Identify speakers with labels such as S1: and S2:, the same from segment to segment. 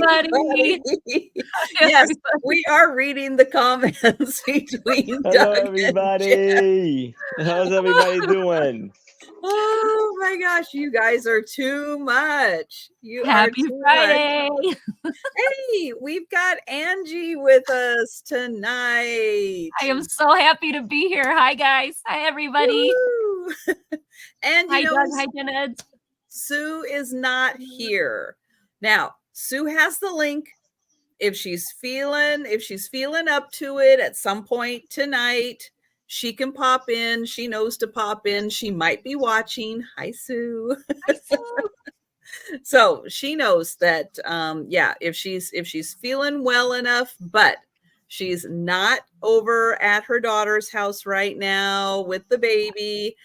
S1: everybody.
S2: Yes, we are reading the comments between
S3: Hello,
S2: Doug and Jen.
S3: everybody. How's everybody doing?
S2: Oh my gosh, you guys are too much. You are
S1: Happy
S2: too much.
S1: Friday.
S2: Hey, we've got Angie with us tonight.
S1: I am so happy to be here. Hi, guys. Hi, everybody.
S2: Woo! And
S1: Hi,
S2: you know,
S1: Doug. Hi, Jenna.
S2: Sue is not here. Now, Sue has the link. If she's feeling up to it at some point tonight, she can pop in. She knows to pop in. She might be watching. Hi, Sue.
S1: Hi, Sue.
S2: So she knows that if she's feeling well enough, but she's not over at her daughter's house right now with the baby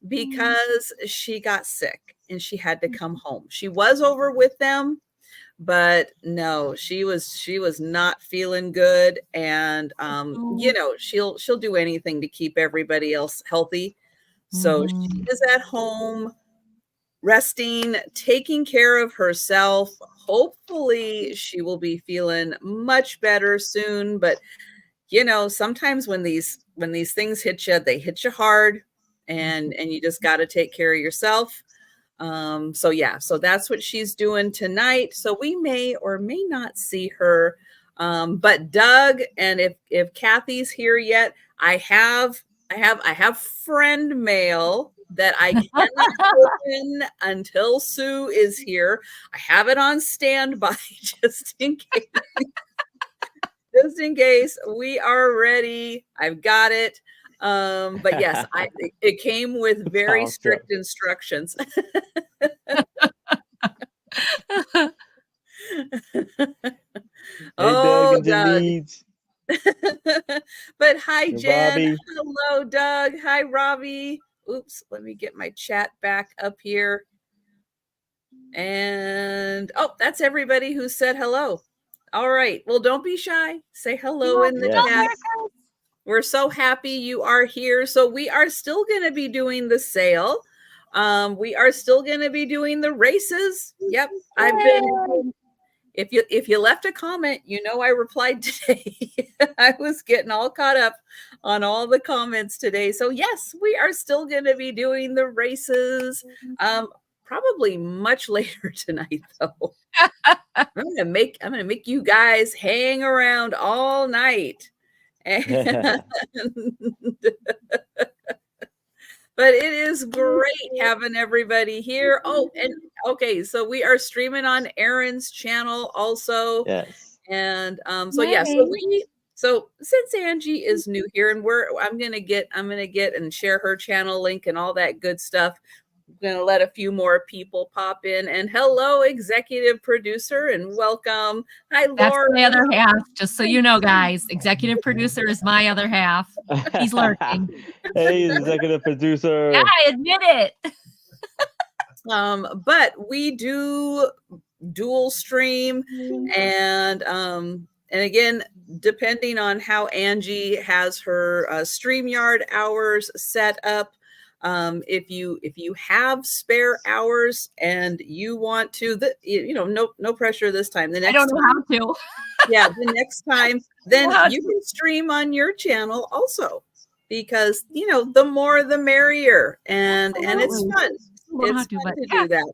S2: because she got sick and she had to come home. She was over with them, but no, she was not feeling good, and she'll do anything to keep everybody else healthy. So she is at home resting, taking care of herself. Hopefully she will be feeling much better soon, but sometimes when these things hit you, they hit you hard, and you just got to take care of yourself. So that's what she's doing tonight. So we may or may not see her. But Doug, and if Kathy's here yet, I have friend mail that I cannot open until Sue is here. I have it on standby just in case. Just in case. We are ready. I've got it. But yes, it came with very strict instructions.
S3: Doug.
S2: But hi, Jen.
S3: Robbie.
S2: Hello, Doug. Hi, Robbie. Oops, let me get my chat back up here. And that's everybody who said hello. All right. Well, don't be shy. Say hello in the chat. We're so happy you are here. So we are still going to be doing the sale. We are still going to be doing the races. Yep. I've been, if you left a comment, I replied today. I was getting all caught up on all the comments today. So yes, we are still going to be doing the races. Probably much later tonight, though. I'm gonna make you guys hang around all night. But it is great having everybody here. Oh, and okay, so we are streaming on Erin's channel also.
S3: Yes.
S2: And so since Angie is new here, and I'm gonna get and share her channel link and all that good stuff. I'm going to let a few more people pop in. And hello, executive producer, and welcome. Hi, Laura.
S1: That's my other half, just so you know, guys. Executive producer is my other half. He's lurking.
S3: Hey, executive producer.
S1: Yeah, I admit it.
S2: But we do dual stream, and again, depending on how Angie has her StreamYard hours set up. If you have spare hours and you want to, no pressure this time. The next
S1: I don't know how to.
S2: Yeah, the next time, then you can stream on your channel also, because the more the merrier, and it's fun. It's fun to do that.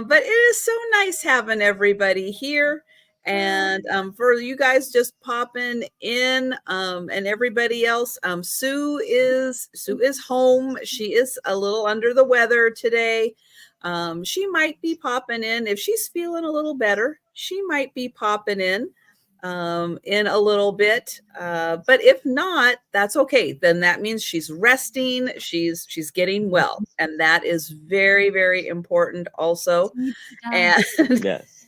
S2: But it is so nice having everybody here. And for you guys just popping in, and everybody else, Sue is home. She is a little under the weather today. She might be popping in if she's feeling a little better. She might be popping in a little bit. But if not, that's okay. Then that means she's resting. She's getting well, and that is very, very important also. And
S3: yes.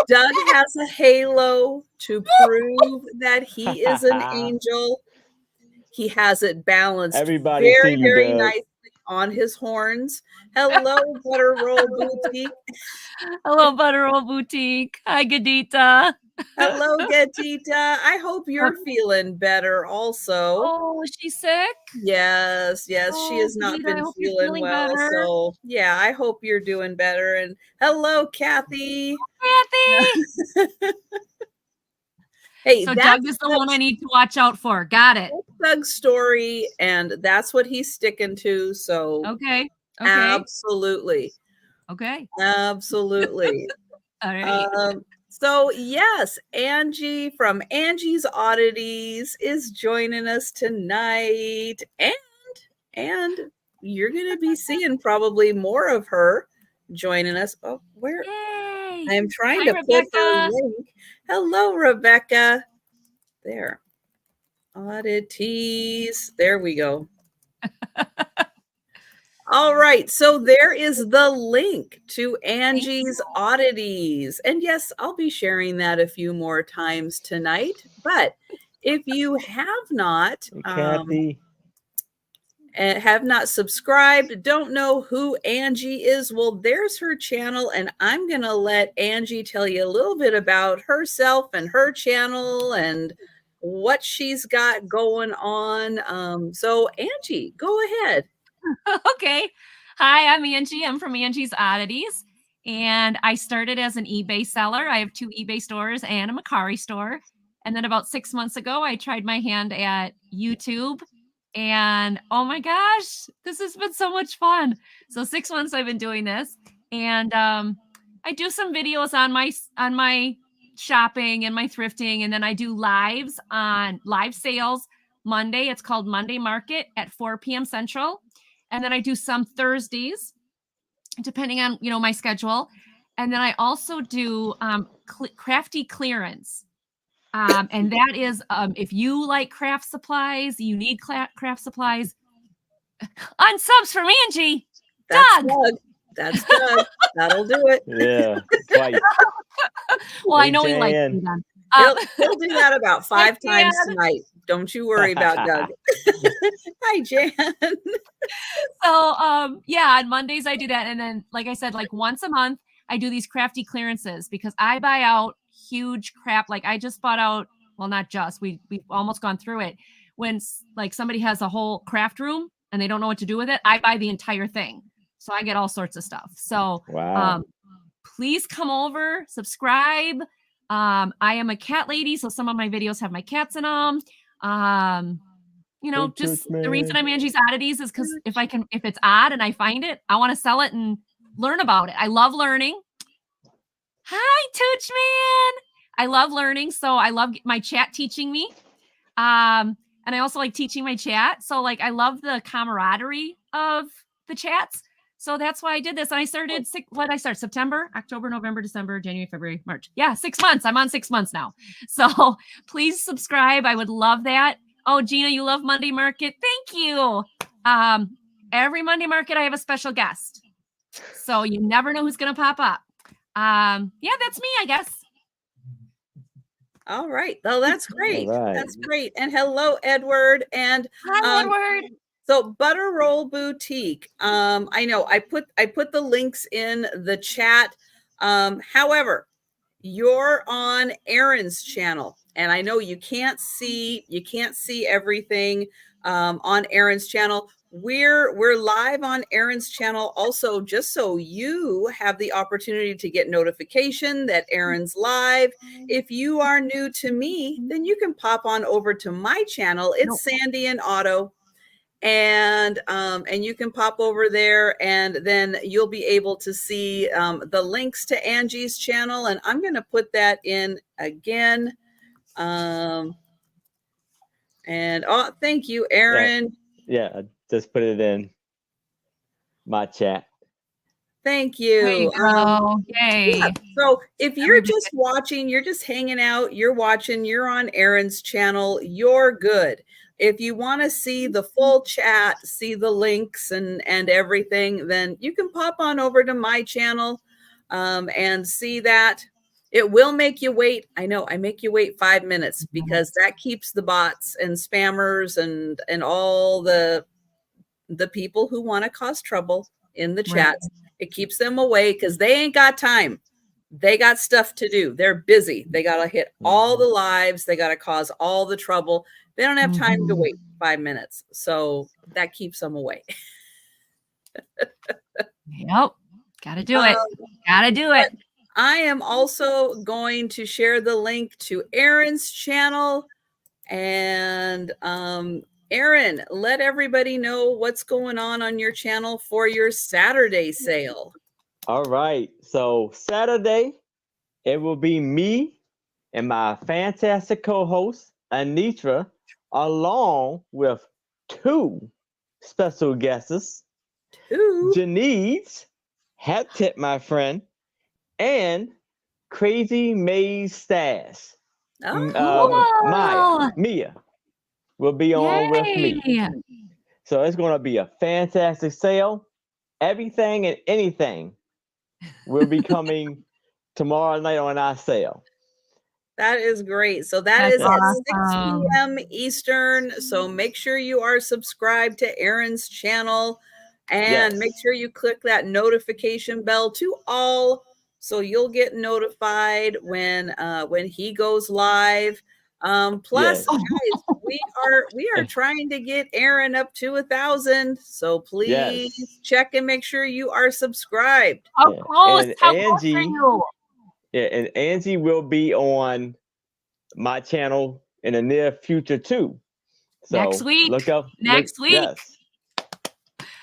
S2: Doug has a halo to prove that he is an angel. He has it balanced very, very nicely on his horns. Hello, Butter Roll Boutique.
S1: Hello, Butter Roll Boutique. Hi, Gadita.
S2: Hello, Gatita. I hope you're feeling better also.
S1: Oh, is she sick?
S2: Yes, she
S1: Oh,
S2: has not
S1: Gita, I
S2: been
S1: hope you're
S2: feeling
S1: feeling
S2: well.
S1: better.
S2: So, yeah, I hope you're doing better. And hello, Kathy.
S1: Kathy.
S2: Hey,
S1: So
S2: that's
S1: Doug is the one I need to watch out for. Got it.
S2: Doug's story, and that's what he's sticking to. So,
S1: Okay.
S2: absolutely.
S1: Okay.
S2: Absolutely.
S1: All right.
S2: So yes, Angie from Angie's Oddities is joining us tonight, and you're going to be seeing probably more of her joining us. Oh, where
S1: Yay.
S2: I'm trying
S1: Hi,
S2: to put her
S1: Rebecca.
S2: link. Hello, Rebecca. There. Oddities. There we go. All right, so there is the link to Angie's Oddities. And yes, I'll be sharing that a few more times tonight. But if you have not
S3: Kathy.
S2: and have not subscribed, don't know who Angie is, well, there's her channel. And I'm going to let Angie tell you a little bit about herself and her channel and what she's got going on. So Angie, go ahead.
S1: Okay. Hi, I'm Angie. I'm from Angie's Oddities. And I started as an eBay seller. I have 2 eBay stores and a Mercari store. And then about 6 months ago, I tried my hand at YouTube. And oh my gosh, this has been so much fun. So 6 months I've been doing this. And I do some videos on my shopping and my thrifting. And then I do lives on live sales Monday. It's called Monday Market at 4 p.m. Central. And then I do some Thursdays, depending on, my schedule. And then I also do crafty clearance. And that is, if you like craft supplies, you need craft supplies, unsubs from Angie.
S2: That's
S1: Doug.
S2: Doug. That's Doug. That'll do it.
S3: Yeah, twice.
S1: Well, I
S3: Hey,
S1: know he likes
S3: Jan.
S1: me then.
S2: He'll do that about 5
S1: Hi,
S2: times
S1: Jan.
S2: tonight. Don't you worry about Doug. Hi, Jan.
S1: So, yeah, on Mondays I do that. And then, like I said, like once a month, I do these crafty clearances because I buy out huge crap. Like I just bought out, well, not just, we've almost gone through it. When like somebody has a whole craft room and they don't know what to do with it, I buy the entire thing. So I get all sorts of stuff. So,
S3: Wow.
S1: please come over, subscribe. I am a cat lady, so some of my videos have my cats in them.
S3: Hey,
S1: Just
S3: Tooth
S1: the reason
S3: Man.
S1: I'm Angie's Oddities is because if it's odd and I find it, I want to sell it and learn about it. I love learning. Hi, Tooch Man. I love learning, so I love my chat teaching me. And I also like teaching my chat. So like I love the camaraderie of the chats. So that's why I did this. And I started September, October, November, December, January, February, March. Yeah, 6 months. I'm on 6 months now. So please subscribe. I would love that. Oh, Gina, you love Monday Market. Thank you. Every Monday Market, I have a special guest. So you never know who's going to pop up. Yeah, that's me, I guess.
S2: All right. Well, that's great.
S3: All right.
S2: That's great. And hello, Edward. And
S1: Hi, Edward.
S2: so Butter Roll Boutique. I know I put the links in the chat. However, you're on Erin's channel, and I know you can't see everything on Erin's channel. We're live on Erin's channel also, just so you have the opportunity to get notification that Erin's live. If you are new to me, then you can pop on over to my channel. It's Sandy and Otto. And you can pop over there, and then you'll be able to see the links to Angie's channel. And I'm going to put that in again. And oh, thank you, Erin.
S3: Yeah, I just put it in my chat.
S2: Thank you.
S1: There you go. Yay.
S2: Yeah. So if you're just watching, you're just hanging out, you're watching, you're on Erin's channel, you're good. If you want to see the full chat, see the links and everything, then you can pop on over to my channel and see that. It will make you wait. I know I make you wait 5 minutes because that keeps the bots and spammers and all the people who want to cause trouble in the chat. It keeps them away because they ain't got time. they got stuff to do. They're busy. They got to hit all
S3: Mhm.
S2: the lives. They got to cause all the trouble. They don't have time to
S1: Mhm.
S2: wait 5 minutes. So that keeps them away.
S1: Yep. Gotta do
S2: Um,
S1: it. Gotta do it.
S2: I am also going to share the link to Erin's channel. And Erin, let everybody know what's going on your channel for your Saturday sale.
S3: All right. So Saturday, it will be me and my fantastic co-host, Anitra, along with 2 special guests,
S2: Ooh.
S3: Janice, Hat Tip, my friend, and Crazy Maze Stash.
S2: Oh,
S3: Mia will be on with me.
S1: Yay.
S3: So it's going to be a fantastic sale. Everything and anything will be coming tomorrow night on our sale.
S2: that is great. So that
S1: That's
S2: is at 6
S1: awesome.
S2: p.m. Eastern. So make sure you are subscribed to Erin's channel and make
S3: Yes.
S2: sure you click that notification bell to all so you'll get notified when he goes live. Plus,
S3: Yes.
S2: guys, we are trying to get Erin up to 1,000. So please
S3: Yes.
S2: check and make sure you are subscribed.
S1: How
S3: Yeah.
S1: close?
S3: And
S1: How close are
S3: Angie,
S1: you?
S3: yeah, and Angie will be on my channel in the near future too. So
S1: Next week.
S3: look up.
S1: Next week.
S3: Yes.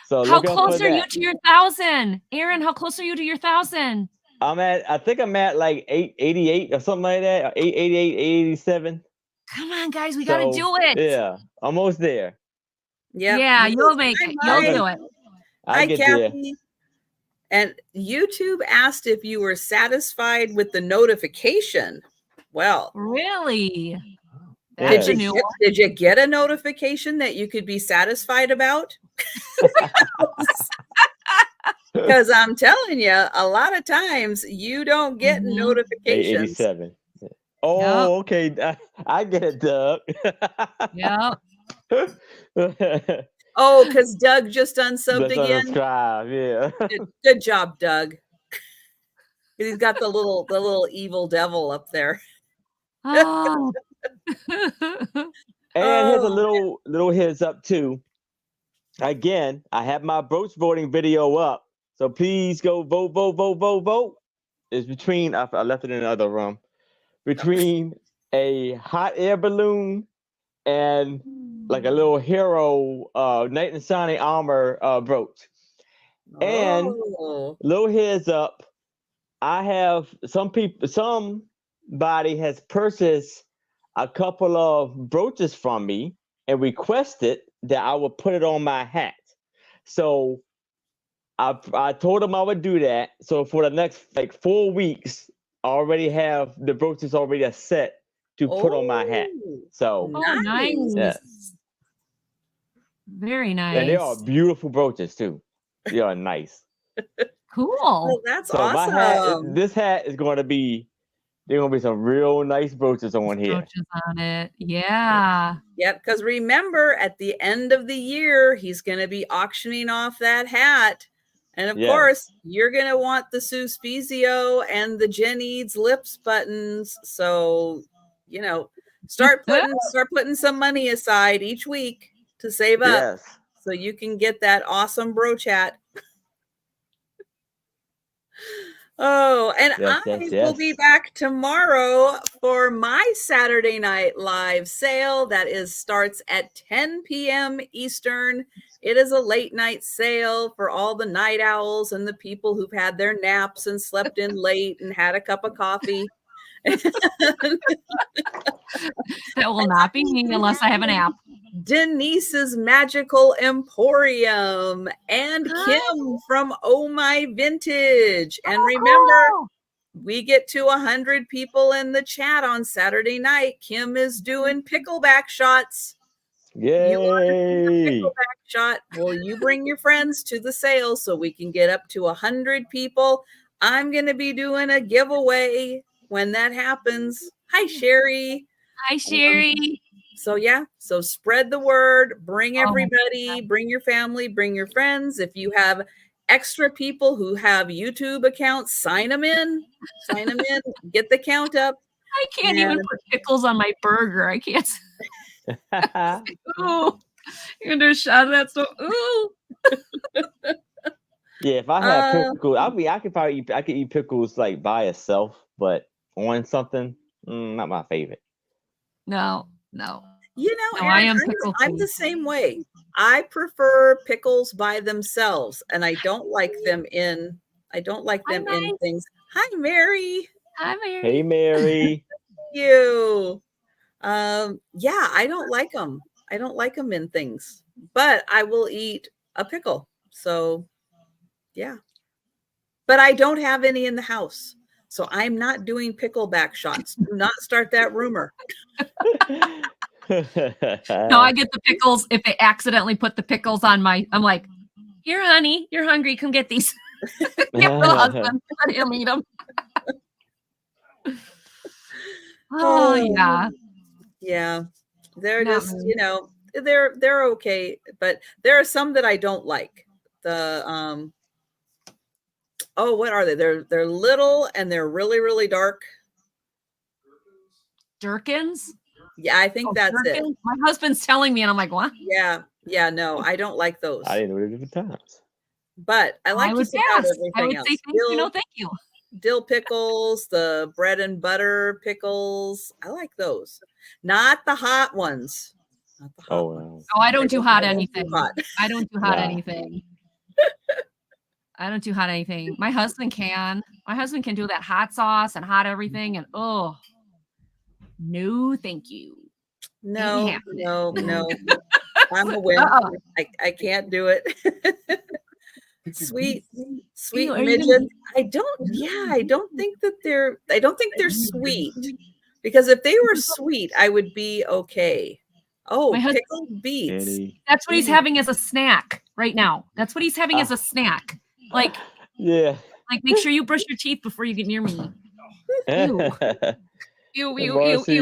S3: So
S1: How
S3: look up for
S1: close are you
S3: that.
S1: to your 1,000? Erin, how close are you to your 1,000?
S3: I think I'm at like 888 or something like that, or 888, 887.
S1: Come on, guys, we gotta
S3: So
S1: do it.
S3: yeah, almost there.
S2: Yep.
S1: Yeah,
S2: Yes.
S1: you'll make it. You'll
S3: Okay.
S1: do it.
S3: I
S2: Hi,
S3: get there.
S2: Kathy. And YouTube asked if you were satisfied with the notification. Well,
S1: Really?
S3: Yes.
S1: That's a new one.
S2: did you get a notification that you could be satisfied about? Because I'm telling you, a lot of times you don't get
S1: Mhm.
S2: notifications.
S3: 887. Oh, okay. I get it, Doug.
S1: Yep.
S2: Oh, because Doug just unsubbed
S3: Just
S2: again.
S3: unsubscribe, yeah.
S2: Good job, Doug. He's got the little evil devil up there.
S1: Oh.
S3: And here's a
S2: Oh,
S3: little heads up too. Again, I have my brooch voting video up, so please go vote, vote, vote, vote, vote. It's between I left it in the other room. Between a hot air balloon and like a little hero Knight in Shining Armor brooch. And
S2: oh.
S3: little heads up, I have somebody has purchased a couple of brooches from me and requested that I would put it on my hat. So I told them I would do that. So for the next like 4 weeks, I already have the brooches already set to put on my hat.
S2: Oh,
S3: So
S1: Oh, nice.
S3: yeah,
S1: Very nice.
S3: and they are beautiful brooches too. They are nice.
S1: Cool.
S2: well, that's
S3: So
S2: awesome.
S3: my hat, this hat is going to be. There are gonna be some real nice brooches on here.
S1: Brooches on it. Yeah.
S2: Yep, because remember, at the end of the year, he's going to be auctioning off that hat. And of
S3: Yes.
S2: course, you're going to want the Suspizio and the Jen Eads lips buttons. So, start putting some money aside each week to save up
S3: Yes.
S2: so you can get that awesome brooch hat. Oh, and
S3: Yes,
S2: I
S3: yes,
S2: will be
S3: yes.
S2: back tomorrow for my Saturday night live sale. That starts at 10 p.m. Eastern. It is a late night sale for all the night owls and the people who've had their naps and slept in late and had a cup of coffee.
S1: That will not be me unless I have an app.
S2: Denise's Magical Emporium and
S1: Hi.
S2: Kim from Oh My Vintage. And remember,
S1: Cool.
S2: we get to 100 people in the chat on Saturday night. Kim is doing pickleback shots. You want to see a
S3: Yay.
S2: pickleback shot? Well, you bring your friends to the sale so we can get up to 100 people. I'm going to be doing a giveaway when that happens. Hi, Sherry.
S1: Hi, Sherry.
S2: So spread the word, bring
S1: Oh my
S2: everybody, bring your family, bring your friends. If you have extra people who have YouTube accounts, sign them in, get the count up.
S1: I can't even put pickles on my burger. I can't. Ooh, you're gonna do a shot of that stuff. Ooh.
S3: Yeah, if I had pickles, I could probably eat pickles like by itself, but on something, not my favorite.
S1: No.
S2: You know,
S1: No,
S2: Erin,
S1: I am pickle
S2: I'm the
S1: food.
S2: same way. I prefer pickles by themselves, and I don't like them in things. Hi, Mary.
S1: Hi, Mary.
S3: Hey, Mary.
S2: You. Yeah, I don't like them. I don't like them in things, but I will eat a pickle. So, yeah. But I don't have any in the house. So I'm not doing pickleback shots. Do not start that rumor.
S1: No, I get the pickles. If they accidentally put the pickles on I'm like, here, honey, you're hungry. Come get these. Give the husband. Let him eat them. Oh, yeah.
S2: Yeah. They're
S1: Not
S2: just,
S1: me.
S2: you know, they're okay, but there are some that I don't like. The oh, what are they? They're little and they're really, really dark.
S1: Durkins?
S2: Yeah, I think that's it.
S1: Durkins? My husband's telling me, and I'm like, what?
S2: Yeah, no, I don't like those.
S3: I didn't know it different times.
S2: But I like
S1: I
S2: to
S1: would
S2: pick out
S1: pass.
S2: everything
S1: I would
S2: else.
S1: say thank you. No, thank you.
S2: Dill pickles, the bread and butter pickles. I like those. Not the hot ones. Not the hot ones.
S1: Oh, I don't do hot
S2: I don't do
S1: anything.
S2: hot.
S1: I don't do hot
S3: Nah.
S1: anything. I don't do hot anything. My husband can. My husband can do that hot sauce and hot everything. And oh, no, thank you.
S2: No. I'm a win.
S1: Uh-uh.
S2: I can't do it. Sweet
S1: Ew, are you
S2: midget.
S1: gonna-
S2: I don't think they're sweet. Because if they were sweet, I would be okay. Oh,
S1: My husband-
S2: pickled beets.
S3: Eddie.
S1: That's what he's having as a snack right now. That's what he's having as a snack. Like,
S3: Yeah.
S1: make sure you brush your teeth before you get near me. Ew. Ew.
S3: Marcy.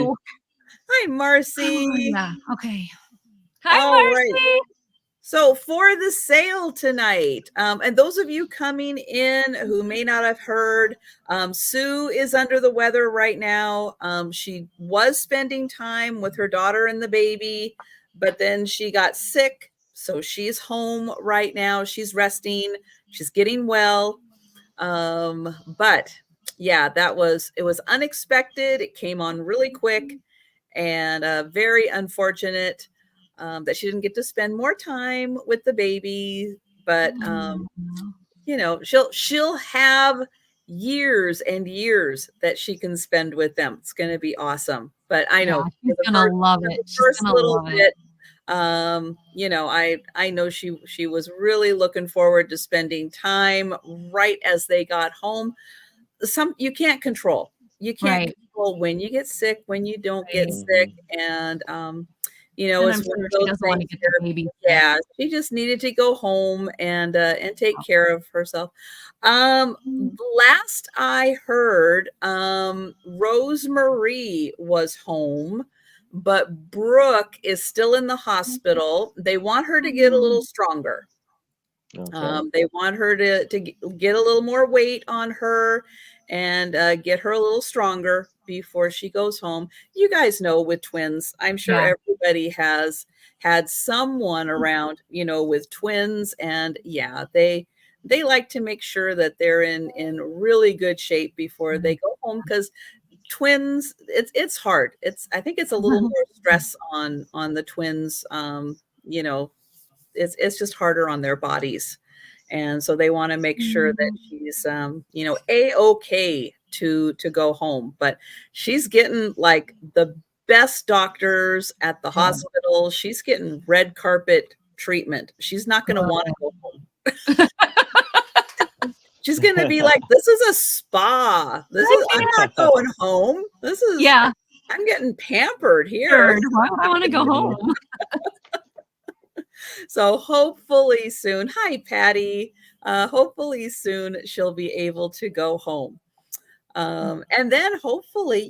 S2: Hi, Marcy.
S1: Oh, yeah. Okay. Hi,
S2: All
S1: Marcy.
S2: right. So for the sale tonight, and those of you coming in who may not have heard, Sue is under the weather right now. She was spending time with her daughter and the baby, but then she got sick. So she's home right now. She's resting. She's getting well. But yeah, it was unexpected. It came on really quick and very unfortunate. That she didn't get to spend more time with the baby, but you know, she'll have years and years that she can spend with them. It's going to be awesome. But I know
S1: she's gonna love it.
S2: First little bit, you know, I know she was really looking forward to spending time right as they got home. You can't control. You can't control when you get sick, when you don't get sick, and you know,
S1: and I'm sure she doesn't want to get the baby.
S2: Yeah, she just needed to go home and take care of herself. Last I heard, Rosemarie was home, but Brooke is still in the hospital. They want her to get a little stronger.
S3: Okay.
S2: They want her to get a little more weight on her and get her a little stronger before she goes home. You guys know with twins, I'm sure everybody has had someone around, you know, with twins, and yeah, they like to make sure that they're in really good shape before they go home, because twins, it's hard. I think it's a little more stress on the twins. You know, it's just harder on their bodies. And so they want to make sure that she's, you know, A-okay to go home. But she's getting like the best doctors at the hospital. She's getting red carpet treatment. She's not going to want to go home. She's going to be like, this is a spa. I'm not going home. I'm getting pampered here.
S1: Why would I want to go home?
S2: So hopefully soon, hi Patty, hopefully soon she'll be able to go home. And then hopefully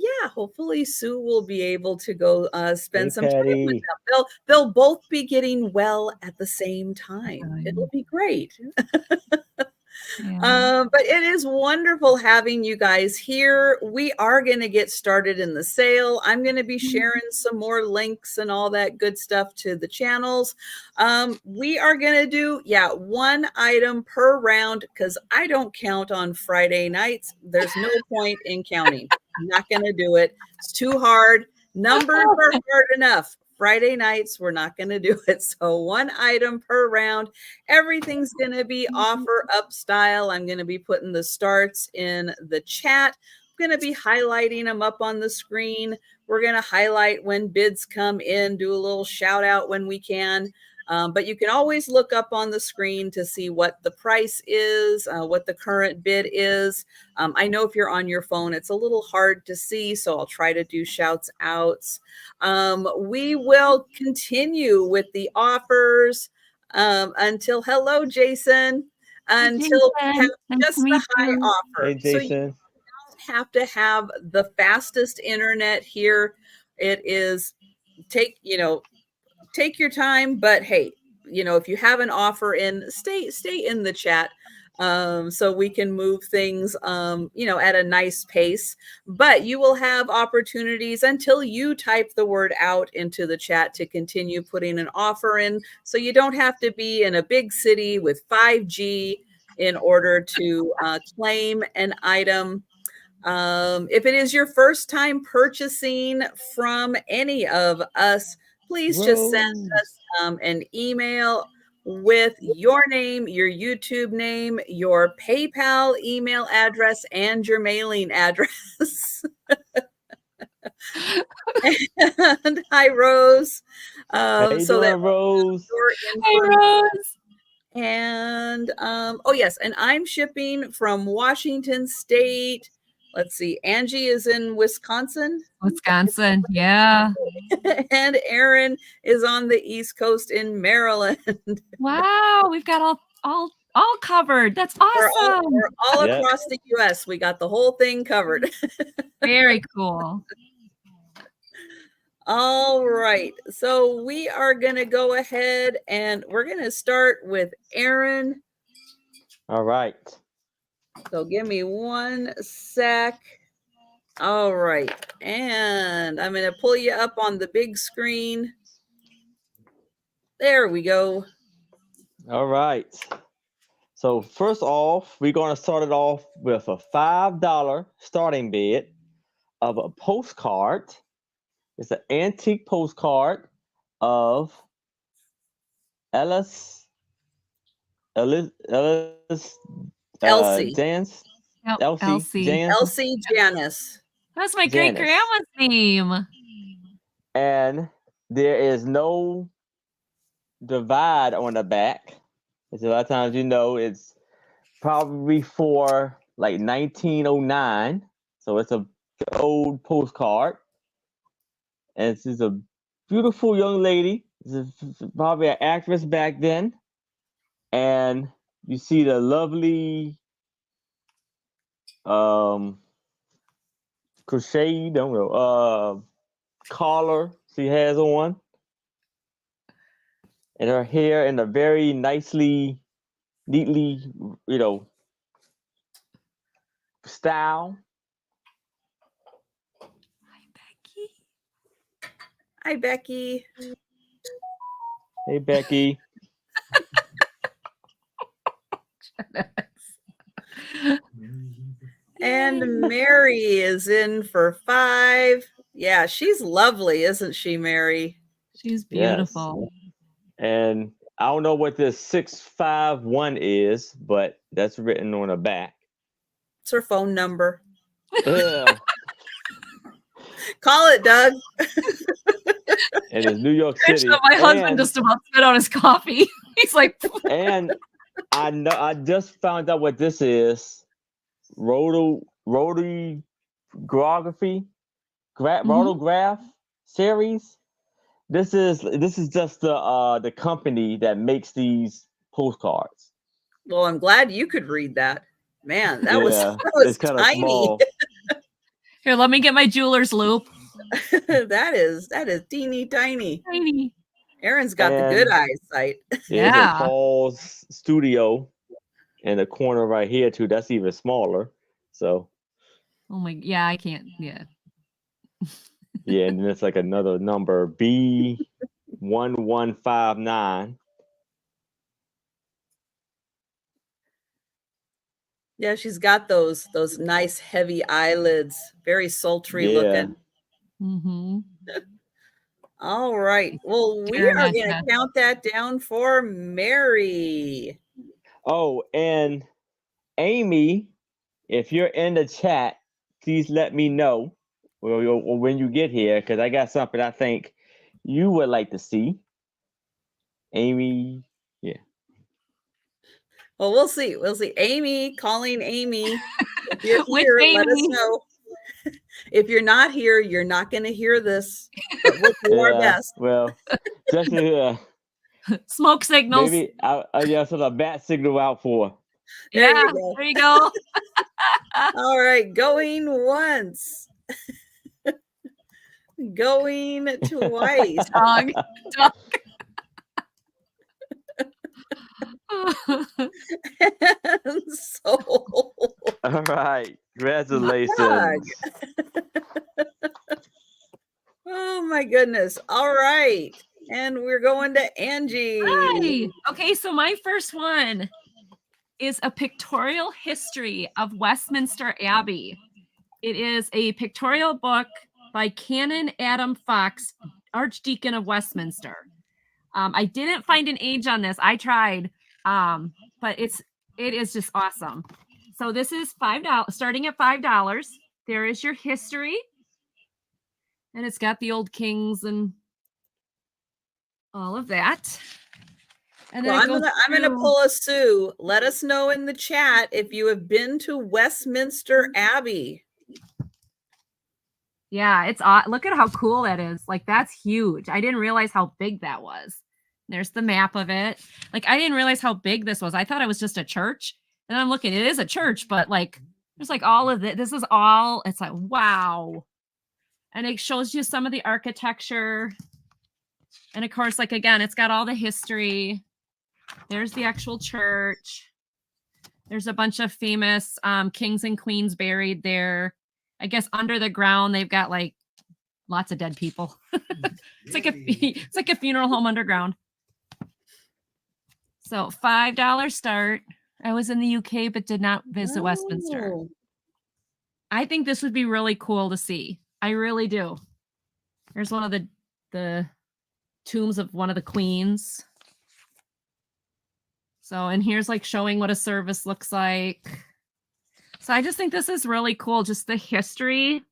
S2: Sue will be able to go spend some time with them. They'll both be getting well at the same time. It'll be great. But it is wonderful having you guys here. We are going to get started in the sale. I'm going to be sharing some more links and all that good stuff to the channels. We are going to do, one item per round because I don't count on Friday nights. There's no point in counting. I'm not going to do it. It's too hard. Numbers are hard enough. Friday nights, we're not going to do it. So one item per round. Everything's going to be offer up style. I'm going to be putting the starts in the chat. I'm going to be highlighting them up on the screen. We're going to highlight when bids come in, do a little shout out when we can. But you can always look up on the screen to see what the price is, what the current bid is. I know if you're on your phone, it's a little hard to see, so I'll try to do shouts outs. We will continue with the offers until, hello, Jason, until we have just the high offer.
S3: Hey, Jason.
S2: So you don't have to have the fastest internet here. It is take your time, but hey, if you have an offer in, stay in the chat so we can move things at a nice pace. But you will have opportunities until you type the word out into the chat to continue putting an offer in, so you don't have to be in a big city with 5G in order to claim an item. If it is your first time purchasing from any of us, please just send us an email with your name, your YouTube name, your PayPal email address, and your mailing address. And hi, Rose.
S3: Rose?
S1: Hi, Rose.
S2: And yes, and I'm shipping from Washington State. Let's see, Angie is in Wisconsin.
S1: Yeah.
S2: And Aaron is on the East Coast in Maryland.
S1: Wow, we've got all covered. That's awesome.
S2: We're all across the US. We got the whole thing covered.
S1: Very cool.
S2: All right. So we are going to go ahead and we're going to start with Aaron.
S3: All right.
S2: So give me one sec. All right. And I'm going to pull you up on the big screen. There we go.
S3: All right. So first off, we're going to start it off with a $5 starting bid of a postcard. It's an antique postcard of Elsie.
S2: Elsie Janice.
S1: That's my great grandma's name.
S3: And there is no divide on the back. A lot of times, it's probably for like 1909. So it's a old postcard. And this is a beautiful young lady. This is probably an actress back then. And you see the lovely crochet, collar she has on. And her hair in a very neatly, style.
S2: Hi, Becky.
S3: Hey, Becky.
S2: And Mary is in for $5. Yeah, she's lovely, isn't she, Mary?
S1: She's beautiful.
S3: Yes. And I don't know what this 651 is, but that's written on the back.
S2: It's her phone number.
S3: Yeah.
S2: Call it, Doug.
S3: And it's New York City.
S1: My husband just about spit on his coffee. He's like,
S3: and I just found out what this is. Rotography, rotograph series. This is just the company that makes these postcards.
S2: Well, I'm glad you could read that. Man, that was
S3: it's kind of
S2: tiny.
S3: small.
S1: Here, let me get my jeweler's loop.
S2: that is teeny tiny.
S1: Tiny.
S2: Aaron's got the good eyesight.
S3: Yeah. Paul's studio. in the corner right here too. That's even smaller. So
S1: Oh my, yeah, I can't. Yeah.
S3: yeah, and then it's like another number B1159.
S2: Yeah, she's got those nice heavy eyelids, very sultry
S3: Yeah.
S2: looking.
S1: Mm-hmm.
S2: All right. Well, we
S1: Staring
S2: are
S1: at
S2: going to
S1: you.
S2: count that down for Mary.
S3: Oh, and Amy, if you're in the chat, please let me know or when you get here, because I got something I think you would like to see. Amy, yeah.
S2: Well, we'll see. We'll see. Amy, calling Amy. If you're
S1: Which
S2: here, let us
S1: Amy?
S2: know. If you're not here, you're not going to hear this, but we'll do our best.
S3: Well, just
S1: Smoke signals.
S3: maybe I just a bat signal out for.
S2: There
S1: Yeah,
S2: you go.
S1: there you go.
S2: All right, going once. Going twice.
S1: Dog. Dog.
S2: And sold.
S3: All right, congratulations.
S2: Dog. Oh my goodness. All right. And we're going to Angie.
S1: Hi. Okay, so my first one is a pictorial history of Westminster Abbey. It is a pictorial book by Canon Adam Fox, Archdeacon of Westminster. I didn't find an age on this. I tried, but it is just awesome. So this is $5, starting at $5. There is your history, and it's got the old kings and all of that. And then
S2: Well, I'm gonna pull a Sue. Let us know in the chat if you have been to Westminster Abbey.
S1: Yeah, it's look at how cool that is. Like, that's huge. I didn't realize how big that was. There's the map of it. Like, I didn't realize how big this was. I thought it was just a church. And I'm looking, it is a church, but like there's like all of it. This is all, it's like, wow. And it shows you some of the architecture. And of course, like, again, it's got all the history. There's the actual church. There's a bunch of famous kings and queens buried there. I guess under the ground, they've got like lots of dead people. It's like a funeral home underground. So $5 start. I was in the UK, but did not visit Westminster. I think this would be really cool to see. I really do. There's one of the tombs of one of the queens. So, and here's like showing what a service looks like. So I just think this is really cool. Just the history.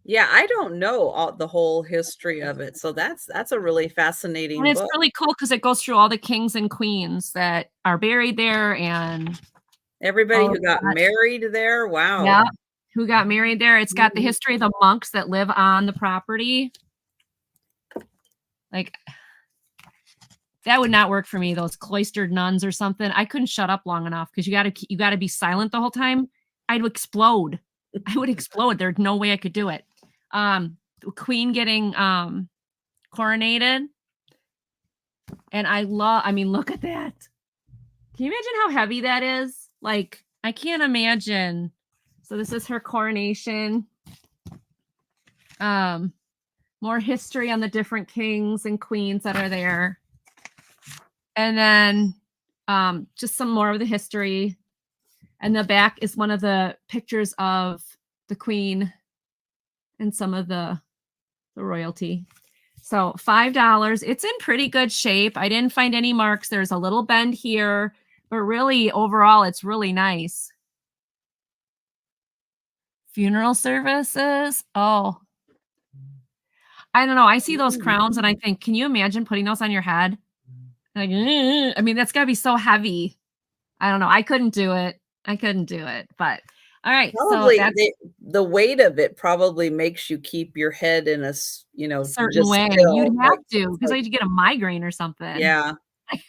S2: Yeah, I don't know the whole history of it. So that's a really fascinating
S1: and it's
S2: book.
S1: really cool because it goes through all the kings and queens that are buried there and
S2: everybody who got married there. Wow.
S1: Yeah, who got married there. It's got the history of the monks that live on the property. Like, that would not work for me, those cloistered nuns or something. I couldn't shut up long enough because you gotta be silent the whole time. I'd explode. I would explode. There's no way I could do it. The queen getting coronated. And I mean, look at that. Can you imagine how heavy that is? Like, I can't imagine. So this is her coronation. More history on the different kings and queens that are there. And then just some more of the history. And the back is one of the pictures of the queen and some of the royalty. So $5. It's in pretty good shape. I didn't find any marks. There's a little bend here, but really overall, it's really nice. Funeral services. Oh, I don't know. I see those crowns and I think, can you imagine putting those on your head? Like, I mean, that's gotta be so heavy. I don't know. I couldn't do it. But all right.
S2: Probably
S1: so
S2: the weight of it probably makes you keep your head in a
S1: certain
S2: just
S1: way.
S2: still,
S1: You'd have
S2: like,
S1: to, because you get a migraine or something.
S2: Yeah.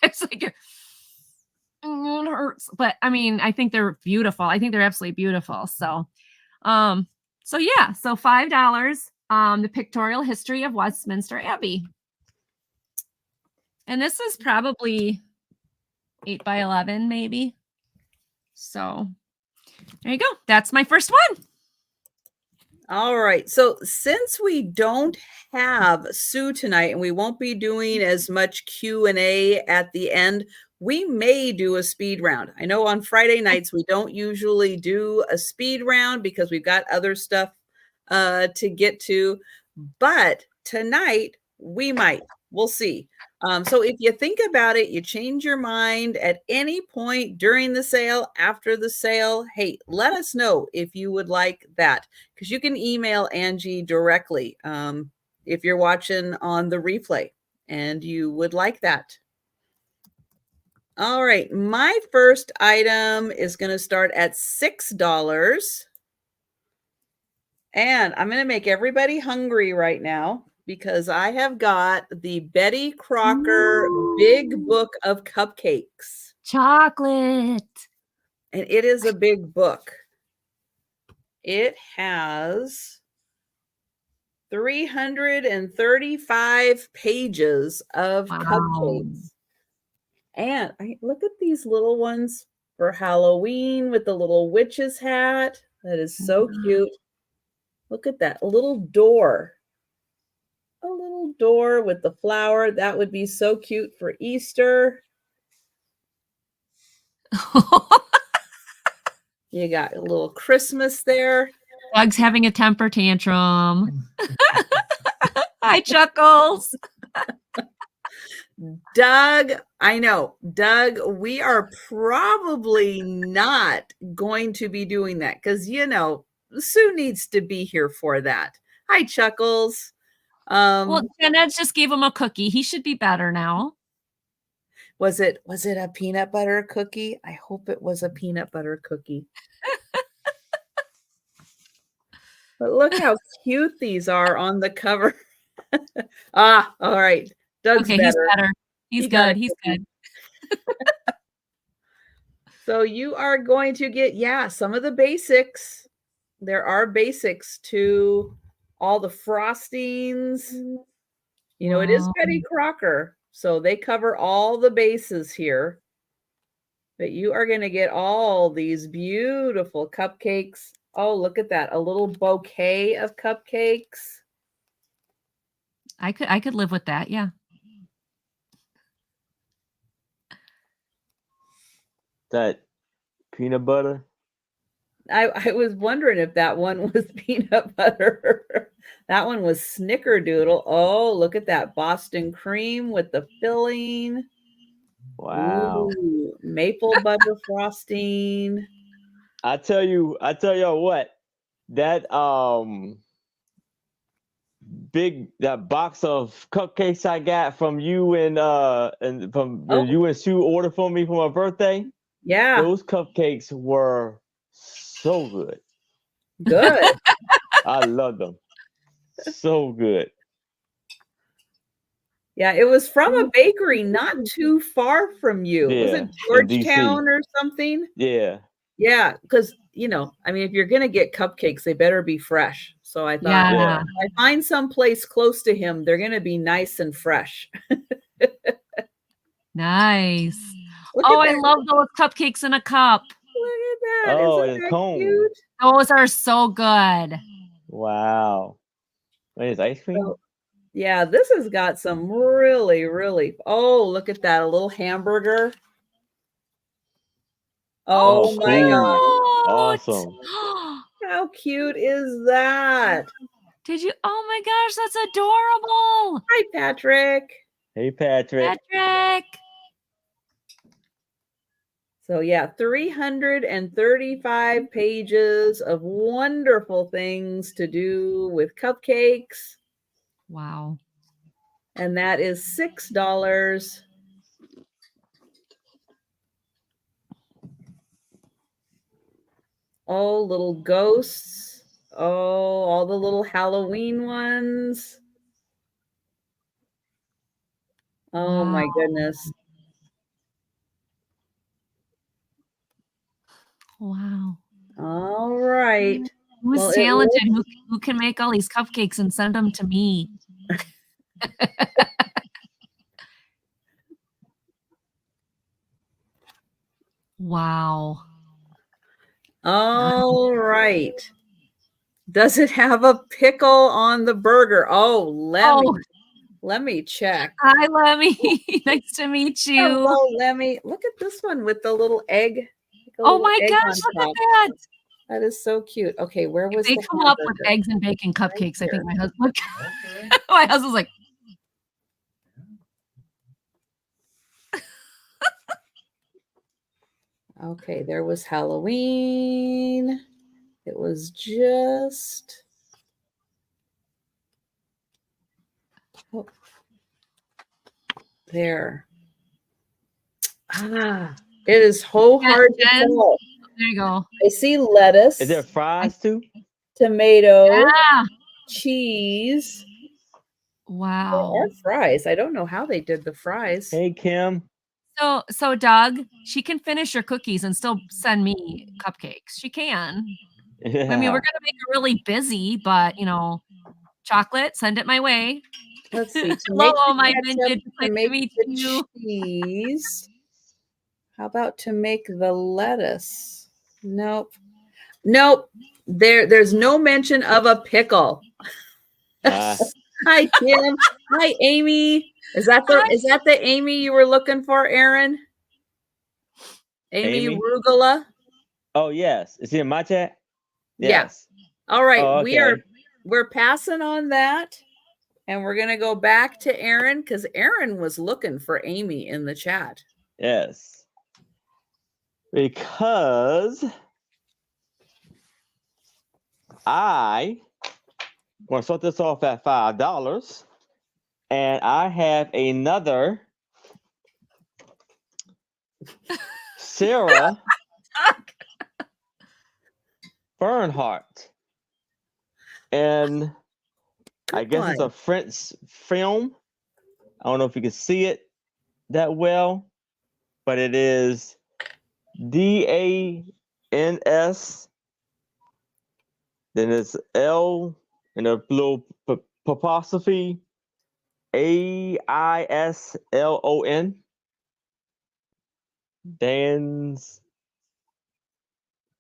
S1: It's like it hurts. But I mean, I think they're beautiful. I think they're absolutely beautiful. So yeah. So $5. The pictorial history of Westminster Abbey. And this is probably 8 by 11 maybe. So there you go. That's my first one.
S2: All right. So since we don't have Sue tonight and we won't be doing as much Q&A at the end, we may do a speed round. I know on Friday nights we don't usually do a speed round because we've got other stuff to get to, but tonight we might. We'll see. So if you think about it, you change your mind at any point during the sale, after the sale, hey, let us know if you would like that, because you can email Angie directly if you're watching on the replay and you would like that. All right, my first item is going to start at $6. And I'm going to make everybody hungry right now because I have got the Betty Crocker Big Book of Cupcakes.
S1: Chocolate.
S2: And it is a big book. It has 335 pages of cupcakes. And look at these little ones for Halloween with the little witch's hat. That is so cute. Look at that, a little door. A little door with the flower. That would be so cute for Easter. You got a little Christmas there.
S1: Doug's having a temper tantrum. Hi, Chuckles.
S2: Doug, I know. Doug, we are probably not going to be doing that because, you know, Sue needs to be here for that. Hi, Chuckles.
S1: Well, Jenna just gave him a cookie. He should be better now.
S2: Was it a peanut butter cookie? I hope it was a peanut butter cookie. But look how cute these are on the cover. All right. Doug's
S1: okay,
S2: better.
S1: He's better. He's good. He's good.
S2: So you are going to get, some of the basics. There are basics to all the frostings. You know, it is Betty Crocker, so they cover all the bases here. But you are going to get all these beautiful cupcakes. Oh, look at that. A little bouquet of cupcakes.
S1: I could live with that, yeah.
S3: That peanut butter?
S2: I was wondering if that one was peanut butter. That one was Snickerdoodle. Oh, look at that Boston cream with the filling.
S3: Wow.
S2: Ooh, maple butter frosting.
S3: I tell y'all what, that that box of cupcakes I got from you and you and Sue ordered for me for my birthday.
S2: Yeah.
S3: Those cupcakes were so good.
S2: Good.
S3: I love them. So good.
S2: Yeah, it was from a bakery not too far from you.
S3: Yeah,
S2: was it Georgetown or something?
S3: Yeah.
S2: Yeah, because, you know, I mean, if you're going to get cupcakes, they better be fresh. So I thought,
S1: yeah.
S2: if I find some place close to him, they're going to be nice and fresh.
S1: Nice. I love those cupcakes in a cup.
S2: Look at that.
S3: Oh,
S2: Isn't
S3: and
S2: that
S3: cone.
S2: cute?
S1: Those are so good.
S3: Wow. Wait, is ice cream?
S2: So, yeah, this has got some really, really. Oh, look at that. A little hamburger. Oh my God.
S3: Awesome.
S2: How cute is that?
S1: Did you? Oh my gosh, that's adorable.
S2: Hi, Patrick.
S3: Hey, Patrick.
S1: Patrick.
S2: So yeah, 335 pages of wonderful things to do with cupcakes.
S1: Wow.
S2: And that is $6. Oh, little ghosts. Oh, all the little Halloween ones. Oh my goodness.
S1: Wow.
S2: All right.
S1: Who's talented? Who can make all these cupcakes and send them to me? Wow.
S2: All right. Does it have a pickle on the burger? Oh, let me check.
S1: Hi, Lemmy. Nice to meet you.
S2: Hello, Lemmy. Look at this one with the little egg. Like a
S1: Oh
S2: little
S1: my
S2: egg
S1: gosh,
S2: on
S1: look
S2: top.
S1: at that.
S2: That is so cute. Okay, where
S1: If
S2: was
S1: they
S2: the
S1: come up with
S2: hamburger?
S1: eggs and bacon cupcakes, I
S2: here.
S1: think my husband my husband's like,
S2: Okay, there was Halloween. It was just there. It is so
S1: Yeah,
S2: hard to
S1: Jen.
S2: tell.
S1: there you go.
S2: I see lettuce,
S3: Is there fries too?
S2: tomato,
S1: Yeah.
S2: cheese. There
S1: Wow.
S2: are fries. I don't know how they did the fries.
S3: Hey, Kim.
S1: So Doug, she can finish her cookies and still send me cupcakes. She can.
S3: Yeah.
S1: I mean, we're gonna make her really busy, but chocolate, send it my way.
S2: Let's see. To
S1: Hello,
S2: make
S1: all
S2: the
S1: my
S2: ketchup,
S1: vintage.
S2: to
S1: Nice to
S2: make
S1: meet
S2: the
S1: you.
S2: cheese. How about to make the lettuce? Nope. Nope. There's no mention of a pickle.
S3: Ah.
S2: Hi, Kim. Hi, Amy. Is that the Amy you were looking for, Aaron? Amy
S3: Amy?
S2: Rugula?
S3: Oh, yes. Is he in my chat?
S2: Yeah.
S3: Yes.
S2: All right.
S3: Oh, okay.
S2: We're passing on that. And we're gonna go back to Aaron because Aaron was looking for Amy in the chat.
S3: Yes. Because I want to start this off at $5. And I have another Sarah Bernhardt. And I guess it's a French film. I don't know if you can see it that well, but it is DANS. Then it's L and a little apostrophe AISLON. Dan's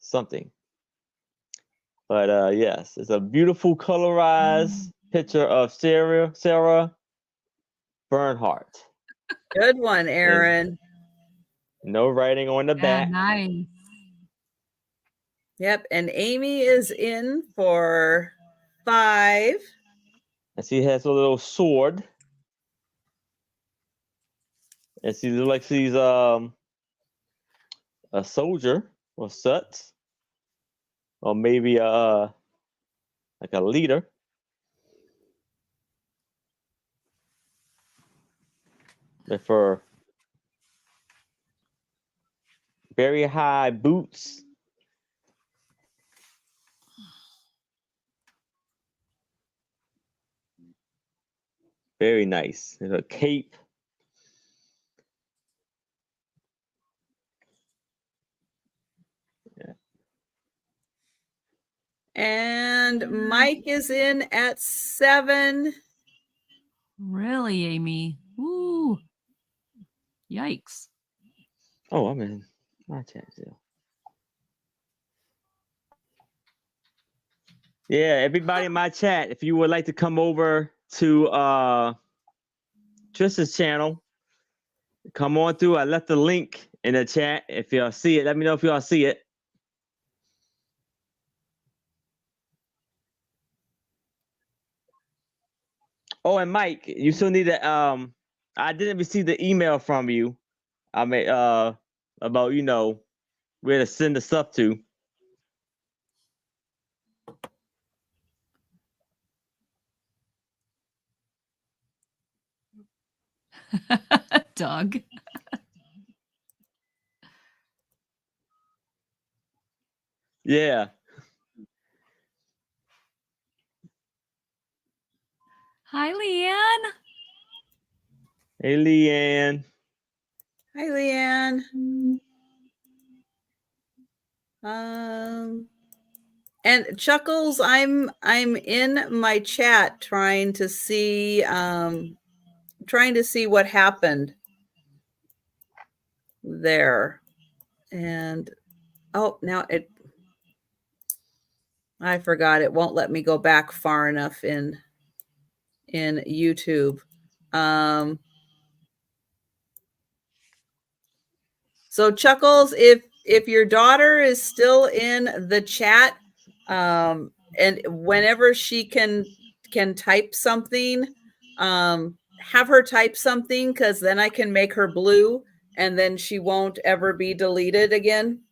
S3: something. But yes, it's a beautiful colorized picture of Sarah Bernhardt.
S2: Good one, Aaron.
S3: No writing on the
S1: Yeah,
S3: back.
S1: nice.
S2: Yep. And Amy is in for 5.
S3: And she has a little sword. And she looks like she's a soldier or such. Or maybe like a leader. With her very high boots. Very nice. And a cape. Yeah.
S2: And Mike is in at 7.
S1: Really, Amy? Ooh. Yikes.
S3: Oh, I'm in my chat still. Yeah, everybody in my chat, if you would like to come over to Trista's channel, come on through. I left the link in the chat. If y'all see it, let me know if y'all see it. Oh, and Mike, you still need to I didn't receive the email from you. I mean about where to send the stuff to.
S1: Doug.
S3: Yeah.
S1: Hi, Leanne.
S3: Hey, Leanne.
S2: Hi, Leanne. And Chuckles, I'm in my chat trying to see what happened there. And oh, now I forgot, it won't let me go back far enough in YouTube. So Chuckles, if your daughter is still in the chat, and whenever she can type something, have her type something, because then I can make her blue and then she won't ever be deleted again.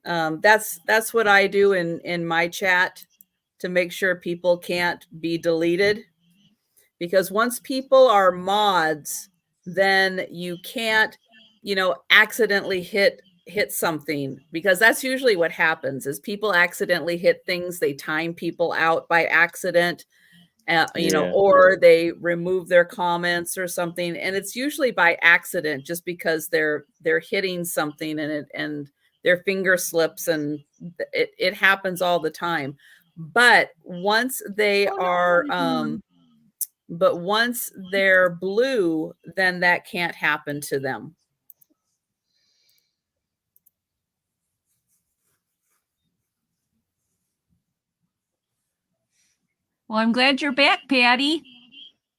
S2: That's what I do in my chat to make sure people can't be deleted, because once people are mods, then you can't, accidentally hit something, because that's usually what happens is people accidentally hit things. They time people out by accident, or they remove their comments or something. And it's usually by accident, just because they're hitting something and their finger slips, and it happens all the time. But once they are, but once they're blue, then that can't happen to them.
S1: Well, I'm glad you're back, Patty.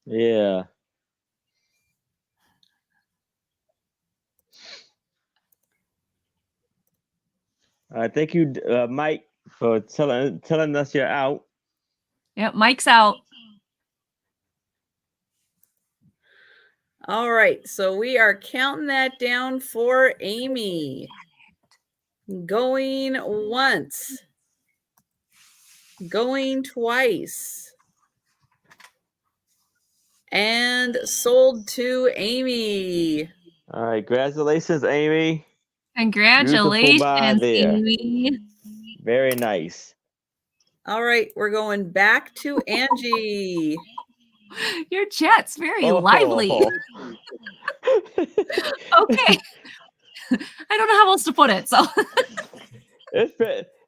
S3: Yeah. Thank you, Mike, for telling us you're out.
S1: Yep, Mike's out.
S2: All right, so we are counting that down for Amy. Going once. Going twice. And sold to Amy.
S3: All right, congratulations, Amy.
S1: Congratulations, Amy.
S3: Very nice.
S2: All right, we're going back to Angie.
S1: Your chat's very lively. Okay. I don't know how else to put it. So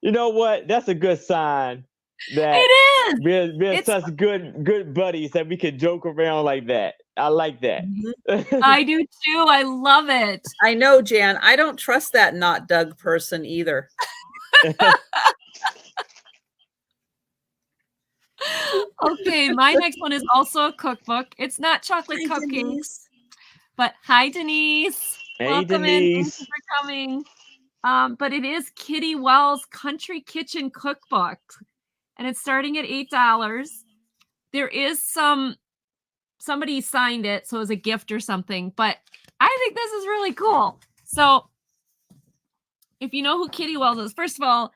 S3: you know what? That's a good sign. That
S1: it is.
S3: We're such good buddies that we can joke around like that. I like that.
S2: Mm-hmm.
S1: I do too. I love it.
S2: I know, Jan. I don't trust that not Doug person either.
S1: Okay, my next one is also a cookbook. It's not chocolate cupcakes, Denise. But hi, Denise.
S3: Hey,
S1: welcome
S3: Denise.
S1: in. Thank you for coming. But it is Kitty Wells Country Kitchen Cookbook, and it's starting at $8. There is somebody signed it, so it was a gift or something. But I think this is really cool. So, if you know who Kitty Wells is, first of all,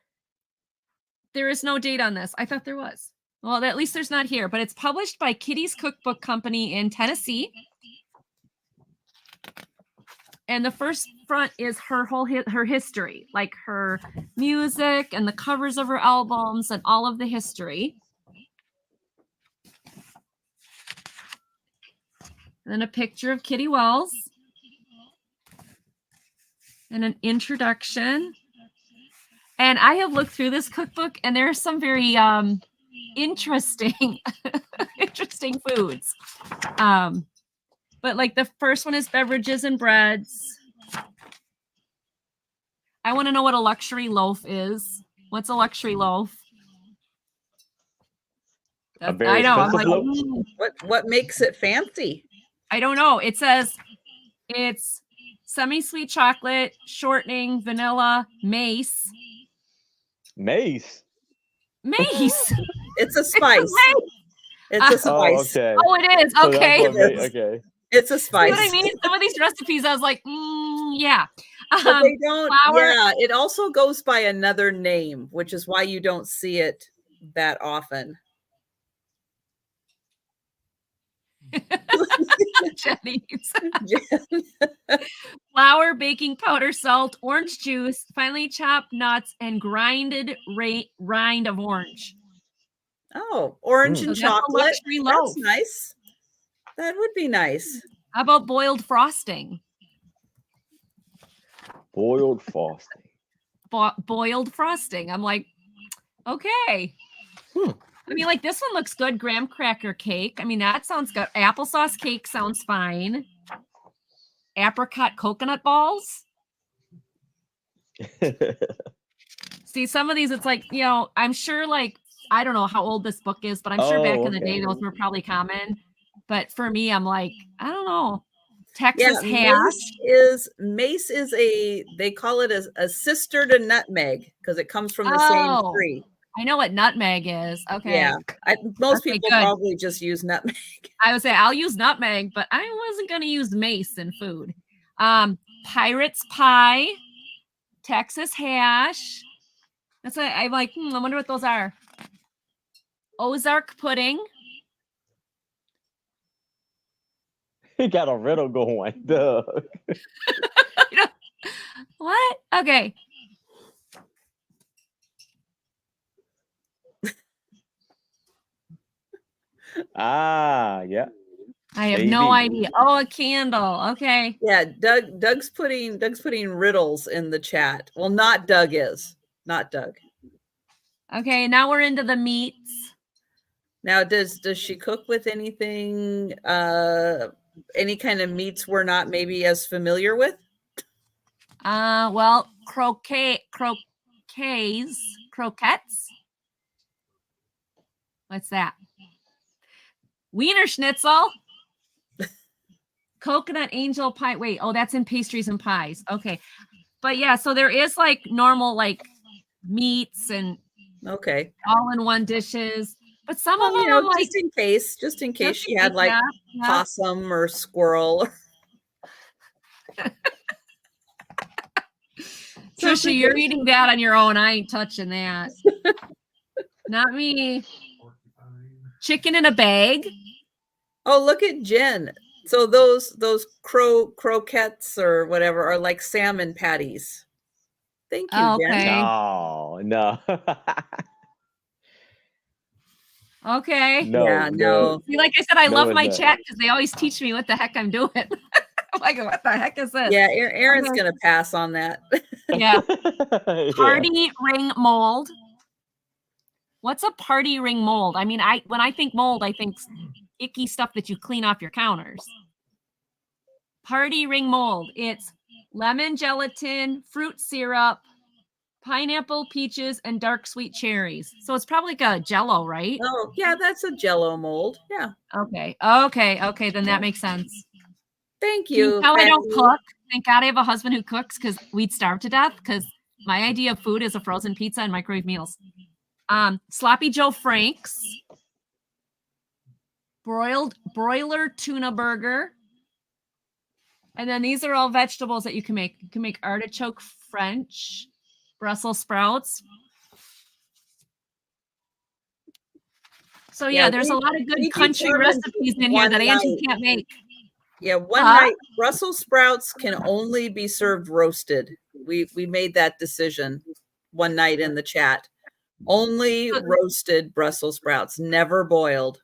S1: there is no date on this. I thought there was. Well, at least there's not here, but it's published by Kitty's Cookbook Company in Tennessee. And the first front is her whole her history, like her music and the covers of her albums and all of the history. And then a picture of Kitty Wells and an introduction. And I have looked through this cookbook, and there are some very interesting foods. But like the first one is beverages and breads. I want to know what a luxury loaf is. What's a luxury loaf?
S3: I know. I'm like,
S2: what makes it fancy?
S1: I don't know. It says it's semi-sweet chocolate, shortening, vanilla, mace.
S3: Mace?
S1: Mace.
S2: It's a spice. It's a spice.
S3: Oh, okay.
S1: Oh, it is.
S3: So
S1: okay.
S2: Okay. It's a spice.
S1: See what I mean? Some of these recipes, I was like, yeah.
S2: But they don't. Flour. Yeah. It also goes by another name, which is why you don't see it that often.
S1: Jenny's. Flour, baking powder, salt, orange juice, finely chopped nuts, and grinded rind of orange.
S2: Oh, orange and chocolate. That's nice. That would be nice.
S1: How about boiled frosting?
S3: Boiled frosting.
S1: Boiled frosting. I'm like, okay. I mean, like this one looks good. Graham cracker cake. I mean, that sounds good. Applesauce cake sounds fine. Apricot coconut balls. See, some of these, it's like, I'm sure, like, I don't know how old this book is, but I'm sure back in the day those were probably common. But for me, I'm like, I don't know. Texas hash.
S2: Mace is they call it a sister to nutmeg because it comes from the same tree.
S1: I know what nutmeg is. Okay.
S2: Yeah. Most
S1: Okay,
S2: people
S1: good.
S2: probably just use nutmeg.
S1: I would say I'll use nutmeg, but I wasn't going to use mace in food. Pirate's pie, Texas hash. That's what I'm like, I wonder what those are. Ozark pudding.
S3: He got a riddle going. Doug.
S1: What? Okay.
S3: Yeah.
S1: I have no idea. Oh, a candle. Okay.
S2: Yeah, Doug's putting riddles in the chat. Well, not Doug is. Not Doug.
S1: Okay, now we're into the meats.
S2: Now, does she cook with anything, any kind of meats we're not maybe as familiar with?
S1: Well, croquettes. What's that? Wiener Schnitzel. Coconut angel pie. Wait, that's in pastries and pies. Okay. But yeah, so there is like normal like meats and all in one dishes. But some of them are like,
S2: just in case she had like possum or squirrel.
S1: Trisha, you're eating that on your own. I ain't touching that. Not me. Chicken in a bag.
S2: Oh, look at Jen. So those croquettes or whatever are like salmon patties. Thank you, Jen.
S3: Oh, no.
S1: Okay.
S2: No.
S1: See, like I said, I love my chat because they always teach me what the heck I'm doing. I'm like, what the heck is this?
S2: Yeah, Aaron's gonna pass on that.
S1: Yeah. Party ring mold. What's a party ring mold? I mean, when I think mold, I think icky stuff that you clean off your counters. Party ring mold. It's lemon gelatin, fruit syrup, pineapple, peaches, and dark sweet cherries. So it's probably like a Jell-O, right?
S2: Oh, yeah, that's a Jell-O mold. Yeah.
S1: Okay. Then that makes sense.
S2: Thank you.
S1: How I don't cook. Thank God I have a husband who cooks because we'd starve to death because my idea of food is a frozen pizza and microwave meals. Sloppy Joe Frank's, broiler tuna burger. And then these are all vegetables that you can make. You can make artichoke French, Brussels sprouts. So yeah, there's a lot of good country recipes in here that Angie can't make.
S2: Yeah, one night Brussels sprouts can only be served roasted. We made that decision one night in the chat. Only roasted Brussels sprouts, never boiled.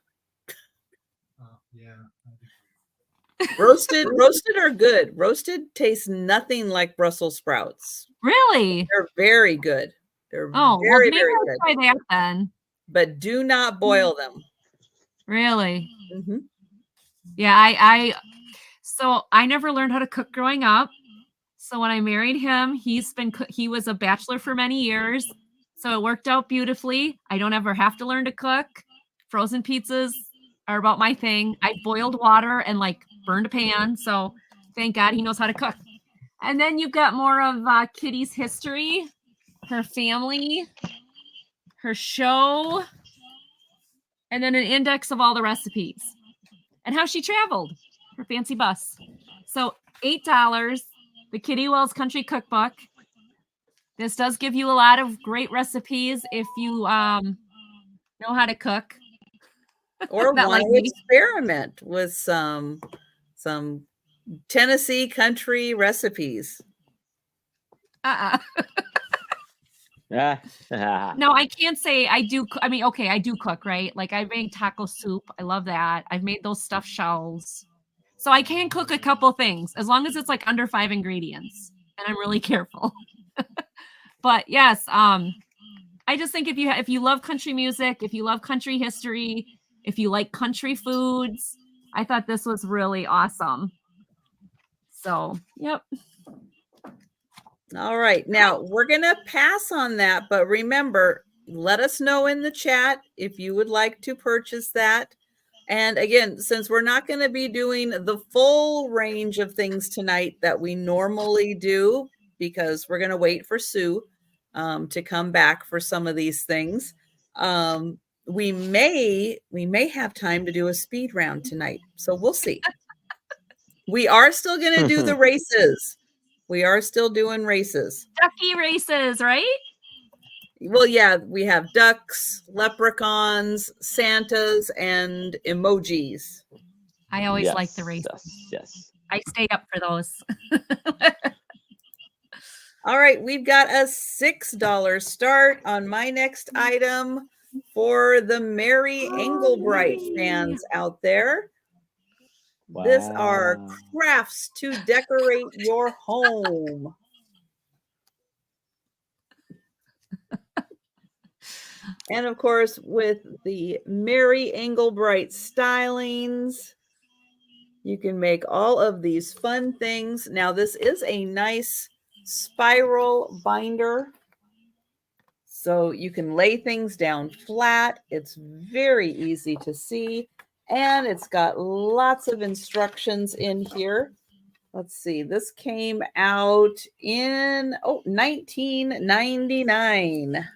S2: Roasted are good. Roasted tastes nothing like Brussels sprouts.
S1: Really?
S2: They're very good. They're
S1: very
S2: good.
S1: Try that then.
S2: But do not boil them.
S1: Really?
S2: Mm-hmm.
S1: Yeah, so I never learned how to cook growing up. So when I married him, he was a bachelor for many years. So it worked out beautifully. I don't ever have to learn to cook. Frozen pizzas are about my thing. I boiled water and like burned a pan. So thank God he knows how to cook. And then you've got more of Kitty's history, her family, her show, and then an index of all the recipes and how she traveled, her fancy bus. So $8, the Kitty Wells Country Cookbook. This does give you a lot of great recipes if you know how to cook.
S2: Or want to experiment with some Tennessee country recipes.
S1: No, I can't say I do. I mean, okay, I do cook, right? Like I made taco soup. I love that. I've made those stuffed shells. So I can cook a couple things as long as it's like under 5 ingredients. And I'm really careful. But yes, I just think if you love country music, if you love country history, if you like country foods, I thought this was really awesome. So, yep.
S2: All right. Now we're going to pass on that, but remember, let us know in the chat if you would like to purchase that. And again, since we're not going to be doing the full range of things tonight that we normally do, because we're going to wait for Sue to come back for some of these things, we may have time to do a speed round tonight. So we'll see. We are still going to do the races. We are still doing races.
S1: Ducky races, right?
S2: Well, yeah, we have ducks, leprechauns, Santas, and emojis.
S1: I always like the races.
S3: Yes.
S1: I stay up for those.
S2: All right, we've got a $6 start on my next item for the Mary Englebright fans out there.
S3: Wow.
S2: These are crafts to decorate your home. And of course, with the Mary Englebright stylings, you can make all of these fun things. Now, this is a nice spiral binder, so you can lay things down flat. It's very easy to see, and it's got lots of instructions in here. Let's see, this came out in 1999.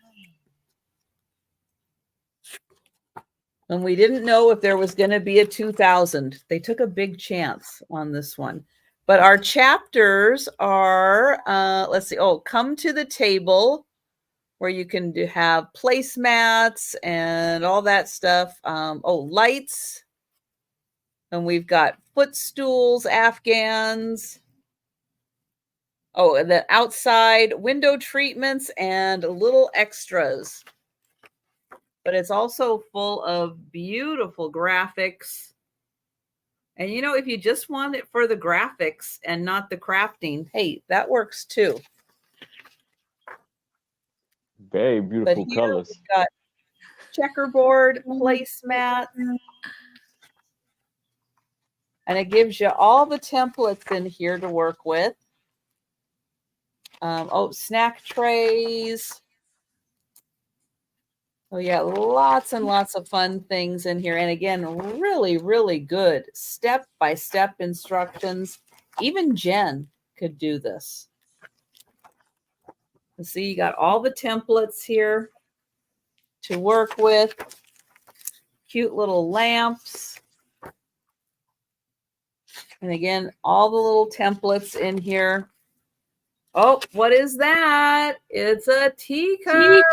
S2: And we didn't know if there was going to be a 2000. They took a big chance on this one. But our chapters are, let's see, come to the table, where you can have placemats and all that stuff. Lights. And we've got footstools, Afghans. And the outside window treatments and little extras. But it's also full of beautiful graphics. And if you just want it for the graphics and not the crafting, hey, that works too.
S3: Very beautiful colors.
S2: We've got checkerboard, placemat. And it gives you all the templates in here to work with. Snack trays. Oh, yeah, lots and lots of fun things in here. And again, really, really good step-by-step instructions. Even Jen could do this. You see, you got all the templates here to work with. Cute little lamps. And again, all the little templates in here. Oh, what is that? It's a teacup.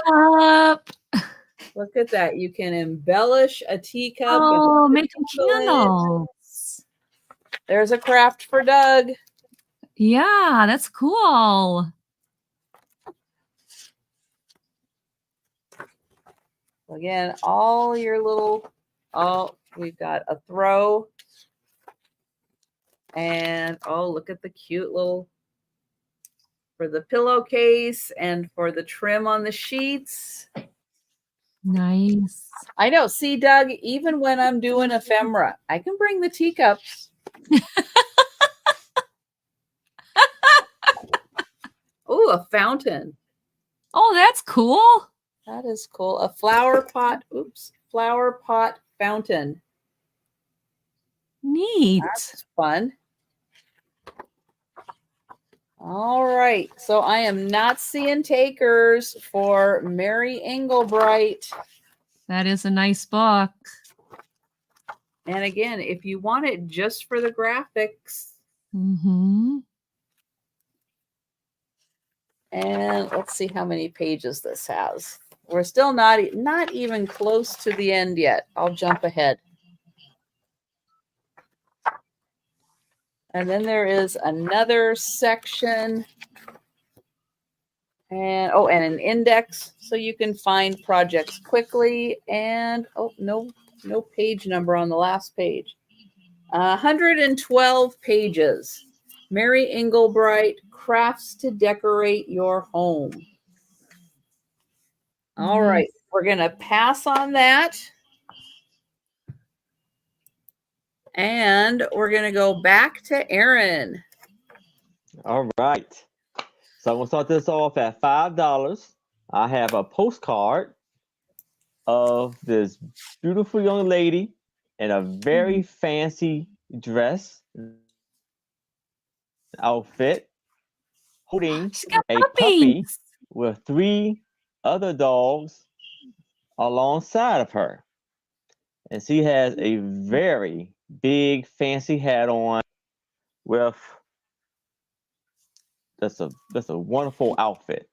S2: Look at that. You can embellish a teacup.
S1: Oh, making candles.
S2: There's a craft for Doug.
S1: Yeah, that's cool.
S2: Again, all your little, we've got a throw. And, look at the cute little, for the pillowcase and for the trim on the sheets.
S1: Nice.
S2: I know. See, Doug, even when I'm doing ephemera, I can bring the teacups. Oh, a fountain.
S1: Oh, that's cool.
S2: That is cool. A flower pot. Flower pot fountain.
S1: Neat.
S2: That's fun. All right. So I am not seeing takers for Mary Englebright.
S1: That is a nice book.
S2: And again, if you want it just for the graphics.
S1: Mm-hmm.
S2: And let's see how many pages this has. We're still not even close to the end yet. I'll jump ahead. And then there is another section. And and an index so you can find projects quickly. And no page number on the last page. 112 pages. Mary Englebright, crafts to decorate your home. All right, we're going to pass on that. And we're going to go back to Aaron.
S3: All right. So I'm gonna start this off at $5. I have a postcard of this beautiful young lady in a very fancy dress outfit holding
S1: She's got
S3: a
S1: puppies.
S3: puppy with 3 other dogs alongside of her. And she has a very big fancy hat on with that's a wonderful outfit.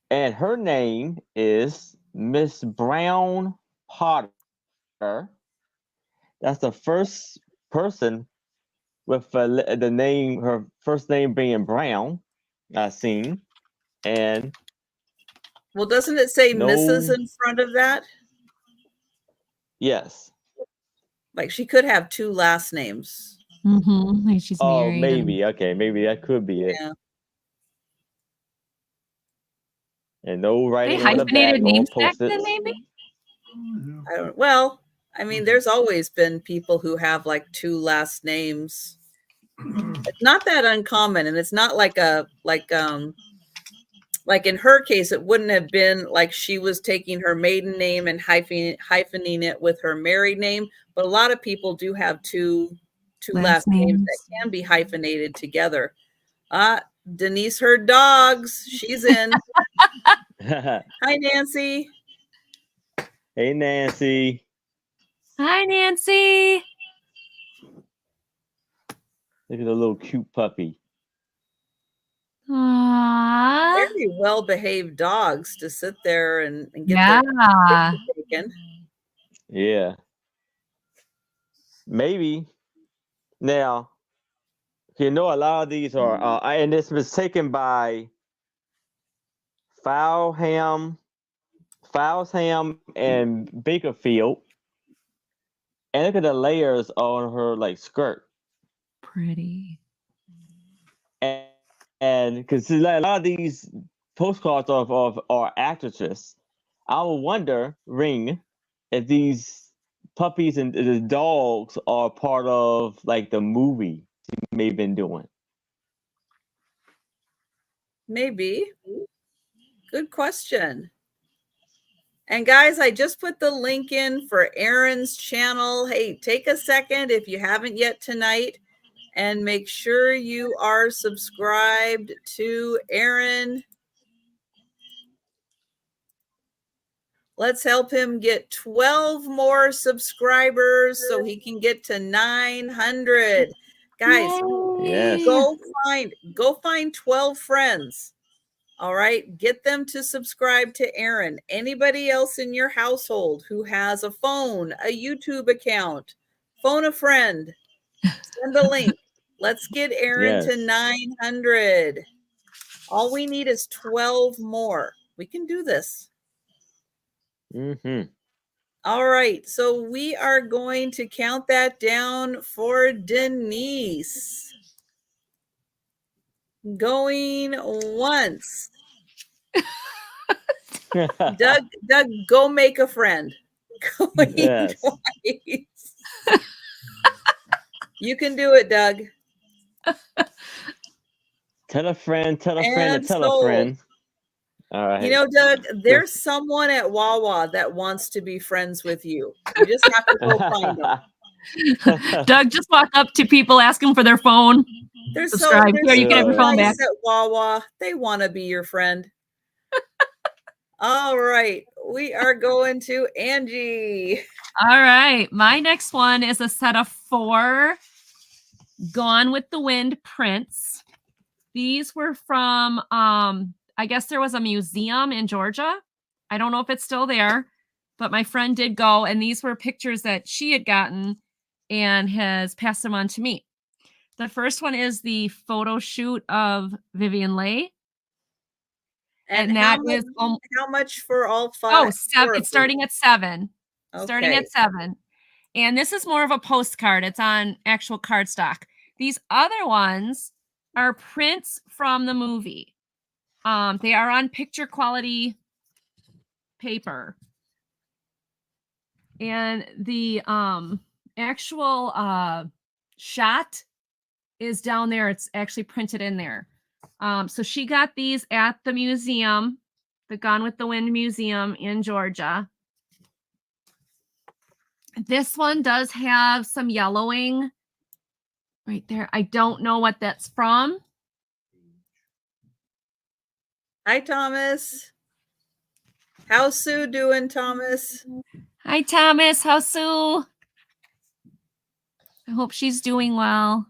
S3: And her name is Miss Brown Potter. That's the first person with the name, her first name being Brown, I've seen. And
S2: Well, doesn't it say
S3: no,
S2: Mrs. in front of that?
S3: yes.
S2: Like she could have 2 last names.
S1: Like she's
S3: Oh,
S1: married.
S3: maybe. Okay, maybe that could be it.
S2: Yeah.
S3: And no
S1: They
S3: writing on the back
S1: hyphenated
S3: or
S1: names back then,
S3: post-its.
S1: maybe?
S2: I don't. Well, I mean, there's always been people who have like 2 last names. It's not that uncommon, and it's not like like in her case, it wouldn't have been like she was taking her maiden name and hyphening it with her married name. But a lot of people do have two last names that can be hyphenated together. Denise heard dogs. She's in. Hi, Nancy.
S3: Hey, Nancy.
S1: Hi, Nancy.
S3: Look at the little cute puppy.
S1: Aww.
S2: Very well-behaved dogs to sit there and get
S1: Yeah.
S2: their picture taken.
S3: Yeah. Maybe. Now, you know, a lot of these are, and this was taken by Foulsham and Bakerfield. And look at the layers on her like skirt.
S1: Pretty.
S3: And because a lot of these postcards of are actresses, I would wonder, Ring, if these puppies and the dogs are part of like the movie she may have been doing.
S2: Maybe. Good question. And guys, I just put the link in for Erin's channel. Hey, take a second if you haven't yet tonight and make sure you are subscribed to Erin. Let's help him get 12 more subscribers so he can get to 900. Guys,
S3: Yes.
S2: go find 12 friends. All right, get them to subscribe to Erin. Anybody else in your household who has a phone, a YouTube account, phone a friend, send a link. Let's get Erin to 900. All we need is 12 more. We can do this. All right, so we are going to count that down for Denise. Going once. Doug, go make a friend. Going twice. You can do it, Doug.
S3: Tell a friend, tell a friend, to tell a friend. All right.
S2: You know, Doug, there's someone at Wawa that wants to be friends with you. You just have to go find them.
S1: Doug, just walk up to people, ask them for their phone.
S2: They're
S1: subscribe.
S2: so,
S1: Here, you can have your phone back.
S2: At Wawa. They want to be your friend. All right. We are going to Angie.
S1: All right. My next one is a set of 4 Gone with the Wind prints. These were from, I guess there was a museum in Georgia. I don't know if it's still there, but my friend did go, and these were pictures that she had gotten and has passed them on to me. The first one is the photo shoot of Vivian Leigh. And that is
S2: how much for all 5?
S1: Oh, 7. It's starting at 7.
S2: Okay.
S1: Starting at 7. And this is more of a postcard. It's on actual cardstock. These other ones are prints from the movie. They are on picture quality paper. And the actual shot is down there. It's actually printed in there. So she got these at the museum, the Gone with the Wind Museum in Georgia. This one does have some yellowing right there. I don't know what that's from.
S2: Hi, Thomas. How's Sue doing, Thomas?
S1: Hi, Thomas. How's Sue? I hope she's doing well.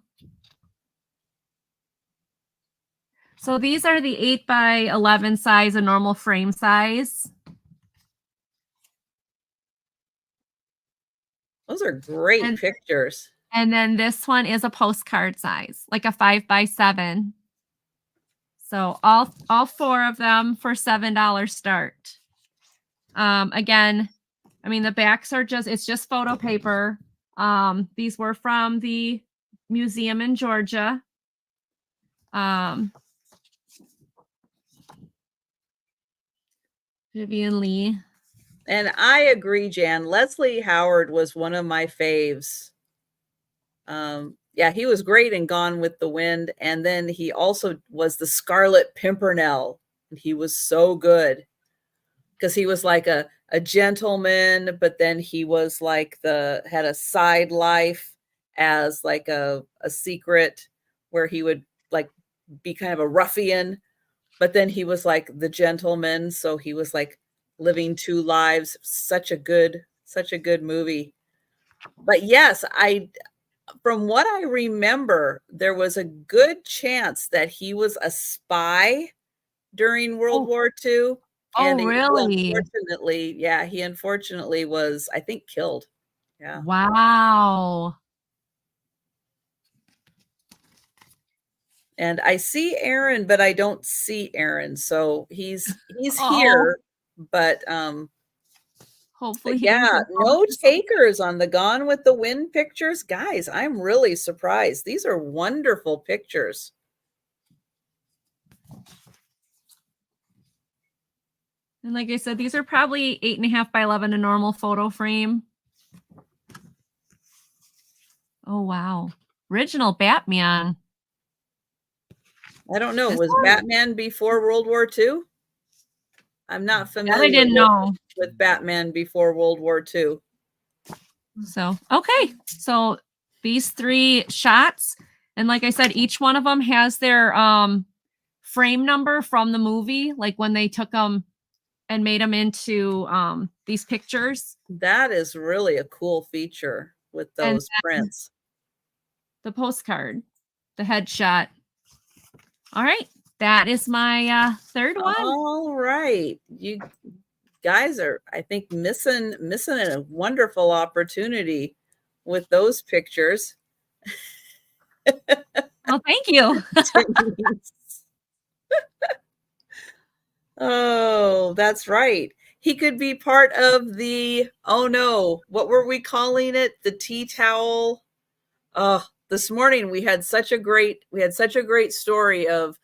S1: So these are the 8x11 size, a normal frame size.
S2: Those are great pictures.
S1: And then this one is a postcard size, like a 5x7. So all four of them for $7 start. Again, I mean, the backs are it's just photo paper. These were from the museum in Georgia. Vivian Lee.
S2: And I agree, Jan. Leslie Howard was one of my faves. Yeah, he was great in Gone with the Wind. And then he also was the Scarlet Pimpernel. And he was so good because he was like a gentleman, but then he was like had a side life as like a secret where he would like be kind of a ruffian, but then he was like the gentleman. So he was like living two lives. Such a good movie. But yes, from what I remember, there was a good chance that he was a spy during World War II. And
S1: really?
S2: He unfortunately was, I think, killed. Yeah.
S1: Wow.
S2: And I see Aaron, but I don't see Aaron. So he's here, but
S1: hopefully,
S2: but yeah, no takers on the Gone with the Wind pictures. Guys, I'm really surprised. These are wonderful pictures.
S1: And like I said, these are probably 8.5x11, a normal photo frame. Oh, wow. Original Batman.
S2: I don't know. Was Batman before World War II? I'm not familiar
S1: I didn't know
S2: with Batman before World War II.
S1: So, okay. So these three shots, and like I said, each one of them has their frame number from the movie, like when they took them and made them into these pictures.
S2: That is really a cool feature with those prints.
S1: The postcard, the headshot. All right. That is my third one.
S2: All right. You guys are, I think, missing a wonderful opportunity with those pictures.
S1: Well, thank you.
S2: Oh, that's right. He could be part of the, oh no, what were we calling it? The tea towel. This morning we had such a great story of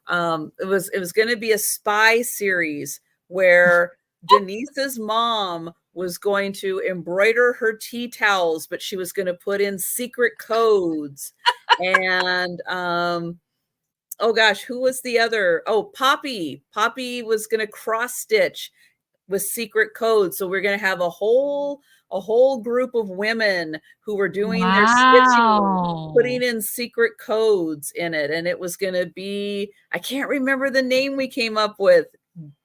S2: it was going to be a spy series where Denise's mom was going to embroider her tea towels, but she was going to put in secret codes. And oh gosh, who was the other? Oh, Poppy was going to cross stitch with secret codes. So we're going to have a whole group of women who were doing their stitching, putting in secret codes in it. And it was going to be, I can't remember the name we came up with.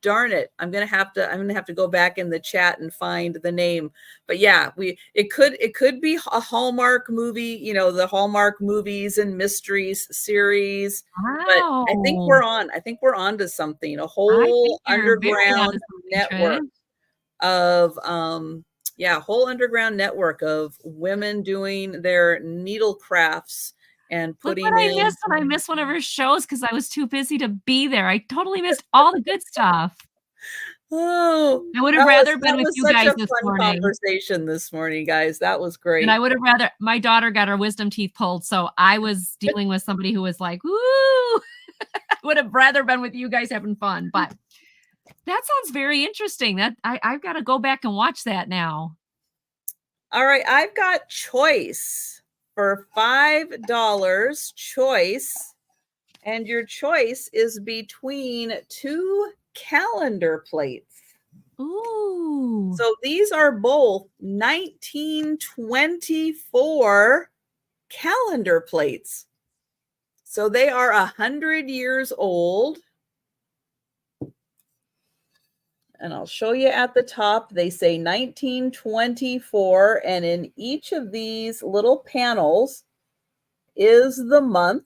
S2: Darn it. I'm going to have to go back in the chat and find the name. But yeah, it could be a Hallmark movie, the Hallmark movies and mysteries series.
S1: Wow.
S2: But I think we're on to something, a whole underground network of whole underground network of women doing their needle crafts and putting
S1: Look what I missed one of her shows because I was too busy to be there. I totally missed all the good stuff.
S2: Oh,
S1: I would have rather been with you guys this morning.
S2: Conversation this morning, guys. That was great.
S1: And I would have rather, my daughter got her wisdom teeth pulled, so I was dealing with somebody who was like, woo! I would have rather been with you guys having fun, but that sounds very interesting. That I've got to go back and watch that now.
S2: All right, I've got Choice for $5. Choice, And your choice is between 2 calendar plates.
S1: Ooh.
S2: So these are both 1924 calendar plates. So they are 100 years old. And I'll show you at the top. They say 1924. And in each of these little panels is the month.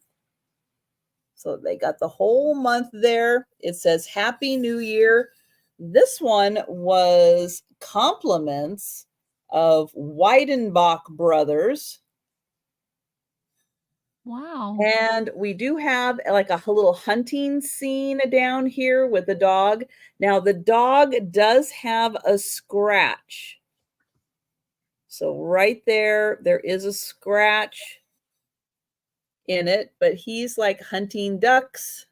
S2: So they got the whole month there. It says Happy New Year. This one was compliments of Weidenbach Brothers.
S1: Wow.
S2: And we do have like a little hunting scene down here with the dog. Now the dog does have a scratch. So right there, there is a scratch in it, but he's like hunting ducks.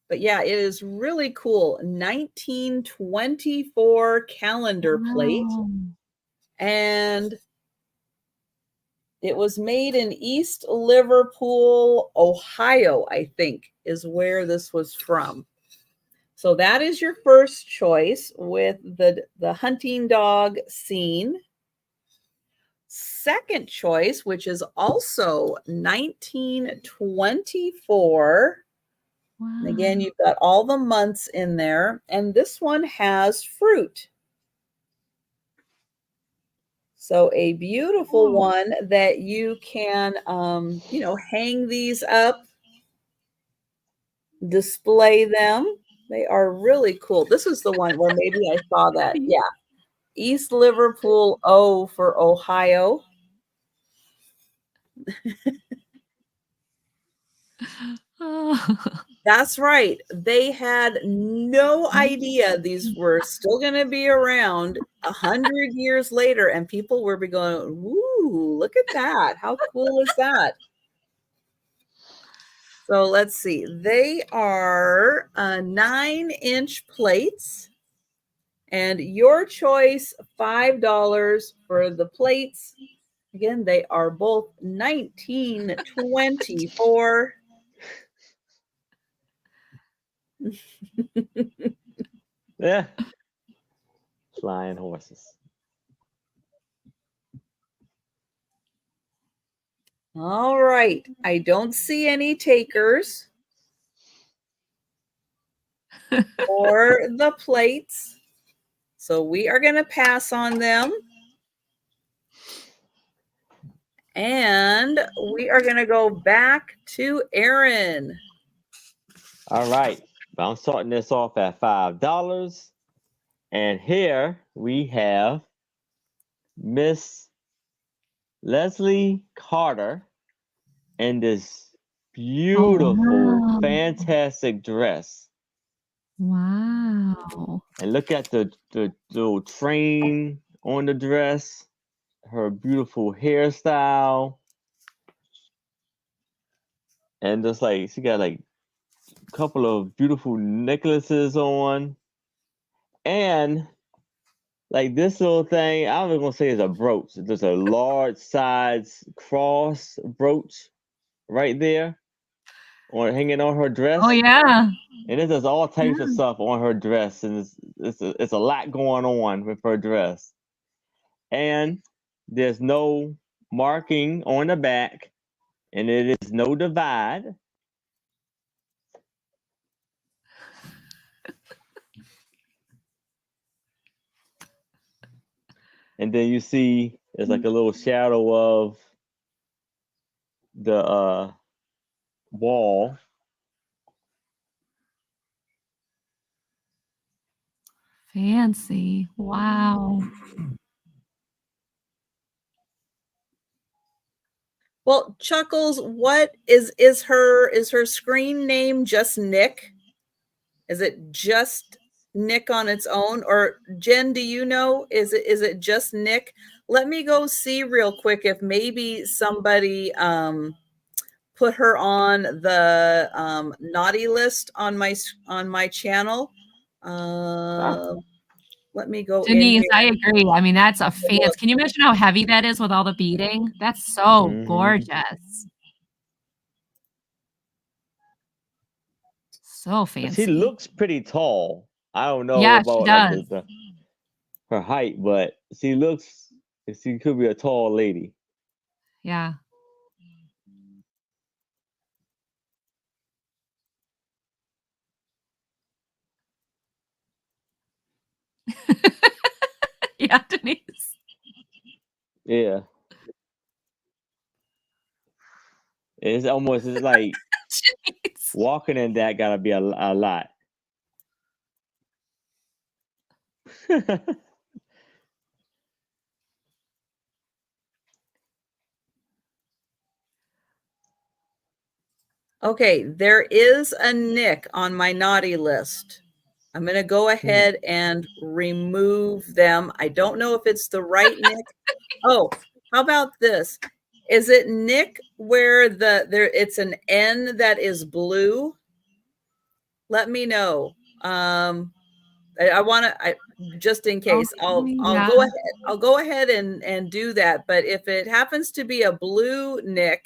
S2: But yeah, it is really cool. 1924 calendar plate.
S1: Wow.
S2: And it was made in East Liverpool, Ohio, I think, is where this was from. So that is your first choice with the hunting dog scene. Second choice, which is also 1924.
S1: Wow.
S2: And again, you've got all the months in there. And this one has fruit. So a beautiful one that you can, hang these up, display them. They are really cool. This is the one where maybe I saw that. Yeah. East Liverpool, O for Ohio. That's right. They had no idea these were still going to be around 100 years later, and people were going, "Ooh, look at that! How cool is that?" So let's see. They are 9-inch plates, and your choice $5 for the plates. Again, they are both 1924.
S3: Yeah. Flying horses.
S2: All right. I don't see any takers for the plates. So we are going to pass on them. And we are going to go back to Aaron.
S3: All right. I'm starting this off at $5. And here we have Miss Leslie Carter in this beautiful, fantastic dress.
S1: Wow.
S3: And look at the little train on the dress, her beautiful hairstyle. And just like she got like a couple of beautiful necklaces on. And like this little thing, I was gonna say it's a brooch. There's a large size cross brooch right there, hanging on her dress.
S1: Oh yeah.
S3: And it does all types of stuff on her dress, and it's a lot going on with her dress. And there's no marking on the back, and it is no divide. And then you see there's like a little shadow of the wall.
S1: Fancy. Wow.
S2: Well, Chuckles, what is her screen name just Nick? Is it just Nick on its own? Or Jen, do you know? Is it just Nick? Let me go see real quick if maybe somebody put her on the naughty list on my channel. Let me go
S1: Denise,
S2: in.
S1: I agree. I mean, that's a fancy. Can you imagine how heavy that is with all the beading? That's so gorgeous. So
S3: But
S1: fancy.
S3: she looks pretty tall. I don't know
S1: Yeah, she
S3: about like
S1: does.
S3: her height, but she could be a tall lady.
S1: Yeah. Yeah, Denise.
S3: Yeah. It's almost it's like
S1: Jeez.
S3: walking in that gotta be a lot.
S2: Okay, there is a Nick on my naughty list. I'm going to go ahead and remove them. I don't know if it's the right Nick. Oh, how about this? Is it Nick where it's an N that is blue? Let me know. I want to just in case I'll
S1: yeah.
S2: go ahead. I'll go ahead and do that. But if it happens to be a blue Nick,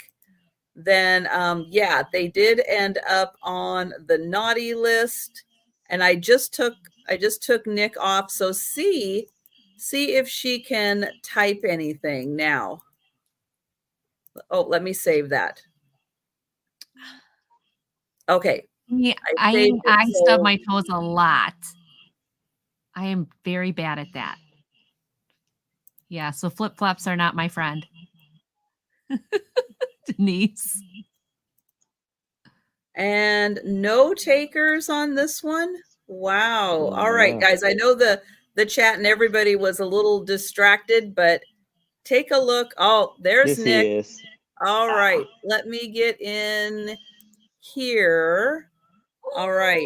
S2: then yeah, they did end up on the naughty list, and I just took Nick off. So see if she can type anything now. Oh, let me save that. Okay.
S1: Yeah,
S2: saved it,
S1: I stub
S2: so-
S1: my toes a lot. I am very bad at that. Yeah, so flip-flops are not my friend. Denise.
S2: And no takers on this one. Wow. All right, guys. I know the chat and everybody was a little distracted, but take a look. Oh, there's
S3: This
S2: Nick.
S3: is
S2: All right. Let me get in here. All right.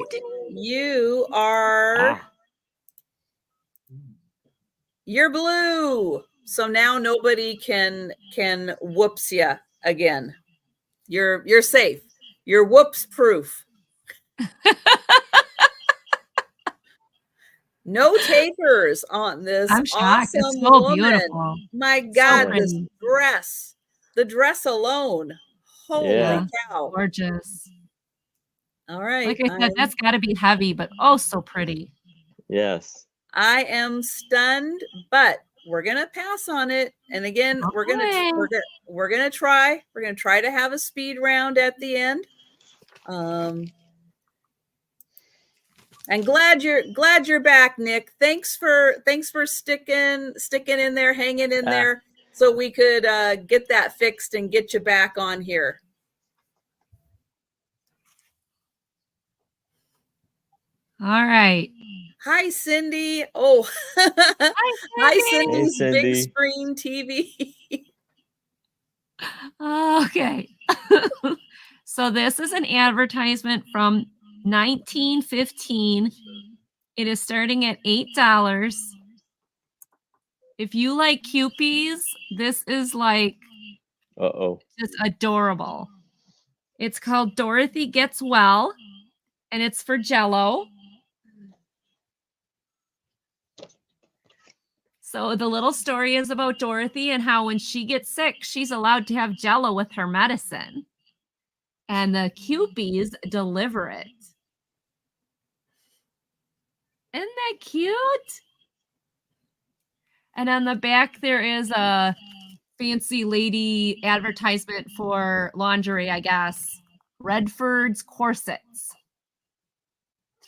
S2: You are you're blue. So now nobody can whoops you again. You're safe. You're whoops proof. No takers on this.
S1: I'm shocked. It's
S2: Awesome
S1: so
S2: woman.
S1: beautiful.
S2: My God,
S1: So
S2: this
S1: pretty.
S2: dress. The dress alone. Holy
S3: Yeah.
S2: cow.
S1: Gorgeous.
S2: All right.
S1: Like I said, that's got to be heavy, but oh, so pretty.
S3: Yes.
S2: I am stunned, but we're gonna pass on it. And again, we're gonna try. We're gonna try to have a speed round at the end. And glad you're back, Nick. Thanks for sticking in there, hanging in there, so we could get that fixed and get you back on here.
S1: All right.
S2: Hi, Cindy. Oh, hi, Cindy's
S3: Hey, Cindy.
S2: big screen TV.
S1: Okay. So this is an advertisement from 1915. It is starting at $8. If you like Kewpies, this is like just adorable. It's called Dorothy Gets Well, and it's for Jell-O. So the little story is about Dorothy and how when she gets sick, she's allowed to have Jell-O with her medicine. And the Kewpies deliver it. Isn't that cute? And on the back, there is a fancy lady advertisement for lingerie, I guess. Redford's corsets.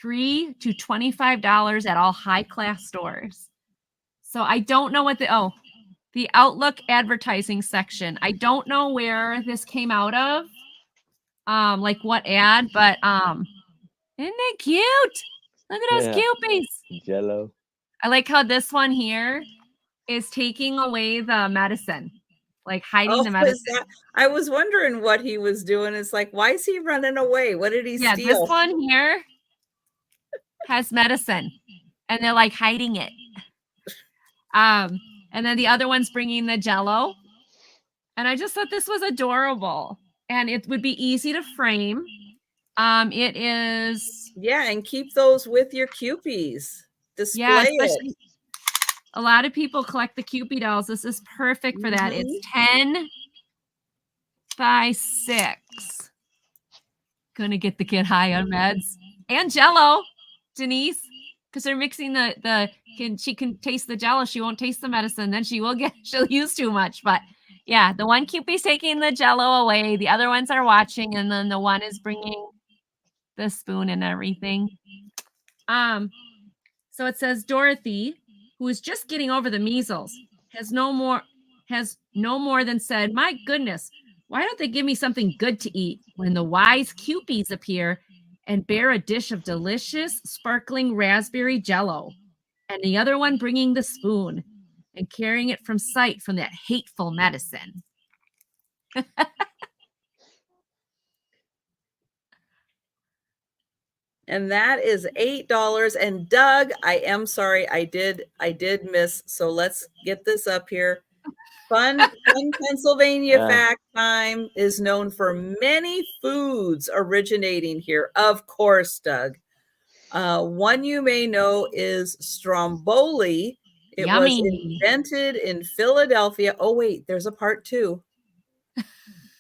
S1: $3 to $25 at all high-class stores. So I don't know what the Outlook advertising section. I don't know where this came out of. Like what ad, but isn't it cute? Look at those Kewpies.
S3: Jell-O.
S1: I like how this one here is taking away the medicine, like hiding the medicine.
S2: I was wondering what he was doing. It's like, why is he running away? What did he steal?
S1: Yeah, this one here has medicine, and they're like hiding it. And then the other one's bringing the Jell-O, and I just thought this was adorable, and it would be easy to frame. It is,
S2: yeah, and keep those with your Kewpies. Display it.
S1: A lot of people collect the Kewpie dolls. This is perfect for that. It's 10 by 6. Gonna get the kid high on meds. and Jello, Denise, because they're mixing she can taste the Jello. She won't taste the medicine. Then she'll use too much. But yeah, the one Kewpie's taking the Jello away. The other ones are watching, and then the one is bringing the spoon and everything. So it says Dorothy, who is just getting over the measles, has no more than said, "My goodness, why don't they give me something good to eat?" when the wise Kewpies appear and bear a dish of delicious, sparkling raspberry Jello, and the other one bringing the spoon and carrying it from sight from that hateful medicine.
S2: And that is $8. And Doug, I am sorry, I did miss. So let's get this up here. Fun Pennsylvania fact time is known for many foods originating here. Of course, Doug. One you may know is Stromboli. It
S1: Yummy.
S2: was invented in Philadelphia. Oh, wait, there's a part 2.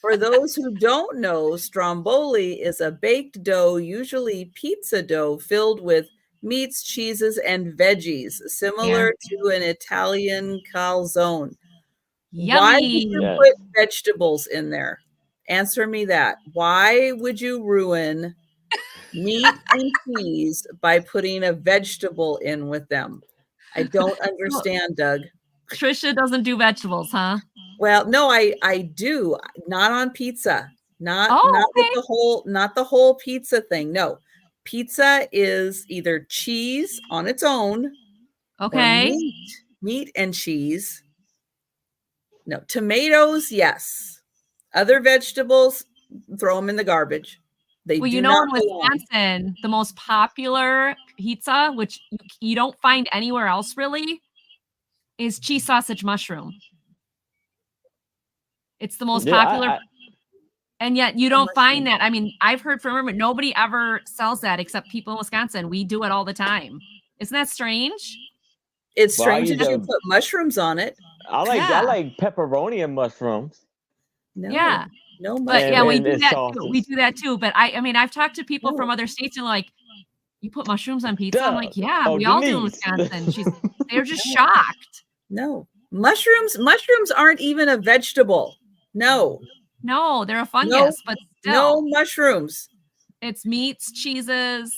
S2: For those who don't know, Stromboli is a baked dough, usually pizza dough, filled with meats, cheeses, and veggies, similar to an Italian calzone.
S1: Yummy.
S2: Why would you put vegetables in there? Answer me that. Why would you ruin meat and cheese by putting a vegetable in with them? I don't understand, Doug.
S1: Trisha doesn't do vegetables, huh?
S2: Well, no, I do. Not on pizza. Not
S1: okay.
S2: with not the whole pizza thing. No. Pizza is either cheese on its own.
S1: Okay.
S2: Or meat and cheese. No, tomatoes, yes. Other vegetables, throw them in the garbage.
S1: Well, in Wisconsin, the most popular pizza, which you don't find anywhere else really, is cheese sausage mushroom. It's the most popular. And yet you don't find that. I mean, I've heard from her, but nobody ever sells that except people in Wisconsin. We do it all the time. Isn't that strange?
S2: It's strange that you put mushrooms on it.
S3: I like pepperoni and mushrooms.
S2: No.
S1: Yeah.
S2: No,
S1: but yeah, we do that too. We do that too. But I mean, I've talked to people from other states and like, you put mushrooms on pizza? I'm like, yeah, we all do in Wisconsin. They're just shocked.
S2: No. Mushrooms aren't even a vegetable. No,
S1: they're a fungus, but still.
S2: No mushrooms.
S1: It's meats, cheeses,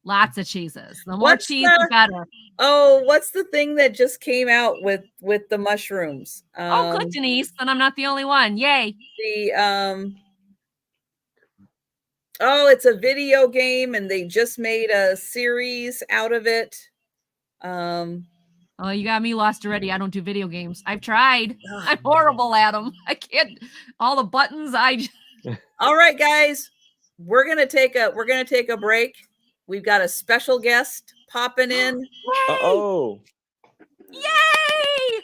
S1: lots of cheeses. The more cheese, the better.
S2: Oh, what's the thing that just came out with the mushrooms?
S1: Good, Denise. Then I'm not the only one. Yay.
S2: It's a video game and they just made a series out of it.
S1: Oh, you got me lost already. I don't do video games. I've tried. I'm horrible at them. I can't. All the buttons.
S2: All right, guys, we're gonna take a break. We've got a special guest popping in.
S3: Uh-oh.
S1: Yay!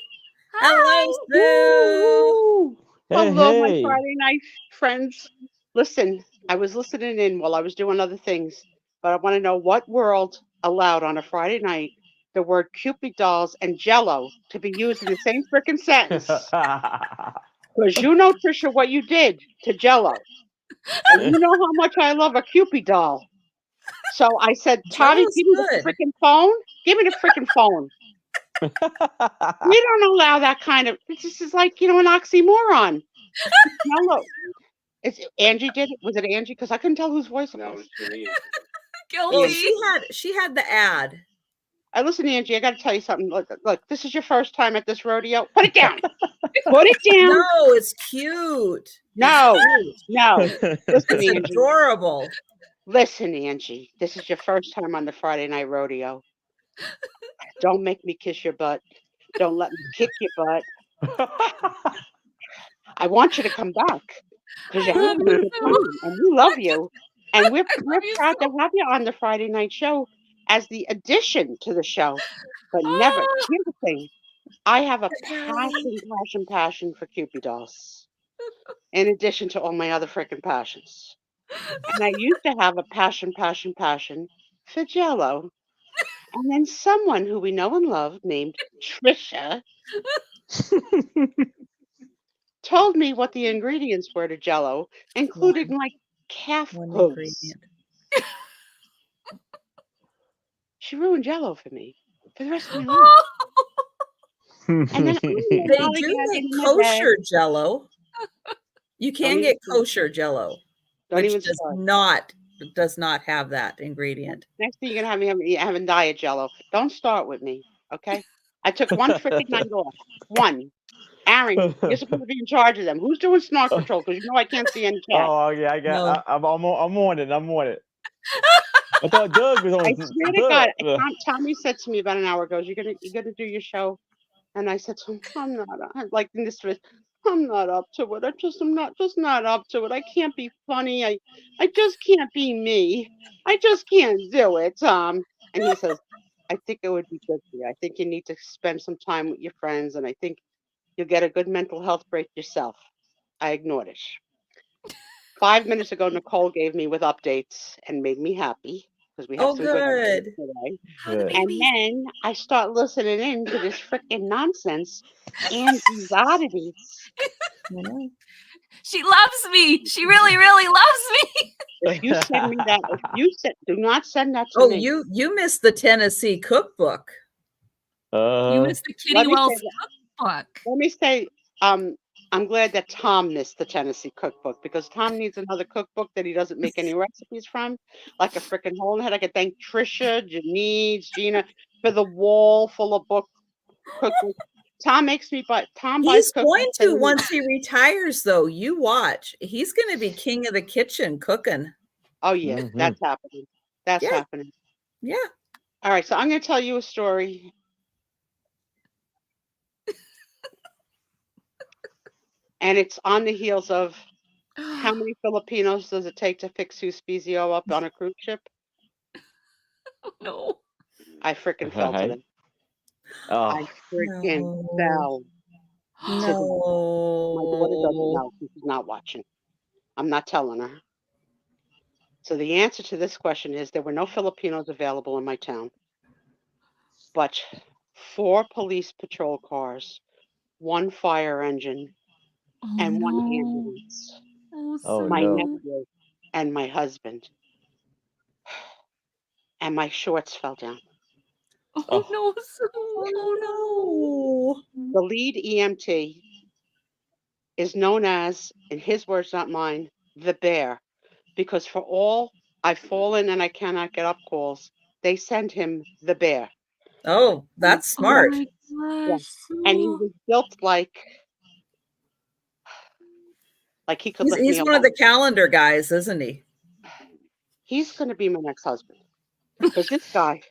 S2: Hello, Sue.
S4: Hello, my Friday night friends. Listen, I was listening in while I was doing other things, but I want to know what world allowed on a Friday night the word Cupid dolls and Jello to be used in the same freaking sentence. Because you know, Trisha, what you did to Jello. And you know how much I love a Cupid doll. So I said, Tommy, give me the freaking phone. Give me the freaking phone. We don't allow that kind of, this is like, an oxymoron. Jello. Angie did it? Was it Angie? Because I couldn't tell whose voice it was.
S2: She had the ad.
S4: Listen, Angie, I got to tell you something. Look, this is your first time at this rodeo. Put it down. Put it down.
S2: No, it's cute.
S4: No. Listen,
S2: it's
S4: Angie.
S2: Adorable.
S4: Listen, Angie, this is your first time on the Friday night rodeo. Don't make me kiss your butt. Don't let me kick your butt. I want you to come back because you're having a good time and we love you. And we're proud to have you on the Friday night show as the addition to the show, but never. Here's the thing: I have a passion for Cupid dolls, in addition to all my other freaking passions. And I used to have a passion for Jello, and then someone who we know and love named Trisha told me what the ingredients were to Jello, including like calf hooves. she ruined Jello for me for the rest of my life. And then I'm
S2: They do
S4: lollygagging
S2: make
S4: in my bed.
S2: kosher Jello. You
S4: Don't
S2: can
S4: even
S2: get
S4: start.
S2: kosher Jello,
S4: Don't
S2: which
S4: even start.
S2: does not have that ingredient.
S4: Next thing you're gonna have me having diet Jello. Don't start with me, okay? I took one freaking night off. One. Aaron, you're supposed to be in charge of them. Who's doing snark patrol? Because you know I can't see any chat.
S3: Oh yeah, I got.
S2: No.
S3: I'm on it. I'm on it. I thought Doug was on.
S4: I swear to God, Tommy said to me about an hour ago, "You're gonna do your show," and I said to him, "I'm not. I'm like in this. I'm not up to it. I'm not up to it. I can't be funny. I just can't be me. I just can't do it, Tom." And he says, "I think it would be good for you. I think you need to spend some time with your friends, and I think you'll get a good mental health break yourself." I ignored it. 5 minutes ago, Nicole gave me with updates and made me happy because we have
S2: Oh,
S4: some good updates
S2: good.
S4: today.
S1: Oh, the
S3: Good.
S4: And
S1: baby.
S4: then I start listening in to this freaking nonsense and these oddities.
S1: She loves me. She really, really loves me.
S4: If you send me that, do not send that to
S2: Oh,
S4: me.
S2: you missed the Tennessee cookbook.
S1: You missed the Kitty
S4: Let me
S1: Wells
S4: say
S1: cookbook.
S4: Let me say, I'm glad that Tom missed the Tennessee cookbook because Tom needs another cookbook that he doesn't make any recipes from, like a freaking hole in the head. I could thank Trisha, Janice, Gina for the wall full of cookbooks. Tom makes me buy. Tom buys
S2: He's
S4: cookbooks.
S2: going to once he retires, though. You watch. He's going to be king of the kitchen cooking.
S4: Oh yeah, that's happening. That's happening.
S2: Yeah.
S4: All right, so I'm going to tell you a story. And it's on the heels of how many Filipinos does it take to fix Suspizio up on a cruise ship?
S1: No.
S4: I freaking fell to them.
S3: Oh,
S4: I freaking fell. My daughter doesn't
S2: No.
S4: know. She's not watching. I'm not telling her. So the answer to this question is there were no Filipinos available in my town, but 4 police patrol cars, 1 fire engine, and 1 ambulance.
S3: Oh,
S4: My
S3: no.
S4: nephew and my husband. And my shorts fell down.
S1: Oh no. Oh
S4: The lead EMT is known as, in his words, not mine, the bear, because for all I've fallen and I cannot get up calls, they send him the bear.
S2: Oh, that's smart.
S1: Oh my gosh.
S4: And he was built like he could lift
S2: He's
S4: me
S2: one
S4: up.
S2: of the calendar guys, isn't he?
S4: He's going to be my next husband. Because this guy,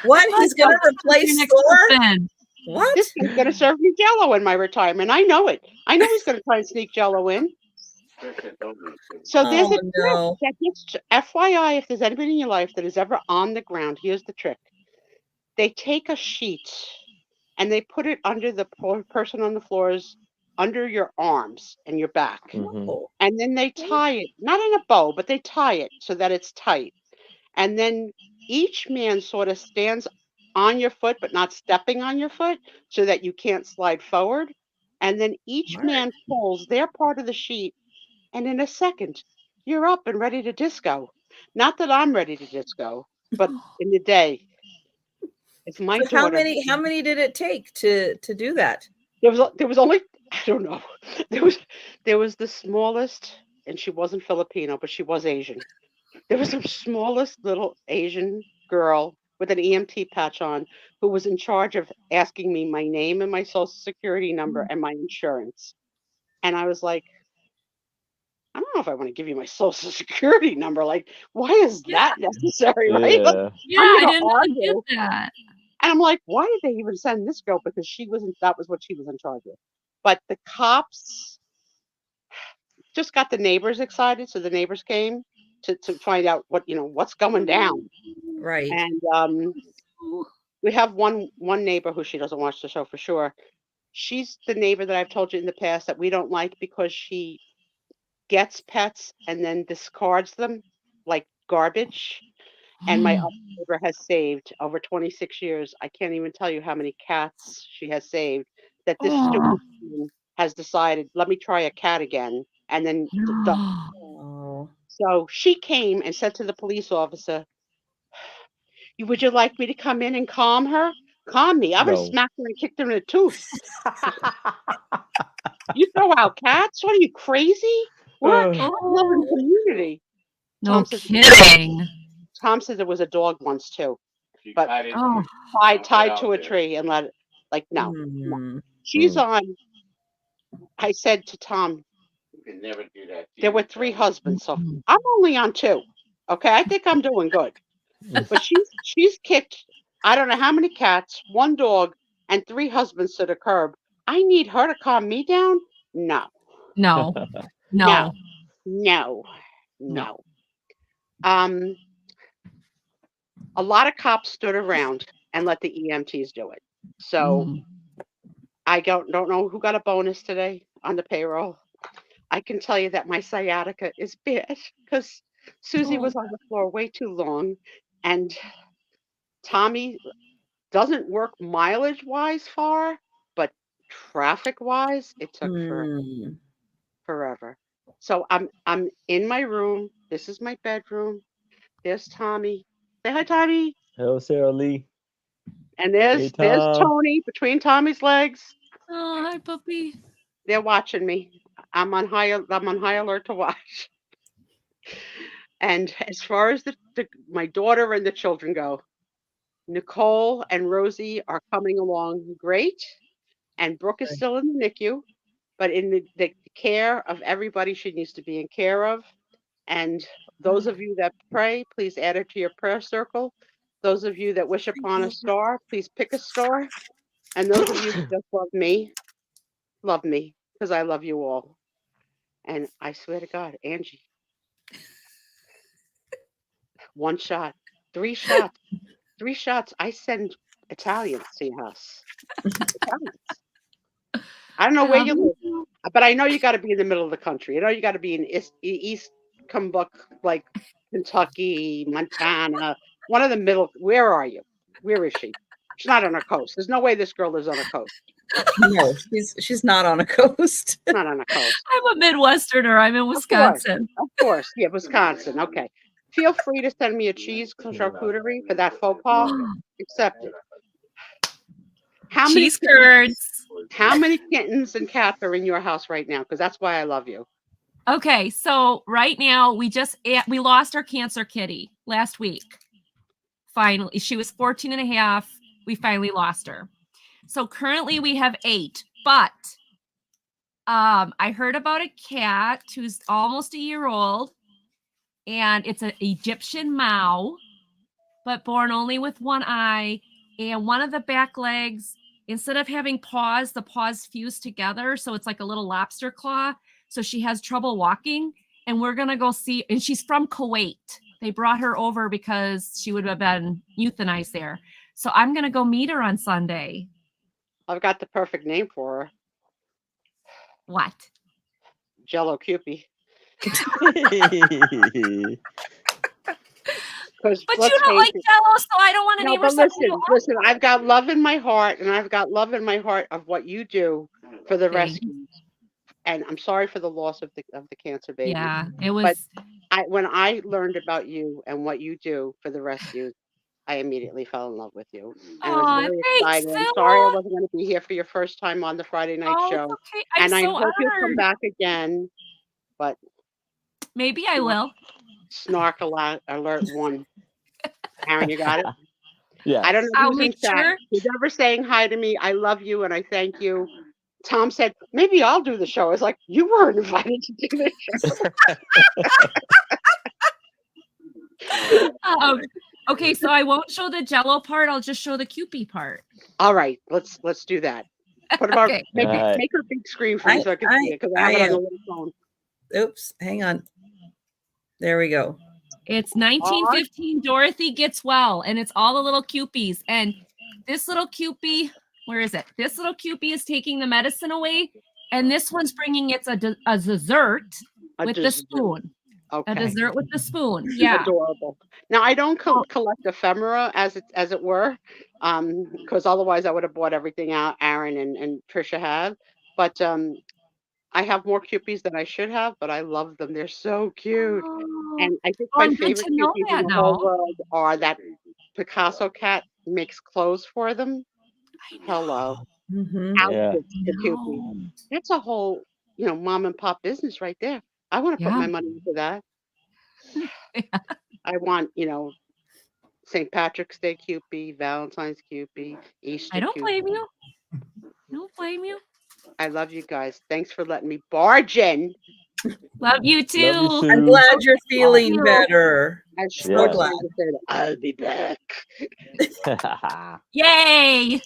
S2: What? He's going to replace
S1: Your next
S2: Thor?
S1: husband.
S2: What?
S4: this guy's going to serve me Jello in my retirement. I know it. I know he's going to try and sneak Jello in. So there's a trick that gets, FYI, if there's anybody in your life that is ever on the ground, here's the trick. They take a sheet and they put it under the person on the floors, under your arms and your back. And then they tie it, not in a bow, but they tie it so that it's tight. And then each man sort of stands on your foot, but not stepping on your foot so that you can't slide forward. And then each man pulls their part of the sheet. And in a second, you're up and ready to disco. Not that I'm ready to disco, but in the day, it's my
S2: So
S4: daughter.
S2: how many did it take to do that?
S4: There was only, I don't know. There was the smallest, and she wasn't Filipino, but she was Asian. There was the smallest little Asian girl with an EMT patch on who was in charge of asking me my name and my social security number and my insurance. And I was like, I don't know if I want to give you my social security number. Like, why is that necessary, right? Like,
S1: Yeah,
S4: I'm
S1: I
S4: gonna
S1: didn't
S4: argue.
S1: get that.
S4: And I'm like, why did they even send this girl? Because that was what she was in charge of. But the cops just got the neighbors excited. So the neighbors came to find out what's going down.
S2: Right.
S4: And we have one neighbor who she doesn't watch the show for sure. She's the neighbor that I've told you in the past that we don't like because she gets pets and then discards them like garbage. And my other neighbor has saved over 26 years. I can't even tell you how many cats she has saved that this stupid woman has decided, let me try a cat again. And then so she came and said to the police officer, Would you like me to come in and calm her? Calm me. I would have
S3: No.
S4: smacked her and kicked her in the tooth. You throw out cats? What are you, crazy? We're a cat loving
S1: Oh,
S4: community.
S1: no
S4: Tom says,
S1: kidding.
S4: Tom said there was a dog once too,
S5: She
S4: but
S5: tied it
S1: Oh,
S4: tied
S5: out
S4: to a
S5: there.
S4: tree and let it, like, no.
S2: Mm.
S4: She's on. I said to Tom,
S5: You can never do that. to
S4: there were
S5: your
S4: 3
S5: dog.
S4: husbands, so I'm only on 2. Okay, I think I'm doing good. But she's kicked I don't know how many cats, 1 dog, and 3 husbands to the curb. I need her to calm me down? No,
S1: no,
S4: no,
S1: no.
S4: no, no. A lot of cops stood around and let the EMTs do it. So
S1: Mm.
S4: I don't know who got a bonus today on the payroll. I can tell you that my sciatica is bad because Susie was on the floor way too long, and Tommy doesn't work mileage wise far, but traffic wise, it took
S2: Mm.
S4: forever. So I'm in my room. This is my bedroom. There's Tommy. Say hi, Tommy.
S3: Hello, Sarah Lee.
S4: And
S3: Hey,
S4: there's
S3: Tom.
S4: Tony between Tommy's legs.
S1: Oh, hi, puppy.
S4: They're watching me. I'm on high alert to watch. And as far as my daughter and the children go, Nicole and Rosie are coming along great, and Brooke is still in the NICU, but in the care of everybody she needs to be in care of. And those of you that pray, please add her to your prayer circle. Those of you that wish upon a star, please pick a star. And those of you that just love me, because I love you all. And I swear to God, Angie, 1 shot, 3 shots, 3 shots. I send Italians to your house. Italians. I don't know where you live, but I know you got to be in the middle of the country. I know you got to be in East Cumbuck, like Kentucky, Montana, one of the middle. Where are you? Where is she? She's not on a coast. There's no way this girl is on a coast.
S2: No, she's not on a coast.
S4: Not on a coast.
S1: I'm a Midwesterner. I'm in Wisconsin.
S4: Of course. Yeah, Wisconsin. Okay. Feel free to send me a cheese charcuterie for that faux pas. Accept it.
S1: Cheese curds.
S4: How many kittens and cats are in your house right now? Because that's why I love you.
S1: Okay, so right now we lost our cancer kitty last week. Finally, she was 14 and a half. We finally lost her. So currently we have 8, but I heard about a cat who's almost a year old, and it's an Egyptian Mau, but born only with 1 eye, and one of the back legs, instead of having paws, the paws fuse together, so it's like a little lobster claw. So she has trouble walking, and we're gonna go see. And she's from Kuwait. They brought her over because she would have been euthanized there. So I'm gonna go meet her on Sunday.
S4: I've got the perfect name for her.
S1: What?
S4: Jello Cupie.
S1: But you don't like Jello, so I don't want to name her something.
S4: Listen, I've got love in my heart, and I've got love in my heart of what you do for the rescues. And I'm sorry for the loss of the cancer baby.
S1: Yeah, it was.
S4: But when I learned about you and what you do for the rescues, I immediately fell in love with you. And I was very excited. I'm sorry I wasn't going to be here for your first time on the Friday night show.
S1: Okay.
S4: And I hope you'll come back again. But
S1: maybe I will.
S4: Snark alert 1. Aaron, you got it?
S3: Yeah.
S4: I don't know
S1: I'll
S4: who's
S1: make
S4: in chat.
S1: sure.
S4: Who's ever saying hi to me? I love you and I thank you. Tom said, maybe I'll do the show. I was like, you weren't invited to do the show.
S1: Okay, so I won't show the Jello part. I'll just show the Cupie part.
S4: All right, let's do that. Put them
S1: Okay.
S4: make her big screen for me so I can see it because I have it on the little phone.
S2: Oops, hang on. There we go.
S1: It's 1915 Dorothy Gets Well, and it's all the little Cupies. And this little Cupie, where is it? This little Cupie is taking the medicine away, and this one's bringing it a dessert with the spoon.
S4: Okay.
S1: A dessert with the spoon. Yeah.
S4: Adorable. Now I don't collect ephemera as it were, because otherwise I would have bought everything out Aaron and Trisha have. But I have more Cupies than I should have, but I love them. They're so cute. And I think my favorite Cupies in the whole world are that Picasso cat makes clothes for them.
S1: I know.
S4: Hello.
S2: Mhm.
S3: Yeah.
S4: Outfits for Kewpie.
S1: No.
S4: That's a whole, mom and pop business right there. I want to put
S1: Yeah.
S4: my money into that. I want, St. Patrick's Day Kewpie, Valentine's Kewpie, Easter
S1: I don't
S4: Kewpie.
S1: blame you. Don't blame you.
S4: I love you guys. Thanks for letting me barge in.
S1: Love you too.
S3: Love you
S2: I'm
S3: too.
S2: glad you're feeling
S1: you.
S2: better.
S4: As
S2: So
S3: Yes.
S2: glad.
S4: Schwarzenegger said, I'll be back.
S1: Yay.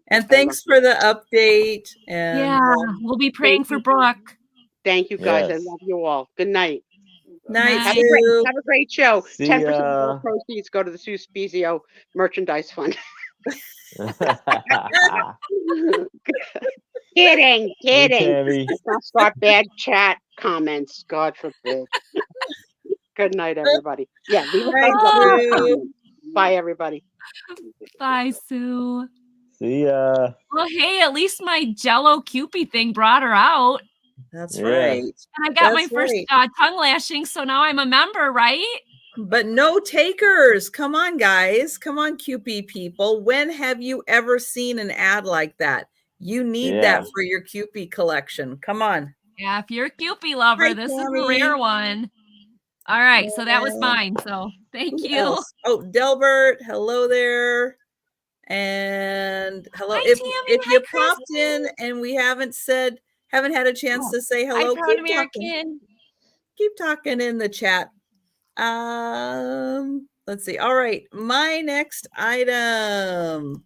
S2: And thanks for the update. And
S1: Yeah. We'll be praying for
S4: you.
S1: Brooke.
S4: Thank you guys.
S3: Yes.
S4: I love you all. Good night.
S2: night,
S1: Night.
S2: Sue.
S4: Have a great show.
S3: See
S4: 10% of
S3: ya.
S4: all proceeds go to the Sue Spezio Merchandise Fund. Kidding.
S3: Hey, Tammy.
S4: Let's not start bad chat comments. God forbid. Good night, everybody. Yeah, leave a
S2: Night,
S4: thumbs up in the
S2: Sue.
S4: comments. Bye, everybody.
S1: Bye, Sue.
S3: See ya.
S1: Well, hey, at least my Jello Kewpie thing brought her out.
S2: That's
S3: Yeah.
S2: right.
S1: And I got my
S2: That's
S1: first
S2: right.
S1: tongue lashing, so now I'm a member, right?
S2: But no takers. Come on, guys. Come on, QP people. When have you ever seen an ad like that? You need
S3: Yeah.
S2: that for your QP collection. Come on.
S1: Yeah, if you're a Kewpie lover,
S2: Hi,
S1: this is
S2: Tammy.
S1: a rare one. All right, so that was
S2: Yeah.
S1: mine. So thank
S2: Who
S1: you.
S2: else? Oh, Delbert. Hello there. And hello.
S1: Hi,
S2: If
S1: Tammy.
S2: you
S1: Hi,
S2: popped in
S1: Kristen.
S2: and we haven't had a chance to say
S1: Hi,
S2: hello,
S1: Proud
S2: keep
S1: American.
S2: talking in the chat. Let's see. All right. My next item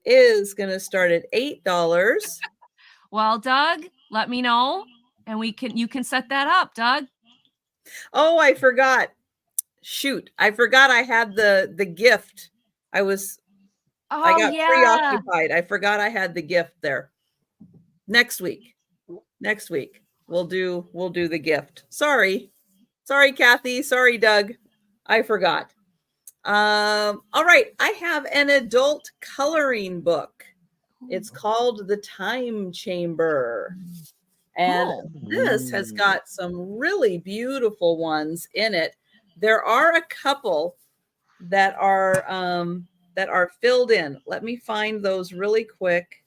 S2: is going to start at $8.
S1: Well, Doug, let me know, and you can set that up, Doug.
S2: Oh, I forgot. Shoot. I forgot I had the gift. I
S1: Oh,
S2: got
S1: yeah.
S2: preoccupied. I forgot I had the gift there. Next week. We'll do the gift. Sorry, Kathy. Sorry, Doug. I forgot. All right. I have an adult coloring book. It's called The Time Chamber. And this has got some really beautiful ones in it. There are a couple that are filled in. Let me find those really quick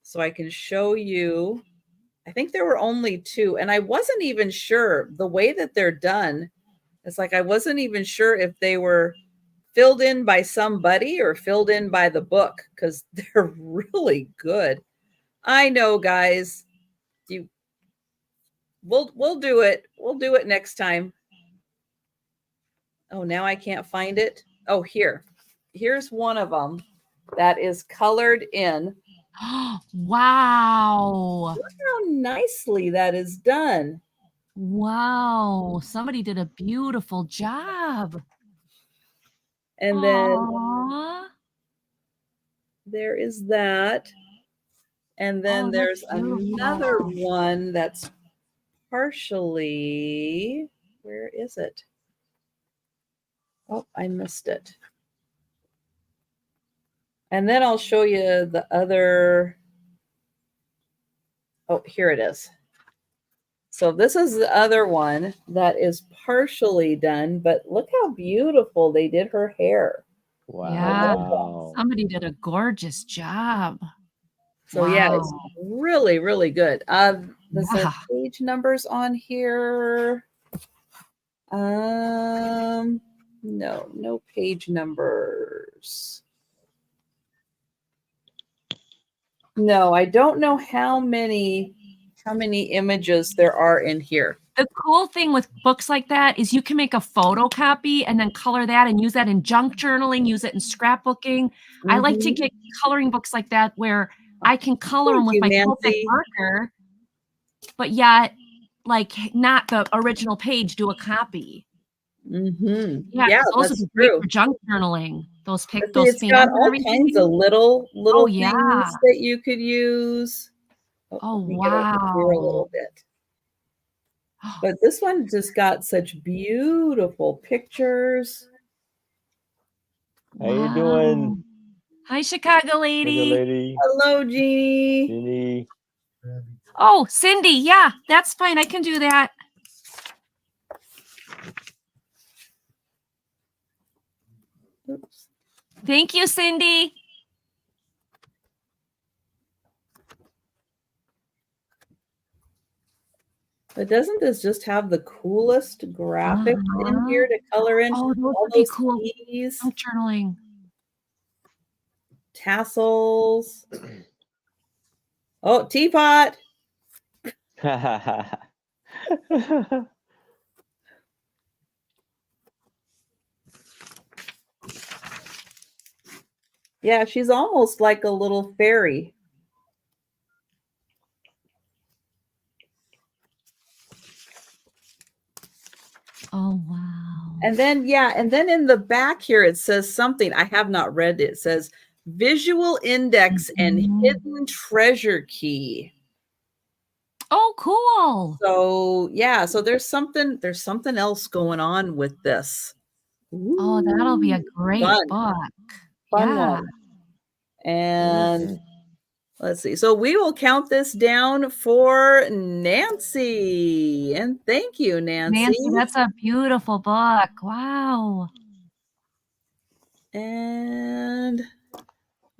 S2: so I can show you. I think there were only 2, and I wasn't even sure the way that they're done. It's like I wasn't even sure if they were filled in by somebody or filled in by the book, because they're really good. I know, guys. We'll do it. We'll do it next time. Oh, now I can't find it. Oh, here's one of them that is colored in.
S1: Wow.
S2: Look how nicely that is done.
S1: Wow. Somebody did a beautiful job.
S2: And then
S1: Aw.
S2: there is that. And then
S1: Oh,
S2: there's
S1: that's beautiful.
S2: another one that's partially, where is it? Oh, I missed it. And then I'll show you the other. Oh, here it is. So this is the other one that is partially done, but look how beautiful they did her hair.
S3: Wow.
S1: Somebody did a gorgeous job.
S2: So yeah, it's
S1: Wow.
S2: really, really good. There's
S1: Yeah.
S2: page numbers on here. No page numbers. No, I don't know how many images there are in here.
S1: The cool thing with books like that is you can make a photocopy and then color that and use that in junk journaling, use it in scrapbooking. I like to
S2: Mhm.
S1: get coloring books like that where I can color them
S2: Thank
S1: with
S2: you,
S1: my Copic
S2: Nancy.
S1: marker, but yet, like, not the original page, do a copy.
S2: Mhm.
S1: Yeah,
S2: Yeah,
S1: 'cause those
S2: that's
S1: would be great
S2: true.
S1: for junk journaling. Those
S2: But see,
S1: those
S2: it's
S1: fans
S2: got
S1: and
S2: all
S1: everything.
S2: kinds of little
S1: Oh,
S2: things
S1: yeah.
S2: that you could use.
S1: Oh,
S2: Let me get over here a little
S1: wow.
S2: bit. But this one just got such beautiful pictures.
S3: How you doing,
S1: Wow. Hi, Chicago
S3: little
S1: lady.
S3: lady?
S2: Hello, Jeannie.
S3: Jenny.
S1: Oh, Cindy. Yeah, that's fine. I can do that. Thank you, Cindy.
S2: But doesn't this just have the coolest graphics in here to color in?
S1: Oh, those
S2: All
S1: would be
S2: those
S1: cool.
S2: keys,
S1: I'm journaling.
S2: tassels. Oh, teapot. Yeah, she's almost like a little fairy.
S1: Oh, wow.
S2: And then, yeah, and then in the back here, it says something. I have not read it. It says visual index and
S1: Mhm.
S2: hidden treasure key.
S1: Oh, cool.
S2: So yeah, so there's something else going on with this.
S1: Oh, that'll be a
S2: Ooh,
S1: great
S2: fun,
S1: book.
S2: fun
S1: Yeah.
S2: one. And
S3: Mhm.
S2: let's see. So we will count this down for Nancy. And thank you, Nancy.
S1: Nancy, that's a beautiful book. Wow.
S2: And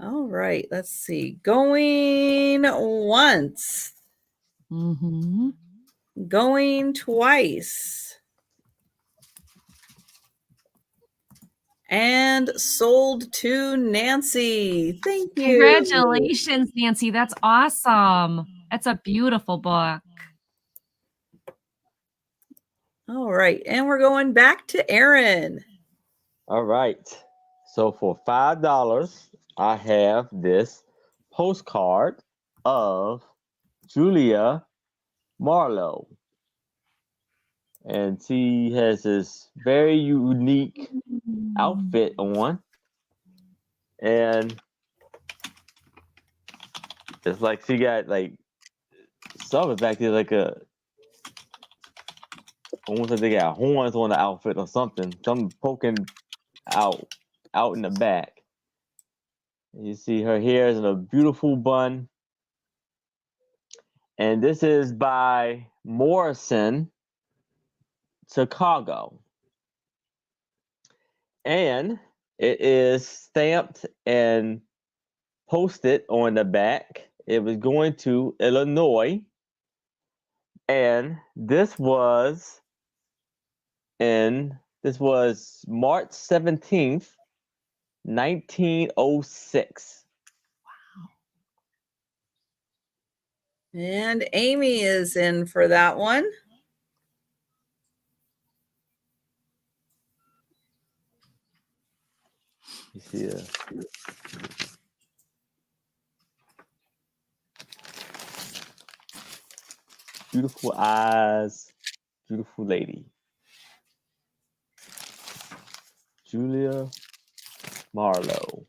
S2: all right, let's see. Going once,
S1: Mm-hmm.
S2: going twice, and sold to Nancy. Thank you.
S1: Congratulations, Nancy. That's awesome. That's a beautiful book.
S2: All right, and we're going back to Aaron.
S3: All right. So for $5, I have this postcard of Julia Marlowe. And she has this very unique outfit on. And it's like she got like something back there, like almost like they got horns on the outfit or something poking out in the back. You see her hair is in a beautiful bun. And this is by Morrison, Chicago. And it is stamped and posted on the back. It was going to Illinois. And this was March 17th, 1906.
S2: And Amy is in for that one.
S3: You see beautiful eyes, beautiful lady. Julia Marlowe.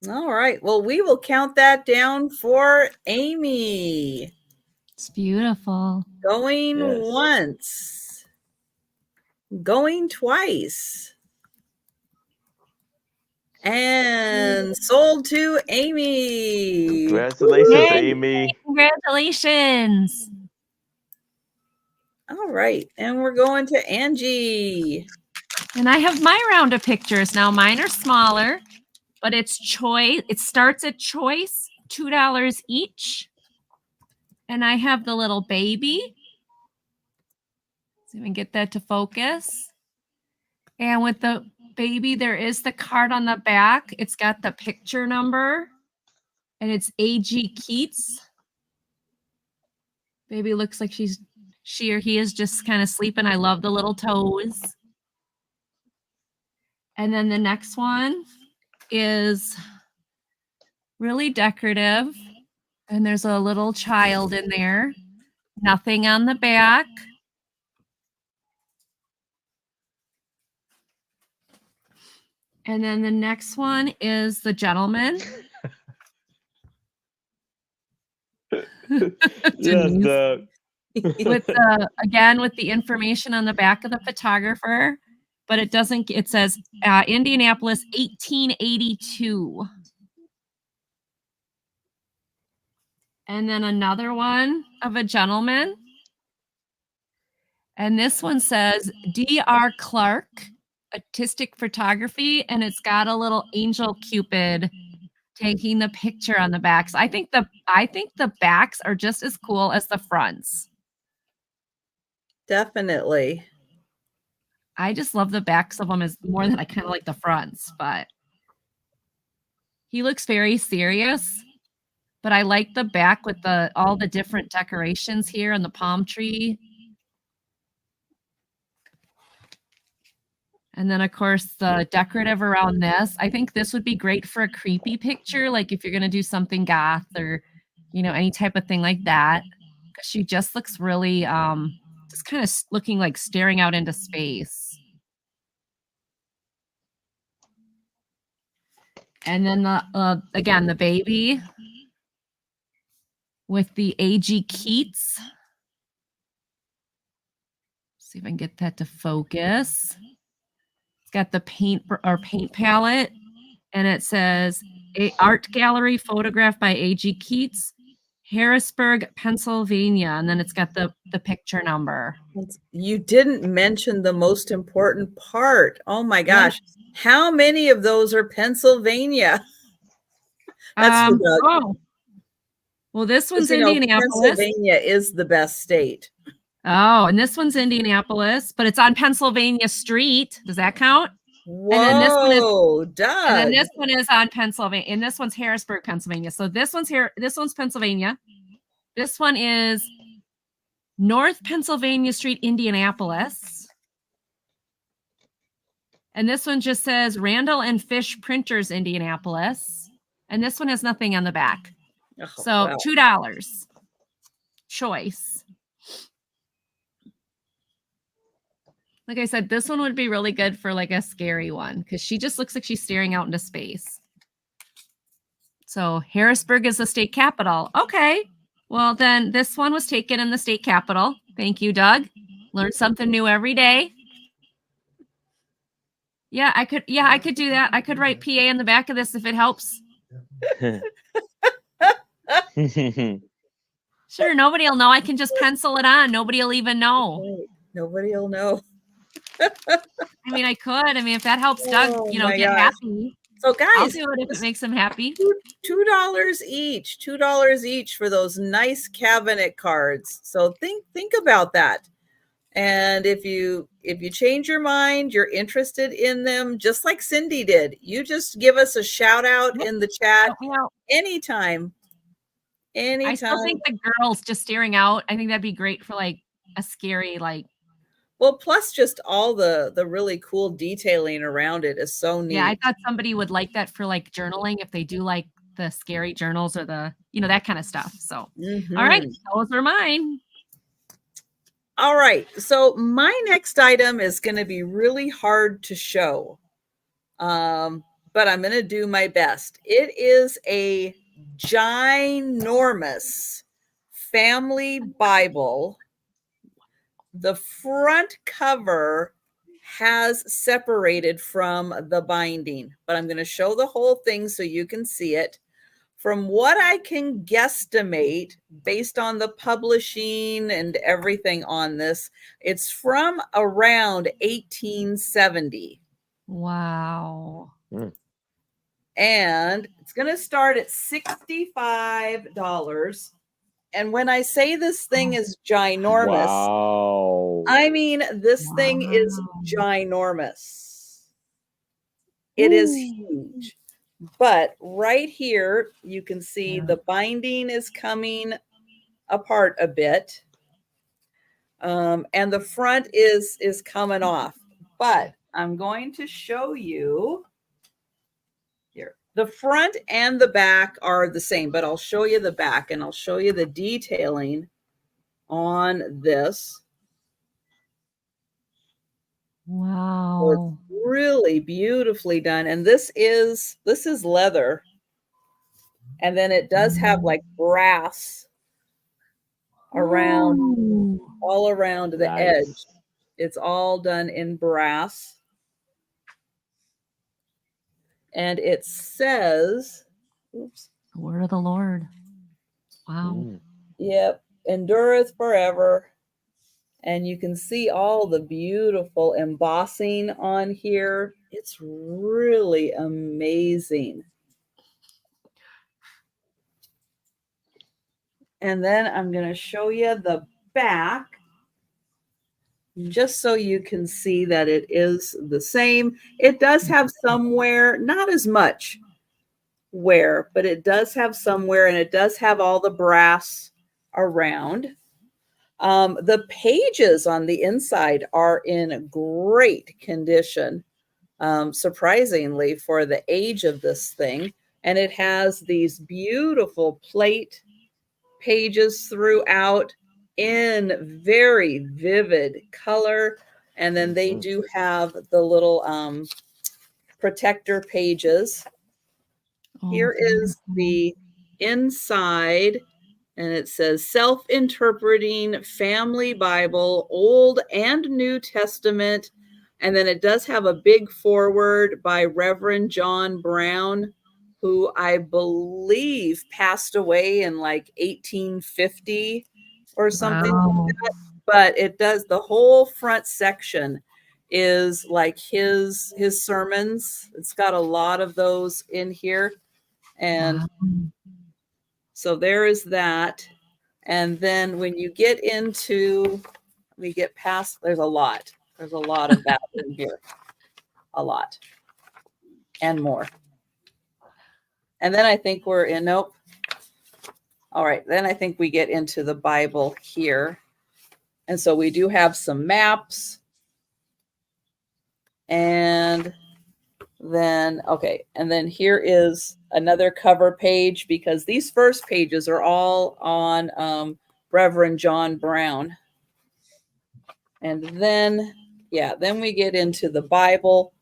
S2: All right. Well, we will count that down for Amy.
S1: It's beautiful.
S2: Going
S3: Yes.
S2: once. Going twice. And sold to Amy.
S3: Congratulations,
S1: Yay.
S3: Amy.
S1: Congratulations.
S2: All right. And we're going to Angie.
S1: And I have my round of pictures. Now mine are smaller, but it's choice. It starts at choice, $2 each. And I have the little baby. So we can get that to focus. And with the baby, there is the card on the back. It's got the picture number. And it's A.G. Keats. Baby looks like she or he is just kind of sleeping. I love the little toes. And then the next one is really decorative. And there's a little child in there. Nothing on the back. And then the next one is the gentleman.
S3: Yes, Doug.
S1: With the information on the back of the photographer, but it doesn't. It says Indianapolis, 1882. And then another one of a gentleman. And this one says D.R. Clark, artistic photography, and it's got a little angel Cupid taking the picture on the backs. I think the backs are just as cool as the fronts.
S2: Definitely.
S1: I just love the backs of them as more than I kind of like the fronts, but he looks very serious. But I like the back with all the different decorations here and the palm tree. And then, of course, the decorative around this. I think this would be great for a creepy picture, like if you're going to do something goth or, any type of thing like that. 'Cause she just looks really, just kind of looking like staring out into space. And then, again, the baby with the A.G. Keats. See if I can get that to focus. It's got the paint palette, and it says a art gallery photograph by A.G. Keats, Harrisburg, Pennsylvania, and then it's got the picture number.
S2: You didn't mention the most important part. Oh my gosh. How many of those are Pennsylvania? That's for Doug.
S1: Oh. Well, this one's Indianapolis.
S2: Pennsylvania is the best state.
S1: Oh, and this one's Indianapolis, but it's on Pennsylvania Street. Does that count?
S2: Whoa,
S1: and then this one is,
S2: Doug.
S1: And then this one is on Pennsylvania, and this one's Harrisburg, Pennsylvania. So this one's here. This one's Pennsylvania. This one is North Pennsylvania Street, Indianapolis. And this one just says Randall and Fish Printers, Indianapolis. And this one has nothing on the back.
S2: Oh,
S1: so
S2: wow.
S1: $2 choice. Like I said, this one would be really good for like a scary one because she just looks like she's staring out into space. So Harrisburg is the state capital. Okay. Well, then this one was taken in the state capital. Thank you, Doug. Learn something new every day. Yeah, I could do that. I could write PA in the back of this if it helps. Sure, nobody will know. I can just pencil it on. Nobody will even know.
S2: Nobody will know.
S1: I mean, I could. I mean, if that helps Doug, get happy.
S2: So guys,
S1: I'll do it if it makes him happy.
S2: $2 each. $2 each for those nice cabinet cards. So think about that. And if you change your mind, you're interested in them, just like Cindy did, you just give us a shout out in the chat anytime. I still think the girls just staring out, I think that'd be great for like a scary, well, plus just all the really cool detailing around it is so neat.
S1: Yeah, I thought somebody would like that for like journaling if they do like the scary journals or the, that kind of stuff. So, All right, those are mine.
S2: All right, so my next item is going to be really hard to show, but I'm going to do my best. It is a ginormous family Bible. The front cover has separated from the binding, but I'm going to show the whole thing so you can see it. From what I can guesstimate, based on the publishing and everything on this, it's from around 1870.
S1: Wow.
S2: And it's going to start at $65. And when I say this thing is ginormous,
S3: wow.
S2: I mean, this thing is ginormous. It is huge. But right here, you can see the binding is coming apart a bit. And the front is coming off. But I'm going to show you here. The front and the back are the same, but I'll show you the back and I'll show you the detailing on this.
S1: Wow.
S2: So it's really beautifully done. And this is leather. And then it does have like brass around, all around the edge. It's all done in brass. And it says, oops.
S1: The word of the Lord. Wow.
S2: Yep. Endureth forever. And you can see all the beautiful embossing on here. It's really amazing. And then I'm going to show you the back just so you can see that it is the same. It does have somewhere, not as much wear, but it does have somewhere, and it does have all the brass around. The pages on the inside are in great condition, surprisingly, for the age of this thing. And it has these beautiful plate pages throughout in very vivid color. And then they do have the little protector pages. Here is the inside, and it says Self-Interpreting Family Bible, Old and New Testament. And then it does have a big foreword by Reverend John Brown, who I believe passed away in like 1850 or something like that. But it does, the whole front section is like his sermons. It's got a lot of those in here. And so there is that. And then when you get into, we get past, there's a lot of that in here, a lot and more. And then I think we're in, nope. All right, then I think we get into the Bible here. And so we do have some maps. And then, okay, and then here is another cover page, because these first pages are all on Reverend John Brown. And then, yeah, then we get into the Bible.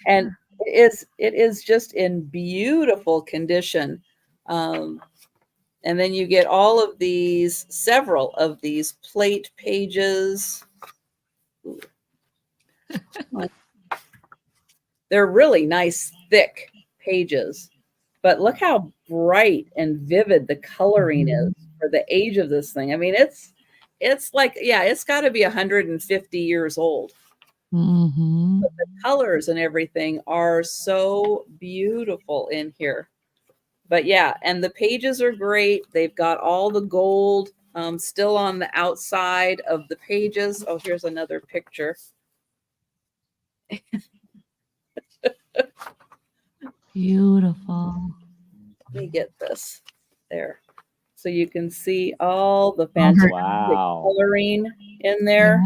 S2: And it is just in beautiful condition. And then you get all of these, several of these plate pages. They're really nice, thick pages. But look how bright and vivid the coloring is for the age of this thing. I mean, it's like, yeah, it's got to be 150 years old. But the colors and everything are so beautiful in here. But yeah, and the pages are great. They've got all the gold still on the outside of the pages. Oh, here's another picture.
S1: Beautiful.
S2: Let me get this there. So you can see all the fantastic coloring in there.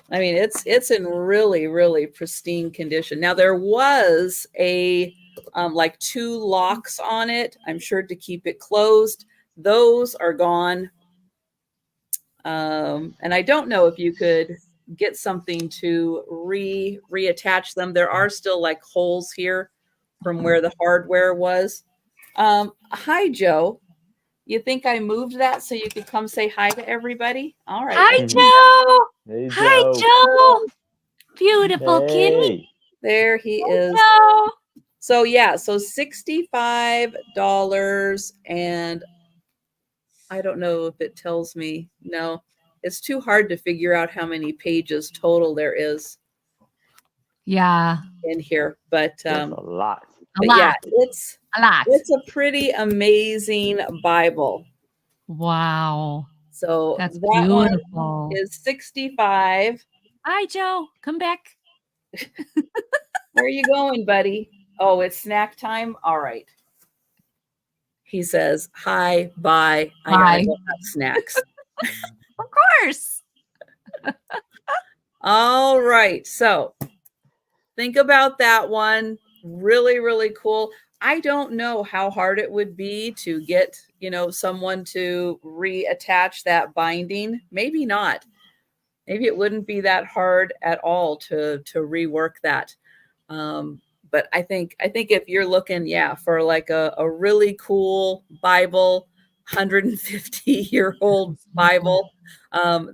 S2: I mean, it's in really, really pristine condition. Now there was a like 2 locks on it, I'm sure, to keep it closed. Those are gone. And I don't know if you could get something to reattach them. There are still like holes here from where the hardware was. Hi, Joe. You think I moved that so you could come say hi to everybody? All right.
S1: Hi, Joe.
S3: Hey,
S1: Hi,
S3: Joe.
S1: Joe. Beautiful kitty.
S3: Hey.
S2: There he is.
S1: Joe.
S2: So yeah, so $65, and I don't know if it tells me. No, it's too hard to figure out how many pages total there is
S1: Yeah.
S2: in here. But
S3: That's a lot.
S2: yeah,
S1: A lot.
S2: it's a pretty amazing Bible.
S1: Wow.
S2: So
S1: That's
S2: that one
S1: beautiful.
S2: is 65.
S1: Hi, Joe. Come back.
S2: Where are you going, buddy? Oh, it's snack time. All right. He says, hi, bye. I gotta go have snacks.
S1: Of course.
S2: All right. So think about that one. Really, really cool. I don't know how hard it would be to get, someone to reattach that binding. Maybe not. Maybe it wouldn't be that hard at all to rework that. But I think if you're looking, for like a really cool Bible, 150-year-old Bible,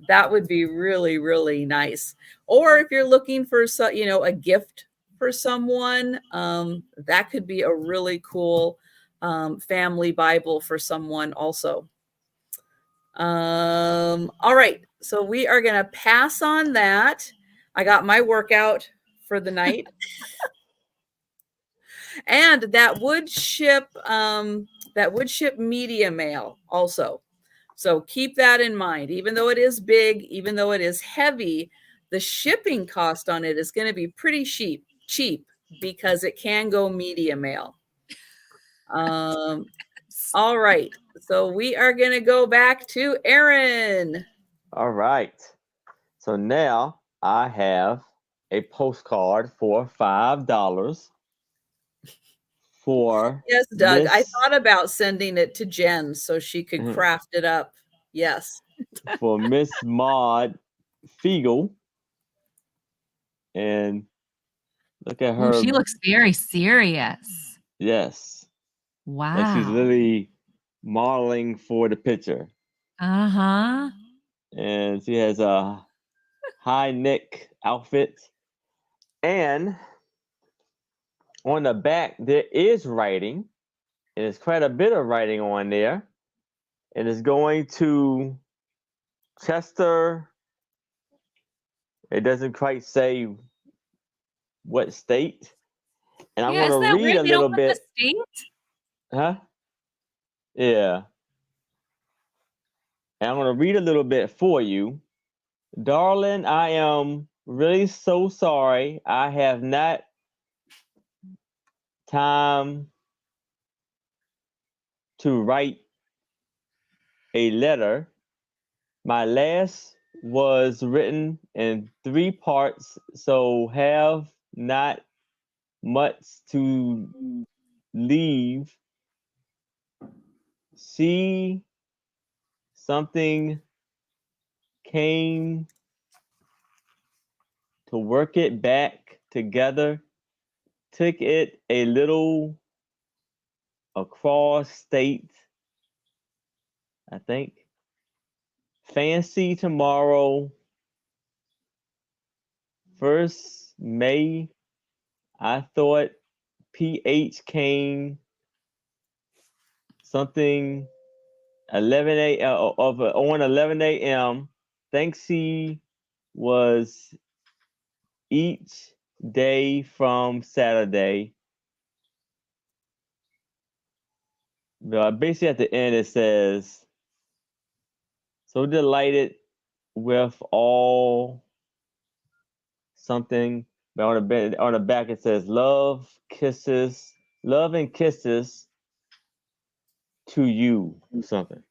S2: that would be really, really nice. Or if you're looking for a gift for someone, that could be a really cool family Bible for someone also. All right. So we are going to pass on that. I got my workout for the night. And that would ship media mail also. So keep that in mind. Even though it is big, even though it is heavy, the shipping cost on it is going to be pretty cheap because it can go media mail. All right. So we are going to go back to Aaron.
S3: All right. So now I have a postcard for $5 for
S2: Yes, Doug. I
S3: Miss-
S2: thought about sending it to Jen so she could
S3: Mhm.
S2: craft it up. Yes.
S3: for Miss Maud Fiegel. And look at her.
S1: Ooh, she looks very serious.
S3: Yes.
S1: Wow.
S3: Like she's literally modeling for the picture.
S1: Uh-huh.
S3: And she has a high neck outfit. And on the back, there is writing. And there's quite a bit of writing on there. And it's going to Chester. It doesn't quite say what state. And I'm
S1: Yeah, isn't
S3: going to
S1: that
S3: read
S1: weird?
S3: a
S1: They don't
S3: little
S1: put
S3: bit.
S1: the state?
S3: Huh? Yeah. And I'm going to read a little bit for you. Darling, I am really so sorry. I have not time to write a letter. My last was written in 3 parts, so have not much to leave. See, something came to work it back together, took it a little across state, I think. Fancy tomorrow, 1st May. I thought PH came something 11 on 11 a.m. Thanksy was each day from Saturday. Basically at the end it says, so delighted with all something. But on the back it says love and kisses to you, something.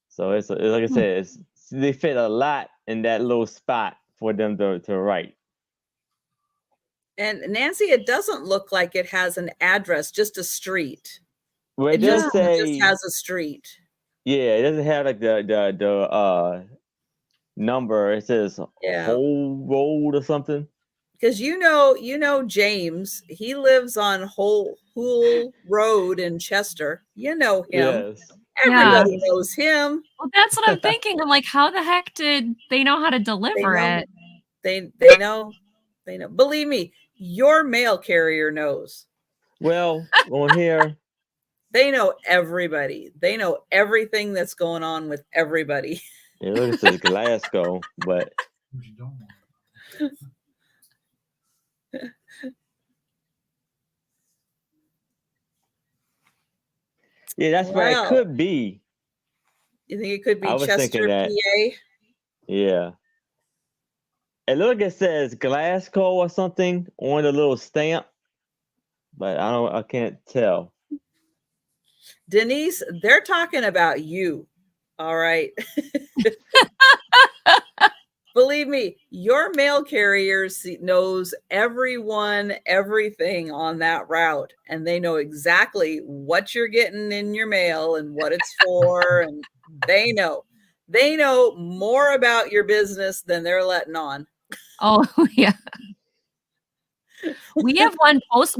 S3: So it's like I said, they fit a lot in that little spot for them to write.
S2: And Nancy, it doesn't look like it has an address, just a street.
S3: Well, it does say
S2: It just has a street.
S3: Yeah, it doesn't have like the number. It says Whole Road or something.
S2: Because you know James, he lives on Whole Road in Chester. You know him.
S3: Yes.
S2: Everybody knows him.
S1: Well, that's what I'm thinking. I'm like, how the heck did they know how to deliver it?
S2: They know. Believe me, your mail carrier knows.
S3: Well, on here,
S2: they know everybody. They know everything that's going on with everybody.
S3: Yeah, look, it says Glasgow, but yeah, that's right. It could be.
S2: You think it could be
S3: I was
S2: Chester,
S3: thinking that.
S2: PA?
S3: Yeah. And look, it says Glasgow or something on the little stamp, but I can't tell.
S2: Denise, they're talking about you. All right. Believe me, your mail carrier knows everyone, everything on that route, and they know exactly what you're getting in your mail and what it's for, and they know more about your business than they're letting on.
S1: Oh yeah. We have one post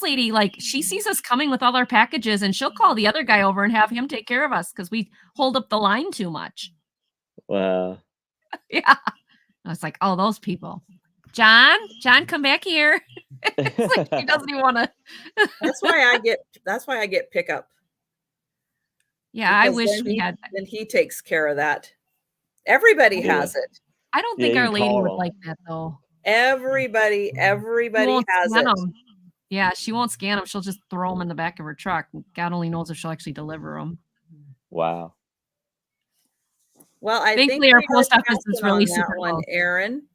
S1: lady, like she sees us coming with all our packages and she'll call the other guy over and have him take care of us because we hold up the line too much.
S3: Wow.
S2: Yeah.
S1: I was like, oh, those people. John, come back here. It's like he doesn't even want to.
S2: That's why I get pickup.
S1: Yeah, I
S2: Because
S1: wish
S2: then
S1: we
S2: he,
S1: had.
S2: then he takes care of that. Everybody
S3: Yeah.
S2: has it.
S1: I don't
S3: Yeah,
S1: think
S3: you
S1: Our Lady
S3: call
S1: would
S3: 'em.
S1: like that though.
S2: Everybody
S1: She won't
S2: has
S1: scan
S2: it.
S1: 'em. Yeah, she won't scan them. She'll just throw them in the back of her truck. God only knows if she'll actually deliver them.
S3: Wow.
S2: Well, I think
S1: Thankfully, our
S2: we are
S1: post office is
S2: passing
S1: really
S2: on that
S1: super
S2: one,
S1: close.
S2: Aaron.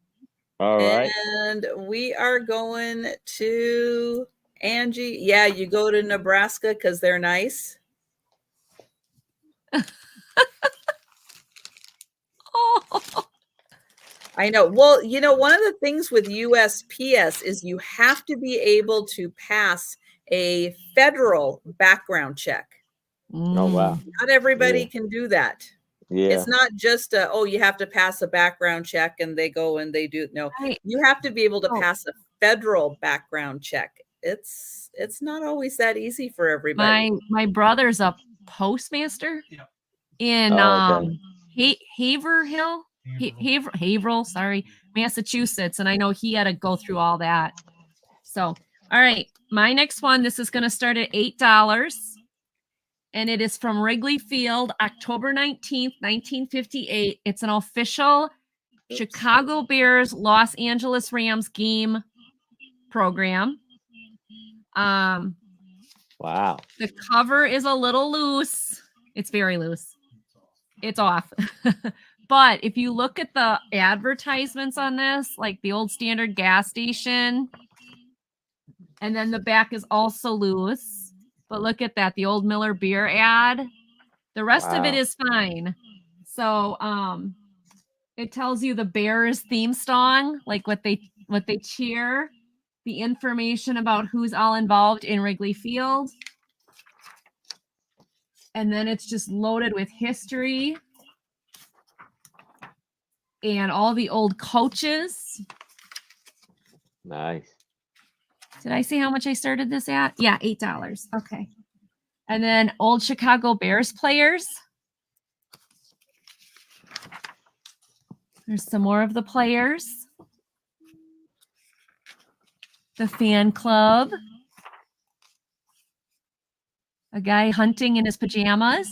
S3: All right.
S2: And we are going to Angie. Yeah, you go to Nebraska because they're nice.
S1: Oh,
S2: I know. Well, you know, one of the things with USPS is you have to be able to pass a federal background check.
S3: Oh wow.
S2: Not everybody
S3: Yeah.
S2: can do that.
S3: Yeah.
S2: It's not just you have to pass a background check and they go and they do. No,
S1: Right.
S2: you have to be able to
S1: Oh.
S2: pass a federal background check. It's not always that easy for everybody.
S1: My brother's a postmaster in
S3: Oh, okay.
S1: Haverhill, Haverhill, sorry, Massachusetts, and I know he had to go through all that. So, all right, my next one. This is going to start at $8, and it is from Wrigley Field, October 19th, 1958. It's an official Chicago Bears Los Angeles Rams game program.
S3: Wow.
S1: The cover is a little loose. It's very loose. It's off. But if you look at the advertisements on this, like the old standard gas station, and then the back is also loose. But look at that, the old Miller beer ad. The rest of it
S3: Wow.
S1: is fine. So it tells you the Bears theme song, like what they cheer, the information about who's all involved in Wrigley Field. And then it's just loaded with history and all the old coaches.
S3: Nice.
S1: Did I say how much I started this at? Yeah, $8. Okay. And then old Chicago Bears players. There's some more of the players. The fan club. A guy hunting in his pajamas.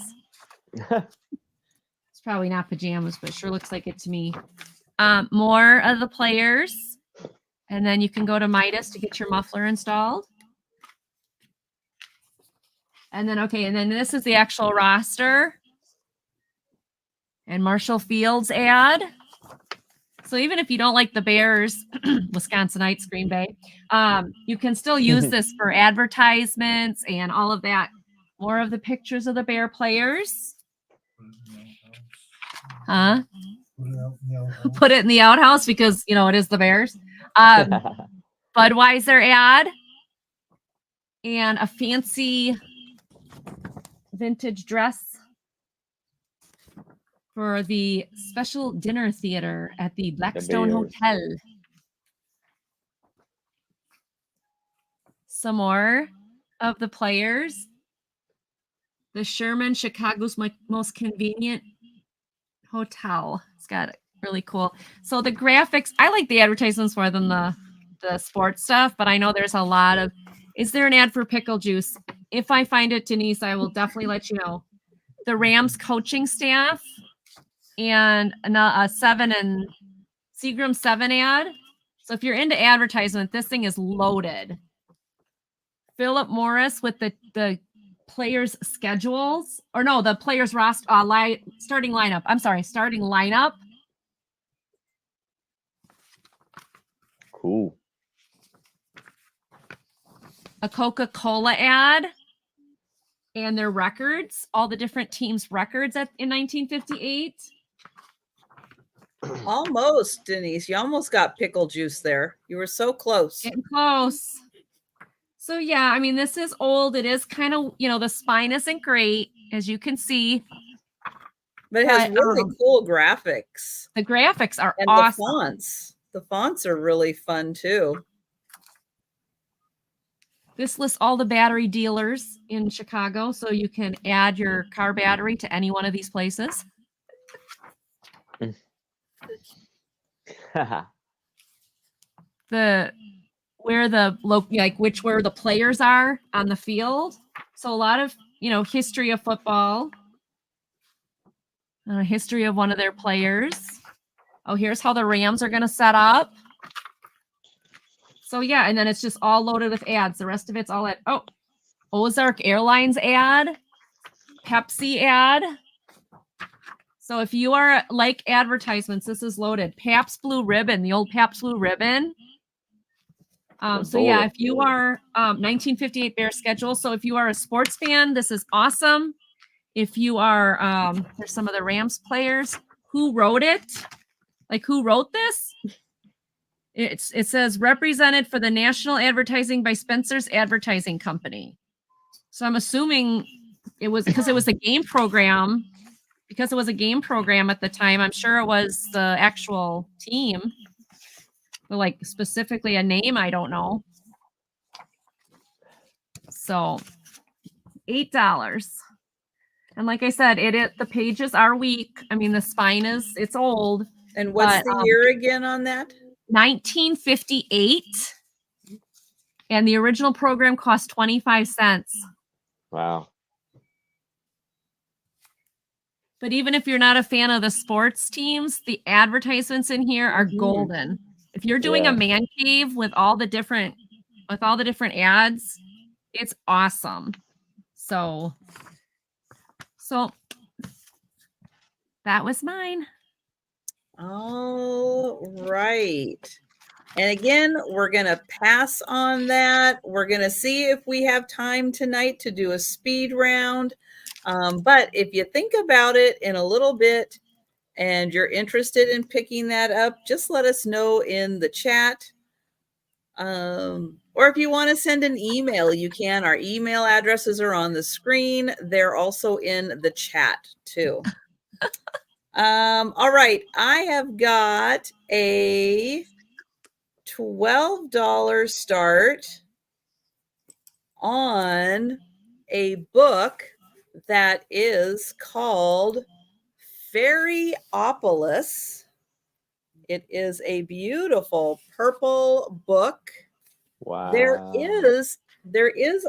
S1: It's probably not pajamas, but it sure looks like it to me. More of the players. And then you can go to Midas to get your muffler installed. And then, okay, and then this is the actual roster. And Marshall Field's ad. So even if you don't like the Bears, Wisconsinites, Green Bay, you can still use this for advertisements and all of that. More of the pictures of the Bear players. Huh? Put it in the outhouse because, you know, it is the Bears. Budweiser ad. And a fancy vintage dress for the special dinner theater at the Blackstone
S3: Bears.
S1: Hotel. Some more of the players. The Sherman, Chicago's most convenient hotel. It's got it really cool. So the graphics, I like the advertisements more than the sports stuff, but I know there's a lot of. Is there an ad for pickle juice? If I find it, Denise, I will definitely let you know. The Rams coaching staff and a 7 and Seagram 7 ad. So if you're into advertisement, this thing is loaded. Philip Morris with the players' schedules, or no, the players' roster starting lineup. I'm sorry, starting lineup.
S3: Cool.
S2: Mm-hmm.
S1: A Coca-Cola ad. And their records, all the different teams' records in 1958.
S2: Almost, Denise. You almost got pickle juice there. You were so close.
S1: Getting close. So yeah, I mean, this is old. It is kind of, you know, the spine isn't great, as you can see.
S2: But it has really cool graphics.
S1: The graphics are
S2: and
S1: awesome.
S2: the fonts. The fonts are really fun too.
S1: This lists all the battery dealers in Chicago, so you can add your car battery to any one of these places. Where the players are on the field. So a lot of, you know, history of football. A history of one of their players. Oh, here's how the Rams are going to set up. So yeah, and then it's just all loaded with ads. The rest of it's all at Ozark Airlines ad, Pepsi ad. So if you are like advertisements, this is loaded. Pabst Blue Ribbon, the old Pabst Blue Ribbon. So yeah, if you are 1958 Bear schedule. So if you are a sports fan, this is awesome. If you are, there's some of the Rams players who wrote it. Like who wrote this? It says represented for the national advertising by Spencer's Advertising Company. So I'm assuming it was because it was a game program. Because it was a game program at the time, I'm sure it was the actual team. But like specifically a name, I don't know. So $8. And like I said, the pages are weak. I mean, the spine it's old.
S2: And what's the year again on that?
S1: 1958. And the original program cost 25 cents.
S3: Wow.
S1: But even if you're not a fan of the sports teams, the advertisements in here are golden. If you're doing a man cave with all the different ads, it's awesome. So that was mine.
S2: All right. And again, we're going to pass on that. We're going to see if we have time tonight to do a speed round. But if you think about it in a little bit and you're interested in picking that up, just let us know in the chat. Or if you want to send an email, you can. Our email addresses are on the screen. They're also in the chat too. All right. I have got a $12 start on a book that is called Fairyopolis. It is a beautiful purple book.
S3: Wow.
S2: There is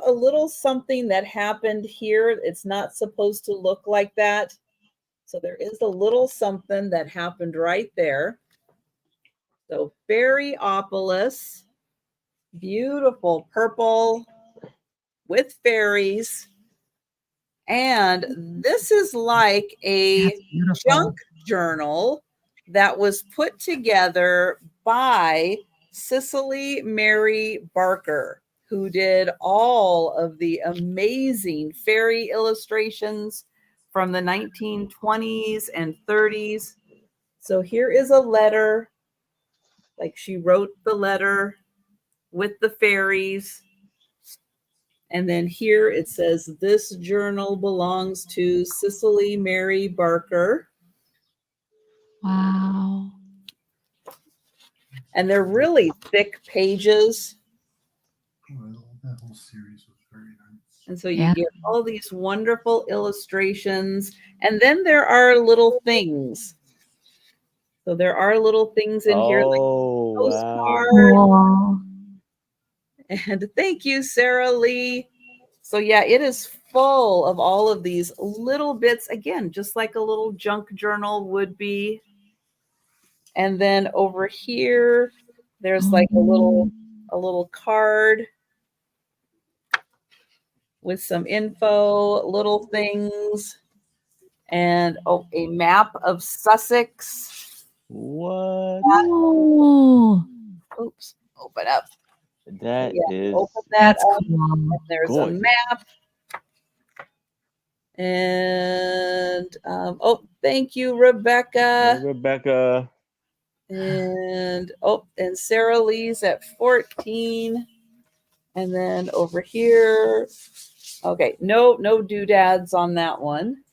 S2: a little something that happened here. It's not supposed to look like that. So there is a little something that happened right there. So Fairyopolis, beautiful purple with fairies. And this is like a junk journal that was put together by Cicely Mary Barker, who did all of the amazing fairy illustrations from the 1920s and 30s. So here is a letter, like she wrote the letter with the fairies. And then here it says, this journal belongs to Cicely Mary Barker.
S1: Wow.
S2: And they're really thick pages.
S6: That whole series was very nice.
S2: And so you get all these wonderful illustrations. And then there are little things. So there are little things in here like postcards.
S1: Wow.
S2: And thank you, Sarah Lee. So yeah, it is full of all of these little bits, again, just like a little junk journal would be. And then over here, there's like a little card with some info, little things, and a map of Sussex.
S3: What?
S1: Oh,
S2: Oops, open up.
S3: That is
S2: open that up.
S1: cool.
S2: And there's a
S3: gorgeous.
S2: map. And thank you, Rebecca.
S3: Hey, Rebecca.
S2: And and Sarah Lee's at 14. And then over here, okay, no doodads on that one.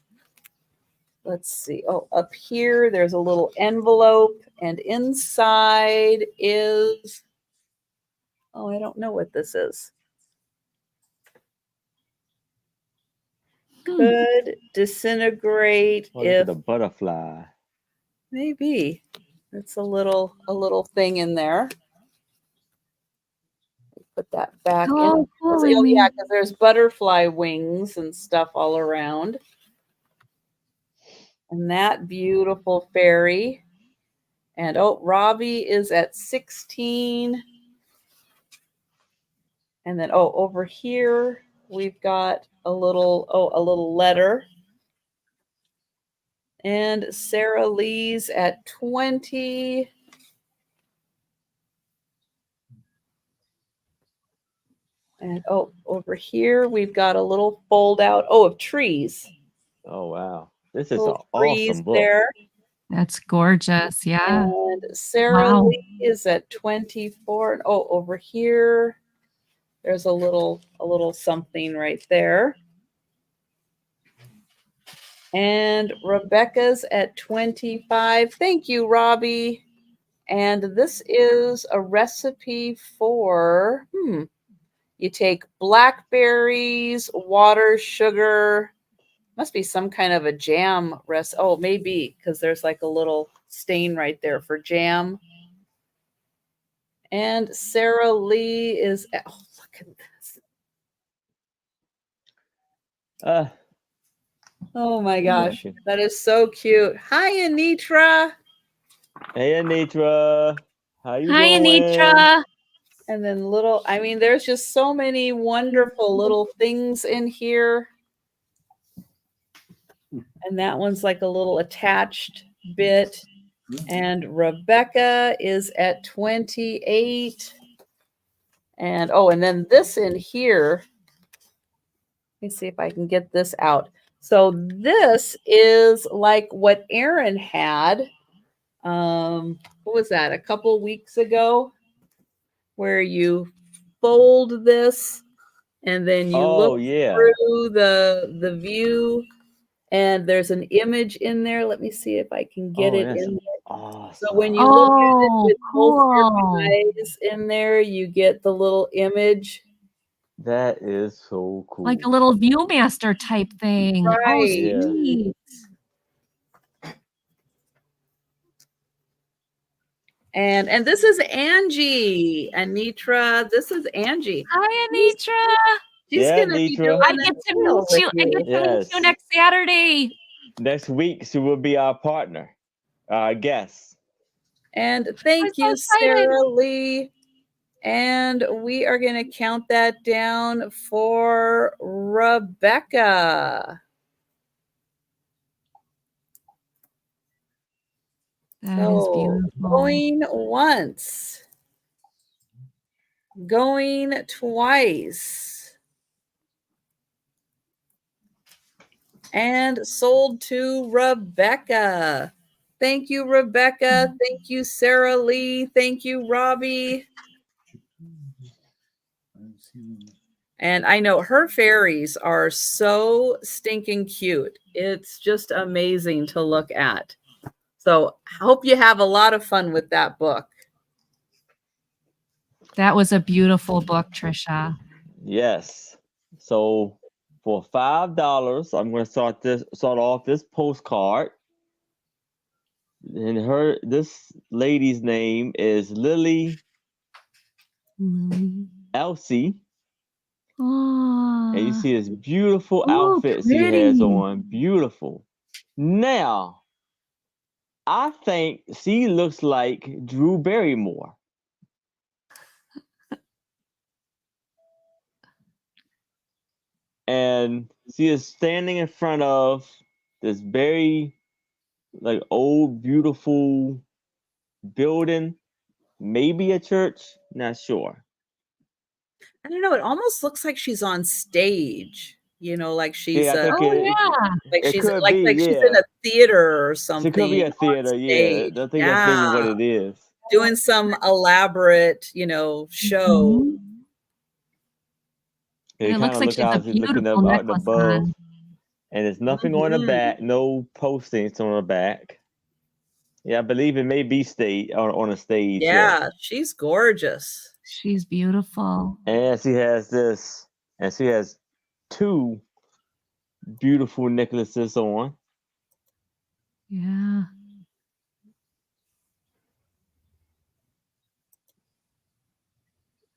S2: Let's see. Oh, up here, there's a little envelope, and inside is, I don't know what this is. Could disintegrate
S3: Oh, look
S2: if
S3: at the butterfly.
S2: maybe. It's a little thing in there. Put that back in.
S1: Cool.
S2: Oh yeah, because there's butterfly wings and stuff all around. And that beautiful fairy. And oh, Robbie is at 16. And then over here we've got a little letter. And Sarah Lee's at 20. And over here we've got a little fold out of trees.
S3: Oh wow. This is an
S2: Little trees
S3: awesome book.
S2: there.
S1: That's gorgeous. Yeah.
S2: And Sarah
S1: Wow.
S2: Lee is at 24. And over here, there's a little something right there. And Rebecca's at 25. Thank you, Robbie. And this is a recipe for, you take blackberries, water, sugar. Must be some kind of a jam recipe. Oh, maybe, because there's like a little stain right there for jam. And Sarah Lee is, look at this. Oh my gosh, that is so cute. Hi, Anitra.
S3: Hey, Anitra. How you
S1: Hi,
S3: doing?
S1: Anitra.
S2: And then there's just so many wonderful little things in here. And that one's like a little attached bit. And Rebecca is at 28. And and then this in here. Let me see if I can get this out. So this is like what Aaron had. What was that? A couple weeks ago, where you fold this and then you look through the view, and there's an image in there. Let me see if I can get it in there.
S3: Awesome.
S2: So when you look at it with both your
S1: cool.
S2: eyes in there, you get the little image.
S3: That is so cool.
S1: Like a little Viewmaster type thing. Oh,
S2: Right.
S3: Yeah.
S1: sweet.
S2: And this is Angie, Anitra. This is Angie.
S1: Hi, Anitra.
S2: She's
S3: Yeah,
S2: gonna be
S3: Anitra.
S2: doing
S1: I
S2: a
S1: get to
S2: deal
S1: meet you.
S2: with
S1: I get to meet
S3: Yes.
S1: you next Saturday.
S3: Next week, she will be our partner, our guest.
S2: And thank
S1: I'm so
S2: you,
S1: excited.
S2: Sarah Lee. And we are going to count that down for Rebecca.
S1: That is beautiful.
S2: Going once. Going twice. And sold to Rebecca. Thank you, Rebecca. Thank you, Sarah Lee. Thank you, Robbie. And I know her fairies are so stinking cute. It's just amazing to look at. So I hope you have a lot of fun with that book.
S1: That was a beautiful book, Trisha.
S3: Yes. So for $5, I'm going to start off this postcard. And this lady's name is Lily Elsie. And you
S1: Oh,
S3: see this beautiful
S1: Oh,
S3: outfit she has
S1: pretty.
S3: on. Beautiful. Now, I think she looks like Drew Barrymore. And she is standing in front of this very old, beautiful building, maybe a church, not sure.
S2: I don't know. It almost looks like she's on stage. Like she's
S3: I think
S1: oh yeah.
S2: like
S3: it
S2: she's
S3: could
S2: like
S3: be,
S2: she's in a theater or something.
S3: She could be a
S2: on
S3: theater, yeah.
S2: stage.
S3: I think that's maybe what it is.
S2: Doing some elaborate, show.
S1: Mhm.
S3: It
S1: It looks
S3: kinda
S1: like
S3: look
S1: she has
S3: how
S1: a
S3: she's looking
S1: beautiful
S3: up out
S1: necklace
S3: above.
S1: on.
S3: And there's nothing on the back, no postings on the back. Yeah, I believe it may be on a stage.
S2: Yeah, she's gorgeous.
S1: She's beautiful.
S3: And she has two beautiful necklaces on.
S1: Yeah.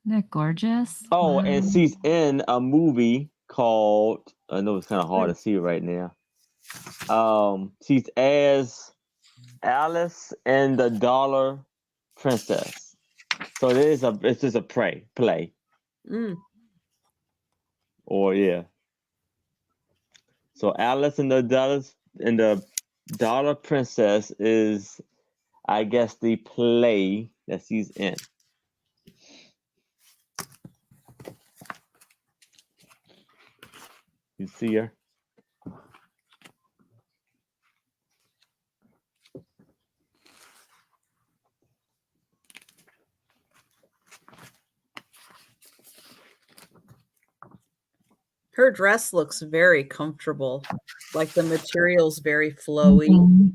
S1: Isn't that gorgeous?
S3: Oh,
S1: Wow.
S3: and she's in a movie called, I know it's kind of hard to see right now. She's as Alice and the Dollar Princess. So it's just a play.
S2: Mm.
S3: Or yeah. So Alice and the Dollar Princess is, I guess, the play that she's in. You see her?
S2: Her dress looks very comfortable. Like the material's very flowy.
S1: Mhm.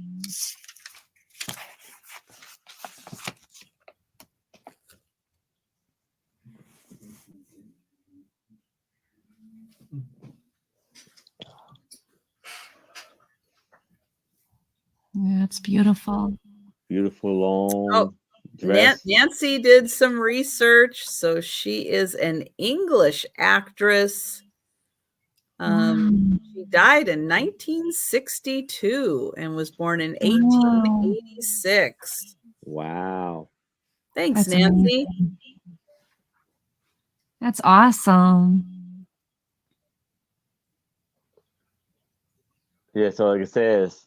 S1: Yeah, it's beautiful.
S3: Beautiful long
S2: Oh,
S3: dress.
S2: Nancy did some research. So she is an English actress. She died in 1962 and was born in 1886.
S3: Wow.
S2: Thanks,
S1: That's
S2: Nancy.
S1: amazing. That's awesome.
S3: Yeah, so like it says,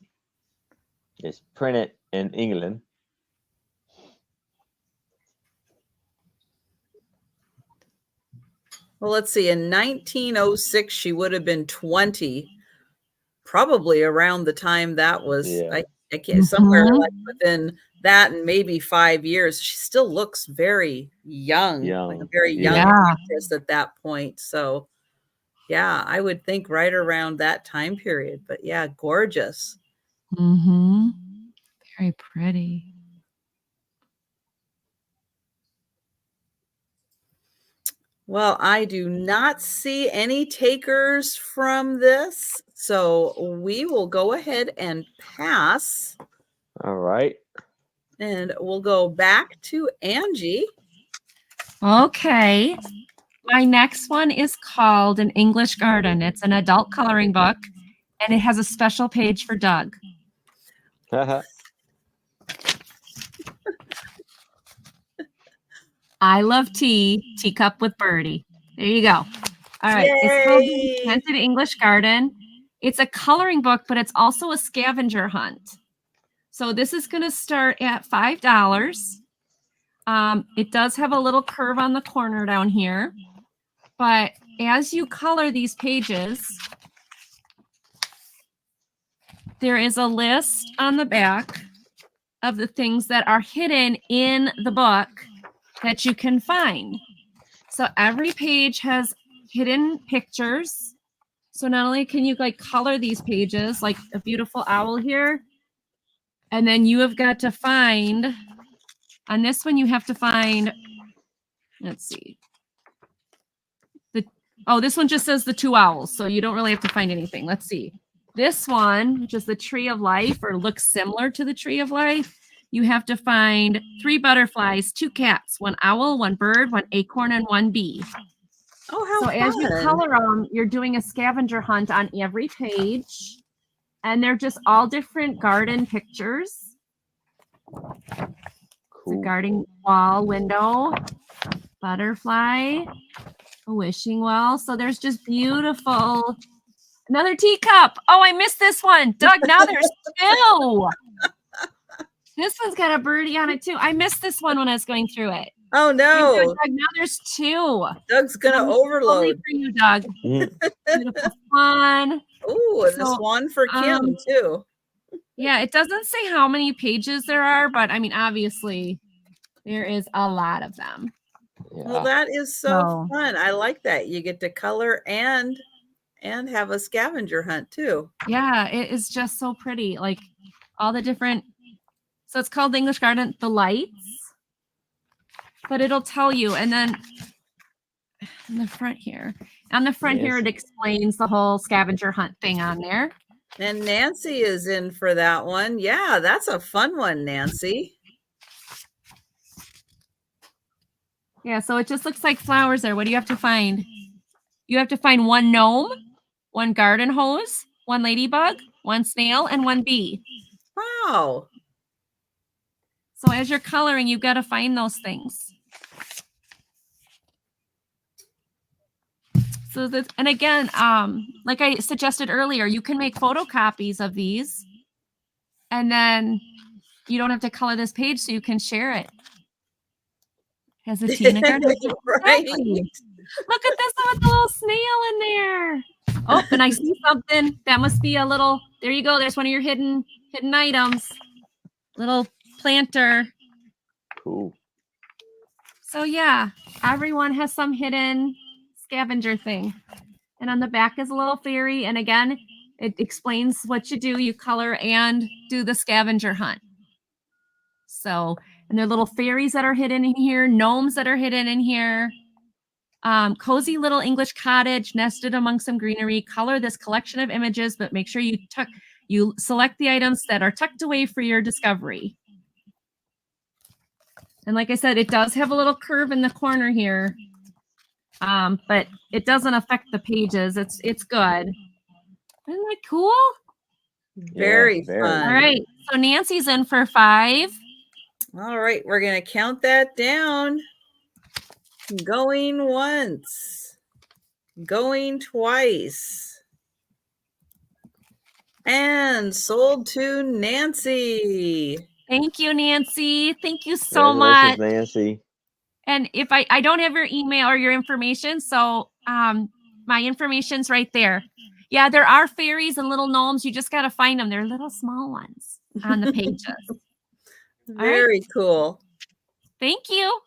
S3: it's printed in England.
S2: Well, let's see. In 1906, she would have been 20, probably around the time that was.
S3: Yeah.
S2: I can't, somewhere
S1: Mhm.
S2: like within that and maybe 5 years. She still looks very young, like a
S3: Young.
S2: very young
S1: Yeah.
S2: actress at that point. So, yeah, I would think right around that time period. But yeah, gorgeous.
S1: Mm-hmm. Very pretty.
S2: Well, I do not see any takers from this. So we will go ahead and pass.
S3: All right.
S2: And we'll go back to Angie.
S1: Okay. My next one is called An English Garden. It's an adult coloring book, and it has a special page for Doug. I love tea, teacup with Birdie. There you go. All right. It's called The
S2: Yay!
S1: Enchanted English Garden. It's a coloring book, but it's also a scavenger hunt. So this is going to start at $5. It does have a little curve on the corner down here, but as you color these pages, there is a list on the back of the things that are hidden in the book that you can find. So every page has hidden pictures. So not only can you like color these pages, like a beautiful owl here, and then you have got to find, on this one you have to find, let's see. This one just says the two owls, so you don't really have to find anything. Let's see. This one, which is the Tree of Life, or looks similar to the Tree of Life, you have to find 3 butterflies, 2 cats, 1 owl, 1 bird, 1 acorn, and 1 bee.
S2: Oh, how
S1: So
S2: fun.
S1: as you color them, you're doing a scavenger hunt on every page, and they're just all different garden pictures. It's a garden wall, window, butterfly, a wishing well. So there's just beautiful. Another teacup. Oh, I missed this one. Doug, now there's 2. This one's got a birdie on it too. I missed this one when I was going through it.
S2: Oh no.
S1: Doug, now there's 2.
S2: Doug's gonna
S1: Only
S2: overload.
S1: for you, Doug. Beautiful fun.
S2: Oh, and this
S1: So,
S2: one for Kim too.
S1: Yeah, it doesn't say how many pages there are, but I mean, obviously, there is a lot of them.
S2: Well, that is so
S1: No.
S2: fun. I like that. You get to color and have a scavenger hunt too.
S1: Yeah, it is just so pretty. Like all the different. So it's called the English Garden, the lights, but it'll tell you. And then in the front here, on the front here, it explains the whole scavenger hunt thing on there.
S2: And Nancy is in for that one. Yeah, that's a fun one, Nancy.
S1: Yeah, so it just looks like flowers there. What do you have to find? You have to find 1 gnome, 1 garden hose, 1 ladybug, one snail, and one bee.
S2: Wow.
S1: So as you're coloring, you've got to find those things. So that, and again, like I suggested earlier, you can make photocopies of these, and then you don't have to color this page, so you can share it. Has a Tina Gardner.
S2: Right.
S1: Exactly. Look at this one with the little snail in there. Oh, and I see something. That must be a little. There you go. There's one of your hidden items. Little planter.
S3: Cool.
S1: So yeah, everyone has some hidden scavenger thing. And on the back is a little fairy. And again, it explains what you do. You color and do the scavenger hunt. So, and there are little fairies that are hidden in here, gnomes that are hidden in here. Cozy little English cottage nested among some greenery. Color this collection of images, but make sure you select the items that are tucked away for your discovery. And like I said, it does have a little curve in the corner here, but it doesn't affect the pages. It's good. Isn't that cool?
S2: Very
S3: very.
S2: fun.
S1: All right. So Nancy's in for 5.
S2: All right, we're going to count that down. Going once, going twice, and sold to Nancy.
S1: Thank you, Nancy. Thank you so much.
S3: Congratulations, Nancy.
S1: And if I don't have your email or your information, so my information's right there. Yeah, there are fairies and little gnomes. You just got to find them. They're little small ones on the pages.
S2: Very cool.
S1: Thank you.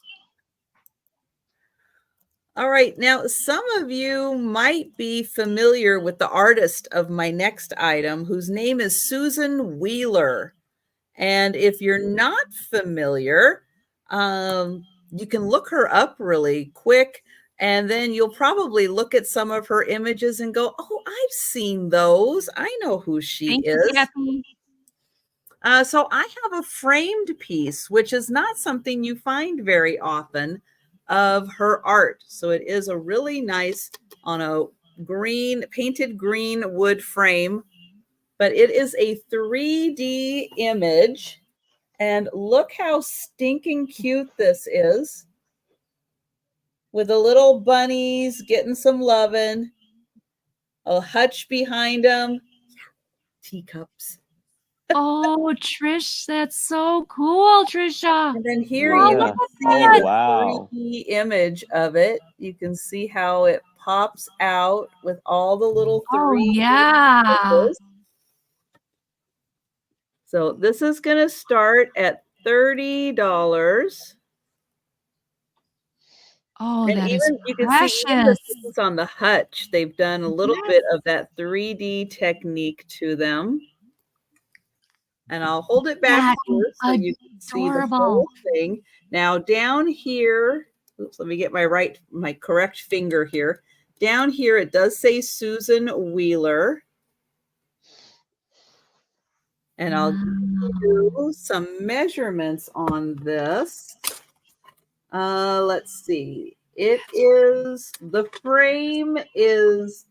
S2: All right. Now, some of you might be familiar with the artist of my next item, whose name is Susan Wheeler. And if you're not familiar, you can look her up really quick. And then you'll probably look at some of her images and go, oh, I've seen those. I know who she is.
S1: Kathy.
S2: So I have a framed piece, which is not something you find very often, of her art. So it is a really nice on a painted green wood frame, but it is a 3D image. And look how stinking cute this is, with the little bunnies getting some loving, a hutch behind them, teacups.
S1: Oh, Trish, that's so cool, Trisha.
S2: And then here
S1: Wow,
S2: you
S1: look
S2: can
S1: at
S2: see
S1: that.
S2: the
S3: Wow.
S2: 3D image of it. You can see how it pops out with all the little 3D
S1: Oh, yeah.
S2: images. So this is going to start at $30.
S1: Oh,
S2: And
S1: that is
S2: even you can see even the
S1: precious.
S2: things on the hutch, they've done a little bit of that 3D technique to them. And I'll hold it back
S1: That
S2: here
S1: is
S2: so you can see the
S1: adorable.
S2: whole thing. Now down here, oops, let me get my correct finger here. Down here, it does say Susan Wheeler. And I'll give you some measurements on this. Let's see. The frame is,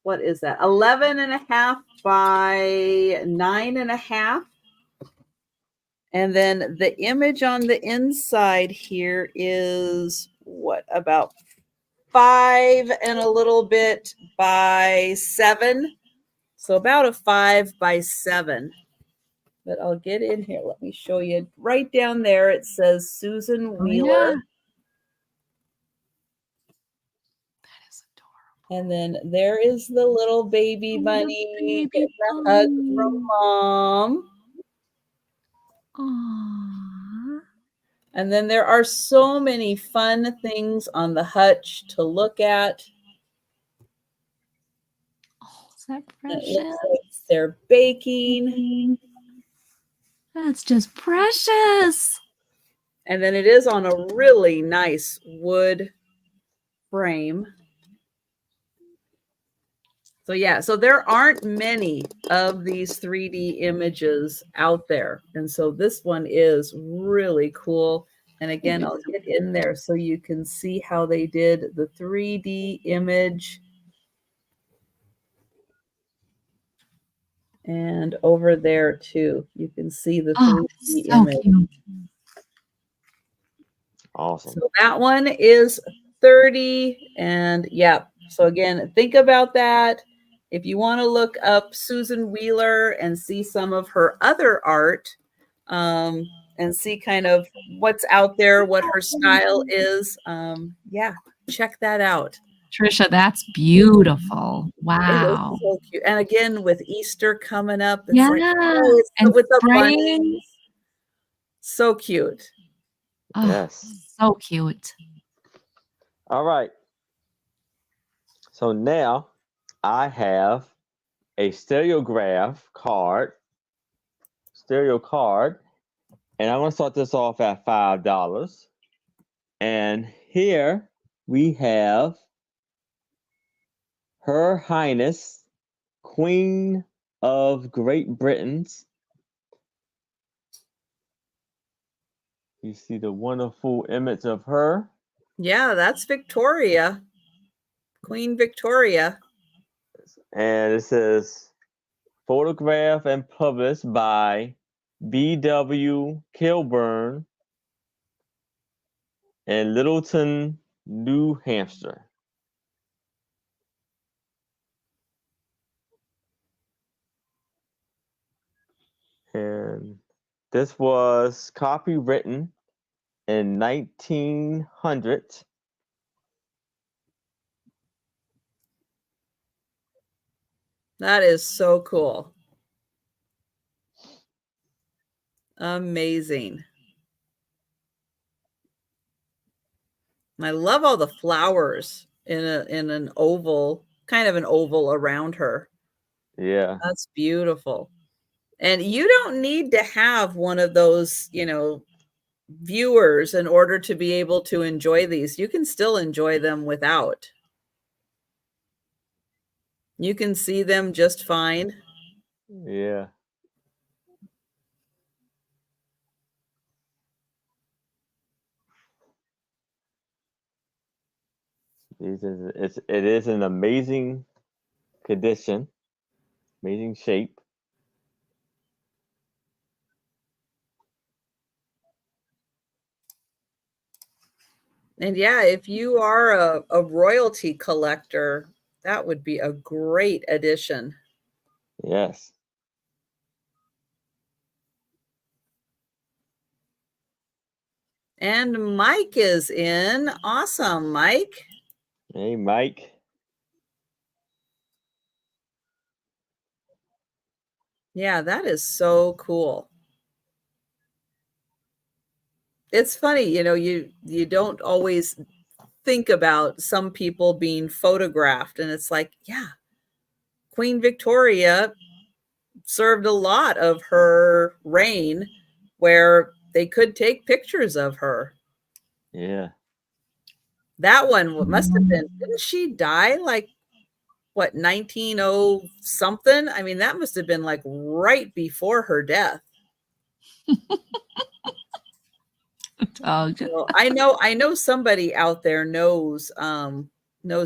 S2: what is that? 11.5 by 9.5. And then the image on the inside here is what, about 5 and a little bit by 7. So about a 5 by 7. But I'll get in here. Let me show you. Right down there, it says Susan Wheeler.
S1: Oh, yeah. That is adorable.
S2: And then there is the little baby bunny
S1: baby
S2: getting a hug
S1: bunny.
S2: from mom.
S1: Aww.
S2: And then there are so many fun things on the hutch to look at.
S1: Oh, is that
S2: It
S1: precious?
S2: looks like they're baking.
S1: That's just precious.
S2: And then it is on a really nice wood frame. So yeah, so there aren't many of these 3D images out there. And so this one is really cool. And again, I'll get in there so you can see how they did the 3D image. And over there too, you can see the
S1: Oh,
S2: 3D
S1: so
S2: image.
S1: cute.
S3: Awesome.
S2: So that one is 30. And yeah, so again, think about that. If you want to look up Susan Wheeler and see some of her other art, and see kind of what's out there, what her style is, yeah, check that out.
S1: Trisha, that's beautiful.
S2: It is
S1: Wow.
S2: so cute. And again, with Easter coming up, it's like,
S1: Yeah.
S2: oh, it's
S1: And
S2: with the
S1: spring.
S2: bunnies. So cute.
S1: Oh,
S3: Yes.
S1: so cute.
S3: All right. So now I have a stereo card, and I'm going to start this off at $5. And here we have Her Highness, Queen of Great Britain's. You see the wonderful image of her.
S2: Yeah, that's Victoria. Queen Victoria.
S3: And it says, photographed and published by B.W. Kilburn in Littleton, New Hampshire. And this was copywritten in 1900.
S2: That is so cool. Amazing. I love all the flowers in an oval, kind of an oval around her.
S3: Yeah.
S2: That's beautiful. And you don't need to have one of those, viewers in order to be able to enjoy these. You can still enjoy them without. You can see them just fine.
S3: Yeah. It is an amazing condition, amazing shape.
S2: And yeah, if you are a royalty collector, that would be a great addition.
S3: Yes.
S2: And Mike is in. Awesome, Mike.
S3: Hey, Mike.
S2: Yeah, that is so cool. It's funny, you don't always think about some people being photographed, and it's like, yeah, Queen Victoria served a lot of her reign where they could take pictures of her.
S3: Yeah.
S2: That one must have been, didn't she die like what, 1900 something? I mean, that must have been like right before her death.
S1: Oh,
S2: So I know somebody out there knows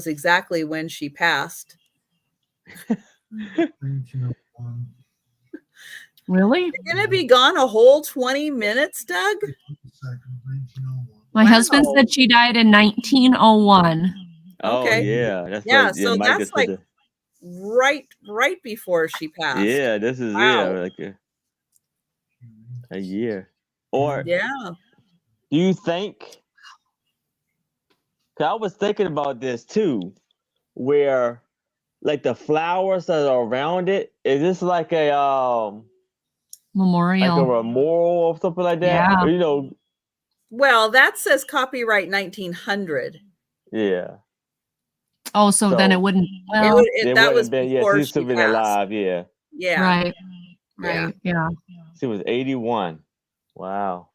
S2: exactly when she passed.
S6: 1901.
S1: really?
S2: You're gonna be gone a whole 20 minutes, Doug?
S6: Second, 1901.
S1: My husband
S2: Wow.
S1: said she died in 1901.
S3: Oh,
S2: Okay.
S3: yeah. That's
S2: Yeah,
S3: right.
S2: so
S3: Mike
S2: that's
S3: just
S2: like
S3: put
S2: right before she passed.
S3: yeah, this is
S2: Wow.
S3: like a year. Or
S2: Yeah.
S3: do you think? 'Cause I was thinking about this too, where like the flowers that are around it, is this like a
S1: Memorial.
S3: memorial or something like that?
S1: Yeah.
S3: You know,
S2: Well, that says copyright 1900.
S3: yeah.
S1: Oh, so then
S3: So-
S1: it wouldn't.
S2: It
S1: Well,
S2: would-
S3: It
S2: that
S3: wouldn't
S2: was
S3: have been, yeah,
S2: before
S3: she's still
S2: she
S3: been
S2: passed.
S3: alive, yeah.
S2: Yeah.
S1: right.
S2: Yeah.
S1: Right. Yeah.
S3: She was 81. Wow.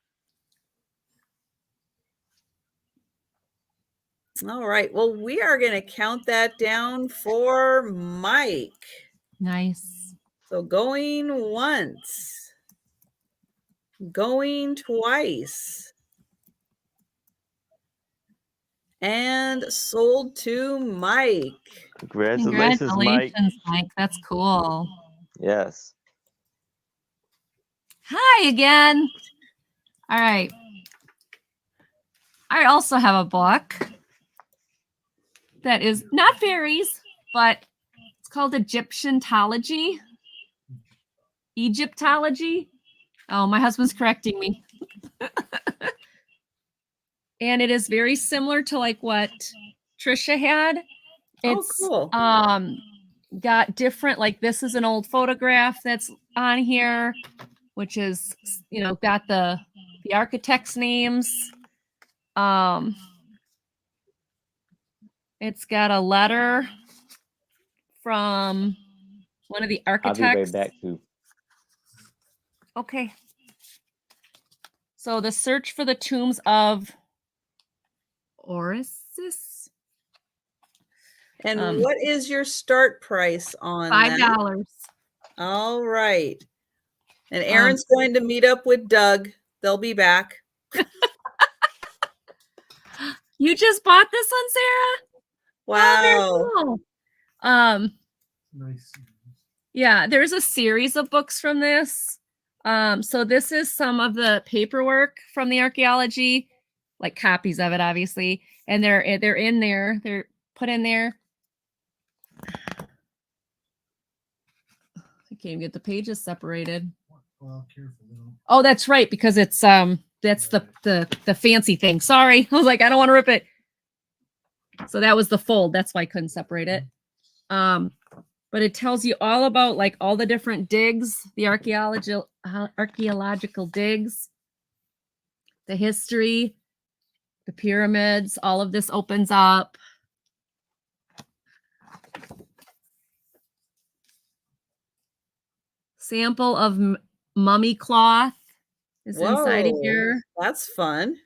S2: All right. Well, we are going to count that down for Mike.
S1: Nice.
S2: So going once, going twice, and sold to Mike.
S3: Congratulations, Mike.
S1: Congratulations, Mike. That's cool.
S3: Yes.
S1: Hi again. All right. I also have a book that is not fairies, but it's called Egyptology. Egyptology. Oh, my husband's correcting me. And it is very similar to like what Trisha had. It's
S2: cool.
S1: got different, like this is an old photograph that's on here, which is, you know, got the architects' names. It's got a letter from one of the
S3: I'll
S1: architects.
S3: be right back too.
S1: Okay. So the search for the tombs of Orisis.
S2: And what is your start price on
S1: $5.
S2: that? All right. And Aaron's going to meet up with Doug. They'll be back.
S1: You just bought this one, Sarah?
S2: Wow.
S1: Oh, very cool.
S6: Nice.
S1: Yeah, there's a series of books from this. So this is some of the paperwork from the archaeology, like copies of it, obviously, and they're in there. They're put in there. I can't even get the pages separated.
S6: Well, careful.
S1: Oh, that's right, because it's that's the fancy thing. Sorry, I was like, I don't want to rip it. So that was the fold. That's why I couldn't separate it. But it tells you all about like all the different digs, the archaeological digs, the history, the pyramids. All of this opens up. Sample of mummy cloth is inside of
S2: Whoa,
S1: here.
S2: that's fun.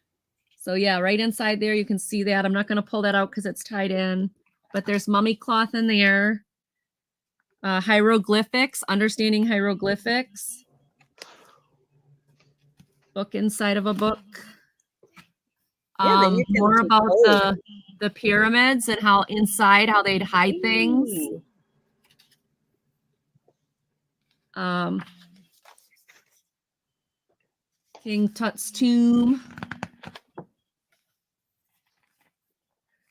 S1: So yeah, right inside there, you can see that. I'm not going to pull that out because it's tied in, but there's mummy cloth in there. Hieroglyphics, understanding hieroglyphics. Book inside of a book.
S2: Yeah, then you can
S1: More about
S2: decode.
S1: the pyramids and how inside, how they'd hide things.
S2: Ooh.
S1: King Tut's tomb.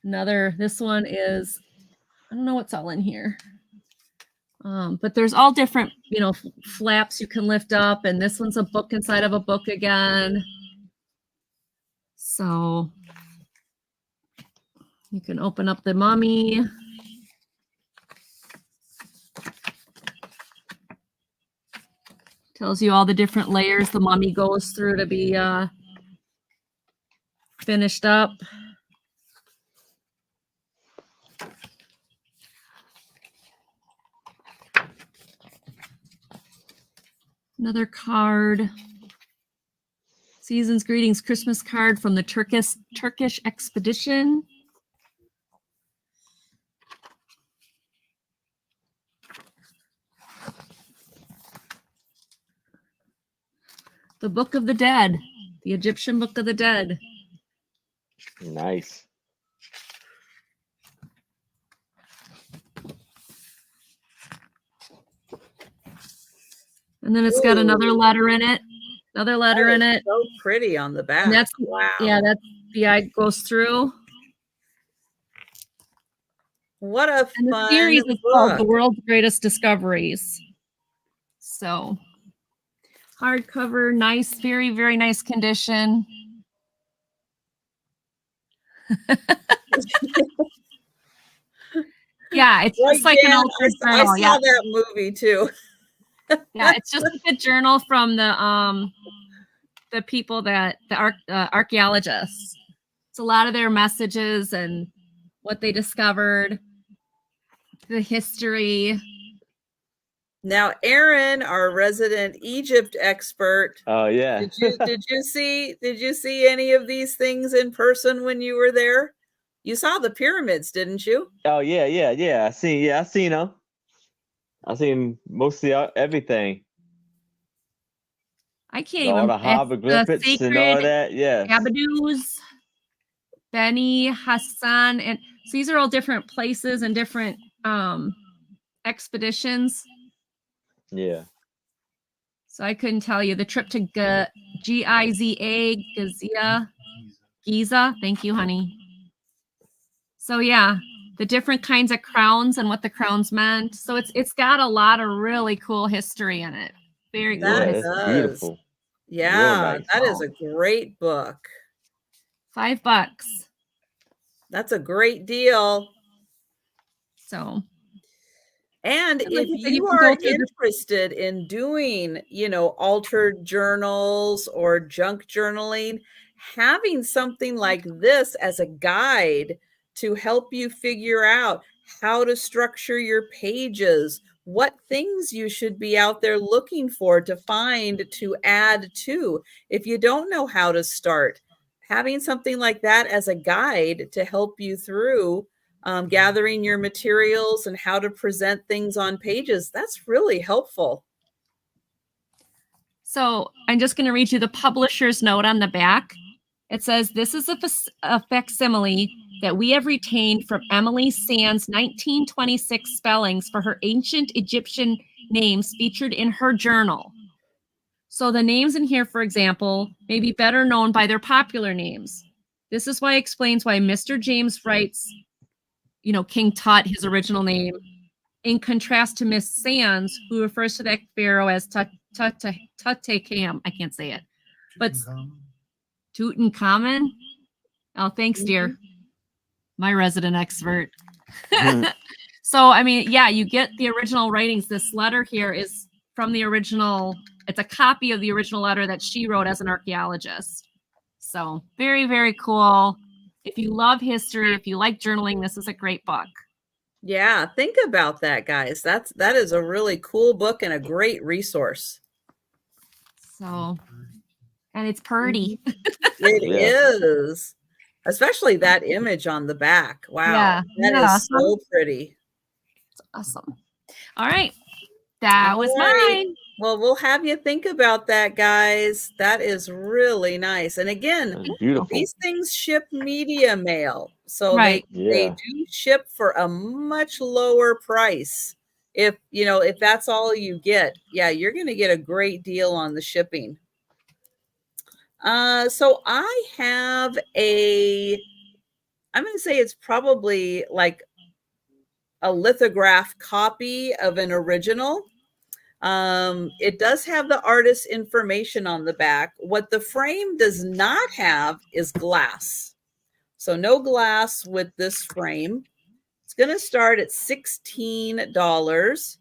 S1: This one is, I don't know what's all in here. But there's all different, you know, flaps you can lift up, and this one's a book inside of a book again. So you can open up the mummy. Tells you all the different layers the mummy goes through to be finished up. Another card. Season's greetings Christmas card from the Turkish expedition. The Book of the Dead, the Egyptian Book of the Dead.
S3: Nice.
S1: And then it's got another letter in it. Another letter
S2: That
S1: in
S2: is
S1: it.
S2: so pretty on the back.
S1: And that's,
S2: wow.
S1: yeah, that's the eye goes through.
S2: What a
S1: And the
S2: fun
S1: series is called The
S2: book.
S1: World's Greatest Discoveries. So hardcover, nice, very, very nice condition. Yeah, it's
S2: Right,
S1: just like an
S2: Dan,
S1: old
S2: I saw
S1: journal. Yeah,
S2: that movie too.
S1: yeah, it's just like a journal from the people that the archaeologists. It's a lot of their messages and what they discovered, the history.
S2: Now, Aaron, our resident Egypt expert,
S3: Oh yeah.
S2: did you see any of these things in person when you were there? You saw the pyramids, didn't you?
S3: Oh yeah. I seen them. I seen mostly everything.
S1: I can't
S3: All
S1: even.
S3: the
S1: It's
S3: hieroglyphics and all that. Yeah.
S1: Abadus, Beni Hassan, and so these are all different places and different expeditions.
S3: Yeah.
S1: So I couldn't tell you. The trip to Giza, Giza. Thank you, honey. So yeah, the different kinds of crowns and what the crowns meant. So it's got a lot of really cool history in it. Very cool
S3: Yeah,
S2: That
S1: history.
S3: it's
S2: does.
S3: beautiful. Real
S2: Yeah,
S3: nice.
S2: that is a great book.
S1: $5.
S2: That's a great deal.
S1: So
S2: And
S1: And like
S2: if
S1: I said, you
S2: you
S1: can
S2: are
S1: go through the
S2: interested in doing, altered journals or junk journaling, having something like this as a guide to help you figure out how to structure your pages, what things you should be out there looking for to find to add to. If you don't know how to start, having something like that as a guide to help you through gathering your materials and how to present things on pages, that's really helpful.
S1: So I'm just going to read you the publisher's note on the back. It says, this is a facsimile that we have retained from Emily Sand's 1926 spellings for her ancient Egyptian names featured in her journal. So the names in here, for example, may be better known by their popular names. This is why it explains why Mr. James writes, King Tut, his original name, in contrast to Miss Sands, who refers to that pharaoh as Tutankhamun. I can't say it. But Tutankhamun? Oh, thanks, dear. My resident expert. So, I mean, yeah, you get the original writings. This letter here is from the original. It's a copy of the original letter that she wrote as an archaeologist. So very, very cool. If you love history, if you like journaling, this is a great book.
S2: Yeah, think about that, guys. That is a really cool book and a great resource.
S1: So, and it's pretty.
S2: It
S3: Yeah.
S2: is. Especially that image on the back. Wow.
S1: Yeah,
S2: That
S1: yeah.
S2: is so pretty.
S1: It's awesome. All right. That
S2: All
S1: was
S2: right.
S1: mine.
S2: Well, we'll have you think about that, guys. That is really nice. And again,
S3: It's beautiful.
S2: these things ship media mail. So
S1: Right.
S2: they
S3: Yeah.
S2: do ship for a much lower price. If that's all you get, yeah, you're going to get a great deal on the shipping. So I have I'm going to say it's probably like a lithograph copy of an original. It does have the artist's information on the back. What the frame does not have is glass. So no glass with this frame. It's going to start at $16.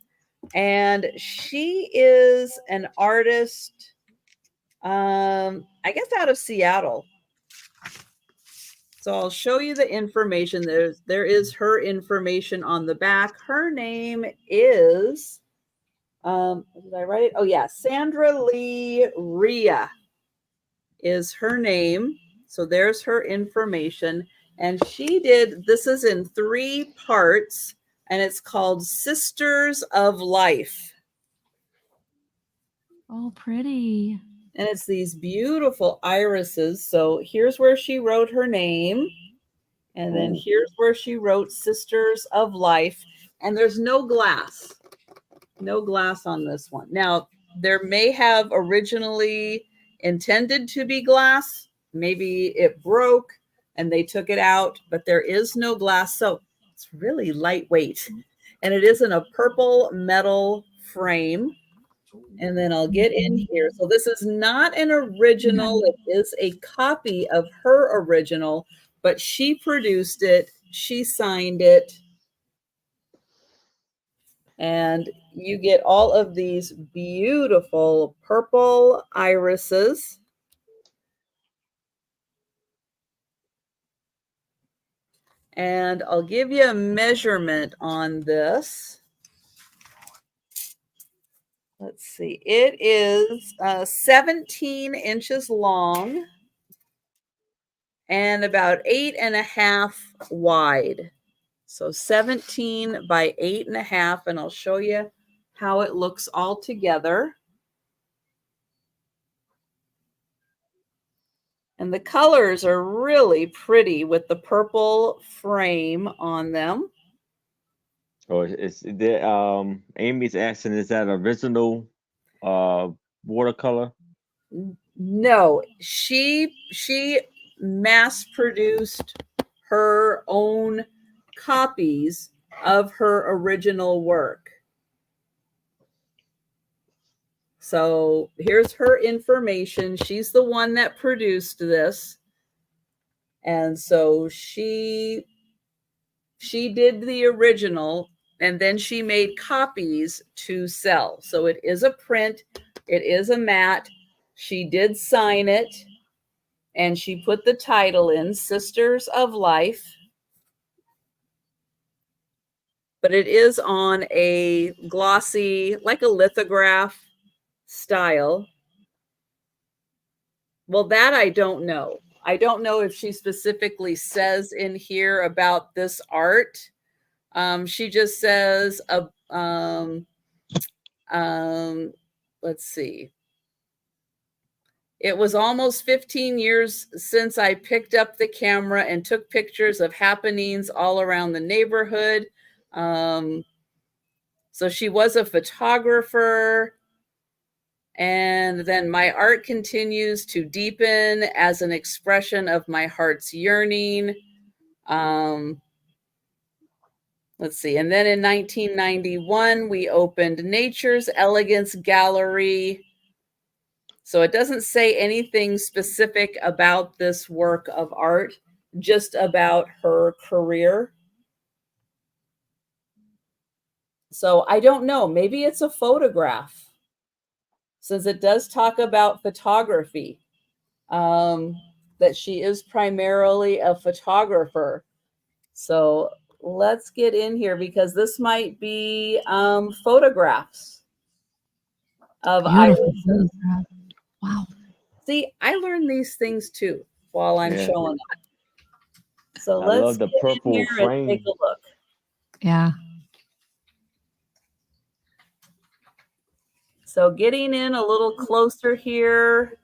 S2: And she is an artist, I guess out of Seattle. So I'll show you the information. There is her information on the back. Her name is, did I write it? Oh yeah, Sandra Lee Rhea is her name. So there's her information. And this is in 3 parts, and it's called Sisters of Life.
S1: Oh, pretty.
S2: And it's these beautiful irises. So here's where she wrote her name. And then here's where she wrote Sisters of Life. And there's no glass. No glass on this one. Now, there may have originally intended to be glass. Maybe it broke and they took it out, but there is no glass. So it's really lightweight. And it is in a purple metal frame. And then I'll get in here. So this is not an original. It is a copy of her original, but she produced it. She signed it. And you get all of these beautiful purple irises. And I'll give you a measurement on this. Let's see. It is 17 inches long and about 8.5 wide. So 17 by 8.5, and I'll show you how it looks all together. And the colors are really pretty with the purple frame on them.
S3: Oh, Amy's asking, is that original watercolor?
S2: No, she mass produced her own copies of her original work. So here's her information. She's the one that produced this. And so she did the original and then she made copies to sell. So it is a print, it is a matte. She did sign it and she put the title in Sisters of Life. But it is on a glossy, like a lithograph style. Well, that I don't know. I don't know if she specifically says in here about this art. She just says, let's see. It was almost 15 years since I picked up the camera and took pictures of happenings all around the neighborhood. So she was a photographer. And then my art continues to deepen as an expression of my heart's yearning. Let's see. And then in 1991, we opened Nature's Elegance Gallery. So it doesn't say anything specific about this work of art, just about her career. So I don't know. Maybe it's a photograph, since it does talk about photography, that she is primarily a photographer. So let's get in here because this might be photographs of
S1: Beautiful
S2: irises.
S1: photograph. Wow.
S2: See, I learned these things too while I'm
S3: Yeah.
S2: showing that. So
S3: I
S2: let's
S3: love the
S2: get in
S3: purple
S2: here and take
S3: frame.
S2: a look.
S1: Yeah.
S2: So getting in a little closer here,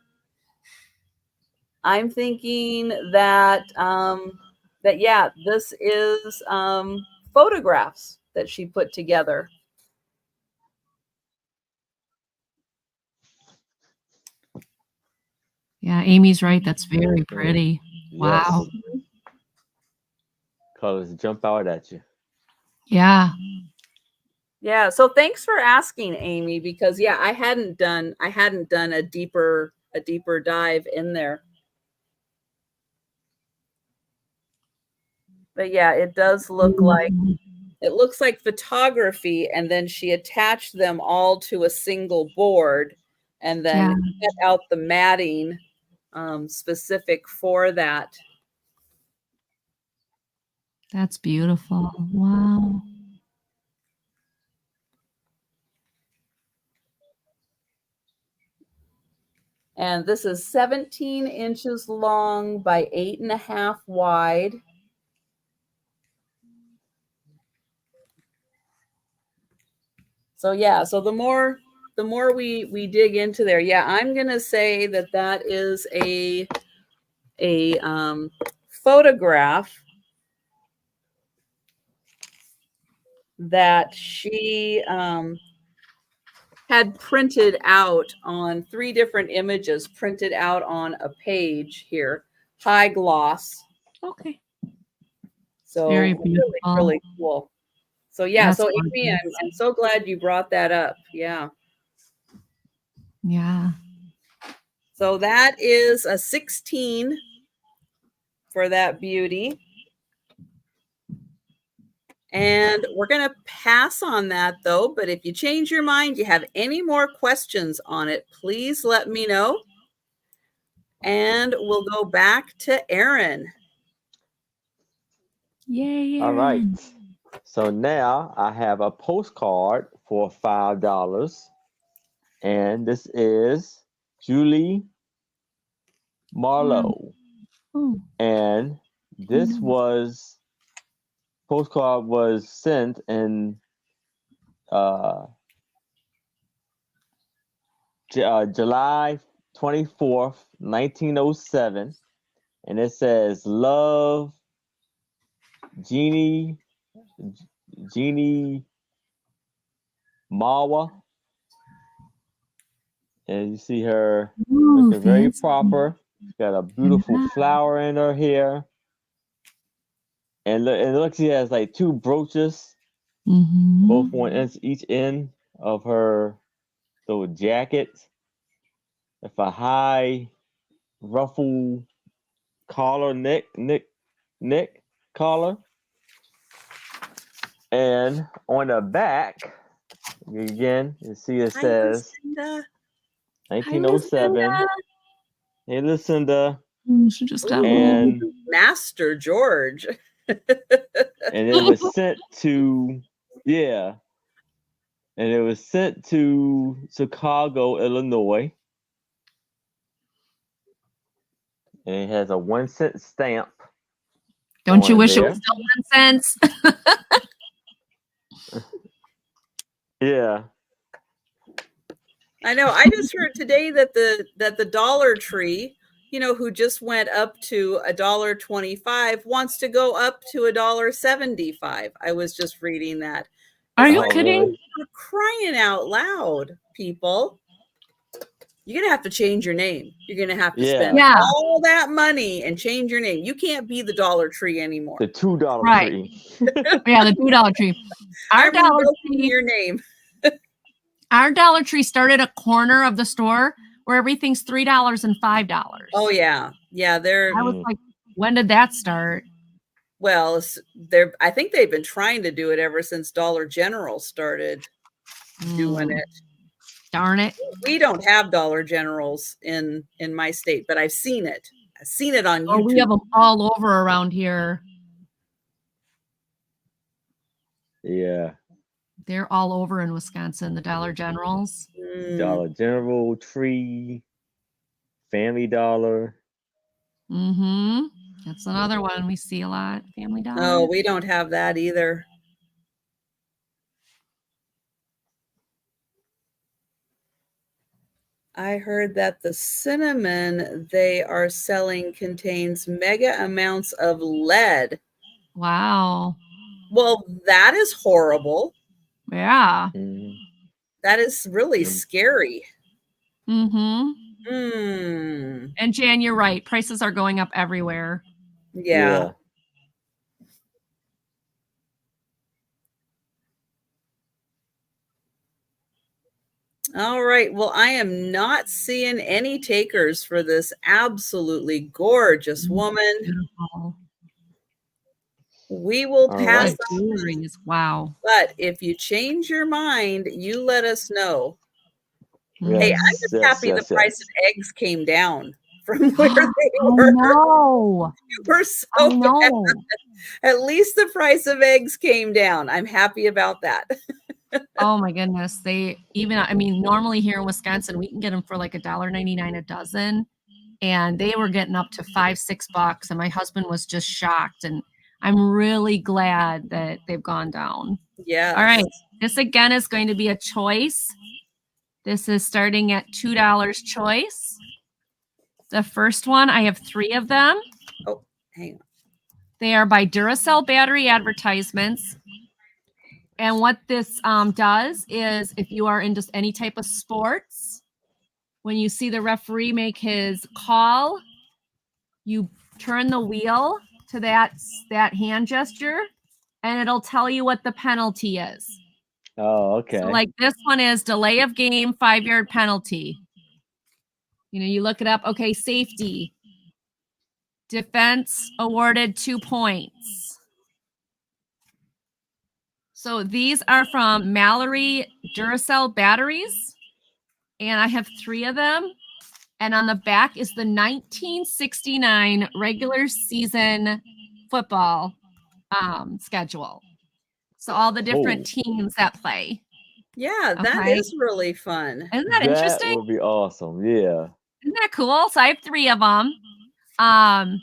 S2: I'm thinking that yeah, this is photographs that she put together.
S1: Yeah. Amy's right. That's very pretty. Wow.
S3: Yes. Colors jump out at you.
S1: Yeah.
S2: Yeah, so thanks for asking, Amy, because yeah, I hadn't done a deeper dive in there. But yeah, it does look like it looks like photography, and then she attached them all to a single board and then
S1: Yeah.
S2: cut out the matting specific for that.
S1: That's beautiful. Wow.
S2: And this is 17 inches long by 8.5 wide. So yeah, so the more we dig into there, yeah, I'm gonna say that that is a photograph that she had printed out on 3 different images, printed out on a page here, high gloss.
S1: Okay.
S2: So
S1: Very
S2: really,
S1: beautiful.
S2: really cool. So yeah,
S1: That's
S2: so Amy,
S1: gorgeous.
S2: I'm so glad you brought that up. Yeah.
S1: Yeah.
S2: So that is a 16 for that beauty. And we're going to pass on that though. But if you change your mind, you have any more questions on it, please let me know. And we'll go back to Erin.
S1: Yay.
S3: All right.
S1: Erin.
S3: So now I have a postcard for $5. And this is Julie Marlowe.
S1: Oh.
S3: And this
S1: Nice.
S3: postcard was sent in July 24th, 1907. And it says, "Love, Jeannie Mawa." And you see her
S1: Ooh,
S3: looking very
S1: fancy.
S3: proper. She's got a beautiful
S1: Yeah.
S3: flower in her hair. And look, she has like 2 brooches, both
S1: Mhm.
S3: one each end of her little jacket. With a high ruffle collar neck collar. And on the back, again, you see it
S2: Hi,
S3: says
S2: Lucinda.
S1: Hi,
S3: 1907.
S1: Lucinda.
S3: Hey, Lucinda.
S1: She just
S2: Ooh,
S3: And
S2: Master George.
S3: and it was sent to and it was sent to Chicago, Illinois. And it has a 1-cent stamp.
S1: Don't you
S3: on
S1: wish it
S3: there.
S1: was still 1 cent?
S3: Yeah.
S2: I know. I just heard today that the Dollar Tree, who just went up to $1.25, wants to go up to $1.75. I was just reading that.
S1: Are
S2: It's
S1: you
S2: like,
S1: kidding?
S3: Really?
S2: you're crying out loud, people. You're gonna have to change your name. You're gonna have to spend
S1: Yeah.
S2: all that money and change your name. You can't be the Dollar Tree anymore.
S3: The $2
S1: Right.
S3: tree.
S1: Yeah, the $2 tree. Our
S2: I'm
S1: Dollar
S2: revoking
S1: Tree,
S2: your name.
S1: our Dollar Tree started a corner of the store where everything's $3 and $5.
S2: Oh yeah, yeah. They're
S1: I was like, when did that start?
S2: well, they're. I think they've been trying to do it ever since Dollar General started doing
S1: Mm,
S2: it.
S1: darn it.
S2: We don't have Dollar Generals in my state, but I've seen it. I've seen it on
S1: Oh,
S2: YouTube.
S1: we have them all over around here.
S3: Yeah.
S1: They're all over in Wisconsin, the Dollar Generals.
S2: Mm.
S3: Dollar General, Tree, Family Dollar.
S1: Mm-hmm. That's another one we see a lot. Family Dollar.
S2: Oh, we don't have that either. I heard that the cinnamon they are selling contains mega amounts of lead.
S1: Wow.
S2: Well, that is horrible.
S1: Yeah.
S3: Mhm.
S2: That is really
S3: Mm.
S2: scary.
S1: Mm-hmm.
S2: Mm.
S1: And Jan, you're right. Prices are going up everywhere.
S2: Yeah. All right. Well, I am not seeing any takers for this absolutely gorgeous woman.
S1: Beautiful.
S2: We will
S3: All
S2: pass
S3: right.
S2: on,
S1: Jewelry is wow.
S2: but if you change your mind, you let us know. Hey,
S3: Yes,
S2: I'm just
S3: yes,
S2: happy
S3: yes,
S2: the price
S3: yes.
S2: of eggs came down from where they
S1: I
S2: were.
S1: know.
S2: We're so
S1: I know.
S2: At least the price of eggs came down. I'm happy about that.
S1: Oh my goodness. I mean, normally here in Wisconsin, we can get them for like $1.99 a dozen. And they were getting up to $5-6. And my husband was just shocked. And I'm really glad that they've gone down.
S2: Yeah.
S1: All right. This again is going to be a choice. This is starting at $2 choice. The first one, I have 3 of them.
S2: Oh, hang on.
S1: They are by Duracell battery advertisements. And what this does is if you are in just any type of sports, when you see the referee make his call, you turn the wheel to that hand gesture and it'll tell you what the penalty is.
S3: Oh, okay.
S1: So like this one is delay of game, 5-yard penalty. You look it up. Okay, safety. Defense awarded 2 points. So these are from Mallory Duracell batteries. And I have 3 of them. And on the back is the 1969 regular season football schedule. So all the different teams that play.
S2: Yeah, that
S1: Okay.
S2: is really fun.
S1: Isn't that
S3: That
S1: interesting?
S3: would be awesome. Yeah.
S1: Isn't that cool? So I have 3 of them. And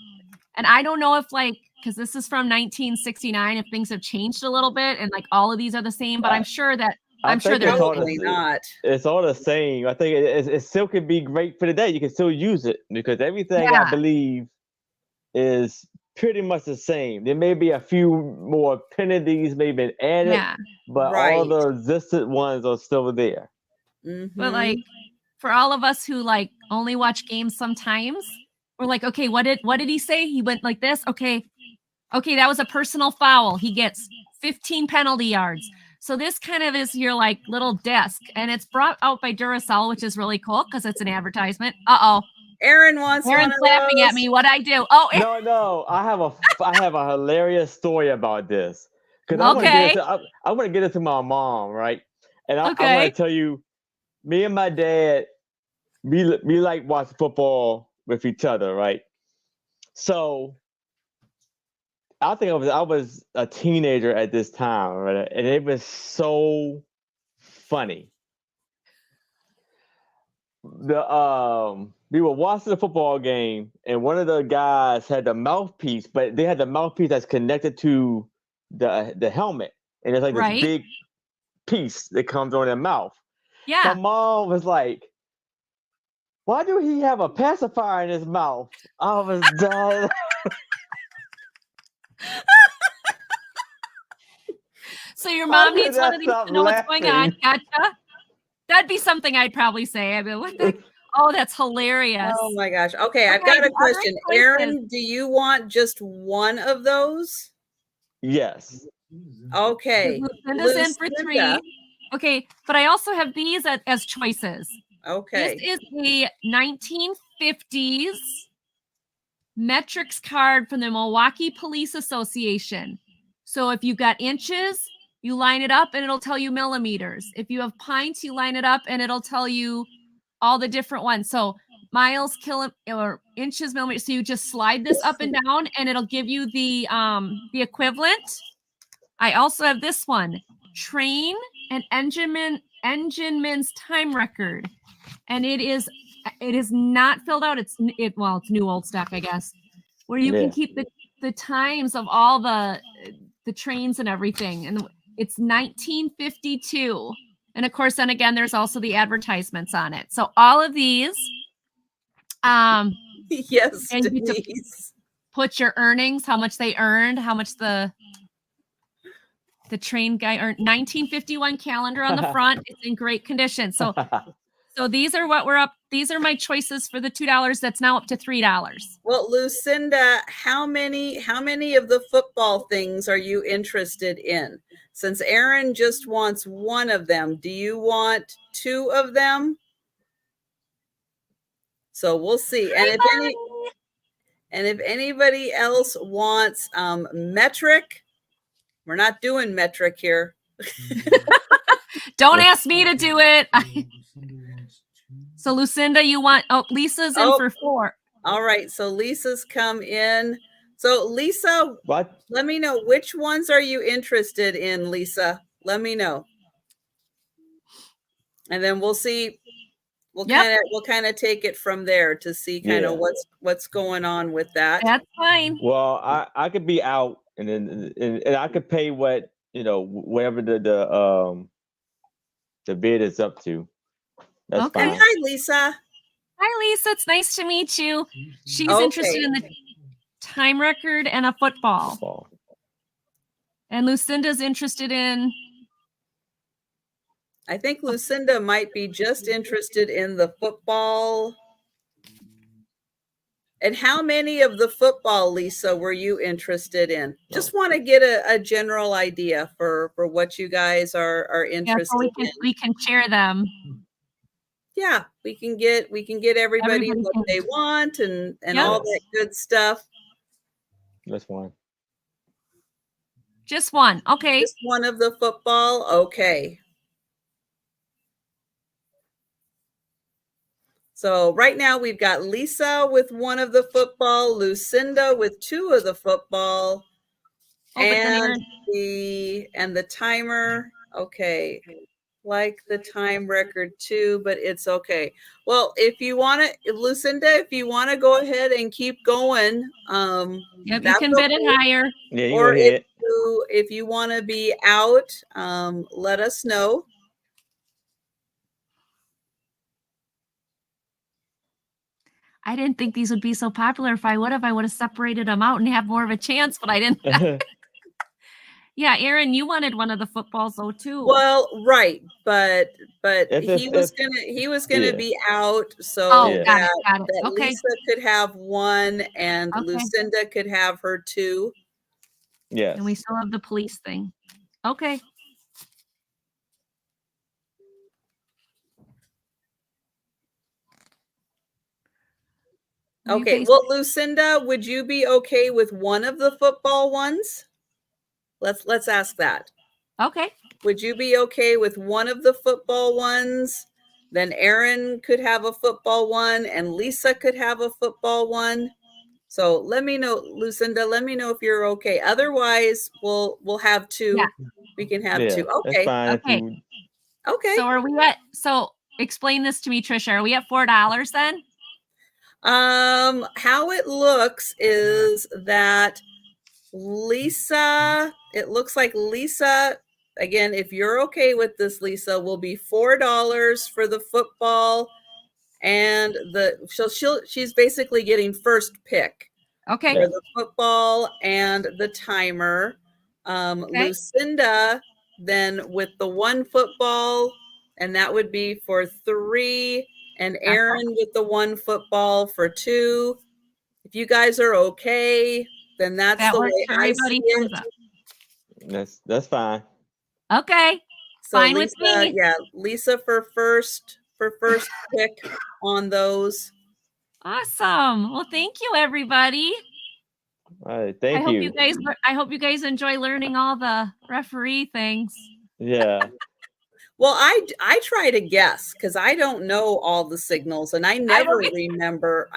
S1: I don't know if because this is from 1969, if things have changed a little bit and like all of these are the same, but I'm sure that
S3: I
S1: I'm sure
S3: think
S1: they're
S3: it's all
S2: Probably not.
S3: It's all the same. I think it still could be great for today. You can still use it because everything I
S1: Yeah.
S3: believe is pretty much the same. There may be a few more penalties may been added,
S1: yeah.
S3: but all
S2: Right.
S3: the existed ones are still there.
S1: But like for all of us who like only watch games sometimes, we're like, okay, what did he say? He went like this. Okay, that was a personal foul. He gets 15 penalty yards. So this kind of is your like little desk, and it's brought out by Duracell, which is really cool because it's an advertisement. Uh-oh.
S2: Aaron wants one
S1: Aaron's
S2: of
S1: laughing at
S2: those.
S1: me. What'd I do? Oh,
S3: No, I have a hilarious story about this. Because
S1: Okay.
S3: I want to get it to my mom, right? And I want
S1: Okay.
S3: to tell you, me and my dad, we like watch football with each other, right? So I think I was a teenager at this time, right? And it was so funny. We were watching the football game, and one of the guys had the mouthpiece, but they had the mouthpiece that's connected to the helmet, and it's like
S1: Right.
S3: this big piece that comes on their mouth. My
S1: yeah.
S3: mom was like, "Why do he have a pacifier in his mouth?" I was done.
S1: So your mom
S3: could
S1: needs one
S3: not
S1: of these
S3: stop
S1: to know what's going on.
S3: laughing.
S1: Gotcha. That'd be something I'd probably say. I mean, what the? Oh, that's hilarious.
S2: Oh my gosh. Okay, I've
S1: Okay,
S2: got a
S1: the other
S2: question.
S1: choices.
S2: Aaron, do you want just one of those?
S3: Yes.
S2: Okay.
S1: Lucinda's in for
S2: Lucinda.
S1: 3. Okay, but I also have these as choices.
S2: Okay.
S1: This is a 1950s metrics card from the Milwaukee Police Association. So if you've got inches, you line it up and it'll tell you millimeters. If you have pints, you line it up and it'll tell you all the different ones. So miles, or inches, millimeters. So you just slide this up and down and it'll give you the equivalent. I also have this one, train and engineman's time record. And it is not filled out. It's new old stock, I guess, where you can keep the times of all the trains and everything. And it's 1952. And of course, then again, there's also the advertisements on it. So all of these,
S2: Yes,
S1: and you get to
S2: Denise.
S1: put your earnings, how much they earned, how much the train guy earned. 1951 calendar on the front. It's in great condition. So these are what we're up. These are my choices for the $2. That's now up to $3.
S2: Well, Lucinda, how many of the football things are you interested in? Since Aaron just wants one of them, do you want 2 of them? So we'll see. And if anybody else wants metric, we're not doing metric here.
S1: Don't ask me to do it. So Lucinda, you want? Oh, Lisa's in for 4.
S2: All right. So Lisa's come in. So Lisa,
S3: What?
S2: let me know, which ones are you interested in, Lisa? Let me know. And then we'll see. We'll kind of take it from there to see kind of what's going on with that.
S1: That's fine.
S3: Well, I could be out, and then and I could pay whatever the bid is up to. That's
S1: Okay.
S3: fine.
S2: Hi, Lisa.
S1: Hi, Lisa. It's nice to meet you. She's
S2: Okay.
S1: interested in the time record and a football. And Lucinda's interested in.
S2: I think Lucinda might be just interested in the football. And how many of the football, Lisa, were you interested in? Just want to get a general idea for what you guys are interested
S1: So
S2: in.
S1: we can share them.
S2: Yeah, we can get everybody what they want and all that good stuff.
S3: That's fine.
S1: Just one. Okay.
S2: Just one of the football. Okay. So right now we've got Lisa with one of the football, Lucinda with 2 of the football, and the timer. Okay. Like the time record too, but it's okay. Well, if you want to, Lucinda, if you want to go ahead and keep going,
S1: you can bid it higher.
S3: Yeah, you
S2: or
S3: go ahead.
S2: if you want to be out, let us know.
S1: I didn't think these would be so popular. If I would have separated them out and have more of a chance, but I didn't. Yeah, Aaron, you wanted one of the footballs though too.
S2: Well, right, but
S3: If
S2: he was gonna
S3: yeah.
S2: be out so
S1: Oh,
S3: Yeah.
S1: got it,
S2: that
S1: got it. Okay,
S2: Lisa could have one and
S1: okay.
S2: Lucinda could have her two.
S3: Yes.
S1: And we still have the police thing. Okay. You
S2: Okay,
S1: guys-
S2: well, Lucinda, would you be okay with one of the football ones? Let's ask that.
S1: Okay.
S2: Would you be okay with one of the football ones? Then Aaron could have a football one and Lisa could have a football one. So let me know, Lucinda, let me know if you're okay. Otherwise, we'll have two.
S1: Yeah.
S2: We can have
S3: Yeah.
S2: two.
S3: That's
S2: Okay.
S3: fine.
S1: Okay.
S3: If you,
S2: Okay.
S1: So are we at, so explain this to me, Trisha. Are we at $4 then?
S2: How it looks is that Lisa, it looks like Lisa, again, if you're okay with this, Lisa, will be $4 for the football and she's basically getting first pick
S1: Okay.
S2: for the football and the timer.
S1: Okay.
S2: Lucinda then with the one football, and that would be for 3, and Aaron with the one football for 2. If you guys are okay, then that's
S1: That
S2: the
S1: works
S2: way
S1: for
S2: I see
S1: everybody.
S2: it.
S1: Thumbs up.
S3: that's fine.
S1: Okay.
S2: So
S1: Fine with
S2: Lisa,
S1: me.
S2: yeah, Lisa for first pick on those.
S1: Awesome. Well, thank you, everybody.
S3: All right. Thank you.
S1: I hope you guys enjoy learning all the referee things.
S3: Yeah.
S2: Well, I try to guess because I don't know all the signals, and I never remember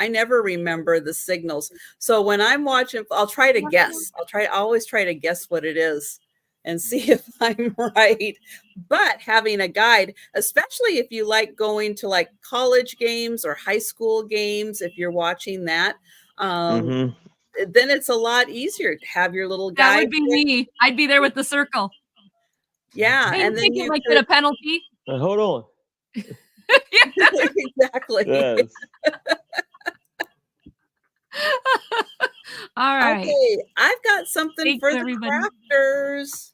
S2: the signals. So when I'm watching, I'll try to guess. I always try to guess what it is and see if I'm right. But having a guide, especially if you like going to like college games or high school games, if you're watching that,
S3: Mhm.
S2: then it's a lot easier to have your little
S1: That
S2: guide.
S1: would be me. I'd be there with the circle.
S2: Yeah,
S1: Hey,
S2: and
S1: you
S2: then
S1: think it
S2: you
S1: might
S2: could,
S1: get a penalty?
S3: Hold on.
S2: exactly.
S3: Yes.
S1: All right.
S2: Okay, I've got something
S1: Thank
S2: for
S1: you,
S2: the
S1: everybody.
S2: crafters.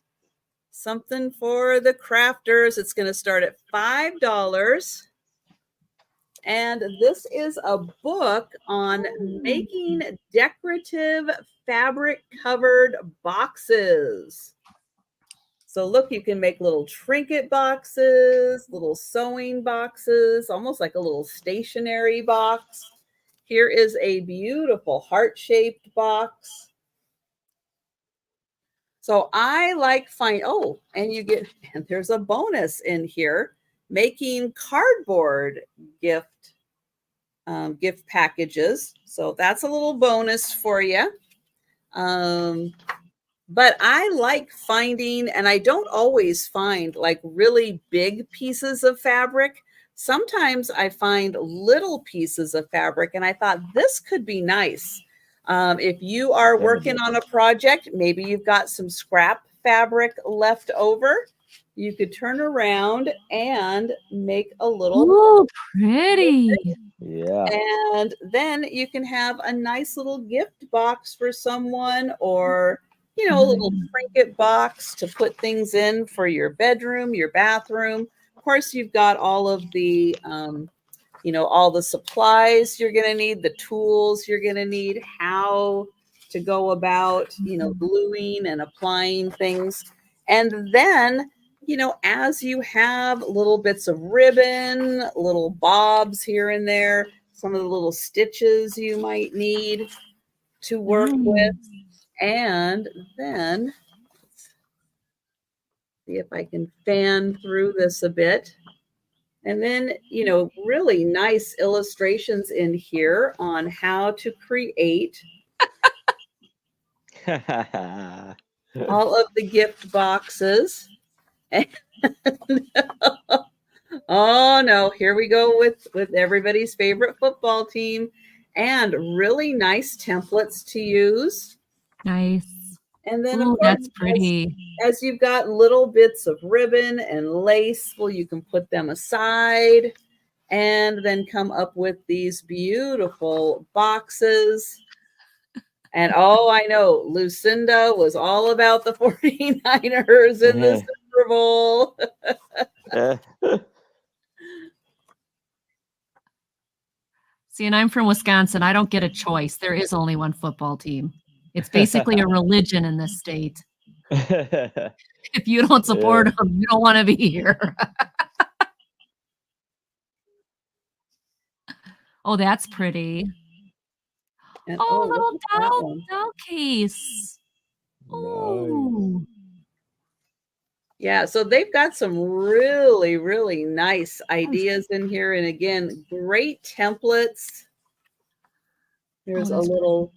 S2: Something for the crafters. It's going to start at $5. And this is a book on making decorative fabric covered boxes. So look, you can make little trinket boxes, little sewing boxes, almost like a little stationery box. Here is a beautiful heart-shaped box. So I like and there's a bonus in here, making cardboard gift packages. So that's a little bonus for you. But I like finding, and I don't always find like really big pieces of fabric. Sometimes I find little pieces of fabric, and I thought this could be nice. If you are working on a project, maybe you've got some scrap fabric left over, you could turn around and make a little.
S1: Ooh, pretty.
S3: Yeah.
S2: And then you can have a nice little gift box for someone, or a little trinket box to put things in for your bedroom, your bathroom. Of course, you've got all of the all the supplies you're going to need, the tools you're going to need, how to go about gluing and applying things. And then as you have little bits of ribbon, little bobs here and there, some of the little stitches you might need to work with. And then see if I can fan through this a bit. And then, really nice illustrations in here on how to create all of the gift boxes. Oh no, here we go with everybody's favorite football team, and really nice templates to use.
S1: Nice.
S2: And then
S1: Ooh,
S2: of course,
S1: that's pretty.
S2: as you've got little bits of ribbon and lace, well, you can put them aside and then come up with these beautiful boxes. And oh, I know Lucinda was all about the 49ers in the Super Bowl.
S1: See, and I'm from Wisconsin. I don't get a choice. There is only one football team. It's basically a religion in this state. If you don't support them, you don't want to be here. Oh, that's pretty.
S2: And,
S1: Oh,
S2: look
S1: little
S2: at that one.
S1: doll case. Oh,
S2: Yeah, so they've got some really, really nice ideas in here. And again, great templates. There's a
S1: that's
S2: little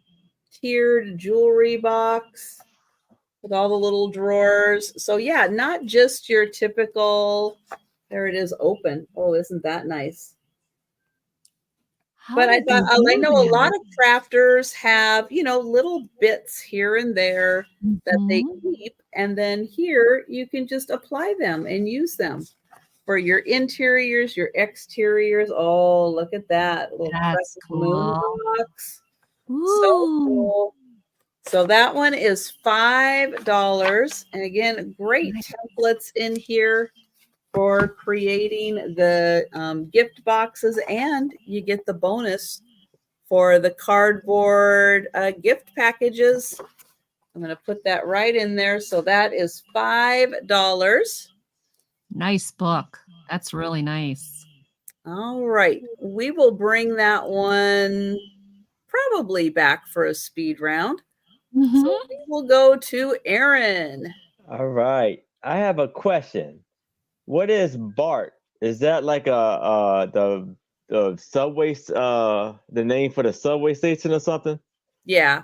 S2: tiered jewelry box with all the little drawers. So yeah, not just your typical, there it is, open. Oh, isn't that nice?
S1: how
S2: But I
S1: did they
S2: thought, I
S1: do
S2: know a lot
S1: that?
S2: of crafters have, little bits here and there that they
S1: Mhm.
S2: keep. And then here you can just apply them and use them for your interiors, your exteriors. Oh, look at that little
S1: That's
S2: crescent moon
S1: cool.
S2: box. So
S1: Ooh,
S2: cool. So that one is $5. And again, great
S1: nice.
S2: templates in here for creating the gift boxes, and you get the bonus for the cardboard gift packages. I'm going to put that right in there. So that is $5.
S1: Nice book. That's really nice.
S2: All right. We will bring that one probably back for a speed round.
S1: Mhm.
S2: So we will go to Aaron.
S3: All right. I have a question. What is BART? Is that like the subway the name for the subway station or something?
S2: Yeah.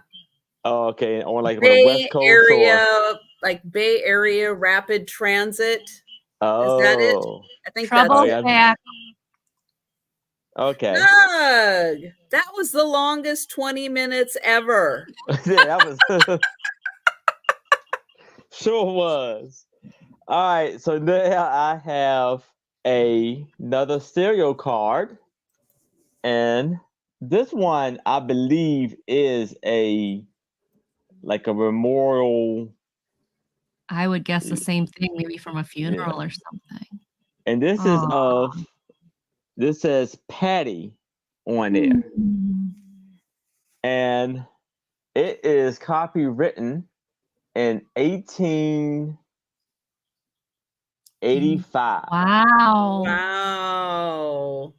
S3: Oh, okay. On like on the
S2: Bay
S3: West Coast
S2: Area,
S3: or
S2: like Bay Area Rapid Transit. Is that it?
S3: oh,
S2: I think
S1: Trouble
S2: that's it.
S1: back.
S3: okay.
S2: Doug, that was the longest 20 minutes ever.
S3: Yeah, that was sure was. All right, so now I have another stereo card, and this one I believe is like a memorial,
S1: I would guess the same thing, maybe from a funeral or something.
S3: and this is
S1: Aw.
S3: this says Patty on there,
S1: Mm.
S3: and it is copywritten in 1885.
S1: Wow.
S2: Wow.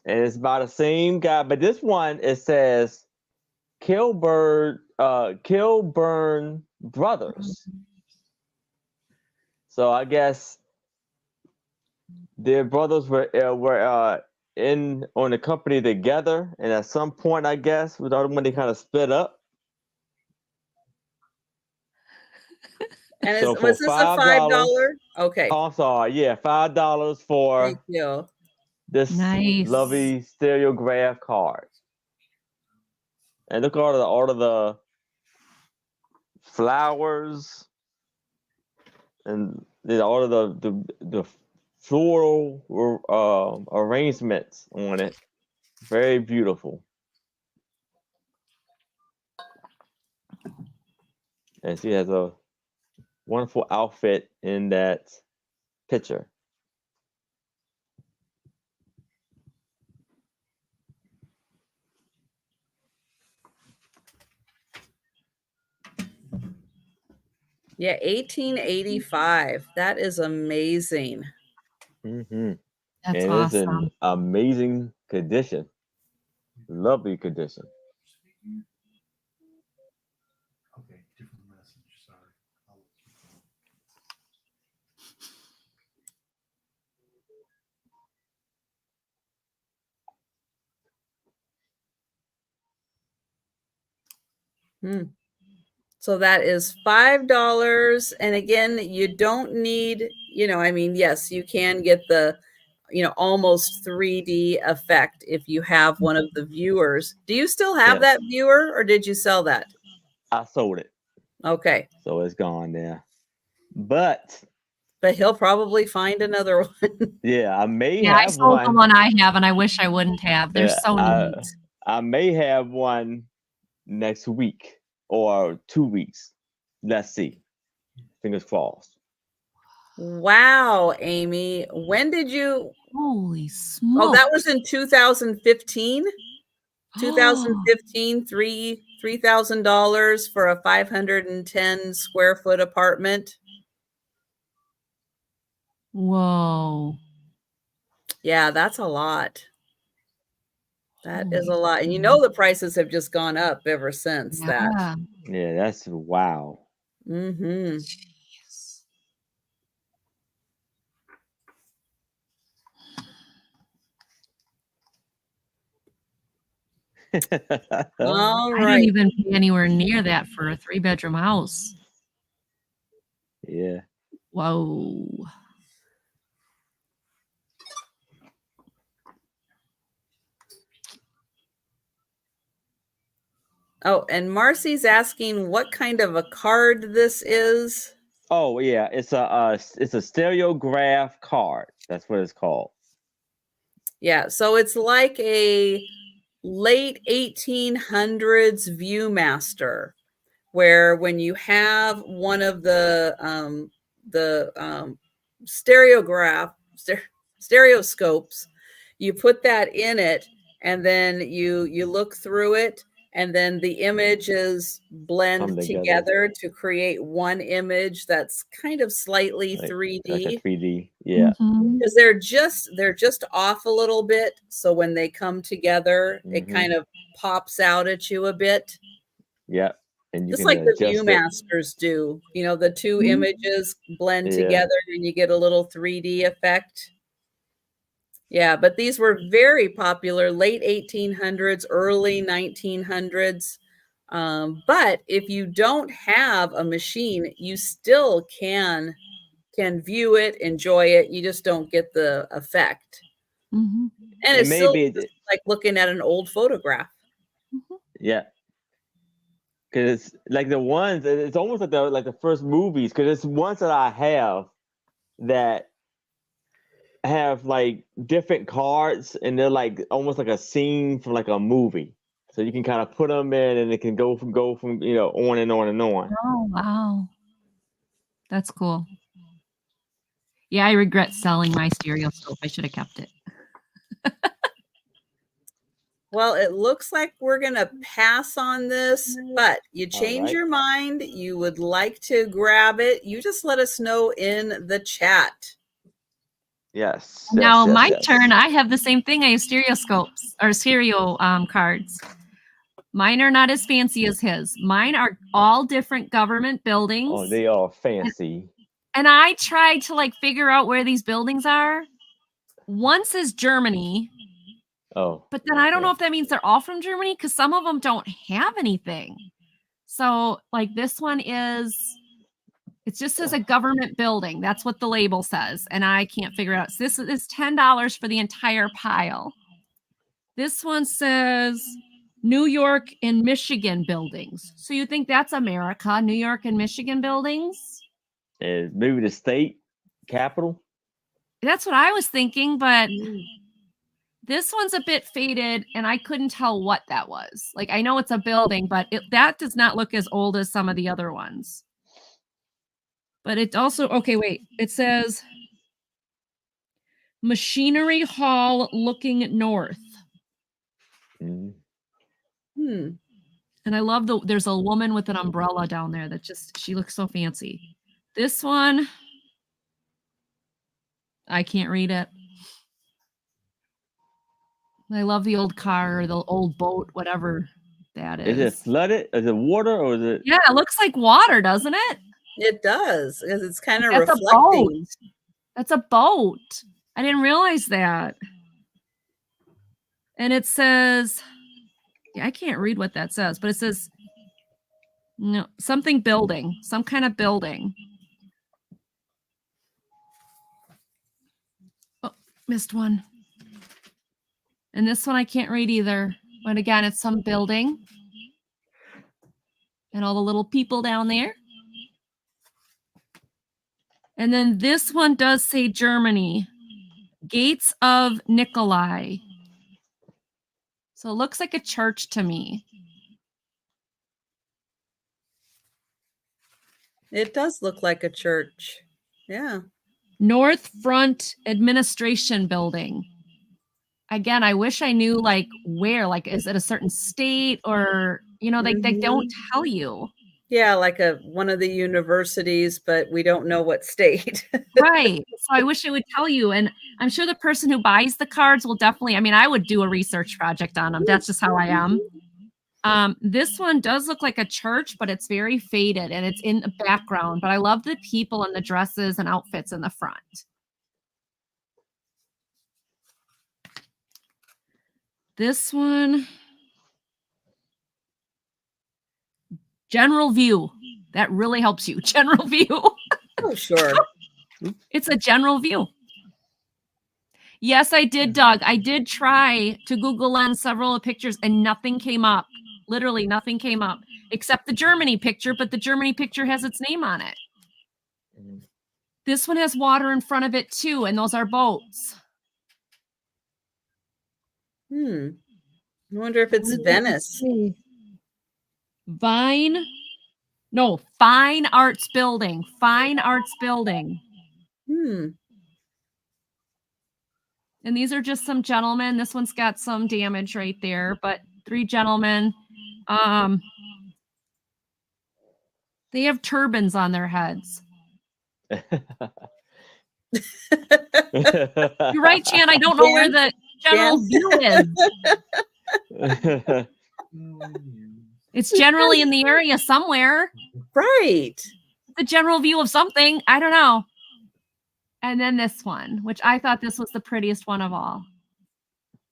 S3: And it's by the same guy, but this one it says Kilburn Brothers. So I guess their brothers were in on the company together, and at some point, I guess, with all when they kind of split up.
S2: And
S3: So
S2: was this a $5? Okay.
S3: Oh, I'm sorry. Yeah, $5 for
S2: Thank you.
S3: this
S1: Nice.
S3: lovely stereograph card. And look at all of the flowers and all of the floral arrangements on it. Very beautiful. And she has a wonderful outfit in that picture.
S2: Yeah, 1885. That is amazing.
S3: Mm-hmm.
S1: That's
S3: And it's in
S1: awesome.
S3: amazing condition. Lovely condition.
S6: Okay, different message. Sorry. I'll keep going.
S2: So that is $5. And again, you don't need, yes, you can get the, almost 3D effect if you have one of the viewers. Do you still have
S3: Yes.
S2: that viewer, or did you sell that?
S3: I sold it,
S2: Okay.
S3: so it's gone there. But
S2: He'll probably find another one.
S3: yeah, I may
S1: Yeah, I
S3: have
S1: sold the
S3: one.
S1: one I have, and I wish I wouldn't have. They're
S3: Yeah,
S1: so neat.
S3: I may have one next week. or 2 weeks. Let's see. Fingers crossed.
S2: Wow, Amy. When did you?
S1: Holy
S2: Oh,
S1: smoke.
S2: that was in 2015. 2015, $3,000 for a 510 square foot apartment.
S1: Whoa.
S2: Yeah, that's a lot. That is a
S1: Holy
S2: lot. And you
S1: smokes.
S2: know the prices have just gone up ever since that.
S1: Yeah.
S3: Yeah, that's wow.
S2: Mm-hmm.
S1: Jeez.
S2: All
S1: I
S2: right.
S1: didn't even pay anywhere near that for a 3-bedroom house.
S3: Yeah.
S1: Whoa.
S2: Oh, and Marcy's asking what kind of a card this is.
S3: Oh yeah, it's a stereograph card. That's what it's called.
S2: Yeah, so it's like a late 1800s Viewmaster, where when you have one of the stereoscopes, you put that in it, and then you look through it, and then the images blend
S3: Come together.
S2: together to create one image that's kind of slightly
S3: Like
S2: 3D.
S3: a 3D. Yeah.
S1: Mhm.
S2: Because they're just off a little bit, so when they come together, it
S3: Mhm.
S2: kind of pops out at you a bit,
S3: Yeah. And you
S2: just
S3: can
S2: like the
S3: adjust it.
S2: Viewmasters do. You know, the two
S1: Mhm.
S2: images blend
S3: Yeah.
S2: together, and you get a little 3D effect. Yeah, but these were very popular late 1800s, early 1900s. But if you don't have a machine, you still can view it, enjoy it. You just don't get the effect.
S1: Mhm.
S2: And
S3: And
S2: it's still
S3: maybe
S2: just like looking at an old photograph.
S1: Mhm.
S3: yeah. Cause like the ones, it's almost like the first movies. Cause it's ones that I have that have like different cards, and they're like almost like a scene from like a movie. So you can kind of put them in, and it can go from on and on and on.
S1: Oh, wow. That's cool. Yeah, I regret selling my stereoscope. I should have kept it.
S2: Well, it looks like we're going to pass on this, but you change
S3: right.
S2: your mind, you would like to grab it, you just let us know in the chat.
S3: Yes.
S1: Now,
S3: yes,
S1: my
S3: yes.
S1: turn. I have the same thing. I have stereoscopes or stereo cards. Mine are not as fancy as his. Mine are all different government buildings.
S3: Oh, they are fancy.
S1: And I tried to like figure out where these buildings are. One says Germany,
S3: Oh.
S1: but then I don't
S3: okay.
S1: know if that means they're all from Germany because some of them don't have anything. So, like this one is, it just says a government building. That's what the label says. And I can't figure it out. So this is $10 for the entire pile. This one says New York and Michigan buildings. So you think that's America, New York and Michigan buildings?
S3: Maybe the state capital.
S1: That's what I was thinking, but this one's a bit faded and I couldn't tell what that was. Like I know it's a building, but that does not look as old as some of the other ones. But it also, okay, wait. It says Machinery Hall looking north.
S3: Mm.
S1: And I love there's a woman with an umbrella down there that she looks so fancy. This one, I can't read it. I love the old car, the old boat, whatever that is.
S3: Is it flooded? Is it water or is it?
S1: Yeah, it looks like water, doesn't it?
S2: It does, because it's kind of
S1: That's a
S2: reflecting.
S1: boat. That's a boat. I didn't realize that. And it says, yeah, I can't read what that says, but it says, no, something building, some kind of building. Oh, missed one. And this one I can't read either. But again, it's some building. And all the little people down there. And then this one does say Germany. Gates of Nikolai. So it looks like a church to me.
S2: It does look like a church. Yeah.
S1: North Front Administration Building. Again, I wish I knew like where, like, is it a certain state or, they don't tell you.
S2: Yeah, like one of the universities, but we don't know what state.
S1: Right. So I wish it would tell you. And I'm sure the person who buys the cards will definitely, I would do a research project on them. That's just how I am. This one does look like a church, but it's very faded and it's in the background. But I love the people and the dresses and outfits in the front. This one, general view. That really helps you. General view.
S2: Oh, sure.
S1: It's a general view. Yes, I did, Doug. I did try to Google Lens several pictures and nothing came up. Literally nothing came up except the Germany picture, but the Germany picture has its name on it. This one has water in front of it too, and those are boats.
S2: I wonder if it's Venice.
S1: Fine Arts Building. Fine Arts Building. And these are just some gentlemen. This one's got some damage right there, but 3 gentlemen. They have turbans on their heads. You're right, Chan. I don't know where the general view is. It's generally in the area somewhere.
S2: Right.
S1: The general view of something. I don't know. And then this one, which I thought this was the prettiest one of all.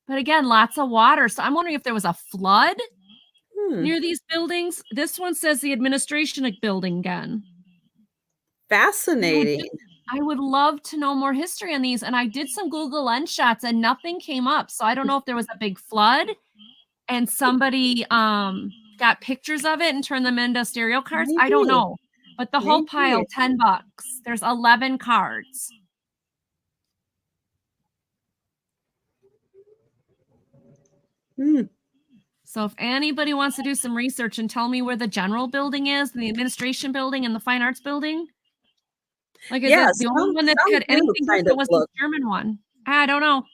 S1: But again, lots of water. So I'm wondering if there was a flood near these buildings. This one says the administration building again.
S2: Fascinating.
S1: I would love to know more history on these. And I did some Google Lens shots and nothing came up. So I don't know if there was a big flood and somebody got pictures of it and turned them into stereo cards. I don't know. But the whole pile, $10. There's 11 cards. So if anybody wants to do some research and tell me where the general building is, and the administration building and the fine arts building, like is that the only one that had anything different was the German one? I don't know.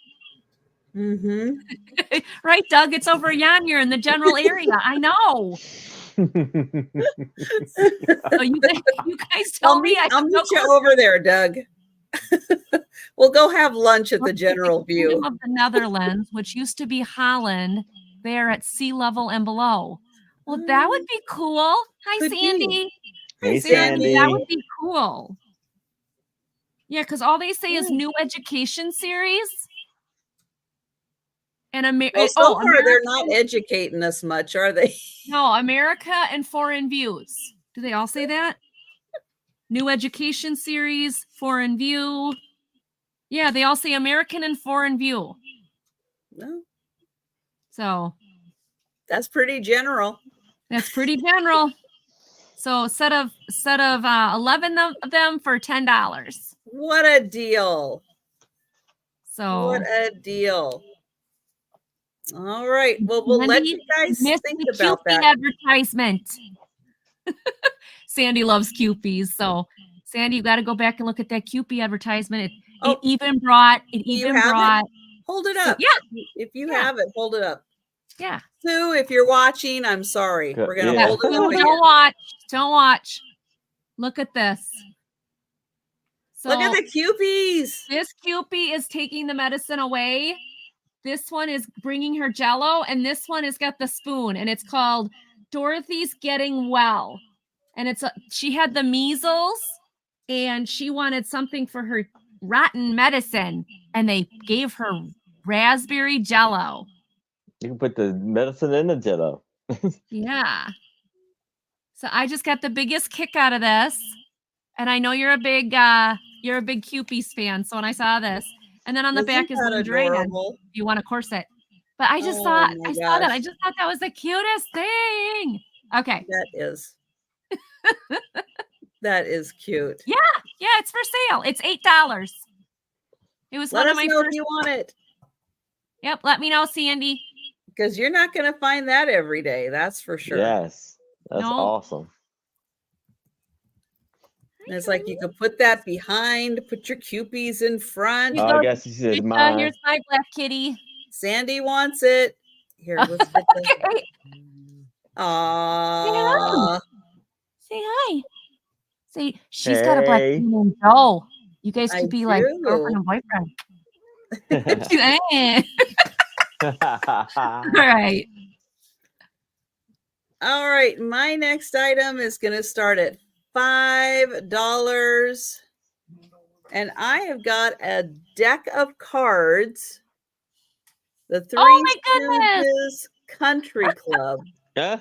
S1: Right, Doug? It's over yonder in the general area. I know. So you guys tell me.
S2: I'll meet you over there, Doug. We'll go have lunch at the general view
S1: of the Netherlands, which used to be Holland. They're at sea level and below. Well, that would be cool. Hi, Sandy.
S3: Hey, Sandy.
S1: That would be cool. Yeah, because all they say is new education series. And
S2: so far they're not educating us much, are they?
S1: No, America and Foreign Views. Do they all say that? New education series, foreign view. Yeah, they all say American and foreign view.
S2: No.
S1: So
S2: that's pretty general.
S1: That's pretty general. So set of 11 of them for $10.
S2: What a deal.
S1: So
S2: what a deal. All right. Well, we'll let you guys think about that.
S1: Advertisement. Sandy loves Kewpies. So Sandy, you got to go back and look at that Kewpie advertisement. It even brought.
S2: Hold it up.
S1: Yeah.
S2: If you have it, hold it up.
S1: Yeah.
S2: Sue, if you're watching, I'm sorry. We're going to hold it up.
S1: Don't watch. Look at this. So
S2: look at the Kewpies.
S1: This Kewpie is taking the medicine away. This one is bringing her Jello, and this one has got the spoon, and it's called Dorothy's Getting Well. And she had the measles, and she wanted something for her rotten medicine, and they gave her raspberry Jello.
S3: You can put the medicine in the Jello.
S1: Yeah. So I just got the biggest kick out of this, and I know you're a big Kewpies fan. So when I saw this. And then on the back is Little Dragon. You want a corset. But I just saw that. I just thought that was the cutest thing. Okay.
S2: That is cute.
S1: Yeah. Yeah, it's for sale. It's $8. It was
S2: Let
S1: one
S2: us
S1: of my
S2: know
S1: first.
S2: If you want it.
S1: Yep. Let me know, Sandy.
S2: Because you're not going to find that every day. That's for sure.
S3: Yes. That's awesome.
S2: And it's like you could put that behind, put your Kewpies in front.
S1: You
S3: I
S1: go,
S3: guess he says
S1: Trisha,
S3: mine.
S1: here's my black kitty.
S2: Sandy wants it. Here, let's get the.
S1: Okay.
S2: Aww.
S1: Say hi. Say she's got a black
S3: Hey.
S1: kitty named Joe. You guys
S2: I
S1: could be like
S2: do.
S1: girlfriend and boyfriend. She's, eh. All right.
S2: All right. My next item is going to start at $5. And I have got a deck of cards. The Three
S1: my goodness.
S2: Stooges Country Club.
S3: Yeah.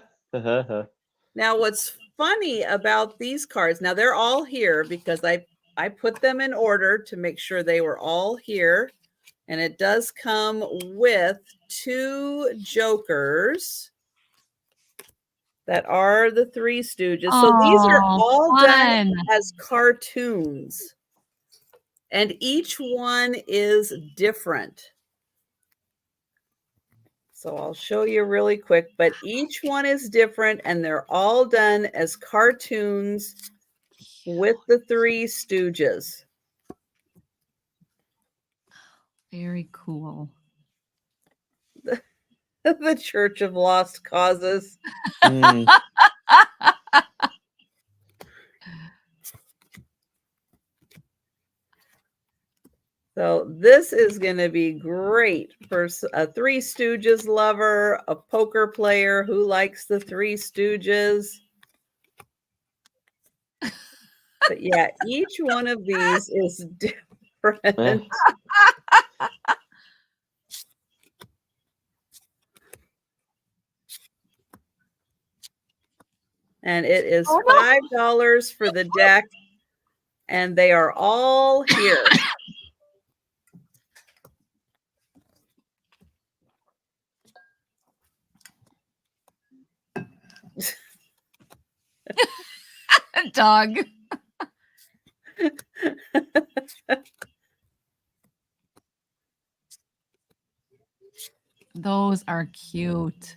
S2: Now, what's funny about these cards, now they're all here because I put them in order to make sure they were all here. And it does come with 2 jokers that are the Three Stooges. So these are
S1: Oh,
S2: all done
S1: fun.
S2: as cartoons. And each one is different. So I'll show you really quick, but each one is different and they're all done as cartoons with the Three Stooges.
S1: Very cool.
S2: The Church of Lost Causes.
S3: Mm.
S2: So this is going to be great for a Three Stooges lover, a poker player who likes the Three Stooges. But yeah, each one of these is different. And it is
S1: Oh, no.
S2: $5 for the deck. And they are all here.
S1: Dog. Those are cute.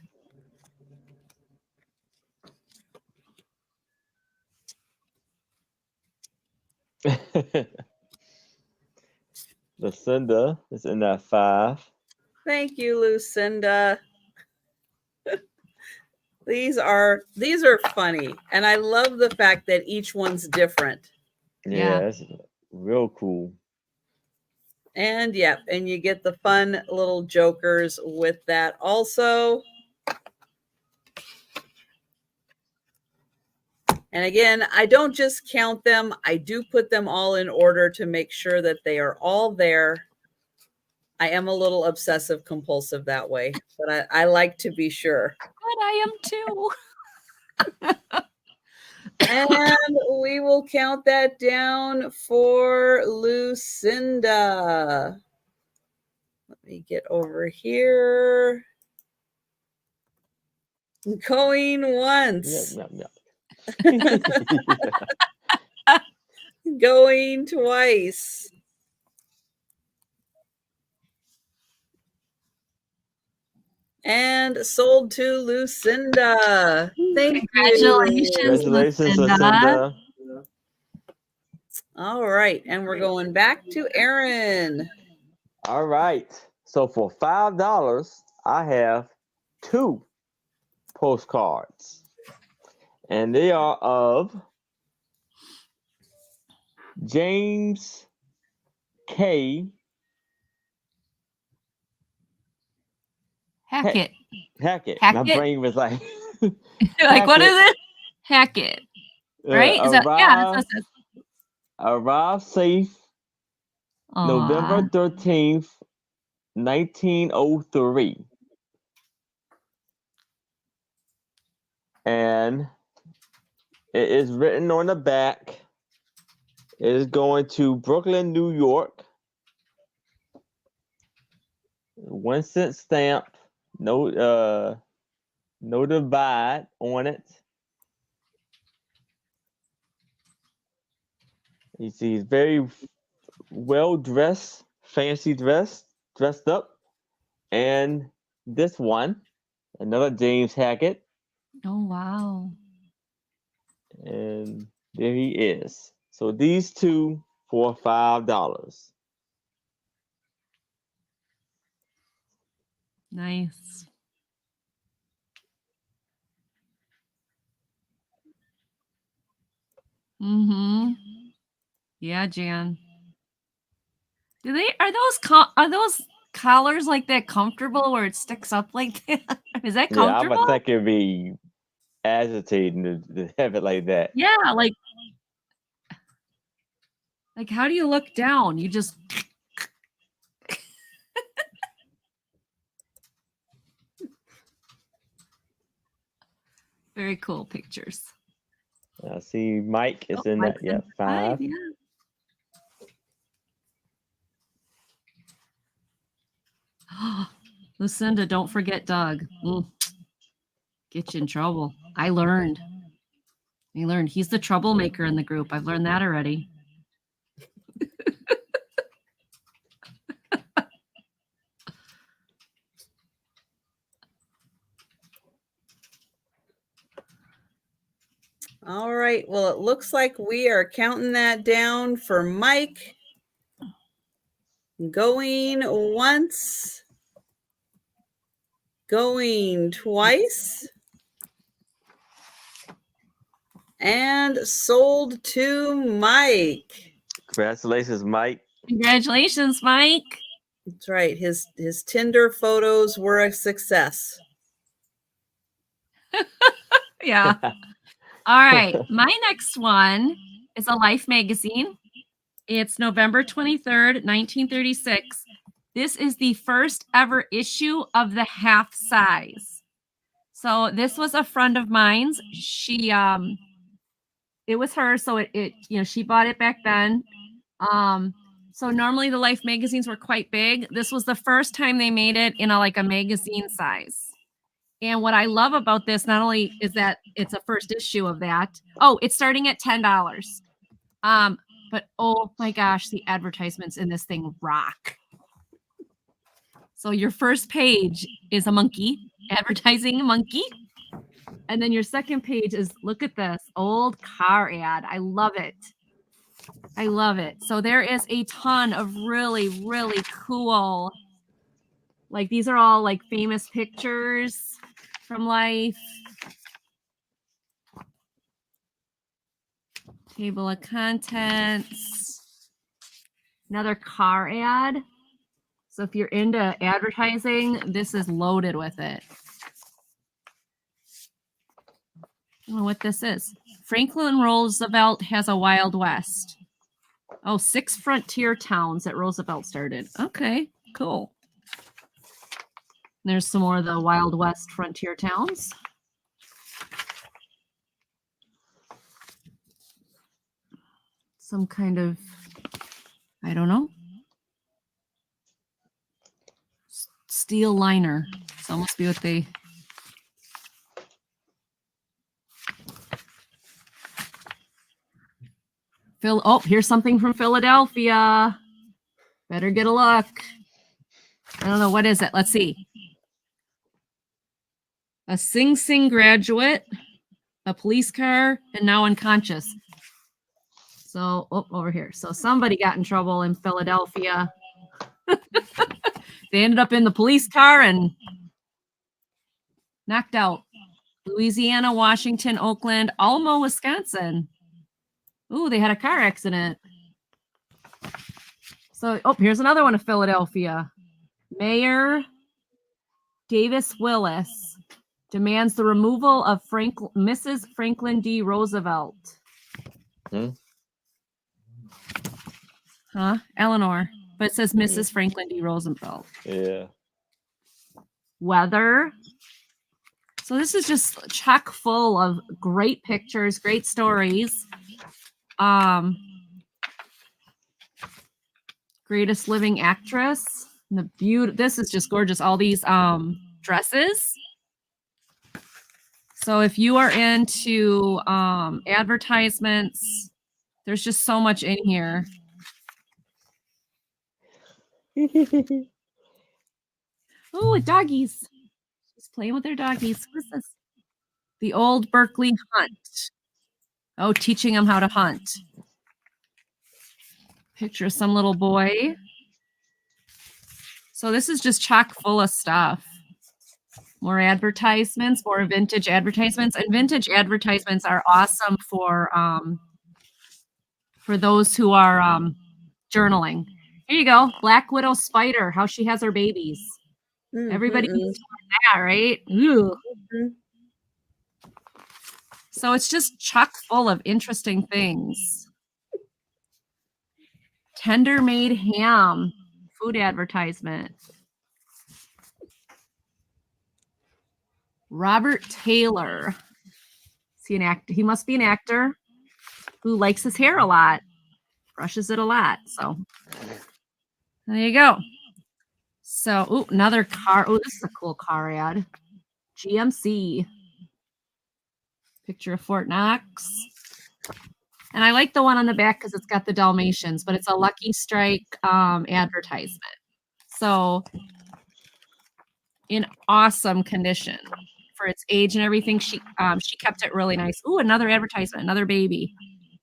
S3: Lucinda is in that 5.
S2: Thank you, Lucinda. These are funny. And I love the fact that each one's different.
S1: Yeah.
S3: That's real cool.
S2: And yeah, and you get the fun little jokers with that also. And again, I don't just count them. I do put them all in order to make sure that they are all there. I am a little obsessive compulsive that way, but I like to be sure.
S1: But I am too.
S2: And we will count that down for Lucinda. Let me get over here. Going once.
S3: Yep, yep, yep.
S2: Going twice. And sold to Lucinda. Thank
S1: Congratulations,
S2: you.
S3: Congratulations,
S1: Lucinda.
S3: Lucinda.
S2: All right. And we're going back to Aaron.
S3: All right. So for $5, I have 2 postcards. And they are of James K.
S1: Hackett.
S3: Hackett. My
S1: Hackett?
S3: brain was like,
S1: Like, what is it? Hackett. Right? Is that, yeah, that's what it says.
S3: arrived safe November
S1: Aw.
S3: 13th, 1903. And it is written on the back. It is going to Brooklyn, New York. 1 cent stamp. No divide on it. You see, he's very well dressed, fancy dressed up. And this one, another James Hackett.
S1: Oh, wow.
S3: And there he is. So these two for $5.
S1: Nice. Mm-hmm. Yeah, Jan. Are those collars like that comfortable where it sticks up like that? Is that
S3: Yeah, I
S1: comfortable?
S3: would think it'd be agitating to have it like that.
S1: Yeah, like how do you look down? You just very cool pictures.
S3: I see Mike is in
S1: Mike's
S3: that. Yeah,
S1: in
S3: 5.
S1: yeah. Lucinda, don't forget Doug. Get you in trouble. I learned. He's the troublemaker in the group. I've learned that already.
S2: All right. Well, it looks like we are counting that down for Mike. Going once. Going twice. And sold to Mike.
S3: Congratulations, Mike.
S1: Congratulations, Mike.
S2: That's right. His Tinder photos were a success.
S1: Yeah. All right. My next one is a Life magazine. It's November 23rd, 1936. This is the first ever issue of the half size. So this was a friend of mine's. She it was her, so it she bought it back then. So normally the Life magazines were quite big. This was the first time they made it in a magazine size. And what I love about this, not only is that it's a first issue of that. Oh, it's starting at $10. But oh my gosh, the advertisements in this thing rock. So your first page is a monkey, advertising a monkey. And then your second page is, look at this, old car ad. I love it. I love it. So there is a ton of really, really cool, these are all famous pictures from Life. Table of contents. Another car ad. So if you're into advertising, this is loaded with it. I don't know what this is. Franklin Roosevelt has a Wild West. Oh, 6 frontier towns that Roosevelt started. Okay, cool. There's some more of the Wild West frontier towns. Some kind of, I don't know, steel liner. So must be what they. Oh, here's something from Philadelphia. Better get a look. I don't know. What is it? Let's see. A Sing Sing graduate, a police car, and now unconscious. So, over here. So somebody got in trouble in Philadelphia. They ended up in the police car and knocked out. Louisiana, Washington, Oakland, Almo, Wisconsin. Ooh, they had a car accident. So, here's another one of Philadelphia. Mayor Davis Willis demands the removal of Mrs. Franklin D. Roosevelt. Huh? Eleanor. But it says Mrs. Franklin D. Roosevelt.
S3: Yeah.
S1: Weather. So this is just chock full of great pictures, great stories. Greatest living actress. This is just gorgeous. All these dresses. So if you are into advertisements, there's just so much in here. Oh, doggies. She's playing with their doggies. What is this? The Old Berkeley Hunt. Oh, teaching them how to hunt. Picture of some little boy. So this is just chock full of stuff. More advertisements, more vintage advertisements. And vintage advertisements are awesome for those who are journaling. Here you go. Black Widow Spider, how she has her babies. Everybody needs that, right? Ooh. So it's just chock full of interesting things. Tender made ham, food advertisement. Robert Taylor. Is he an actor? He must be an actor who likes his hair a lot, brushes it a lot. So there you go. So, ooh, another car. Oh, this is a cool car ad. GMC. Picture of Fort Knox. And I like the one on the back because it's got the Dalmatians, but it's a Lucky Strike advertisement. So in awesome condition for its age and everything. She kept it really nice. Ooh, another advertisement, another baby.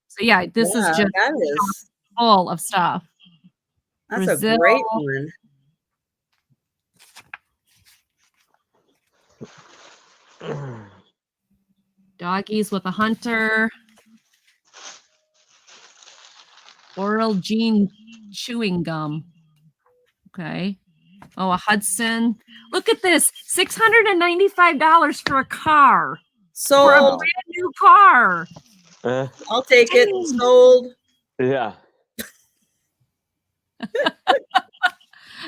S1: So yeah, this is just
S2: that is
S1: full of stuff.
S2: that's
S1: Brazil.
S2: a great one.
S1: Doggies with a hunter. Oral Gene chewing gum. Okay. Oh, a Hudson. Look at this. $695 for a car.
S2: So
S1: For a brand new car.
S2: I'll take it. Sold.
S3: Yeah.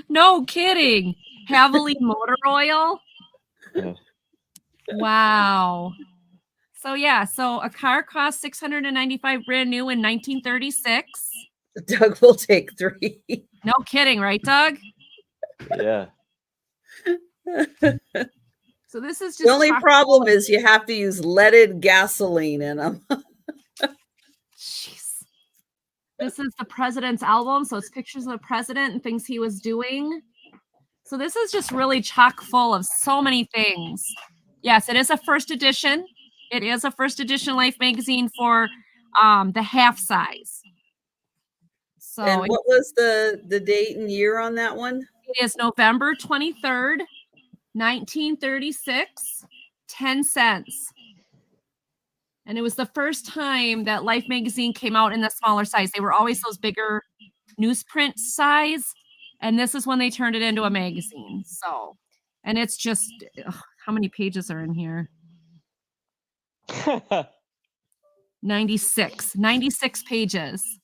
S1: No kidding. Heavily motor oil.
S3: Yeah.
S1: Wow. So yeah, so a car cost $695 brand new in 1936.
S2: Doug will take 3.
S1: No kidding, right, Doug?
S3: Yeah.
S1: So this is just
S2: The only problem is you have to use leaded gasoline in them.
S1: Jeez. This is the president's album, so it's pictures of the president and things he was doing. So this is just really chock full of so many things. Yes, it is a first edition. It is a first edition Life magazine for the half size. So
S2: And what was the date and year on that one?
S1: it is November 23rd, 1936, 10 cents. And it was the first time that Life magazine came out in the smaller size. They were always those bigger newsprint size. And this is when they turned it into a magazine. So, and it's just, how many pages are in here? 96 pages.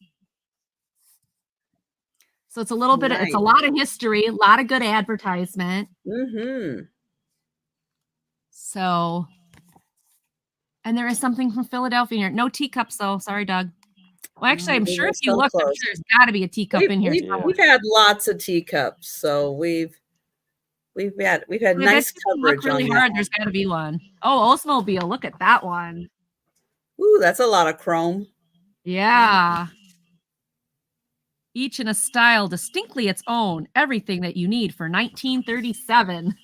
S1: So it's a little bit, it's a lot of history, a lot of good advertisement. So, and there is something from Philadelphia here. No teacups though. Sorry, Doug. Well, actually, I'm sure if you look, I'm sure there's got to be a teacup in here.
S2: We've had lots of teacups, so we've had nice coverage.
S1: Look really hard. There's got to be one. Oh, Oldsmobile. Look at that one.
S2: Ooh, that's a lot of chrome.
S1: Yeah. Each in a style distinctly its own. Everything that you need for 1937.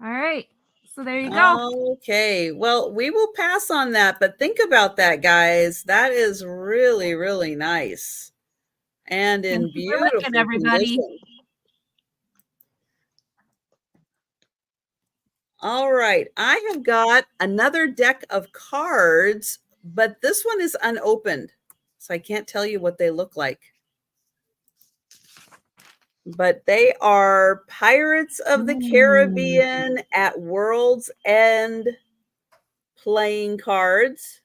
S1: All right. So there you go.
S2: Okay. Well, we will pass on that, but think about that, guys. That is really, really nice. And in beautiful
S1: everybody.
S2: condition. All right. I have got another deck of cards, but this one is unopened, so I can't tell you what they look like. But they are Pirates of the Caribbean at World's End playing cards.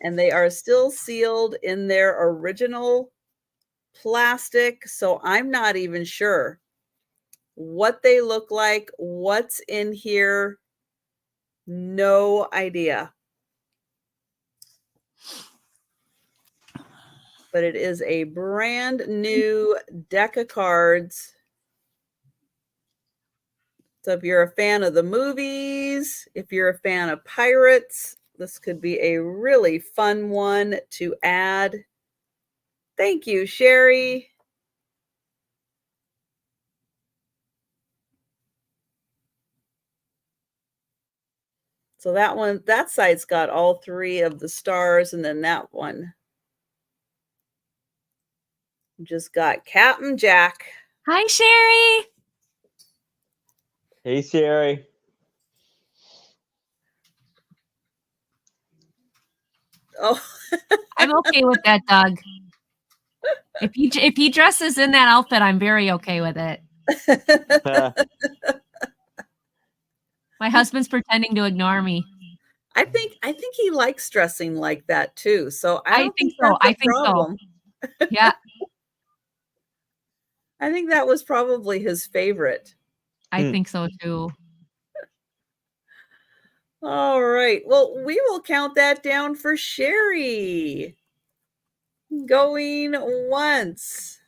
S2: And they are still sealed in their original plastic, so I'm not even sure what they look like, what's in here. No idea. But it is a brand new deck of cards. So if you're a fan of the movies, if you're a fan of pirates, this could be a really fun one to add. Thank you, Sherry. So that side's got all 3 of the stars, and then that one just got Captain Jack.
S1: Hi, Sherry.
S3: Hey, Sherry.
S2: Oh,
S1: I'm okay with that, Doug. If he dresses in that outfit, I'm very okay with it. My husband's pretending to ignore me.
S2: I think he likes dressing like that too. So I
S1: I
S2: don't
S1: think
S2: think
S1: so.
S2: that's a
S1: I think so.
S2: problem.
S1: Yeah,
S2: I think that was probably his favorite.
S1: I think so too.
S2: All right. Well, we will count that down for Sherry. Going once.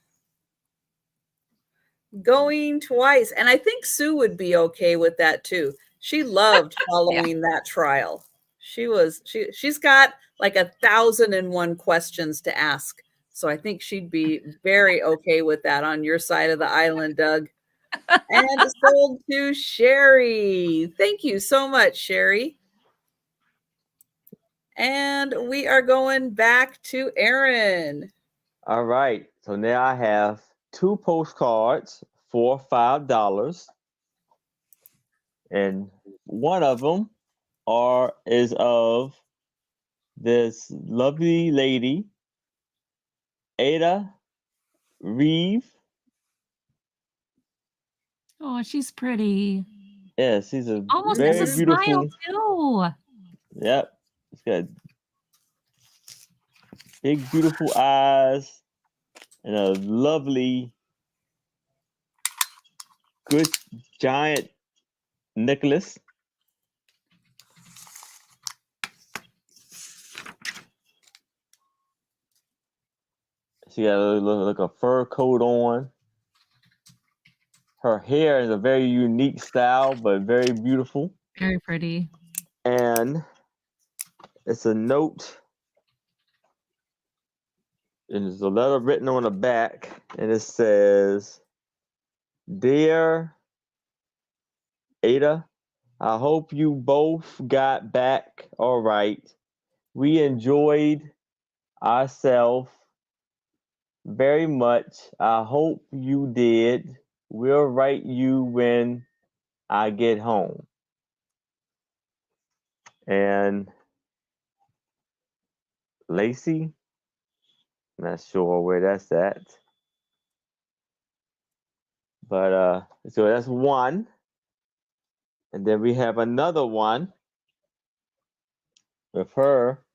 S2: Going twice. And I think Sue would be okay with that too. She loved following that trial. She's got like 1,001 questions to ask. So I think she'd be very okay with that on your side of the island, Doug. And sold to Sherry. Thank you so much, Sherry. And we are going back to Aaron.
S3: All right. So now I have 2 postcards for $5. And one of them is of this lovely lady, Ada Reeve.
S1: Oh, she's pretty.
S3: Yeah, she's a
S1: Almost
S3: very
S1: has a
S3: beautiful.
S1: smile too.
S3: Yep, she's got big, beautiful eyes and a lovely, good, giant necklace. She got like a fur coat on. Her hair is a very unique style, but very beautiful.
S1: Very pretty.
S3: And it's a note. And there's a letter written on the back. And it says, "Dear Ada, I hope you both got back all right. We enjoyed ourselves very much. I hope you did. We'll write you when I get home." And Lacey, not sure where that's at. But so that's one. And then we have another one with her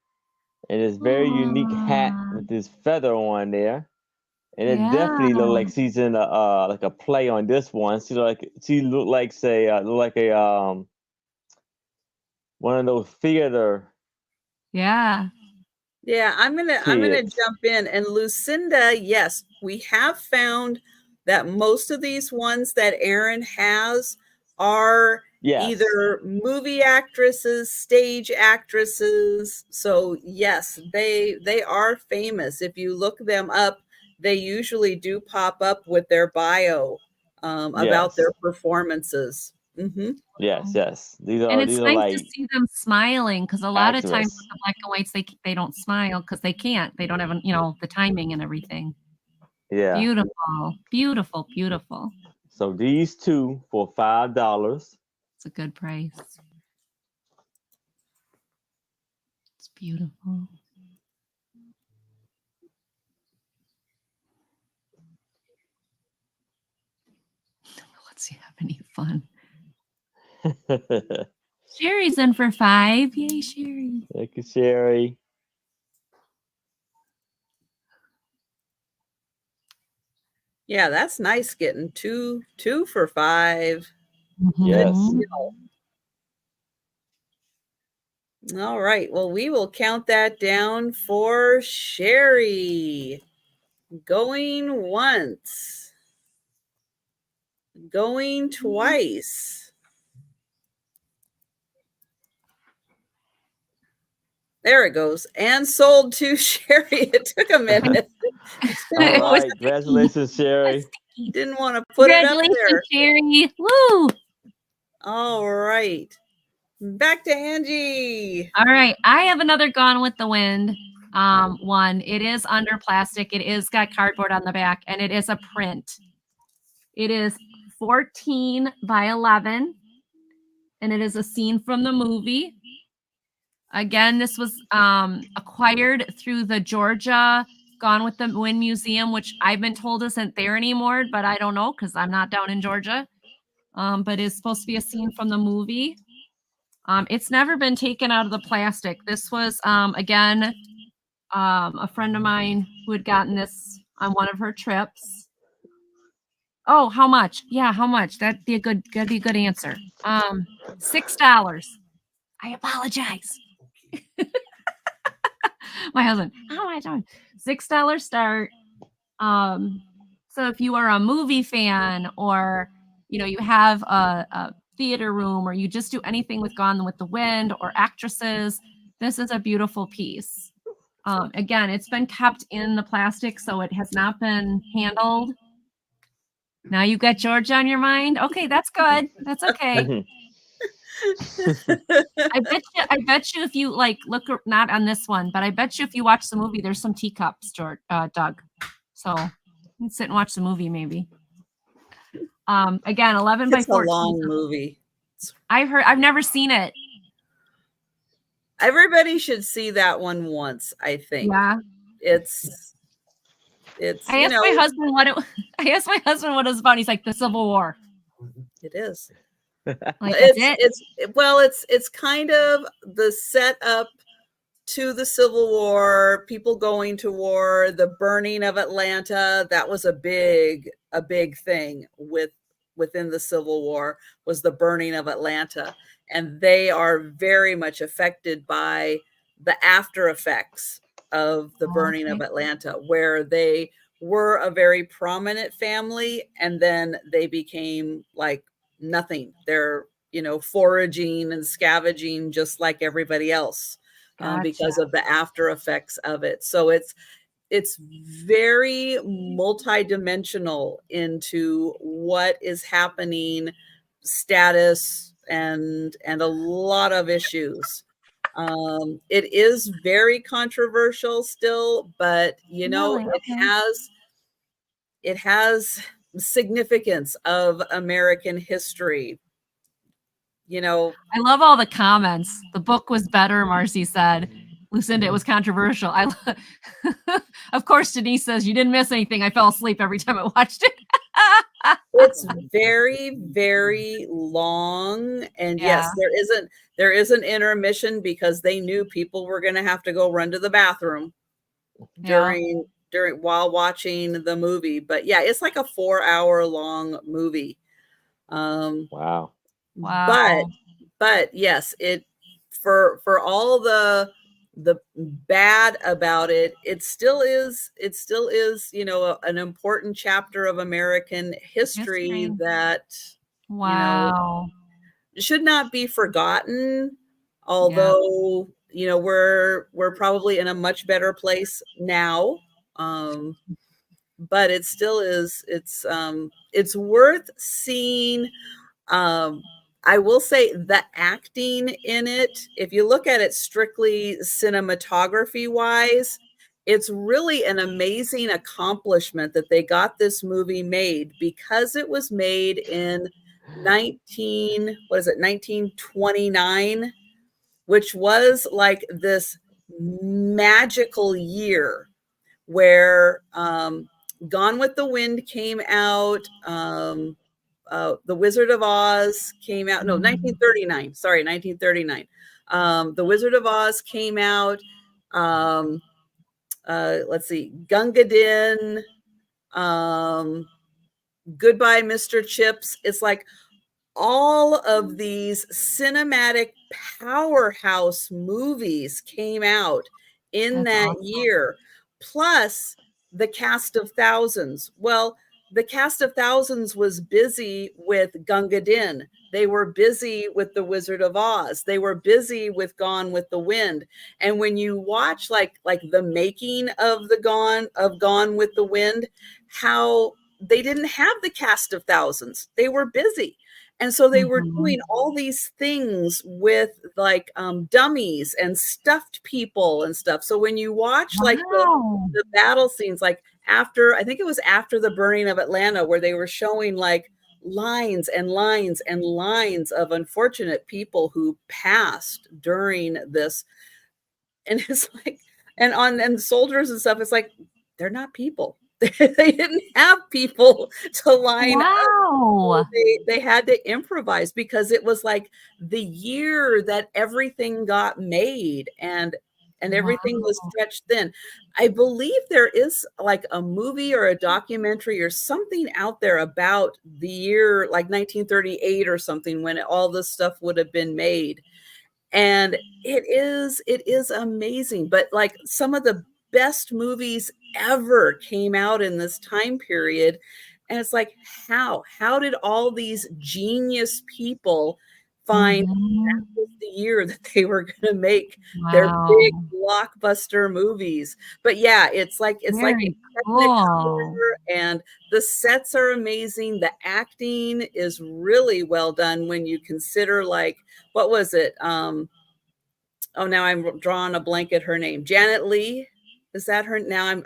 S3: and this very unique hat with this feather on there. And it definitely looked like she's in a like a play on this one. She looked like a one of those theater.
S1: Yeah.
S2: Yeah, I'm gonna jump in. And Lucinda, yes, we have found that most of these ones that Aaron has are either movie actresses, stage actresses. So yes, they are famous. If you look them up, they usually do pop up with their bio about their performances. Mm-hmm.
S3: Yes. These are
S1: It's nice
S3: like
S1: to see them smiling, because a lot of times with the black and whites, they don't smile because they can't. They don't have the timing and everything.
S3: Yeah.
S1: Beautiful.
S3: So these 2 for $5.
S1: It's a good price. It's beautiful. Let's see, have any fun. Sherry's in for 5. Yay, Sherry.
S3: Thank you, Sherry.
S2: Yeah, that's nice getting two for $5.
S3: Yes.
S2: All right. Well, we will count that down for Sherry. Going once. Going twice. There it goes. And sold to Sherry. It took a minute.
S3: All right. Congratulations, Sherry.
S2: Didn't want to put it up there.
S1: Congratulations, Sherry. Woo!
S2: All right. Back to Angie.
S1: All right. I have another Gone with the Wind one. It is under plastic. It is got cardboard on the back, and it is a print. It is 14 by 11, and it is a scene from the movie. Again, this was acquired through the Georgia Gone with the Wind Museum, which I've been told isn't there anymore, but I don't know because I'm not down in Georgia. But it's supposed to be a scene from the movie. It's never been taken out of the plastic. This was, again, a friend of mine who had gotten this on one of her trips. Oh, how much? Yeah, how much? That'd be a good answer. $6. I apologize. My husband, how am I doing? $6 start. So if you are a movie fan, or you have a theater room, or you just do anything with Gone with the Wind or actresses, this is a beautiful piece. Again, it's been kept in the plastic, so it has not been handled. Now you've got Georgia on your mind. Okay, that's good. That's okay. I bet you if you look, not on this one, but I bet you if you watch the movie, there's some teacups, Doug. So you can sit and watch the movie maybe. Again, 11 by 14.
S2: It's a long movie.
S1: I've never seen it.
S2: Everybody should see that one once, I think.
S1: Yeah.
S2: It's
S1: I asked my husband what it was about. He's like, the Civil War.
S2: It is.
S1: Like,
S2: it's kind of the setup to the Civil War, people going to war, the burning of Atlanta. That was a big thing within the Civil War, was the burning of Atlanta. And they are very much affected by the after effects of the burning of Atlanta, where they were a very prominent family and then they became like nothing. They're, foraging and scavenging just like everybody else.
S1: Gotcha.
S2: Because of the after effects of it. So it's very multidimensional into what is happening, status, and a lot of issues. It is very controversial still, but
S1: Really? Okay.
S2: it has significance of American history.
S1: I love all the comments. The book was better, Marcy said. Lucinda, it was controversial. Of course, Denise says, you didn't miss anything. I fell asleep every time I watched it.
S2: It's very, very long. And yes, there is an intermission because they knew people were going to have to go run to the bathroom during while watching the movie. But yeah, it's like a 4-hour long movie.
S3: Wow.
S2: But yes, it for all the bad about it, it still is an important chapter of American history that should not be forgotten. Although we're probably in a much better place now, but it still is. It's worth seeing. I will say the acting in it, if you look at it strictly cinematography wise, it's really an amazing accomplishment that they got this movie made, because it was made in 1929, which was like this magical year where Gone with the Wind came out. The Wizard of Oz came out. No, 1939. Sorry, 1939. The Wizard of Oz came out. Let's see, Gunga Din, Goodbye, Mr. Chips. It's like all of these cinematic powerhouse movies came out in that year, plus the cast of thousands. Well, the cast of thousands was busy with Gunga Din. They were busy with The Wizard of Oz. They were busy with Gone with the Wind. And when you watch like the making of Gone with the Wind, how they didn't have the cast of thousands. They were busy. And so they were
S1: Mhm.
S2: doing all these things with like dummies and stuffed people and stuff. So when you watch like
S1: Wow.
S2: the battle scenes, like after, I think it was after the burning of Atlanta, where they were showing like lines and lines and lines of unfortunate people who passed during this. And it's like, and soldiers and stuff, it's like, they're not people. They didn't have people to line up.
S1: Wow.
S2: They had to improvise because it was like the year that everything got made, and everything was
S1: Wow.
S2: stretched thin. I believe there is like a movie or a documentary or something out there about the year like 1938 or something, when all this stuff would have been made. And it is amazing. But like some of the best movies ever came out in this time period. And it's like, how did all these genius people find that
S1: Mhm.
S2: was the year that they were going to make their big
S1: Wow.
S2: blockbuster movies? But yeah, it's like
S1: Very
S2: in
S1: cool.
S2: Technicolor, and the sets are amazing. The acting is really well done when you consider, like, what was it? Oh, now I'm drawing a blank at her name. Janet Lee? Is that her? Now
S1: Um,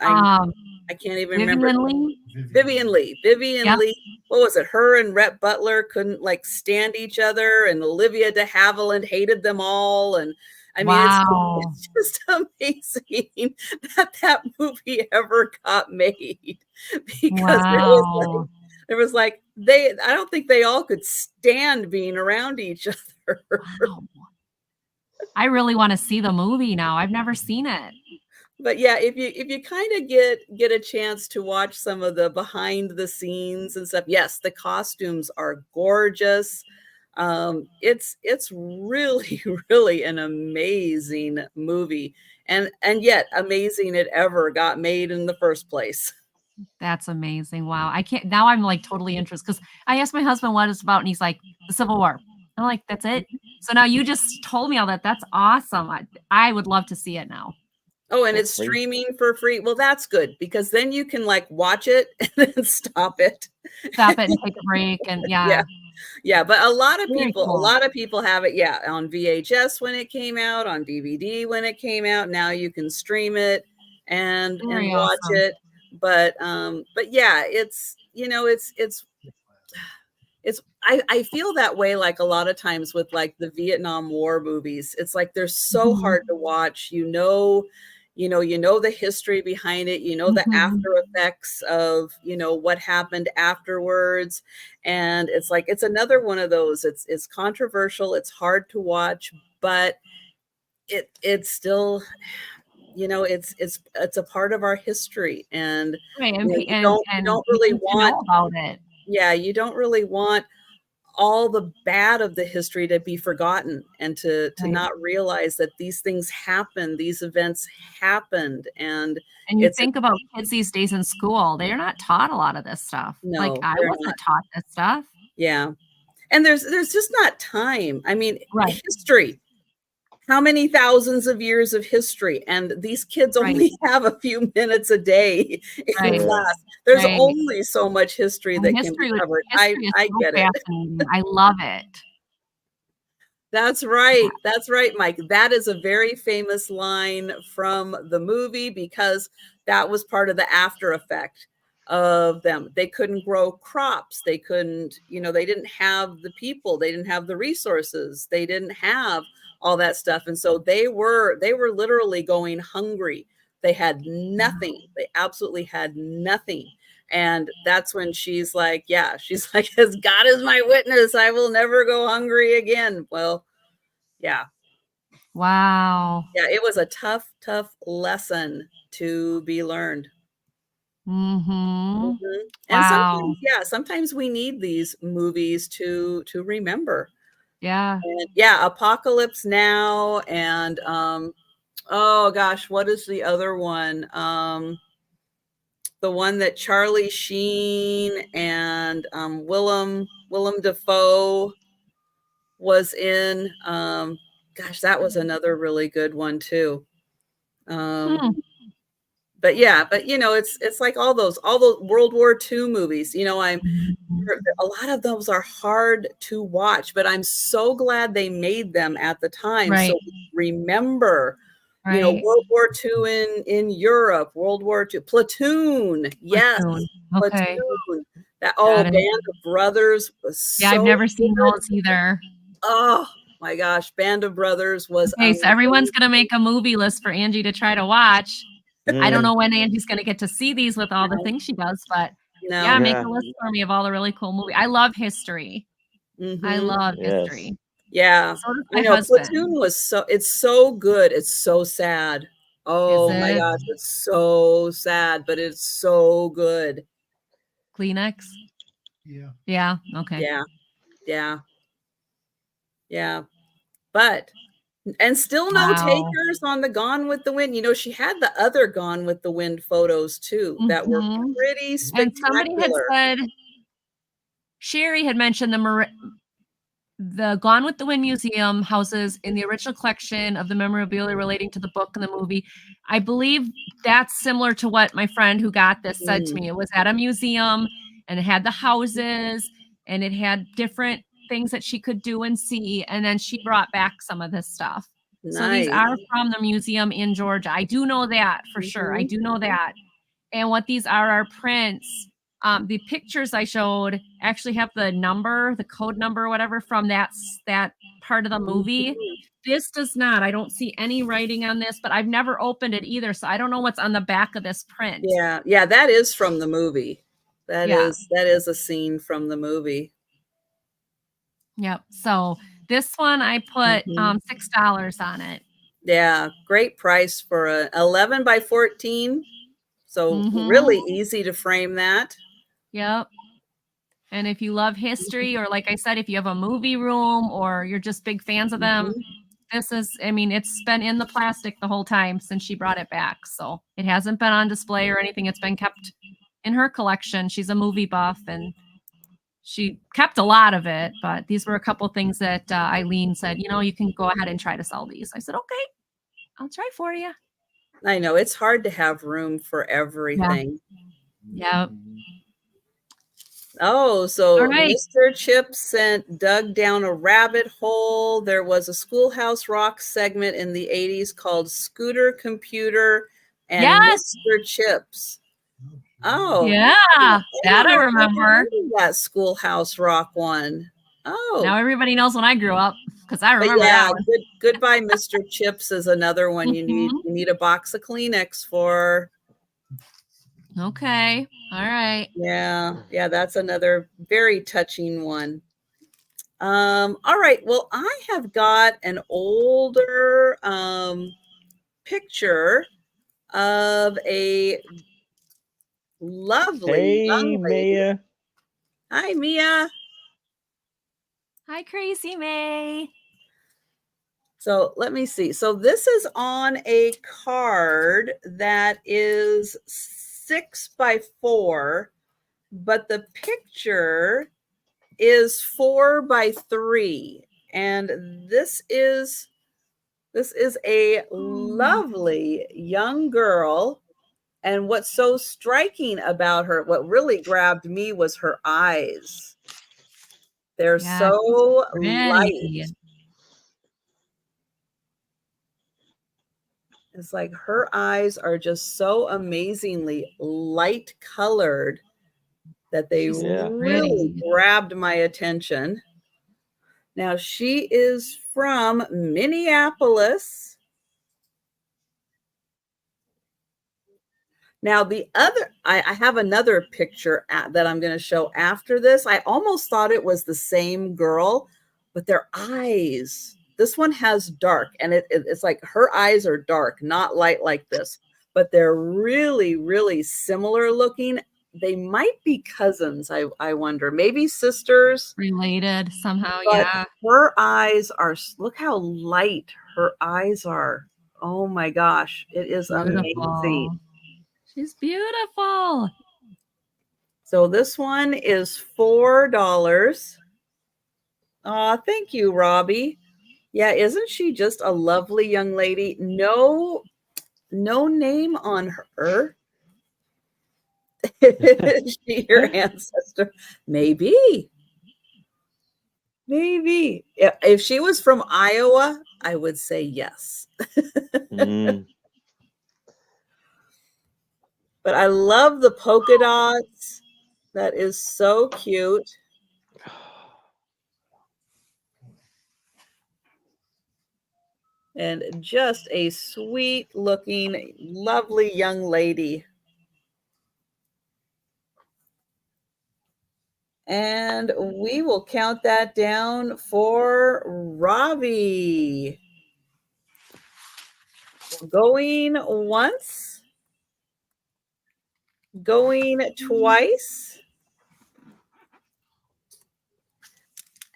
S2: I can't even remember.
S1: Vivian Lee?
S2: Vivian Lee. Vivian
S1: Yep.
S2: Lee. What was it? Her and Rhett Butler couldn't like stand each other, and Olivia de Havilland hated them all. And I mean,
S1: Wow.
S2: it's just amazing that that movie ever got made, because
S1: Wow.
S2: there was like they I don't think they all could stand being around each other.
S1: Wow. I really wanna see the movie now. I've never seen it.
S2: But yeah, if you kind of get a chance to watch some of the behind the scenes and stuff, yes, the costumes are gorgeous. It's really really an amazing movie, and yet amazing it ever got made in the first place.
S1: That's amazing. Wow. I can't now I'm, like, totally interested because I asked my husband what it's about, and he's like, "The Civil War." I'm like, "That's it?" So now you just told me all that. That's awesome. I would love to see it now.
S2: Oh, and
S3: For
S2: it's
S3: free.
S2: streaming for free. Well, that's good, because then you can like watch it and then stop it.
S1: Stop it and take a break and
S2: Yeah.
S1: yeah,
S2: Yeah, but
S1: very
S2: a
S1: cool.
S2: lot of people have it, yeah, on VHS when it came out, on DVD when it came out. Now you can stream it and
S1: Very
S2: watch
S1: awesome.
S2: it. But yeah, it's I feel that way like a lot of times with like the Vietnam War movies. It's like they're so
S1: Mhm.
S2: hard to watch. You know the history behind it, you know the
S1: Mhm.
S2: after effects of, what happened afterwards. And it's like it's another one of those. It's controversial, it's hard to watch, but it's still, it's a part of our history. And
S1: Right, and pe
S2: you
S1: and
S2: don't
S1: you
S2: really
S1: need to
S2: want
S1: know about it.
S2: yeah, you don't really want all the bad of the history to be forgotten, and to
S1: Right.
S2: not realize that these things happened, these events happened. And
S1: And you
S2: it's
S1: think about kids these days in school, they're not taught a lot of this stuff. Like,
S2: no,
S1: I
S2: they're not.
S1: wasn't taught this stuff.
S2: Yeah. And there's just not time. I mean,
S1: Right,
S2: history, how many thousands of years of history, and these kids
S1: right,
S2: only have a few minutes a day in
S1: right,
S3: Yeah.
S2: class. There's
S1: right.
S2: only so much history
S1: And
S2: that can be covered. I
S1: history is
S2: I
S1: so
S2: get it.
S1: fascinating. I love it.
S2: That's right. That's right, Mike. That is a very famous line from the movie, because that was part of the after effect of them. They couldn't grow crops. They couldn't, they didn't have the people, they didn't have the resources, they didn't have all that stuff. And so they were literally going hungry. They had nothing. They absolutely had nothing. And that's when she's like, yeah, she's like, as God is my witness, I will never go hungry again. Well, yeah,
S1: Wow.
S2: yeah, it was a tough, tough lesson to be learned.
S1: Mhm.
S2: Mhm. And
S1: Wow.
S2: sometimes, yeah, sometimes we need these movies to remember.
S1: Yeah.
S2: And yeah, Apocalypse Now, and oh gosh, what is the other one? The one that Charlie Sheen and Willem Dafoe was in. Gosh, that was another really good one too. Um,
S1: Hmm.
S2: but yeah, but you know, it's like all those World War II movies. You know, a lot of those are hard to watch, but I'm so glad they made them at the time.
S1: Right.
S2: So we remember, you know,
S1: Right.
S2: World War II in Europe, World War II, Platoon. Yes,
S1: Platoon. Okay.
S2: Platoon. That
S1: Got
S2: Band
S1: it.
S2: of Brothers was
S1: Yeah, I've
S2: so
S1: never seen
S2: good.
S1: those either.
S2: Oh my gosh, Band of Brothers was
S1: Okay, so everyone's gonna make a movie list for Angie to try to watch. I don't know when Angie's gonna get to see these with all the
S2: No.
S1: things she does, but
S2: No.
S1: yeah, make
S3: Yeah.
S1: a list for me of all the really cool movies. I love history. I
S2: Mhm.
S1: love
S3: Yes.
S1: history.
S2: Yeah.
S1: So does
S2: I
S1: my
S2: know
S1: husband.
S2: Platoon was it's so good. It's so sad. Oh my
S1: it?
S2: gosh, it's so sad, but it's so good.
S1: Kleenex.
S6: Yeah.
S1: Yeah. Okay.
S2: Yeah. Yeah. Yeah. But and still no
S1: Wow.
S2: takers on the Gone with the Wind. You know, she had the other Gone with the Wind photos too that were
S1: Mhm.
S2: pretty
S1: And somebody had
S2: spectacular.
S1: said, Sherry had mentioned the Gone with the Wind Museum houses in the original collection of the memorabilia relating to the book and the movie. I believe that's similar to what my friend who got this said to me. It was at a museum and it had the houses and it had different things that she could do and see. And then she brought back some of this stuff. So these
S2: Nice.
S1: are from the museum in Georgia. I do know that for sure. I
S2: Mhm.
S1: do know that. And what these are prints. The pictures I showed actually have the number, the code number, or whatever from that part of the movie.
S2: Mhm.
S1: This does not. I don't see any writing on this, but I've never opened it either, so I don't know what's on the back of this print.
S2: Yeah. Yeah, that is from the movie. That
S1: Yeah.
S2: is a scene from the movie.
S1: Yep. So this one I put
S2: Mhm.
S1: $6 on it.
S2: Yeah, great price for a 11 by 14. So
S1: Mhm.
S2: really easy to frame that.
S1: Yep. And if you love history, or like I said, if you have a movie room or you're just big fans of them,
S2: Mhm.
S1: this is, I mean, it's been in the plastic the whole time since she brought it back. So it hasn't been on display or anything. It's been kept in her collection. She's a movie buff and she kept a lot of it, but these were a couple things that Eileen said, you know, you can go ahead and try to sell these. I said, okay, I'll try for you.
S2: I know it's hard to have room for everything.
S1: Yeah.
S2: Oh, so
S1: All right.
S2: Mr. Chip dug down a rabbit hole. There was a Schoolhouse Rock segment in the 80s called Scooter Computer and
S1: Yes.
S2: Mr. Chips. Oh,
S1: Yeah, that I remember.
S2: That Schoolhouse Rock one. Oh,
S1: Now everybody knows when I grew up because I
S2: but
S1: remember
S2: yeah,
S1: that one.
S2: Goodbye, Mr. Chips is another one you need a box of Kleenex for.
S1: Okay. All right.
S2: Yeah, that's another very touching one. All right. Well, I have got an older picture of a lovely young lady.
S3: Mia.
S2: Hi, Mia.
S1: Hi, Crazy May.
S2: So let me see. So this is on a card that is 6 by 4, but the picture is 4 by 3. And this is a lovely young girl. And what's so striking about her, what really grabbed me was her eyes. They're so light. It's like her eyes are just so amazingly light colored that they really grabbed my attention. Now, she is from Minneapolis. Now, I have another picture that I'm going to show after this. I almost thought it was the same girl, but their eyes, this one has dark, and it's like her eyes are dark, not light like this, but they're really, really similar looking. They might be cousins, I wonder, maybe sisters.
S1: Related somehow,
S2: But
S1: yeah.
S2: her eyes are, look how light her eyes are. Oh my gosh, it is amazing.
S1: She's beautiful.
S2: So this one is $4. Thank you, Robbie. Yeah, isn't she just a lovely young lady? No no name on her. Is she your ancestor? Maybe. Maybe. If she was from Iowa, I would say yes.
S3: Mm.
S2: But I love the polka dots. That is so cute. And just a sweet looking, lovely young lady. And we will count that down for Robbie. Going once, going twice,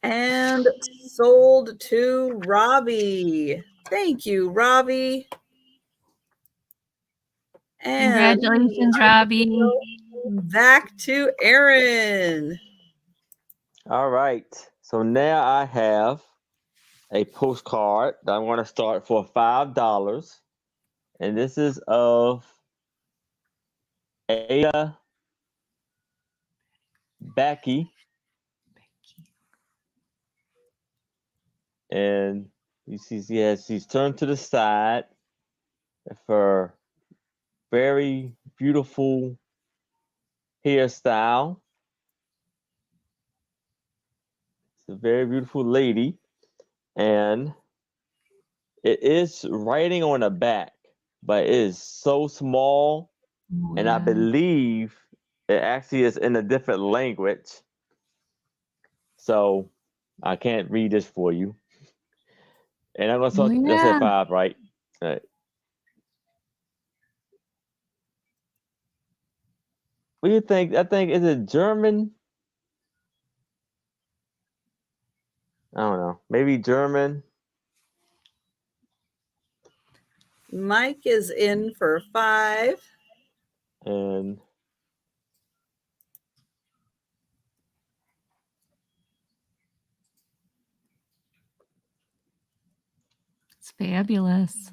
S2: and sold to Robbie. Thank you, Robbie. And
S1: Congratulations, Robbie.
S2: back to Aaron.
S3: All right. So now I have a postcard that I'm going to start for $5. And this is of Ada Becky. And you see, she's turned to the side for very beautiful hairstyle. It's a very beautiful lady. And it is writing on the back, but it is so small.
S1: Oh,
S3: And I
S1: yeah.
S3: believe it actually is in a different language. So I can't read this for you. And I'm going to start, let's say 5, right? All right. What do you think? I think, is it German? I don't know. Maybe German.
S2: Mike is in for 5.
S3: And
S1: It's fabulous.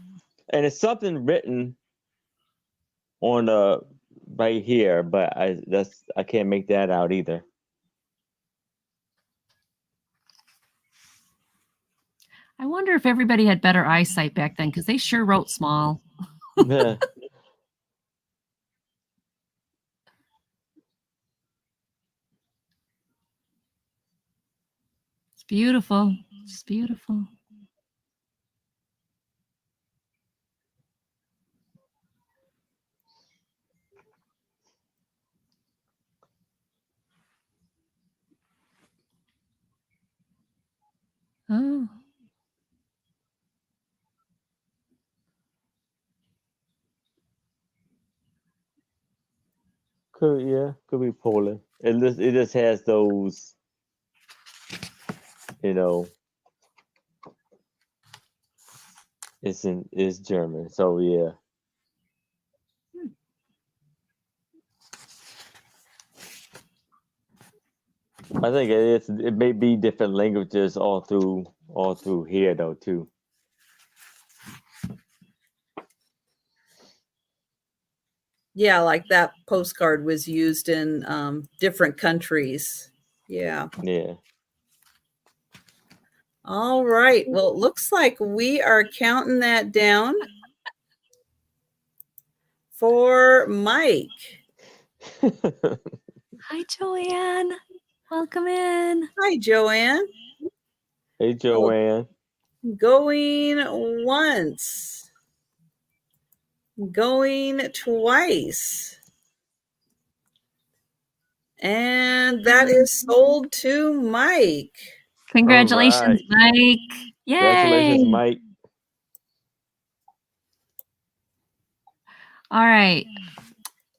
S3: and it's something written on the right here, but I can't make that out either.
S1: I wonder if everybody had better eyesight back then, because they sure wrote small.
S3: Yeah.
S1: It's beautiful. It's beautiful. Oh,
S3: Could be Poland. It just has those, it's German. So yeah. I think it may be different languages all through here though too.
S2: Yeah, like that postcard was used in different countries. Yeah.
S3: Yeah.
S2: All right. Well, it looks like we are counting that down for Mike.
S1: hi, Joanne. Welcome in.
S2: Hi, Joanne.
S3: Hey, Joanne.
S2: Going once. Going twice. And that is sold to Mike.
S1: Congratulations,
S3: right.
S1: Mike. Yay.
S3: Congratulations, Mike.
S1: All right.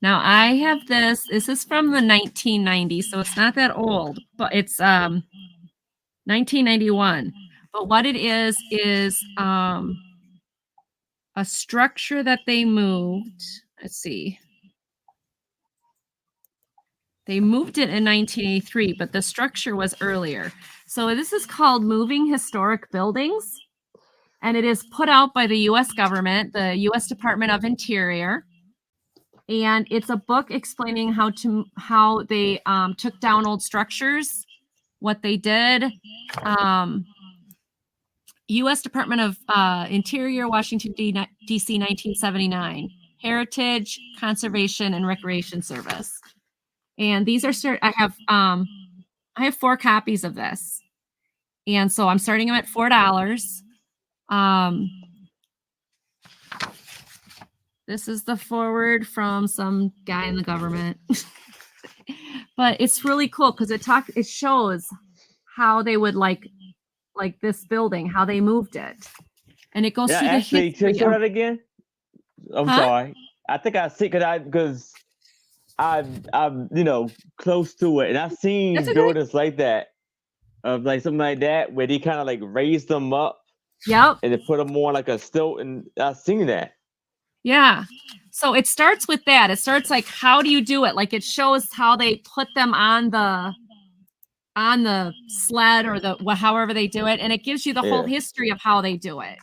S1: Now I have this. This is from the 1990s, so it's not that old, but it's 1991. But what it is a structure that they moved. Let's see. They moved it in 1983, but the structure was earlier. So this is called Moving Historic Buildings. and it is put out by the U.S. government, the U.S. Department of Interior. And it's a book explaining how they took down old structures, what they did. U.S. Department of Interior, Washington, D.C., 1979. Heritage, Conservation, and Recreation Service. And these are I have 4 copies of this. And so I'm starting them at $4. This is the forward from some guy in the government. But it's really cool because it shows how they would like this building, how they moved it. And it goes through the
S3: actually,
S1: history.
S3: show that again. I'm sorry. I think I see because I'm close to it, and I've seen
S1: That's okay.
S3: buildings like that, of like something like that, where they kind of like raise them up.
S1: Yep.
S3: And they put them more like a stilt, and I've seen that.
S1: Yeah. So it starts with that. It starts like, how do you do it? Like it shows how they put them on the sled or however they do it, and it gives you the whole history of how they do it.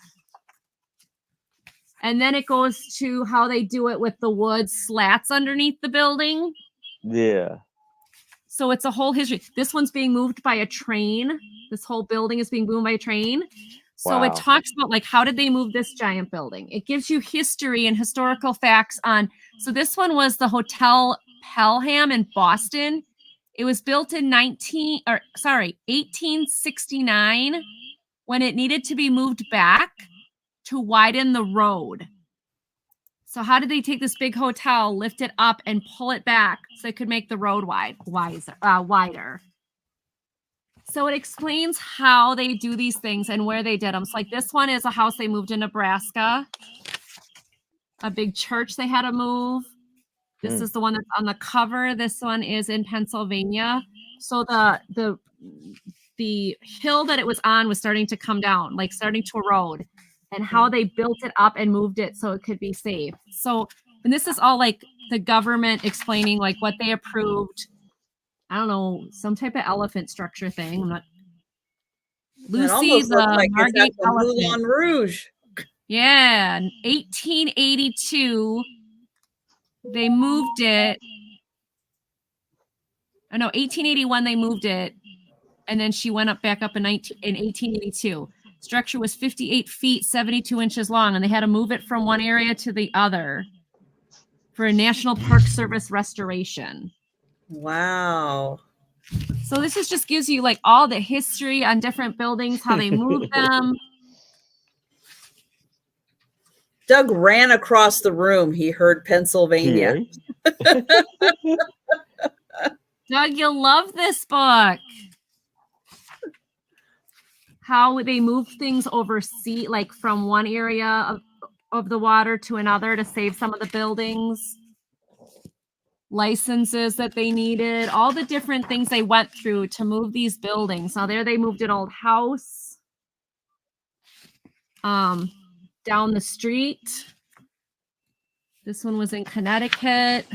S1: And then it goes to how they do it with the wood slats underneath the building.
S3: Yeah.
S1: So it's a whole history. This one's being moved by a train. This whole building is being moved by a train. So it talks about like, how did they move this giant building? It gives you history and historical facts on. So this one was the Hotel Pelham in Boston. It was built in 1869 when it needed to be moved back to widen the road. So how did they take this big hotel, lift it up, and pull it back so it could make the road wider? So it explains how they do these things and where they did them. So like this one is a house they moved in Nebraska, a big church they had to move. This is the one that's on the cover. This one is in Pennsylvania. So the hill that it was on was starting to come down, like starting to erode, and how they built it up and moved it so it could be safe. So, and this is all like the government explaining like what they approved. I don't know, some type of elephant structure thing. I'm not. Lucy the Margate elephant.
S2: Moulin Rouge.
S1: Yeah, in 1882, they moved it. Oh no, 1881 they moved it, and then she went back up in 1882. Structure was 58 feet, 72 inches long, and they had to move it from one area to the other for a National Park Service restoration.
S2: Wow.
S1: So this just gives you like all the history on different buildings, how they moved them.
S2: Doug ran across the room. He heard Pennsylvania.
S1: Doug, you'll love this book. How they moved things overseas, like from one area of the water to another to save some of the buildings. Licenses that they needed, all the different things they went through to move these buildings. Now there they moved an old house down the street. This one was in Connecticut.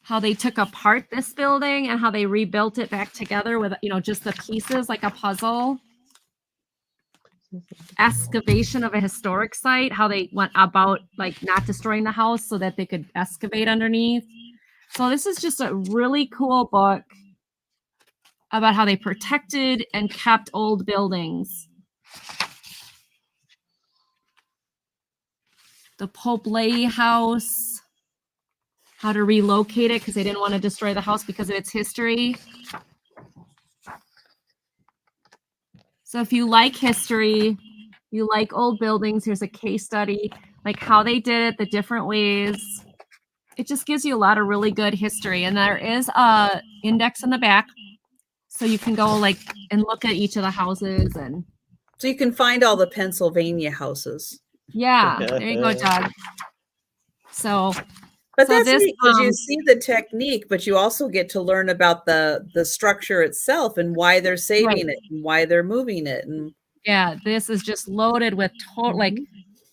S1: How they took apart this building and how they rebuilt it back together with, just the pieces like a puzzle. Excavation of a historic site, how they went about like not destroying the house so that they could excavate underneath. So this is just a really cool book about how they protected and kept old buildings. The Pope Ley house, how to relocate it because they didn't want to destroy the house because of its history. So if you like history, you like old buildings, here's a case study, like how they did it, the different ways. It just gives you a lot of really good history. And there is a index in the back. So you can go like and look at each of the houses. And
S2: so you can find all the Pennsylvania houses.
S1: Yeah, there you go, Doug. So
S2: but that's neat because you see the technique, but you also get to learn about the structure itself and why they're saving it and why they're moving it. And
S1: yeah, this is just loaded with like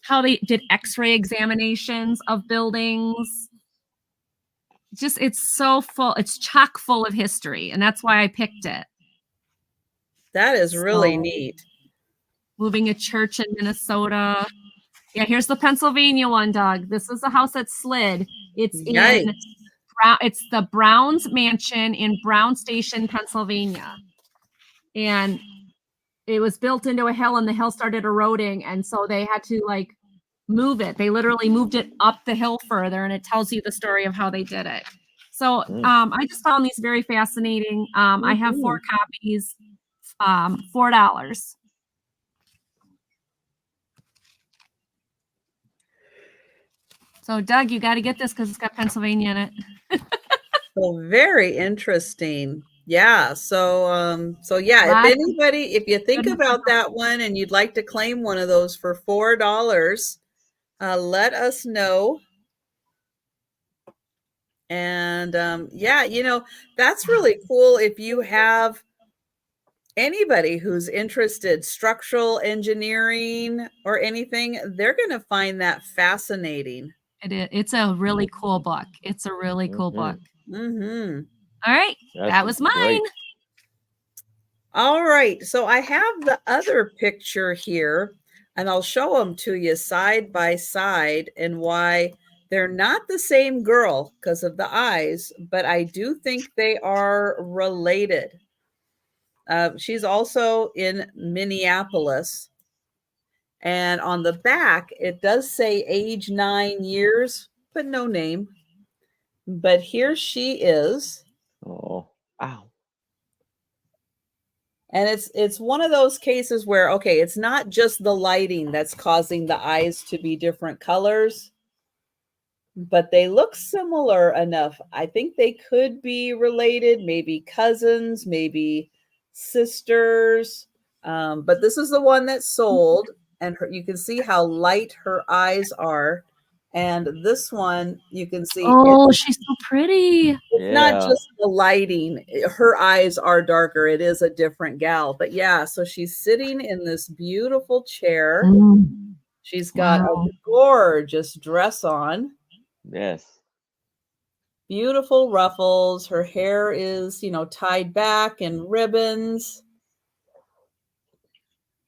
S1: how they did X-ray examinations of buildings. It's so full. It's chock full of history, and that's why I picked it.
S2: That is really neat.
S1: moving a church in Minnesota. Yeah, here's the Pennsylvania one, Doug. This is the house that slid. It's
S2: Yikes.
S1: in it's the Browns Mansion in Brown Station, Pennsylvania. And it was built into a hill and the hill started eroding. And so they had to like move it. They literally moved it up the hill further, and it tells you the story of how they did it. So I just found these very fascinating. I have 4 copies, $4. So Doug, you got to get this because it's got Pennsylvania in it.
S2: So very interesting. Yeah. So yeah,
S1: Lots
S2: if
S1: of
S2: anybody, if you think
S1: good
S2: about that one and you'd like to claim one of those for $4, let us know. And yeah, you know, that's really cool if you have anybody who's interested structural engineering or anything, they're going to find that fascinating.
S1: It's a really cool book. It's a really cool book.
S2: Mm-hmm.
S1: All right. That was mine.
S3: Great.
S2: All right. So I have the other picture here, and I'll show them to you side by side and why they're not the same girl because of the eyes, but I do think they are related. She's also in Minneapolis. And on the back, it does say age 9 years, but no name. But here she is.
S3: Oh, ow.
S2: And it's one of those cases where, okay, it's not just the lighting that's causing the eyes to be different colors, but they look similar enough. I think they could be related, maybe cousins, maybe sisters. But this is the one that sold, and you can see how light her eyes are. And this one, you can see
S1: Oh, she's so pretty.
S2: it's not just the lighting. Her eyes are darker. It is a different gal. But yeah, so she's sitting in this beautiful chair. She's got a gorgeous dress on.
S3: Yes.
S2: Beautiful ruffles. Her hair is, you know, tied back in ribbons.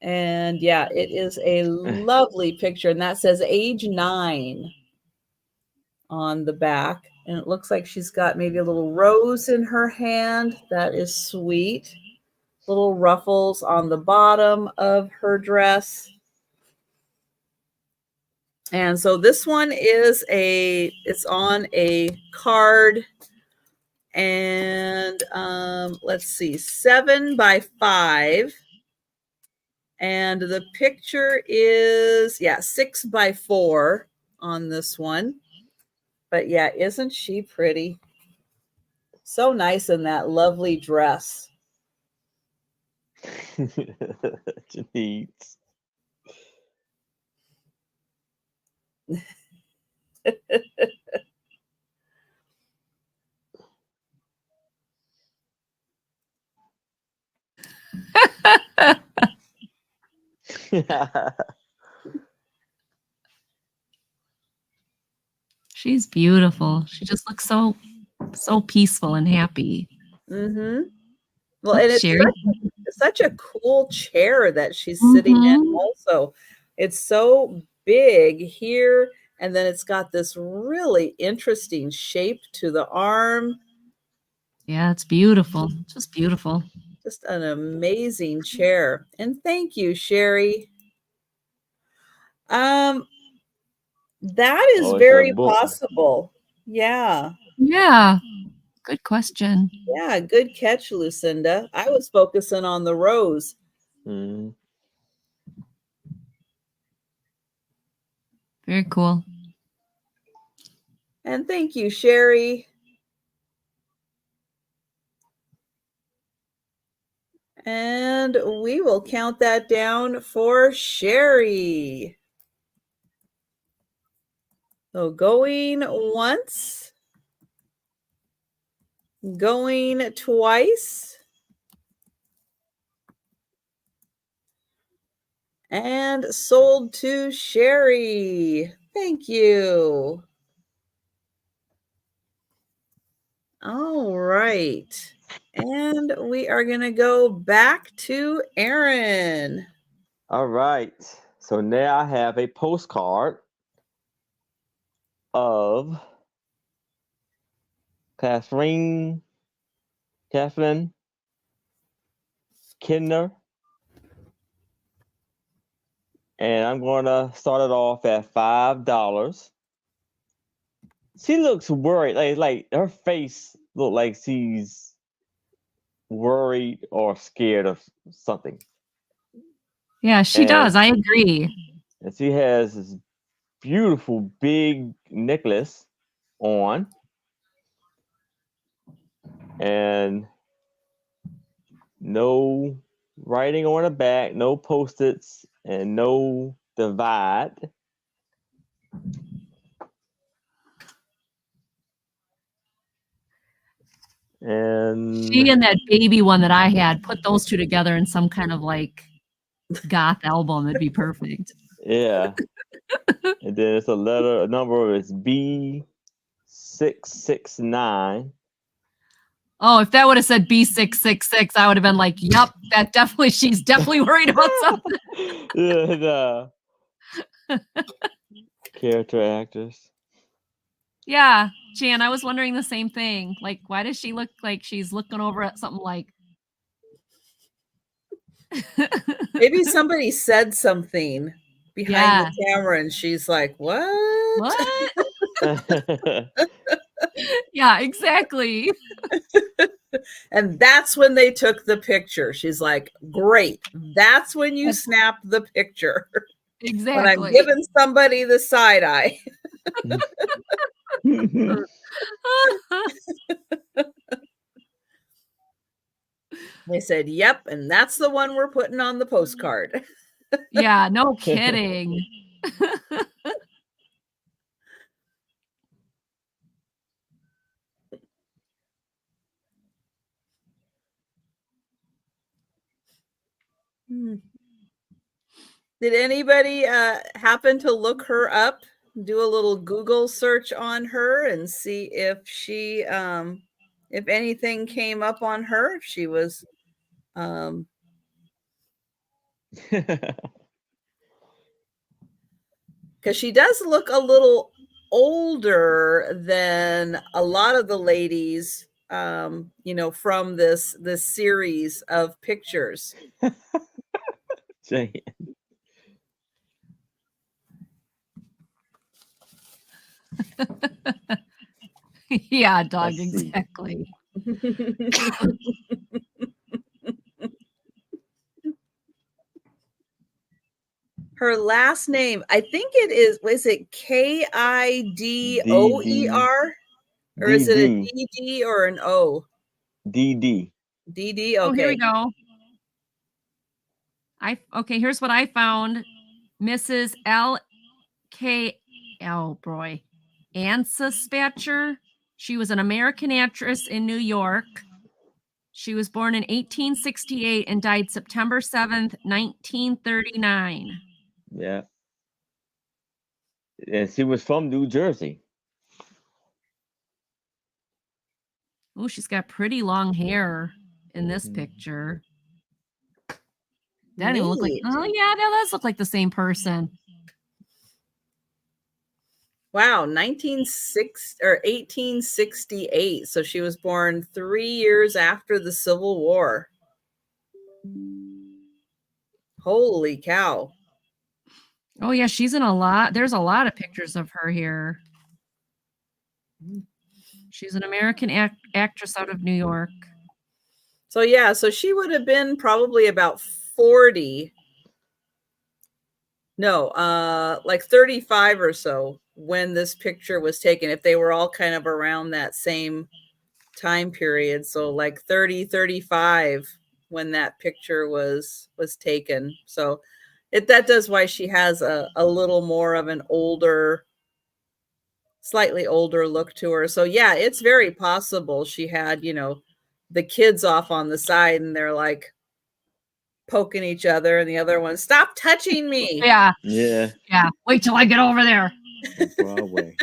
S2: And yeah, it is a lovely picture. And that says age 9 on the back. And it looks like she's got maybe a little rose in her hand. That is sweet. Little ruffles on the bottom of her dress. And so this one is it's on a card. And let's see, 7 by 5. And the picture is, 6 by 4 on this one. But yeah, isn't she pretty? So nice in that lovely dress.
S3: Janice.
S1: She's beautiful. She just looks so peaceful and happy.
S2: Mm-hmm. Well, and it's
S1: Sherry.
S2: such a cool chair that she's sitting in also. It's so big here, and then it's got this really interesting shape to the arm.
S1: Yeah, it's beautiful. Just beautiful.
S2: Just an amazing chair. And thank you, Sherry. That is
S3: Oh, it's
S2: very
S3: a book.
S2: possible. Yeah.
S1: Yeah. Good question.
S2: Yeah, good catch, Lucinda. I was focusing on the rose.
S3: Mm.
S1: Very cool.
S2: And thank you, Sherry. And we will count that down for Sherry. So going once, going twice, and sold to Sherry. Thank you. All right. And we are going to go back to Erin.
S3: All right. So now I have a postcard of Kathleen Kinder. And I'm going to start it off at $5. She looks worried. Like her face look like she's worried or scared of something.
S1: Yeah, she
S3: And-
S1: does. I agree.
S3: And she has this beautiful big necklace on. And no writing on the back, no post-its, and no divide. And
S1: She and that baby one that I had, put those two together in some kind of like goth album. It'd be perfect.
S3: yeah. And then it's a number is B669.
S1: Oh, if that would have said B666, I would have been like, yep, she's definitely worried about something.
S3: Yeah, character actors.
S1: Yeah, Jan, I was wondering the same thing. Like, why does she look like she's looking over at something like
S2: Maybe somebody said something behind
S1: Yeah.
S2: the camera and she's like, what?
S1: What? Yeah, exactly.
S2: And that's when they took the picture. She's like, great. That's when you snap the picture. When I'm
S1: Exactly.
S2: giving somebody the side eye. They said, yep, and that's the one we're putting on the postcard.
S1: Yeah, no kidding.
S2: Did anybody happen to look her up, do a little Google search on her and see if she if anything came up on her, if she was because she does look a little older than a lot of the ladies you know, from this series of pictures.
S3: Dang it.
S1: Yeah, dog,
S3: Let's see.
S1: exactly.
S2: Her last name, I think it is it Kidoer? Or is it a DD or an O?
S3: DD.
S2: DD?
S1: Oh, here we
S2: Okay.
S1: go. Okay, here's what I found. Mrs. L.K.L. Broy. Ansa Spatcher. She was an American actress in New York. She was born in 1868 and died September 7th, 1939.
S3: Yeah. And she was from New Jersey.
S1: Oh, she's got pretty long hair in this
S3: Mhm.
S1: picture. That didn't even look like,
S2: Neat.
S1: oh yeah, that does look like the same person.
S2: Wow, 1868. So she was born 3 years after the Civil War. Holy cow.
S1: Oh yeah, she's in a lot. There's a lot of pictures of her here. She's an American actress out of New York.
S2: So yeah, so she would have been probably about 40. No, like 35 or so when this picture was taken, if they were all kind of around that same time period. So like 30, 35 when that picture was taken. So that does why she has a little more of an older, slightly older look to her. So yeah, it's very possible she had, you know, the kids off on the side and they're like poking each other and the other one, stop touching me.
S1: Yeah.
S3: Yeah.
S1: Yeah. Wait till I get over there.
S3: Broadway.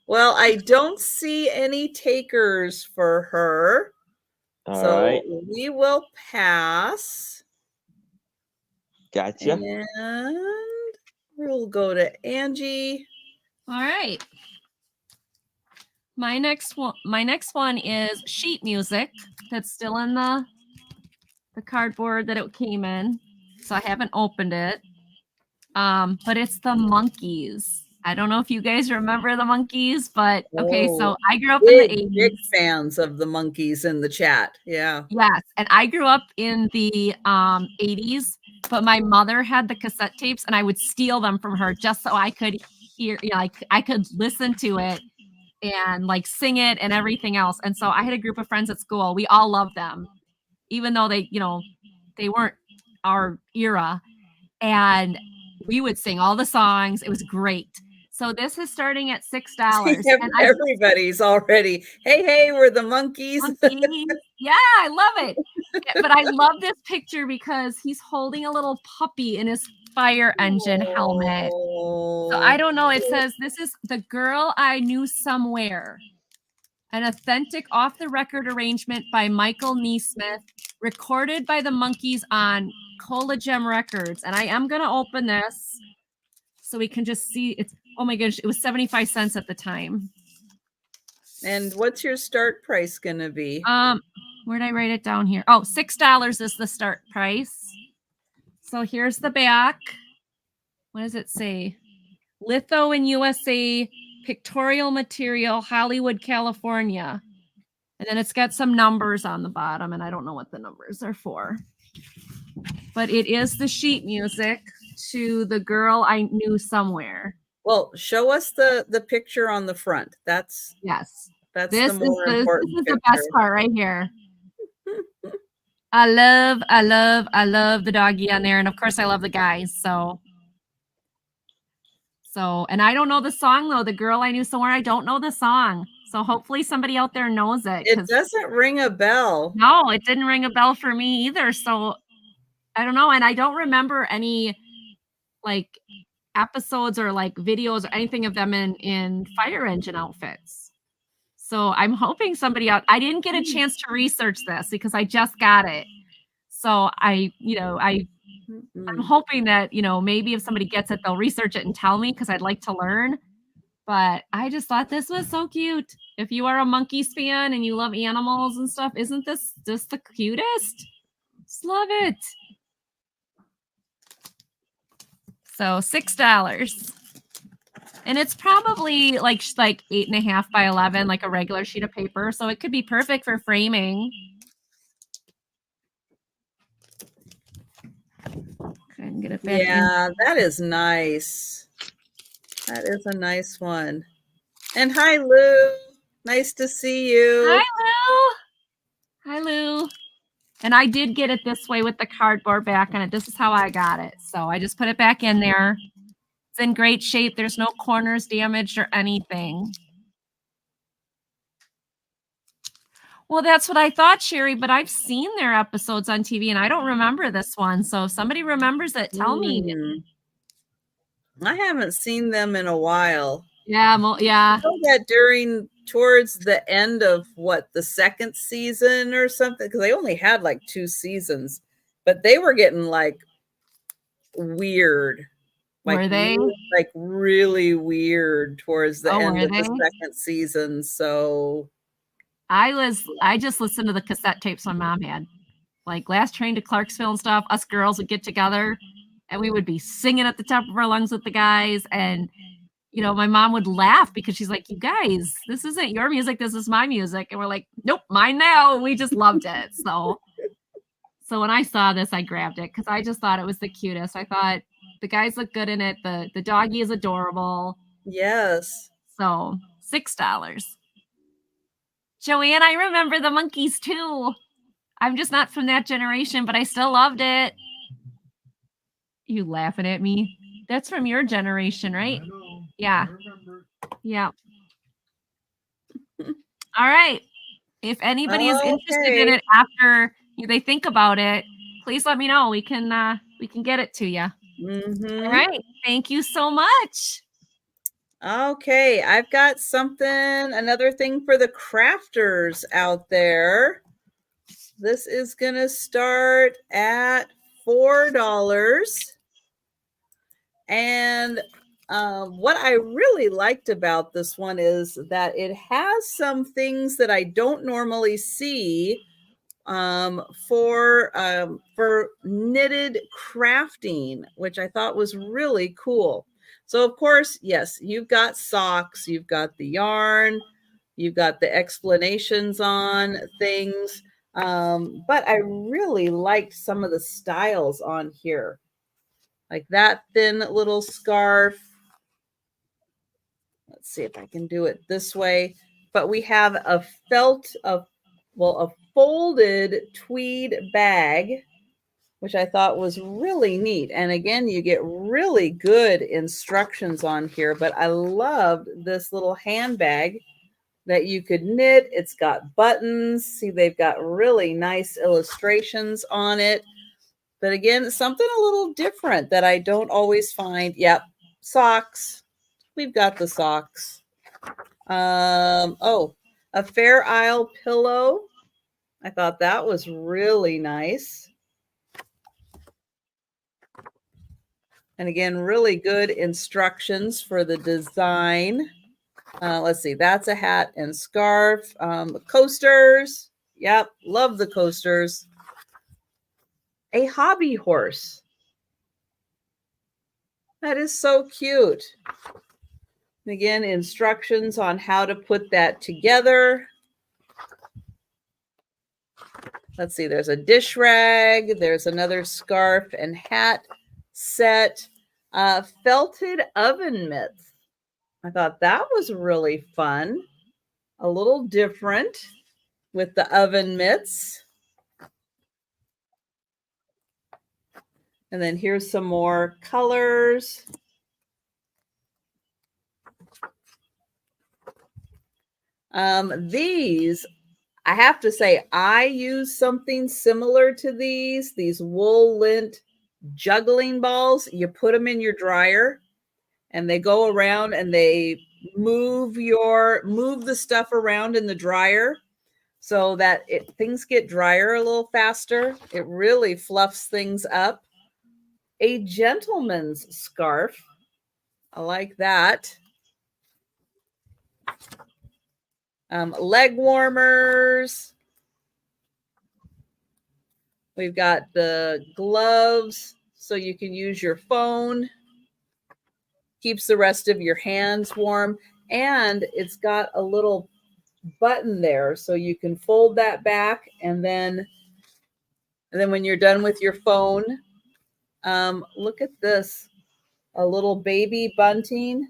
S2: Well, I don't see any takers for her.
S3: All
S2: So
S3: right.
S2: we will pass.
S3: Gotcha.
S2: And we'll go to Angie.
S1: All right. My next one is sheet music that's still in the cardboard that it came in. So I haven't opened it. But it's the Monkees. I don't know if you guys remember the Monkees, but okay, so I grew up in the 80s.
S2: Big fans of the Monkees in the chat. Yeah.
S1: Yes, and I grew up in the 80s, but my mother had the cassette tapes and I would steal them from her just so I could hear, like I could listen to it and like sing it and everything else. And so I had a group of friends at school. We all loved them, even though they weren't our era. And we would sing all the songs. It was great. So this is starting at $6.
S2: Everybody's already, hey, we're the Monkees.
S1: Yeah, I love it. But I love this picture because he's holding a little puppy in his fire engine helmet. So I don't know. It says, this is The Girl I Knew Somewhere. An authentic off-the-record arrangement by Michael Neesmith, recorded by the Monkees on Cola Gem Records. And I am going to open this so we can just see. It's, oh my gosh, it was 75 cents at the time.
S2: And what's your start price going to be?
S1: Where'd I write it down here? Oh, $6 is the start price. So here's the back. What does it say? Litho in USA, pictorial material, Hollywood, California. And then it's got some numbers on the bottom, and I don't know what the numbers are for. But it is the sheet music to The Girl I Knew Somewhere.
S2: Well, show us the picture on the front. That's the more important.
S1: This is the best part right here. I love the doggy on there, and of course I love the guys. So, and I don't know the song though. The Girl I Knew Somewhere. I don't know the song. So hopefully somebody out there knows it.
S2: It doesn't ring a bell.
S1: No, it didn't ring a bell for me either. So I don't know, and I don't remember any like episodes or like videos or anything of them in fire engine outfits. So I'm hoping somebody out. I didn't get a chance to research this because I just got it. So I'm hoping that, maybe if somebody gets it, they'll research it and tell me because I'd like to learn. But I just thought this was so cute. If you are a Monkees fan and you love animals and stuff, isn't this just the cutest? Just love it. So $6. And it's probably like 8.5 by 11, like a regular sheet of paper. So it could be perfect for framing. Couldn't get it back in.
S2: That is nice. That is a nice one. And hi, Lou. Nice to see you.
S1: Hi, Lou. And I did get it this way with the cardboard back on it. This is how I got it. So I just put it back in there. It's in great shape. There's no corners damaged or anything. Well, that's what I thought, Sherry, but I've seen their episodes on TV and I don't remember this one. So if somebody remembers it, tell me.
S2: I haven't seen them in a while.
S1: Yeah.
S2: I know that towards the end of the second season or something, because they only had like 2 seasons, but they were getting like weird.
S1: Were they?
S2: Like really weird towards the end of the second season. So
S1: I just listened to the cassette tapes my mom had. Like Last Train to Clarksville and stuff. Us girls would get together and we would be singing at the top of our lungs with the guys. And my mom would laugh because she's like, you guys, this isn't your music. This is my music. And we're like, nope, mine now. And we just loved it. So when I saw this, I grabbed it because I just thought it was the cutest. I thought the guys look good in it. The doggy is adorable.
S2: Yes.
S1: So $6. Joanne, I remember the Monkees too. I'm just not from that generation, but I still loved it. You laughing at me? That's from your generation, right? Yeah. Yeah. All right. If anybody is interested in it after they think about it, please let me know. We can get it to you.
S2: Mm-hmm.
S1: All right. Thank you so much.
S2: Okay, I've got another thing for the crafters out there. This is going to start at $4. And what I really liked about this one is that it has some things that I don't normally see for knitted crafting, which I thought was really cool. So of course, yes, you've got socks, you've got the yarn, you've got the explanations on things. But I really liked some of the styles on here, like that thin little scarf. Let's see if I can do it this way. But we have a a folded tweed bag, which I thought was really neat. And again, you get really good instructions on here, but I loved this little handbag that you could knit. It's got buttons. See, they've got really nice illustrations on it. But again, something a little different that I don't always find. Yep, socks. We've got the socks. Oh, a Fair Isle pillow. I thought that was really nice. And again, really good instructions for the design. Let's see, that's a hat and scarf. Coasters. Yep, love the coasters. A hobby horse. That is so cute. And again, instructions on how to put that together. Let's see, there's a dish rag. There's another scarf and hat set. Felted oven mitts. I thought that was really fun. A little different with the oven mitts. And then here's some more colors. These, I have to say, I use something similar to these wool lint juggling balls. You put them in your dryer and they go around and they move the stuff around in the dryer so that things get drier a little faster. It really fluffs things up. A gentleman's scarf. I like that. Leg warmers. We've got the gloves so you can use your phone. Keeps the rest of your hands warm. And it's got a little button there so you can fold that back. And then when you're done with your phone, look at this. A little baby bunting.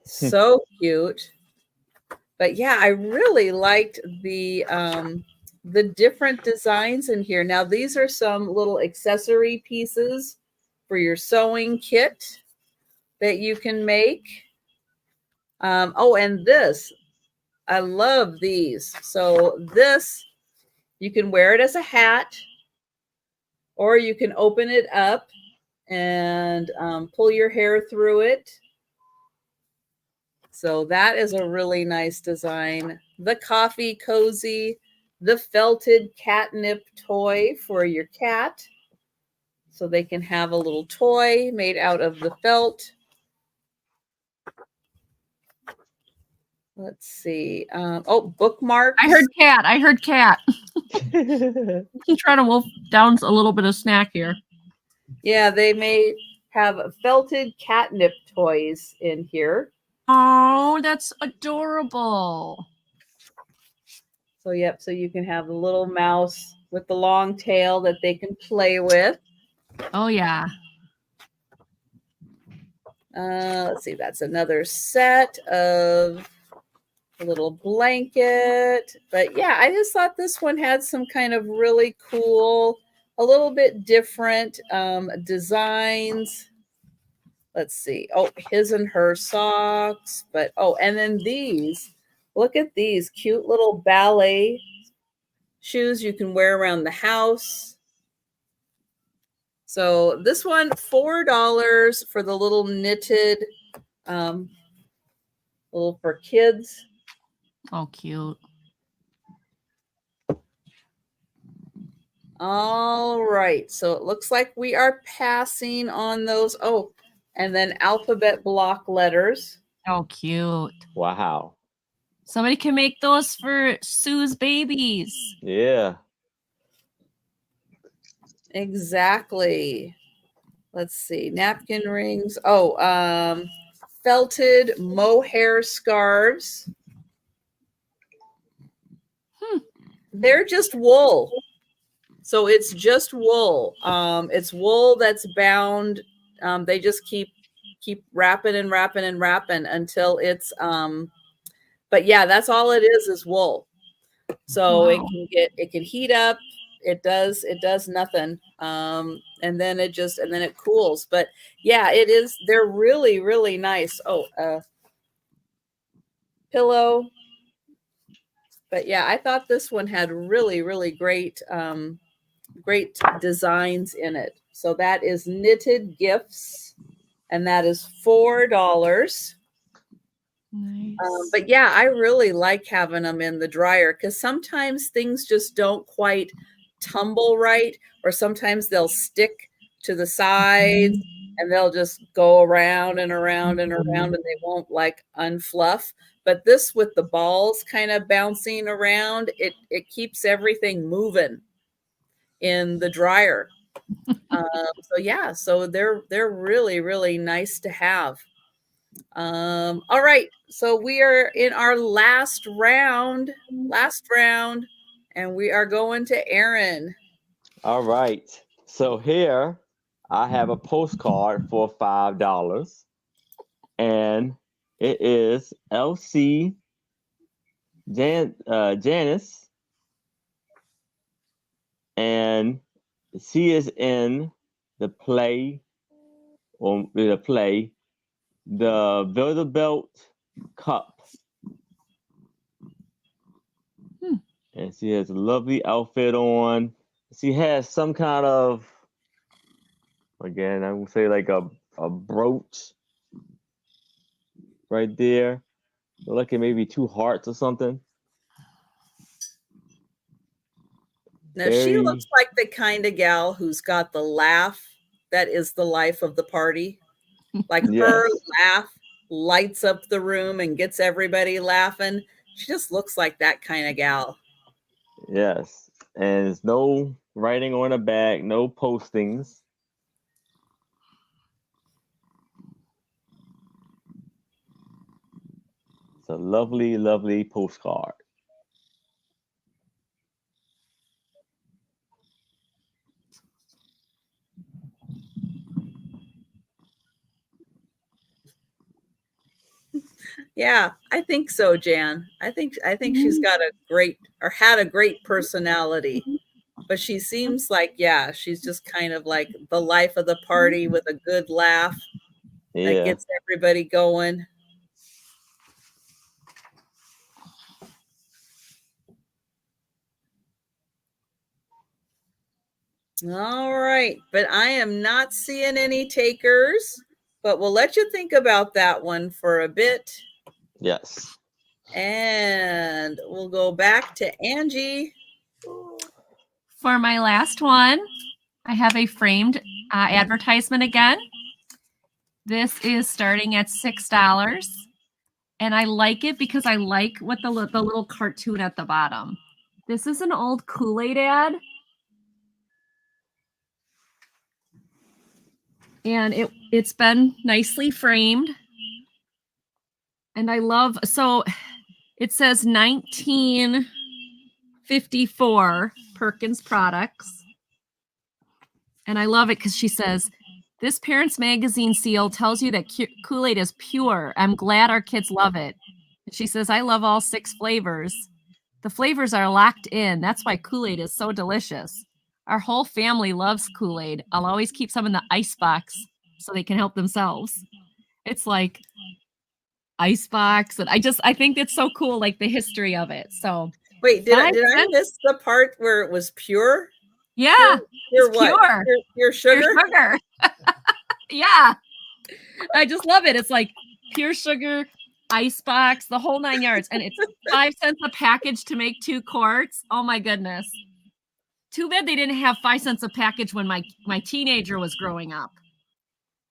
S2: So cute. But yeah, I really liked the different designs in here. Now, these are some little accessory pieces for your sewing kit that you can make. Oh, and this, I love these. So this, you can wear it as a hat, or you can open it up and pull your hair through it. So that is a really nice design. The coffee cozy, the felted catnip toy for your cat. So they can have a little toy made out of the felt. Let's see. Oh, bookmarks.
S1: I heard cat. He's trying to wolf down a little bit of snack here.
S2: Yeah, they may have felted catnip toys in here.
S1: Oh, that's adorable.
S2: So, yep, so you can have a little mouse with the long tail that they can play with.
S1: Oh, yeah.
S2: Let's see, that's another set of a little blanket. But yeah, I just thought this one had some kind of really cool, a little bit different designs. Let's see. Oh, his and her socks. But, oh, and then these. Look at these cute little ballet shoes you can wear around the house. So this one, $4 for the little knitted, little for kids.
S1: Oh, cute.
S2: All right. So it looks like we are passing on those. Oh, and then alphabet block letters.
S1: Oh, cute.
S3: Wow.
S1: Somebody can make those for Sue's babies.
S3: Yeah.
S2: Exactly. Let's see. Napkin rings. Oh, felted mohair scarves. They're just wool. So it's just wool. It's wool that's bound. They just keep wrapping and wrapping and wrapping until it's but yeah, that's all it is wool. So
S1: Wow.
S2: it can heat up. It does nothing. And then it cools. But yeah, they're really, really nice. Oh, pillow. But yeah, I thought this one had really, really great great designs in it. So that is Knitted Gifts, and that is $4.
S1: Nice.
S2: But yeah, I really like having them in the dryer because sometimes things just don't quite tumble right, or sometimes they'll stick to the sides and they'll just go around and around and around and they won't like unfluff. But this with the balls kind of bouncing around, it keeps everything moving in the dryer. So yeah, so they're really, really nice to have. All right, so we are in our last round, and we are going to Aaron.
S3: All right. So here I have a postcard for $5. And it is Elsie Janice. And she is in the play, the Vanderbilt Cup. And she has a lovely outfit on. She has some kind of, again, I would say like a brooch right there. Look at maybe 2 hearts or something.
S2: Now she looks like the kind of gal who's got the laugh that is the life of the party. Like her laugh lights up the room and gets everybody laughing. She just looks like that kind of gal.
S3: Yes. And there's no writing on the back, no postings. It's a lovely, lovely postcard.
S2: Yeah, I think so, Jan. I think she's got had a great personality. But she seems like, yeah, she's just kind of like the life of the party with a good laugh that gets everybody going. All right, but I am not seeing any takers, but we'll let you think about that one for a bit.
S3: Yes.
S2: And we'll go back to Angie.
S1: For my last one, I have a framed advertisement again. This is starting at $6. And I like it because I like what the little cartoon at the bottom. This is an old Kool-Aid ad. And it's been nicely framed. And I love, so it says 1954 Perkins Products. And I love it because she says, this Parents Magazine seal tells you that Kool-Aid is pure. I'm glad our kids love it. She says, I love all 6 flavors. The flavors are locked in. That's why Kool-Aid is so delicious. Our whole family loves Kool-Aid. I'll always keep some in the ice box so they can help themselves. It's like ice box. And I think it's so cool, like the history of it. So
S2: wait, did I miss the part where it was pure?
S1: Yeah.
S2: Pure what?
S1: Pure.
S2: Pure sugar?
S1: Pure sugar. Yeah. I just love it. It's like pure sugar, ice box, the whole 9 yards. And it's 5 cents a package to make 2 quarts. Oh my goodness. Too bad they didn't have 5 cents a package when my teenager was growing up.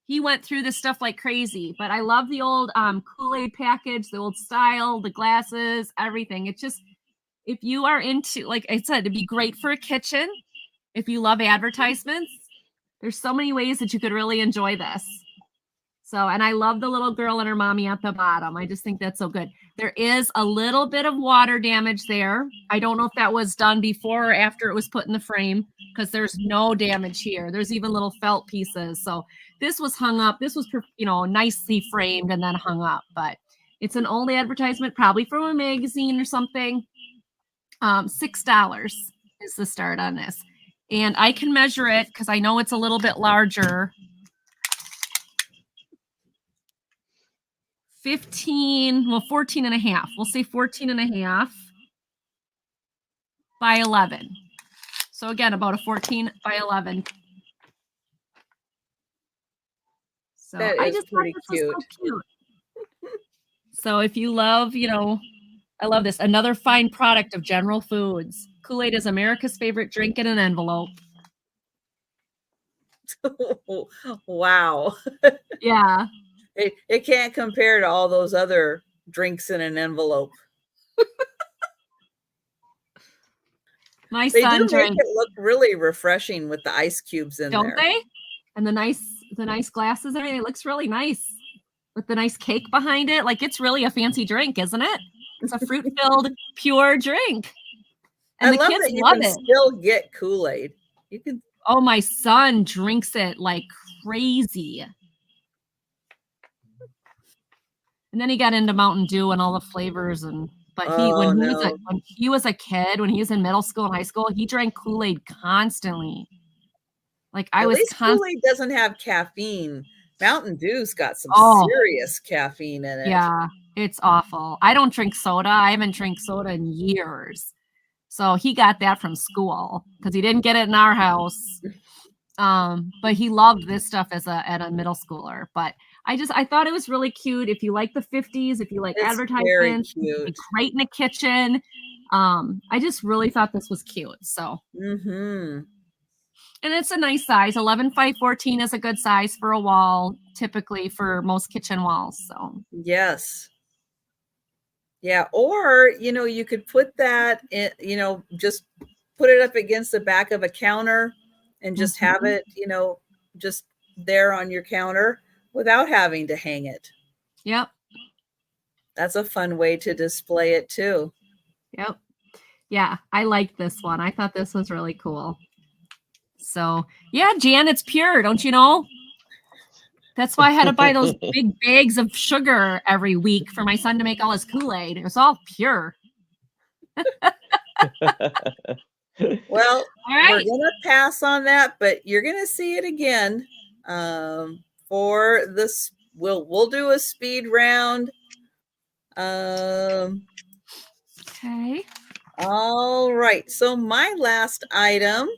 S1: He went through this stuff like crazy, but I love the old Kool-Aid package, the old style, the glasses, everything. It's just, if you are into, like I said, it'd be great for a kitchen. If you love advertisements, there's so many ways that you could really enjoy this. So, and I love the little girl and her mommy at the bottom. I just think that's so good. There is a little bit of water damage there. I don't know if that was done before or after it was put in the frame, because there's no damage here. There's even little felt pieces. So this was hung up. This was, nicely framed and then hung up, but it's an old advertisement, probably from a magazine or something. $6 is the start on this. And I can measure it because I know it's a little bit larger. 14 and a half. We'll say 14 and a half by 11. So again, about a 14 by 11. So
S2: That
S1: I
S2: is
S1: just thought
S2: pretty
S1: this was so cute. So if you love, I love this. Another fine product of General Foods. Kool-Aid is America's favorite drink in an envelope.
S2: Wow.
S1: Yeah.
S2: It can't compare to all those other drinks in an envelope.
S1: My
S2: They do
S1: son
S2: make
S1: drank,
S2: it look really refreshing with the ice cubes in
S1: don't
S2: there.
S1: they? And the nice glasses and everything. It looks really nice with the nice cake behind it. Like, it's really a fancy drink, isn't it? It's a fruit-filled, pure drink. And
S2: I
S1: the
S2: love
S1: kids
S2: that you
S1: love
S2: can
S1: it.
S2: still get Kool-Aid. You can.
S1: Oh, my son drinks it like crazy. And then he got into Mountain Dew and all the flavors. But when he was a kid, when he was in middle school and high school, he drank Kool-Aid constantly. Like, I
S2: At
S1: was
S2: least
S1: constantly.
S2: Kool-Aid doesn't have caffeine. Mountain Dew's got some serious caffeine in it.
S1: Yeah, it's awful. I don't drink soda. I haven't drank soda in years. So he got that from school because he didn't get it in our house. But he loved this stuff at a middle schooler. But I thought it was really cute. If you like the 50s, if you like
S2: It's
S1: advertisements,
S2: very
S1: it'd be
S2: cute.
S1: great in the kitchen. I just really thought this was cute. So,
S2: Mm-hmm.
S1: and it's a nice size. 11 by 14 is a good size for a wall, typically for most kitchen walls. So,
S2: Yes. Yeah. Or, you could put that in, just put it up against the back of a counter and just have it, just there on your counter without having to hang it.
S1: Yep.
S2: That's a fun way to display it too.
S1: Yep. Yeah, I like this one. I thought this was really cool. So, yeah, Jan, it's pure, don't you know? That's why I had to buy those big bags of sugar every week for my son to make all his Kool-Aid. It was all pure.
S2: Well,
S1: All right.
S2: we're gonna pass on that, but you're gonna see it again. For this, we'll do a speed round.
S1: Okay.
S2: All right. So my last item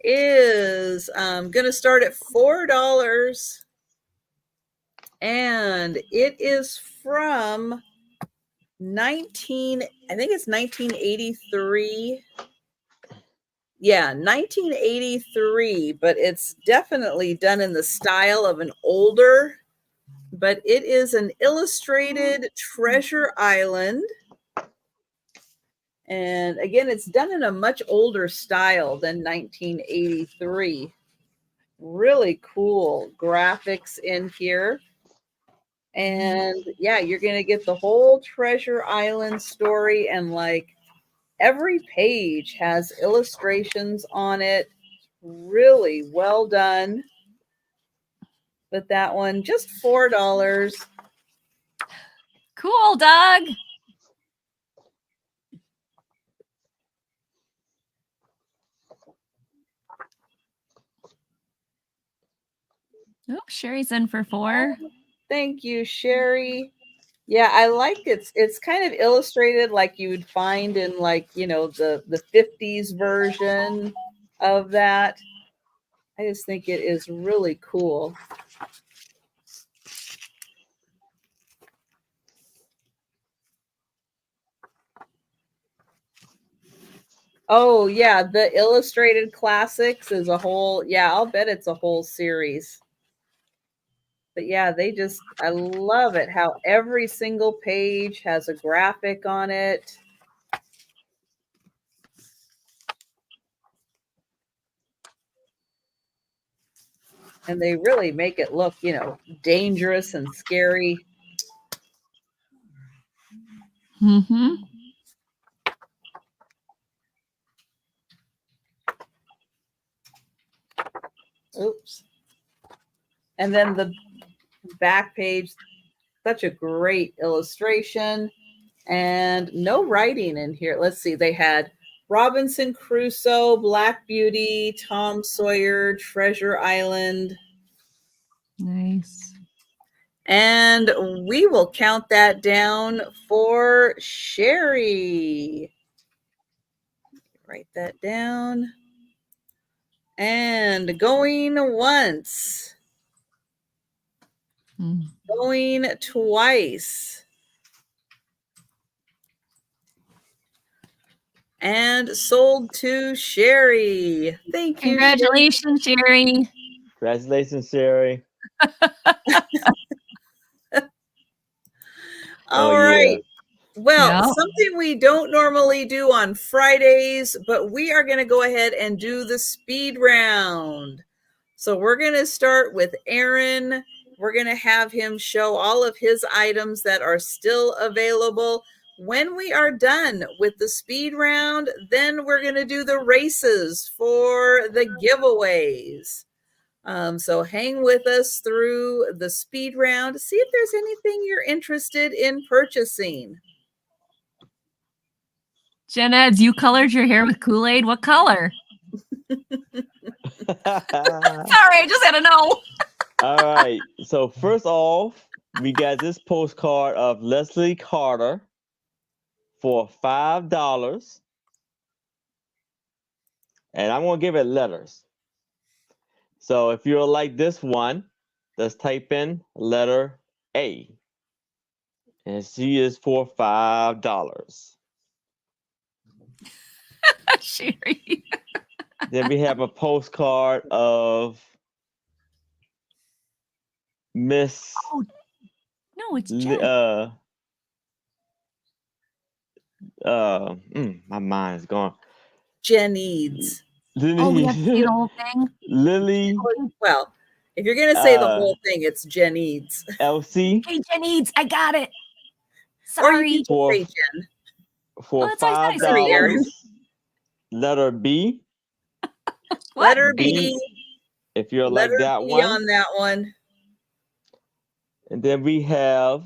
S2: is gonna start at $4, and it is from 1983. Yeah, 1983, but it's definitely done in the style of an older, but it is an illustrated Treasure Island. And again, it's done in a much older style than 1983. Really cool graphics in here. And yeah, you're going to get the whole Treasure Island story, and like every page has illustrations on it. Really well done. But that one, just $4.
S1: Cool, Doug. Oh, Sherry's in for $4.
S2: Thank you, Sherry. Yeah, I like it. It's kind of illustrated like you would find in like, the 50s version of that. I just think it is really cool. Oh yeah, the Illustrated Classics is a whole. Yeah, I'll bet it's a whole series. But yeah, I love it how every single page has a graphic on it. And they really make it look, dangerous and scary.
S1: Mm-hmm.
S2: Oops. And then the back page, such a great illustration and no writing in here. Let's see, they had Robinson Crusoe, Black Beauty, Tom Sawyer, Treasure Island.
S1: Nice.
S2: And we will count that down for Sherry. Write that down. And going once. Going twice. And sold to Sherry. Thank you.
S1: Congratulations, Sherry.
S3: Congratulations, Sherry.
S2: All
S3: Oh, yeah.
S2: right. Well,
S1: Yeah.
S2: something we don't normally do on Fridays, but we are going to go ahead and do the speed round. So we're going to start with Aaron. We're going to have him show all of his items that are still available. When we are done with the speed round, then we're going to do the races for the giveaways. So hang with us through the speed round to see if there's anything you're interested in purchasing.
S1: Jeneds, you colored your hair with Kool-Aid. What color? Sorry, I just had to know.
S3: All right. So first off, we got this postcard of Leslie Carter for $5. And I'm going to give it letters. So if you're like this one, just type in letter A. And she is for $5.
S1: Sherry.
S3: Then we have a postcard of Miss
S1: No, it's Jen.
S3: my mind is gone.
S2: Jenneeds.
S1: Oh, we have to see the whole thing.
S3: Lily.
S2: Well, if you're going to say the whole thing, it's Jenneeds.
S3: Elsie.
S1: Hey, Jenneeds, I got it.
S2: Or
S1: Sorry.
S2: you can say Jen.
S3: For
S1: that's what I said,
S3: $5. Letter B.
S1: What?
S2: Letter B.
S3: If you're
S2: Letter
S3: like that
S2: B
S3: one.
S2: on that one.
S3: And then we have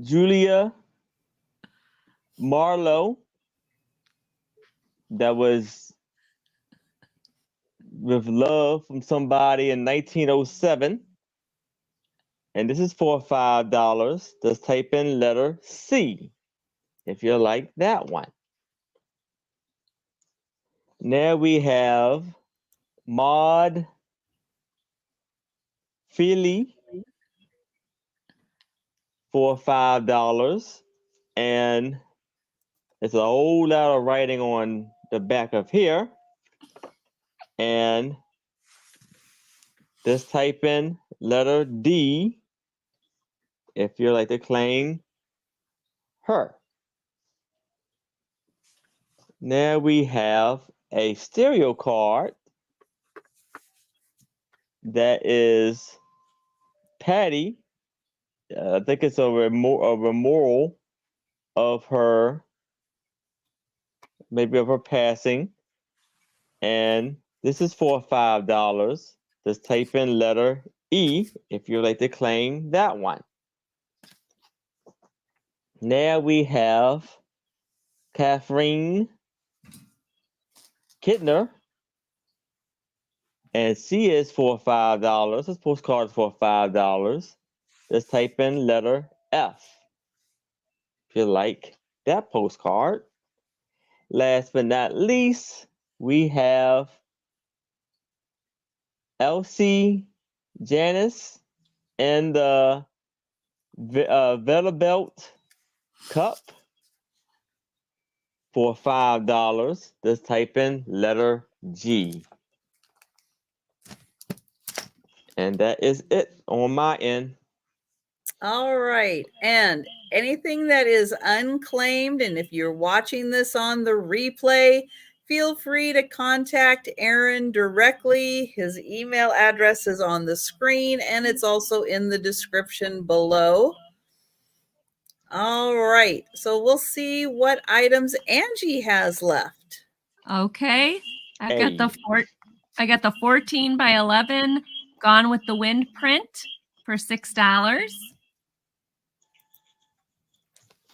S3: Julia Marlowe. That was with love from somebody in 1907. And this is for $5. Just type in letter C if you like that one. Now we have Maud Feely for $5. And it's a whole lot of writing on the back of here. And just type in letter D if you like to claim her. Now we have a stereo card that is Patty. I think it's a memorial of her, maybe of her passing. And this is for $5. Just type in letter E if you'd like to claim that one. Now we have Catherine Kittner. And she is for $5. This postcard is for $5. Just type in letter F if you like that postcard. Last but not least, we have Elsie Janice and the Vanderbilt Cup. for $5. Just type in letter G. And that is it on my end.
S2: All right. And anything that is unclaimed, and if you're watching this on the replay, feel free to contact Aaron directly. His email address is on the screen and it's also in the description below. All right. So we'll see what items Angie has left.
S1: Okay. I got the
S3: Hey.
S1: I got the 14 by 11 Gone with the Wind print for $6.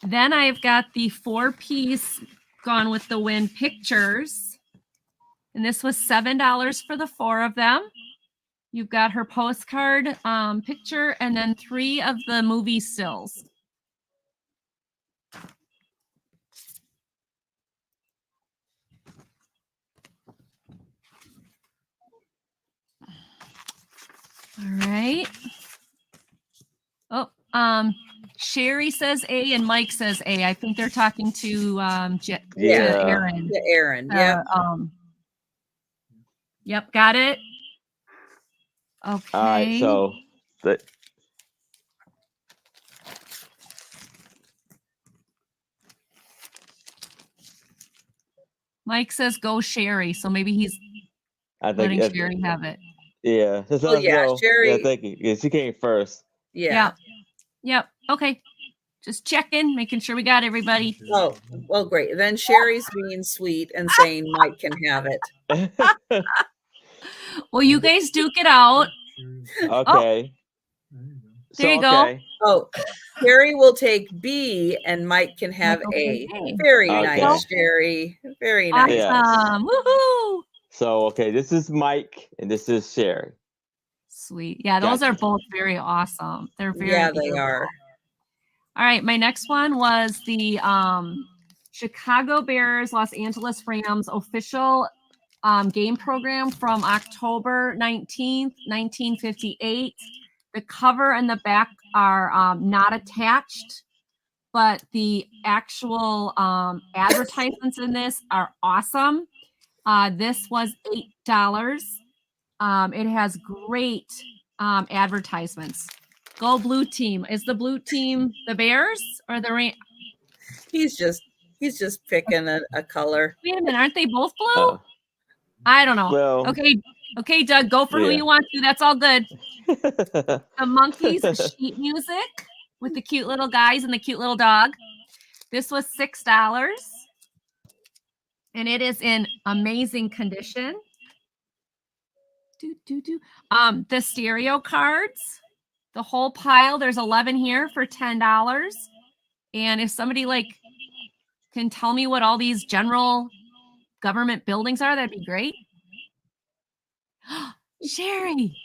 S1: Then I've got the 4-piece Gone with the Wind pictures. And this was $7 for the 4 of them. You've got her postcard picture and then 3 of the movie stills. All right. Oh, Sherry says A and Mike says A. I think they're talking to
S3: Yeah.
S1: Aaron.
S2: To Aaron. Yeah.
S1: Yep, got it. Okay.
S3: All right, so
S1: Mike says go Sherry, so maybe he's
S3: I think
S1: letting
S3: it-
S1: Sherry have it.
S3: yeah. Just
S2: Oh,
S3: let us
S2: yeah,
S3: know.
S2: Sherry-
S3: Yeah, thank you. Yeah, she came first.
S2: Yeah.
S1: Yep. Okay. Just checking, making sure we got everybody.
S2: Oh, well, great. Then Sherry's being sweet and saying Mike can have it.
S1: Well, you guys duke it out.
S3: Okay.
S1: There you go.
S3: Okay.
S2: Oh, Sherry will take B and Mike can have
S1: Mike will
S2: A.
S1: take A.
S2: Very
S3: Okay.
S2: nice, Sherry. Very nice.
S1: Awesome.
S3: Yes.
S1: Woohoo.
S3: So okay, this is Mike and this is Sherry.
S1: Sweet. Yeah, those are
S3: Gotcha.
S1: both very awesome. They're very
S2: Yeah, they
S1: beautiful.
S2: are.
S1: All right, my next one was the Chicago Bears Los Angeles Rams official game program from October 19th, 1958. The cover and the back are not attached, but the actual advertisements in this are awesome. This was $8. It has great advertisements. Go blue team. Is the blue team the Bears or the Rams?
S2: He's just picking a color.
S1: Wait a minute, aren't they both blue?
S3: Uh,
S1: I don't know.
S3: well,
S1: Okay, Doug, go for who
S3: Yeah.
S1: you want to. That's all good. The Monkeys sheet music with the cute little guys and the cute little dog. This was $6. And it is in amazing condition. The stereo cards, the whole pile, there's 11 here for $10. And if somebody can tell me what all these general government buildings are, that'd be great. Sherry,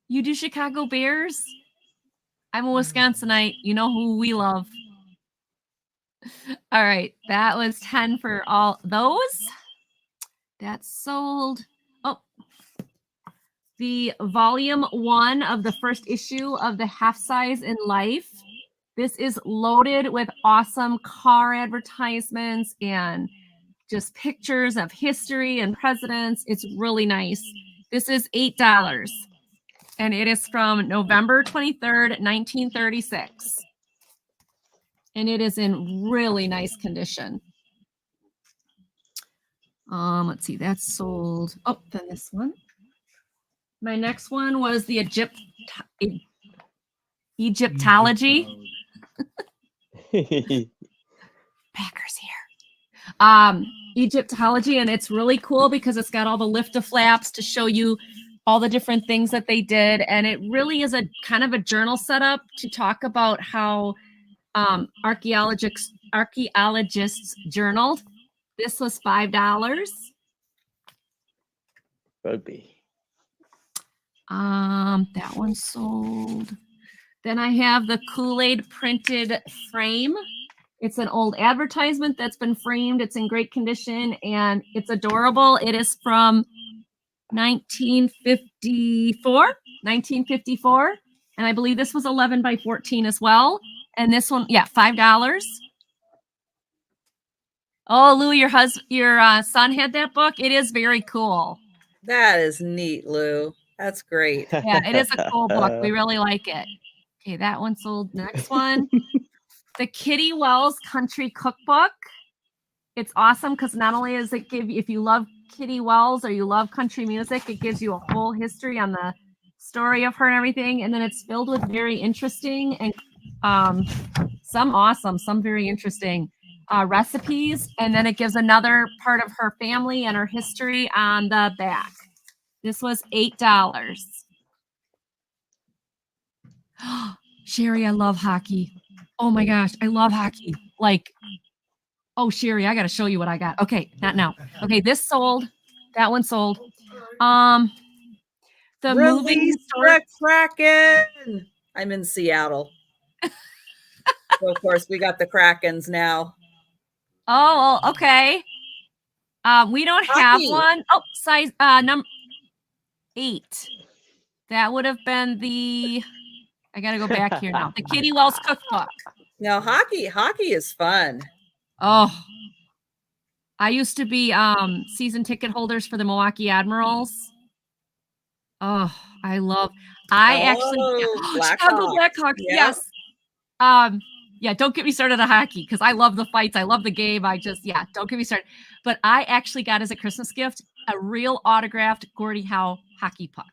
S1: you do Chicago Bears? I'm a Wisconsinite. You know who we love. All right, that was 10 for all those. That's sold. Oh, the volume 1 of the first issue of the Half Size in Life. This is loaded with awesome car advertisements and just pictures of history and presidents. It's really nice. This is $8. And it is from November 23rd, 1936. And it is in really nice condition. Let's see, that's sold. Oh, then this one. My next one was the Egyptology. Packers here. Egyptology, and it's really cool because it's got all the lift of flaps to show you all the different things that they did, and it really is a kind of a journal setup to talk about how archaeologists journaled. This was $5.
S3: Rugby.
S1: That one sold. Then I have the Kool-Aid printed frame. It's an old advertisement that's been framed. It's in great condition and it's adorable. It is from 1954. And I believe this was 11 by 14 as well. And this one, yeah, $5. Oh, Lou, your son had that book. It is very cool.
S2: That is neat, Lou. That's great.
S1: Yeah, it is a cool book. We really like it. Okay, that one sold. Next one, the Kitty Wells Country Cookbook. It's awesome because not only does it give you, if you love Kitty Wells or you love country music, it gives you a whole history on the story of her and everything. And then it's filled with very interesting and some awesome, some very interesting recipes. And then it gives another part of her family and her history on the back. This was $8. Sherry, I love hockey. Oh my gosh, I love hockey. Like, oh, Sherry, I got to show you what I got. Okay, not now. Okay, this sold. That one sold. The moving
S2: Release the Kraken. I'm in Seattle. So of course, we got the Krakens now.
S1: Oh, okay. We don't have
S2: Hockey.
S1: one. Oh, size number 8. That would have been the. I got to go back here now. The Kitty Wells Cookbook.
S2: Now, hockey is fun.
S1: Oh, I used to be season ticket holders for the Milwaukee Admirals. Oh, I actually Chicago Blackhawks.
S2: Yeah.
S1: Yes. Yeah, don't get me started on hockey because I love the fights. I love the game. Don't get me started. But I actually got as a Christmas gift a real autographed Gordie Howe hockey puck.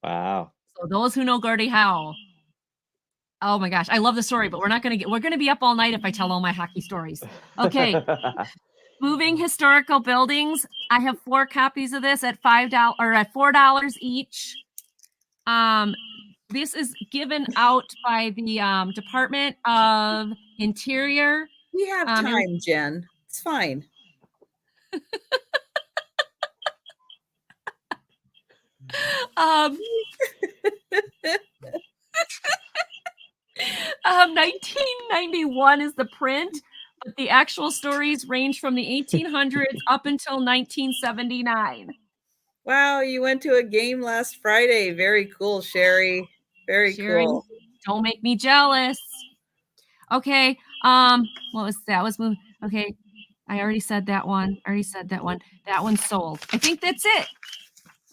S3: Wow.
S1: So those who know Gordie Howe, oh my gosh, I love the story, but we're going to be up all night if I tell all my hockey stories. Okay. Moving historical buildings. I have 4 copies of this at $5 or at $4 each. This is given out by the Department of Interior.
S2: We have time, Jen. It's fine.
S1: Um, 1991 is the print, but the actual stories range from the 1800s up until 1979.
S2: Wow, you went to a game last Friday. Very cool, Sherry. Very cool.
S1: Don't make me jealous. Okay. What was that? Was moving. Okay. I already said that one. That one sold. I think that's it.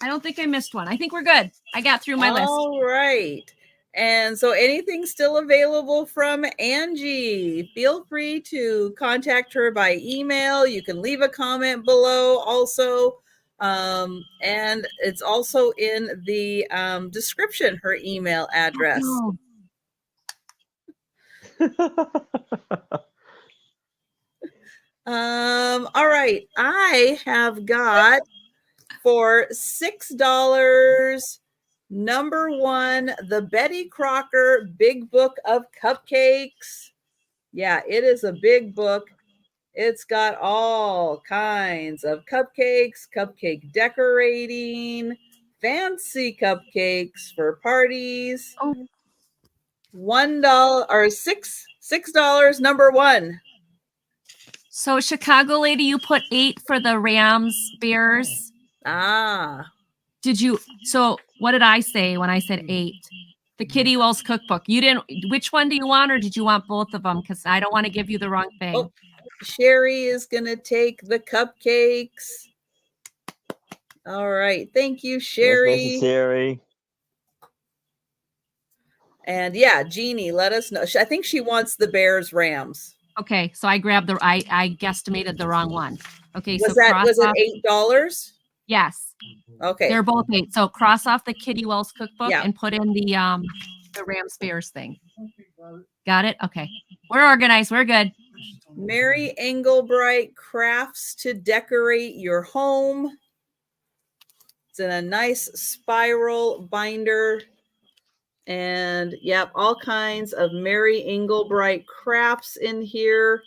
S1: I don't think I missed one. I think we're good. I got through my list.
S2: All right. And so anything still available from Angie, feel free to contact her by email. You can leave a comment below also. And it's also in the description, her email address.
S1: Oh,
S2: All right. I have got for $6, number 1, the Betty Crocker Big Book of Cupcakes. Yeah, it is a big book. It's got all kinds of cupcakes, cupcake decorating, fancy cupcakes for parties.
S1: Oh.
S2: $1 or $6, number 1.
S1: So Chicago lady, you put 8 for the Rams Bears.
S2: Ah.
S1: So what did I say when I said 8? The Kitty Wells Cookbook. You didn't, which one do you want, or did you want both of them? Because I don't want to give you the wrong thing.
S2: Oh, Sherry is going to take the cupcakes. All right. Thank you, Sherry.
S3: Sherry.
S2: And yeah, Jeannie, let us know. I think she wants the Bears Rams.
S1: Okay, so I grabbed I guesstimated the wrong one. Okay,
S2: Was
S1: so
S2: it $8?
S1: Yes.
S2: Okay.
S1: They're both 8. So cross off the Kitty Wells Cookbook
S2: Yeah.
S1: and put in the Rams Bears thing. Got it? Okay. We're organized. We're good.
S2: Mary Engelbright Crafts to Decorate Your Home. It's in a nice spiral binder. And yep, all kinds of Mary Engelbright crafts in here.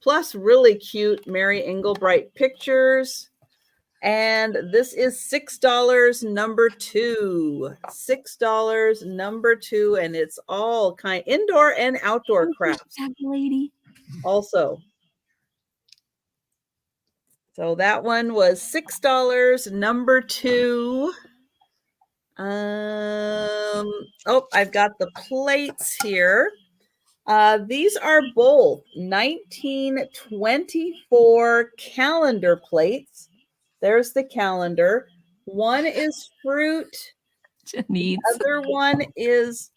S2: Plus really cute Mary Engelbright pictures. And this is $6, number 2. $6, number 2. And it's all kind indoor and outdoor crafts.
S1: Lady.
S2: Also. So that one was $6, number 2. Oh, I've got the plates here. These are both 1924 calendar plates. There's the calendar. One is fruit.
S1: Needs.
S2: Other one is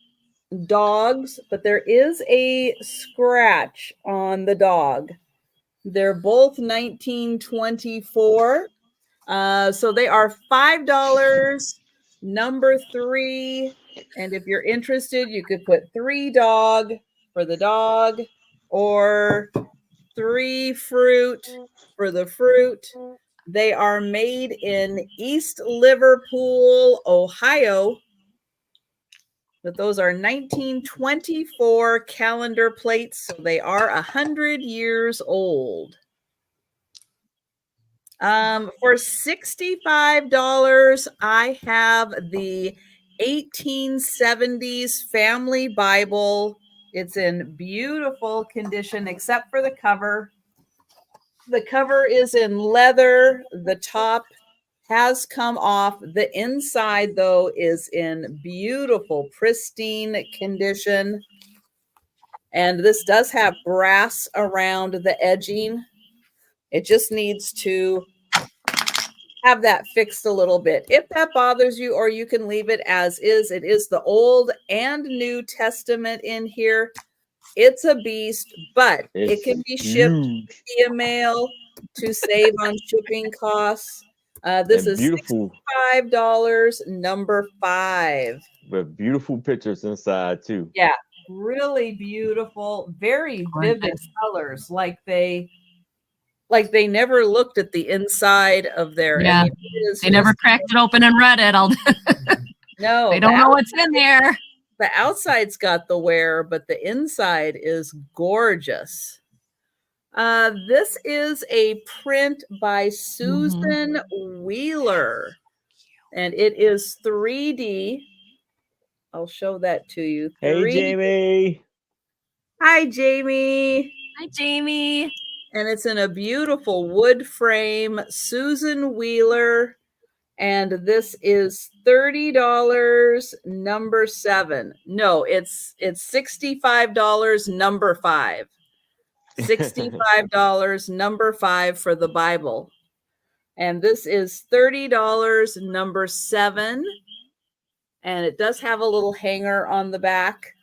S2: dogs, but there is a scratch on the dog. They're both 1924. So they are $5, number 3. And if you're interested, you could put 3 dog for the dog or 3 fruit for the fruit. They are made in East Liverpool, Ohio. But those are 1924 calendar plates, so they are 100 years old. For $65, I have the 1870s Family Bible. It's in beautiful condition, except for the cover. The cover is in leather. The top has come off. The inside, though, is in beautiful, pristine condition. And this does have brass around the edging. It just needs to have that fixed a little bit. If that bothers you, or you can leave it as is. It is the Old and New Testament in here. It's a beast, but it can be shipped via mail to save on shipping costs. This is
S3: beautiful.
S2: $65, number 5.
S3: With beautiful pictures inside too.
S2: Yeah, really beautiful, very vivid colors, like they never looked at the inside of their.
S1: Yeah, they never cracked it open and read it.
S2: No,
S1: they don't know what's in there.
S2: The outside's got the wear, but the inside is gorgeous. This is a print by Susan Wheeler, and it is 3D. I'll show that to you.
S3: Hey, Jamie.
S2: Hi, Jamie.
S1: Hi, Jamie.
S2: And it's in a beautiful wood frame. Susan Wheeler. And this is $30, number 7. No, it's $65, number 5. $65, number 5 for the Bible. And this is $30, number 7. And it does have a little hanger on the back.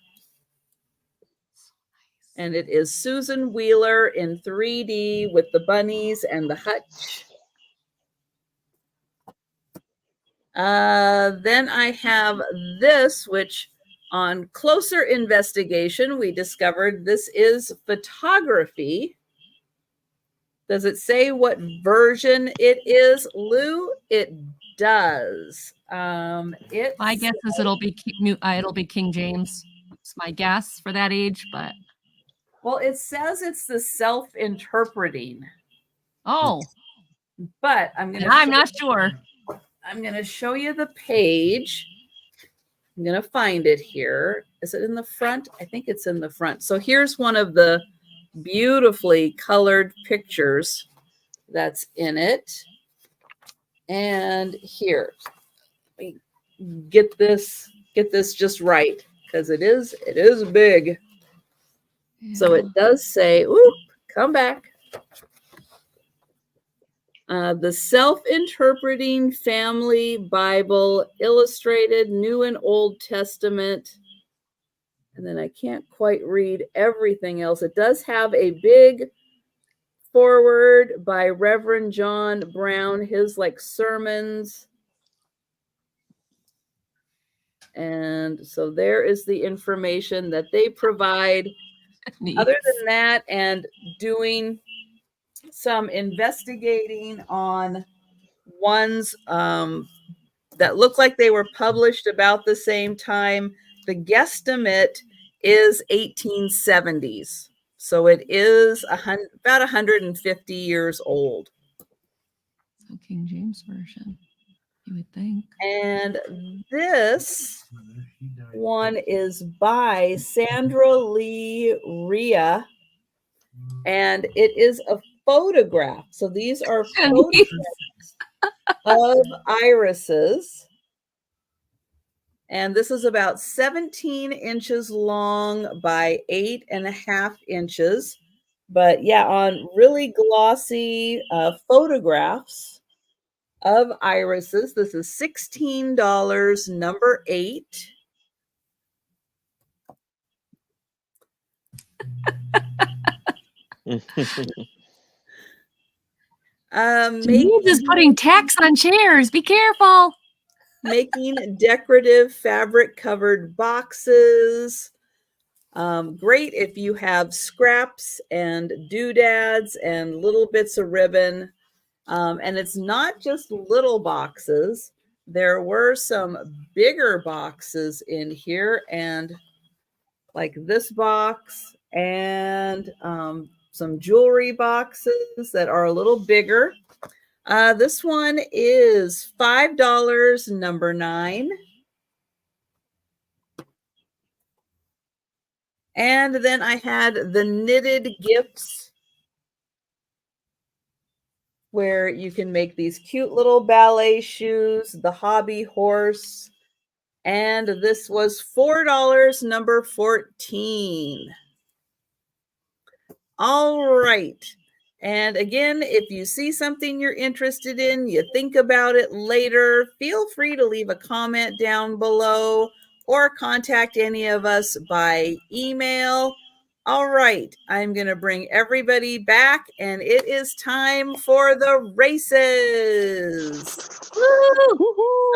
S2: And it is Susan Wheeler in 3D with the bunnies and the hutch. Then I have this, which on closer investigation, we discovered this is photography. Does it say what version it is, Lou? It does.
S1: My guess is it'll be King James. It's my guess for that age, but
S2: well, it says it's the self-interpreting.
S1: Oh,
S2: but I'm
S1: not sure.
S2: I'm going to show you the page. I'm going to find it here. Is it in the front? I think it's in the front. So here's one of the beautifully colored pictures that's in it. And here, let me get this just right, because it is big. Yeah. So it does say, oop, come back. The Self-Interpreting Family Bible, illustrated New and Old Testament. And then I can't quite read everything else. It does have a big foreword by Reverend John Brown, his sermons. And so there is the information that they provide. Neat. Other than that, and doing some investigating on ones that look like they were published about the same time. The guesstimate is 1870s. So it is about 150 years old.
S1: So King James Version, you would think.
S2: And this one is by Sandra Lee Rhea. And it is a photograph. So these are photographs of irises. And this is about 17 inches long by 8.5 inches. But yeah, on really glossy photographs of irises. This is $16, number 8.
S1: Denise is putting tacks on chairs. Be careful.
S2: Making decorative fabric covered boxes. Great if you have scraps and doodads and little bits of ribbon. And it's not just little boxes. There were some bigger boxes in here, and like this box and some jewelry boxes that are a little bigger. This one is $5, number 9. And then I had the knitted gifts where you can make these cute little ballet shoes, the hobby horse. And this was $4, number 14. All right. And again, if you see something you're interested in, you think about it later, feel free to leave a comment down below or contact any of us by email. All right, I'm going to bring everybody back, and it is time for the races.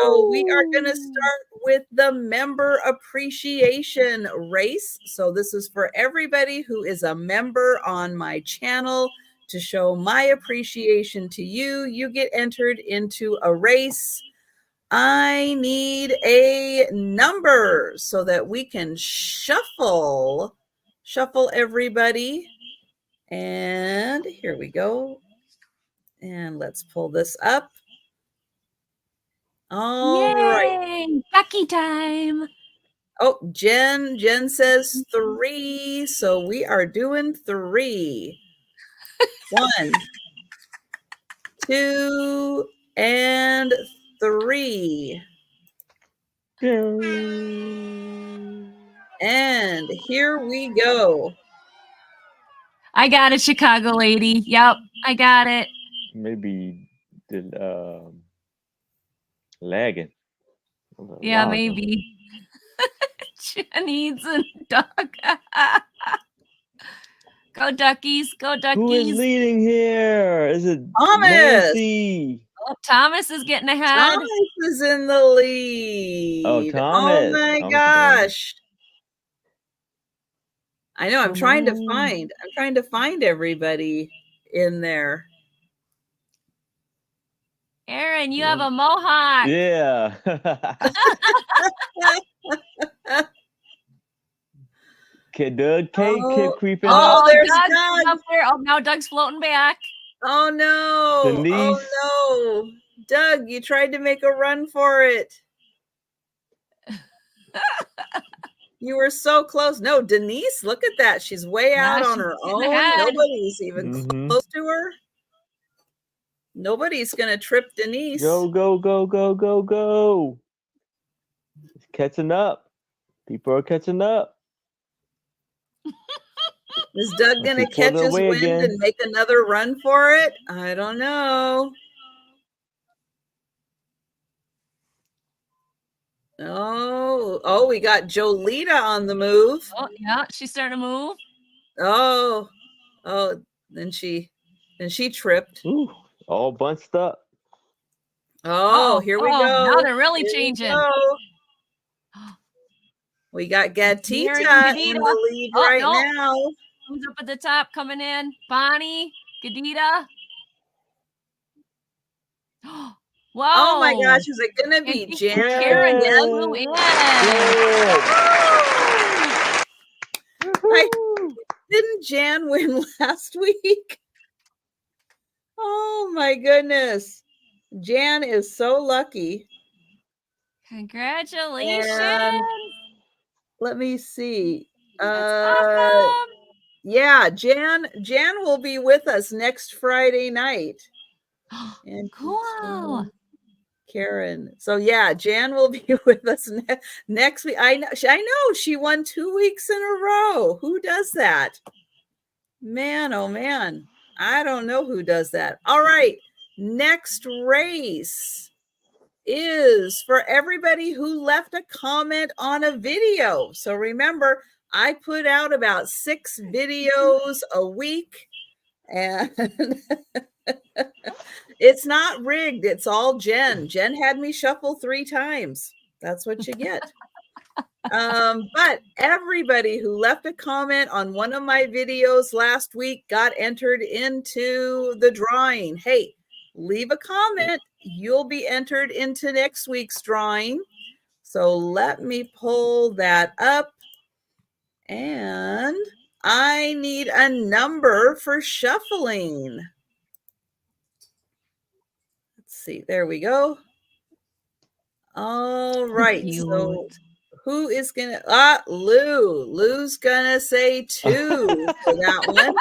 S2: So we are going to start with the member appreciation race. So this is for everybody who is a member on my channel. To show my appreciation to you, you get entered into a race. I need a number so that we can shuffle everybody. And here we go. And let's pull this up. All right.
S1: Ducky time.
S2: Oh, Jen says 3. So we are doing 3. 1, 2, and 3. And here we go.
S1: I got it, Chicago lady. Yep, I got it.
S3: Maybe the lagging.
S1: Yeah, maybe. Janice and Doug. Go Duckies, go Duckies.
S3: Who is leading here? Is it
S2: Thomas?
S3: Nancy?
S1: Oh, Thomas is getting ahead.
S2: Thomas is in the lead.
S3: Oh, Thomas.
S2: Oh my
S3: Thomas
S2: gosh. I know. I'm
S3: Come
S2: trying to
S3: on.
S2: find everybody in there.
S1: Aaron, you have a mohawk.
S3: Yeah. Doug keep creeping
S2: Oh,
S3: up.
S2: there's
S1: Doug's
S2: Doug.
S1: up there. Oh, now Doug's floating back.
S2: Oh no.
S3: Denise.
S2: Oh no. Doug, you tried to make a run for it. You were so close. No, Denise, look at that. She's way
S1: Yeah,
S2: out on
S1: she's
S2: her
S1: getting
S2: own.
S1: ahead.
S2: Nobody's even
S3: Mhm.
S2: close to her. Nobody's going to trip Denise.
S3: Go, go, go, go, go, go. It's catching up. People are catching up.
S2: Is Doug going to
S3: She pulled
S2: catch
S3: her
S2: his
S3: away
S2: wind
S3: again.
S2: and make another run for it? I don't know. Oh, we got Jolita on the move.
S1: Oh, yeah, she's starting to move.
S2: Oh, then she tripped.
S3: Ooh, all bunched up.
S2: Oh, here we go.
S1: Now they're really
S2: Here we
S1: changing.
S2: go. We got Gatita
S1: Mary
S2: in
S1: Gadita.
S2: the lead
S1: Oh,
S2: right
S1: no.
S2: now.
S1: Who's up at the top coming in? Bonnie, Gadita. Whoa.
S2: Oh my gosh, is it gonna be
S1: And
S2: Jan?
S1: Karen
S2: again?
S1: flew in.
S2: Didn't Jan win last week? Oh my goodness. Jan is so lucky.
S1: Congratulations.
S2: And let me see.
S1: That's awesome.
S2: Yeah, Jan will be with us next Friday night. And
S1: Cool.
S2: Karen. So yeah, Jan will be with us next week. I know she won 2 weeks in a row. Who does that? Man, oh man. I don't know who does that. All right. Next race is for everybody who left a comment on a video. So remember, I put out about 6 videos a week, and it's not rigged. It's all Jen. Jen had me shuffle 3 times. That's what you get. But everybody who left a comment on one of my videos last week got entered into the drawing. Hey, leave a comment. You'll be entered into next week's drawing. So let me pull that up. And I need a number for shuffling. Let's see. There we go. All right. So who is gonna Lou? Lou's gonna say 2 for that one.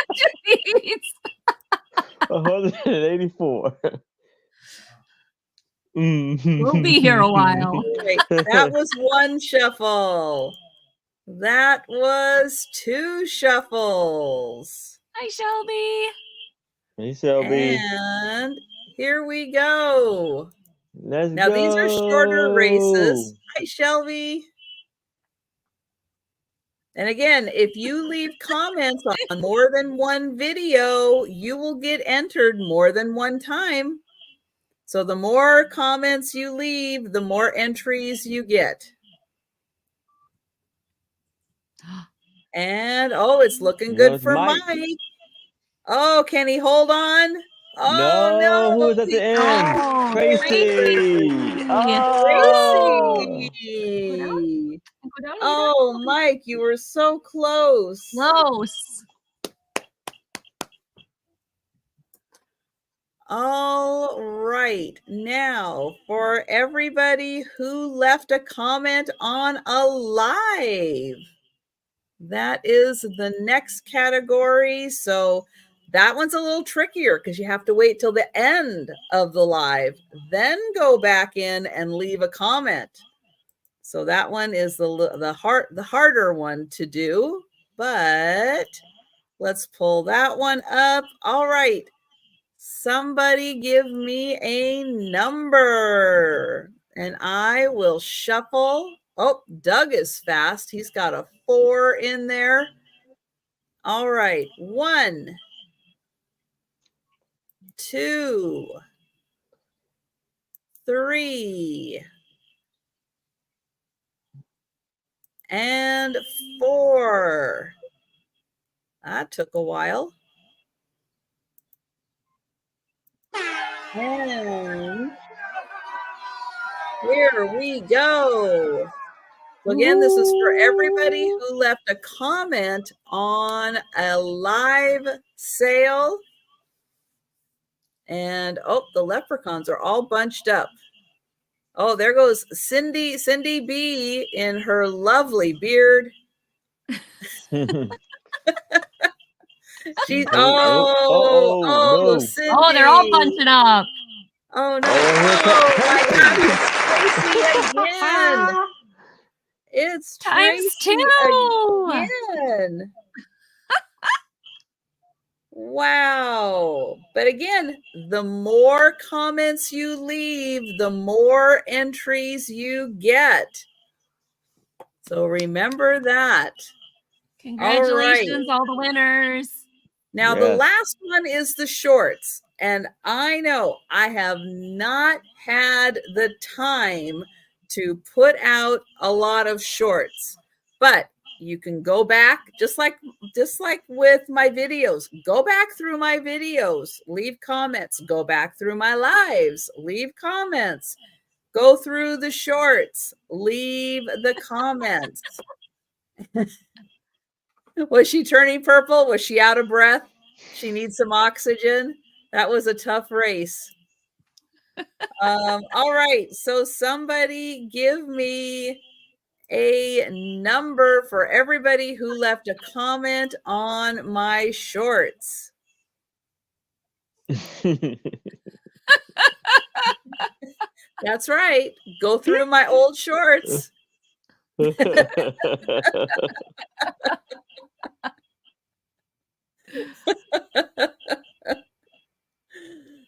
S3: 184.
S1: We'll be here a while.
S2: Right, that was 1 shuffle. That was 2 shuffles.
S1: Hi, Shelby.
S3: Hey, Shelby.
S2: And here we go.
S3: Let's
S2: Now
S3: go.
S2: these are shorter races. Hi, Shelby. And again, if you leave comments on more than one video, you will get entered more than one time. So the more comments you leave, the more entries you get. And it's looking good for Mike. Oh, can he hold on? Oh no!
S3: Who was at the end?
S1: Oh,
S3: Tracy.
S2: Tracy. Oh, Mike, you were so close.
S1: Close.
S2: All right. Now, for everybody who left a comment on a live, that is the next category. So that one's a little trickier because you have to wait till the end of the live, then go back in and leave a comment. So that one is the harder one to do, but let's pull that one up. All right. Somebody give me a number and I will shuffle. Oh, Doug is fast. He's got a 4 in there. All right. 1, 2, 3, and 4. That took a while. And here we go. So again, this is for everybody who left a comment on a live sale. And the leprechauns are all bunched up. Oh, there goes Cindy B in her lovely beard. She's
S3: no.
S2: Cindy.
S1: Oh, they're all bunching up.
S2: Oh no! My God, it's Tracy again. It's
S1: times
S2: Tracy
S1: 2
S2: again. Wow! But again, the more comments you leave, the more entries you get. So remember that.
S1: Congratulations, all the winners.
S2: Now, the last one is the shorts. And I know I have not had the time to put out a lot of shorts, but you can go back just like with my videos. Go back through my videos, leave comments, go back through my lives, leave comments, go through the shorts, leave the comments. Was she turning purple? Was she out of breath? She needs some oxygen. That was a tough race. All right. So somebody give me a number for everybody who left a comment on my shorts. That's right. Go through my old shorts.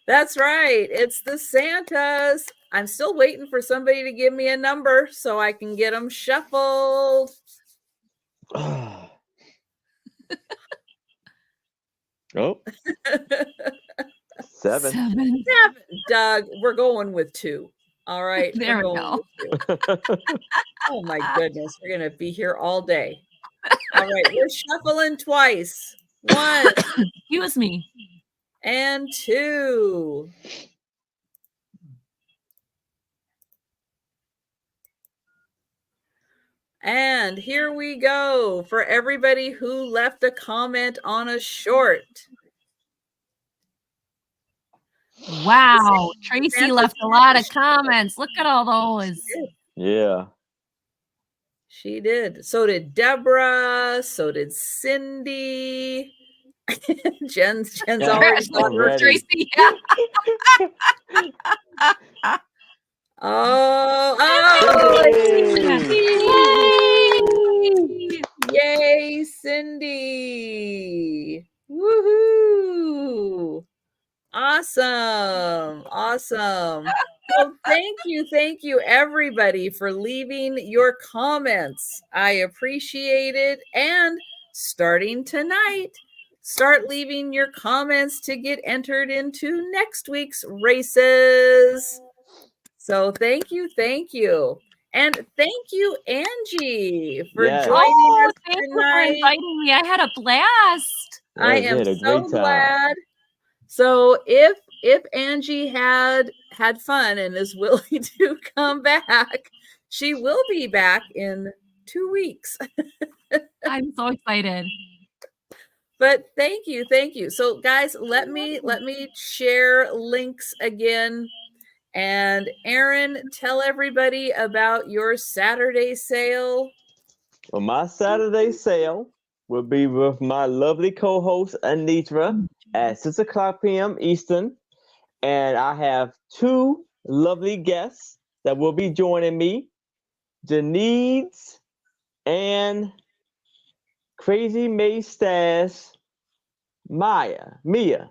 S2: That's right. It's the Santas. I'm still waiting for somebody to give me a number so I can get them shuffled.
S3: Oh, 7.
S1: 7.
S2: Doug, we're going with 2. All right.
S1: There we
S2: we're
S1: go.
S2: with 2. Oh my goodness. We're going to be here all day. All right. We're shuffling twice. 1
S1: Excuse me.
S2: and 2. And here we go for everybody who left a comment on a short.
S1: Wow. Tracy
S2: Santa
S1: left a lot of comments. Look at all those.
S3: Yeah.
S2: She did. So did Deborah. So did Cindy. Jen's
S3: Yeah,
S2: already
S3: I'm
S2: got her.
S3: ready.
S1: Tracy. Yeah.
S2: Oh,
S3: Yay!
S2: yay, Cindy. Woohoo. Awesome. Awesome. So thank you everybody for leaving your comments. I appreciate it. And starting tonight, start leaving your comments to get entered into next week's races. So thank you. And thank you, Angie, for
S3: Yes.
S2: joining
S1: Oh,
S2: us
S1: thank you for
S2: tonight.
S1: inviting me. I had a blast.
S2: I
S3: Yes, we
S2: am
S3: had a
S2: so
S3: great time.
S2: glad. So if Angie had fun and is willing to come back, she will be back in 2 weeks.
S1: I'm so excited.
S2: But thank you. So guys, let me share links again. And Aaron, tell everybody about your Saturday sale.
S3: Well, my Saturday sale will be with my lovely co-host Anitra at 6:00 p.m. Eastern, and I have 2 lovely guests that will be joining me, Janice and Crazy May Stash Mia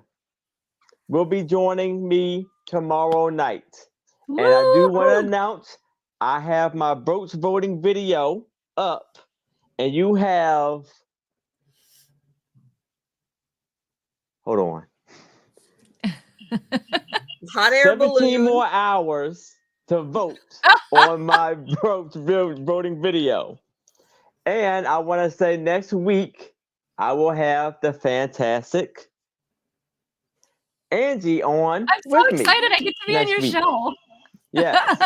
S3: will be joining me tomorrow night. And I do want to announce I have my brooch voting video up, and you have, hold on,
S2: Hot air
S3: 17
S2: balloon.
S3: more hours to vote on my brooch voting video. And I want to say next week I will have the fantastic Angie on
S1: I'm so
S3: with me.
S1: excited I get to be on
S3: next
S1: your
S3: week.
S1: show.
S3: Yes.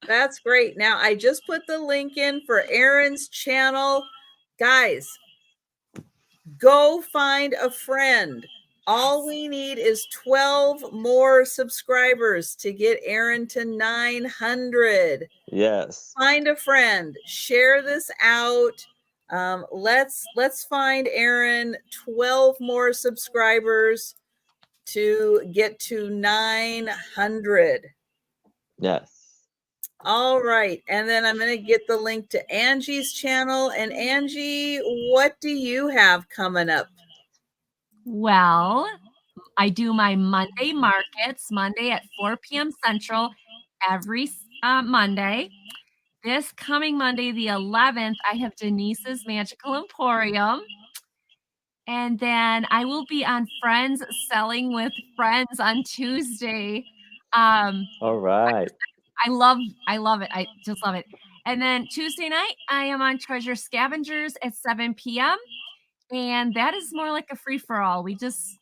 S2: That's great. Now I just put the link in for Aaron's channel. Guys, go find a friend. All we need is 12 more subscribers to get Aaron to 900.
S3: Yes.
S2: Find a friend, share this out. Let's find Aaron 12 more subscribers to get to 900.
S3: Yes.
S2: All right. And then I'm going to get the link to Angie's channel. And Angie, what do you have coming up?
S1: Well, I do my Monday markets, Monday at 4 p.m. Central, every Monday. This coming Monday, the 11th, I have Denise's Magical Emporium. And then I will be on Friends Selling with Friends on Tuesday.
S3: All right.
S1: I love it. I just love it. And then Tuesday night, I am on Treasure Scavengers at 7 p.m. And that is more like a free for all. We just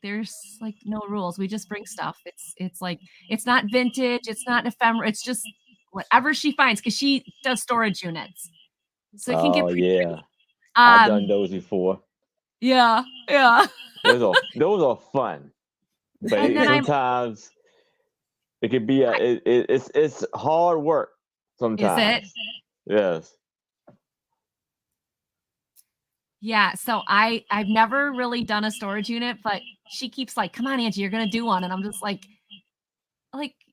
S1: there's like no rules. We just bring stuff. It's like it's not vintage, it's not ephemeral, it's just whatever she finds because she does storage units. So it can get pretty
S3: yeah.
S1: crazy.
S3: I've done those before.
S1: Yeah.
S3: Those are fun. But
S1: And then
S3: sometimes it could be it's hard work sometimes.
S1: Is it?
S3: Yes.
S1: Yeah, so I've never really done a storage unit, but she keeps like, "Come on, Angie, you're gonna do one," and I'm just like,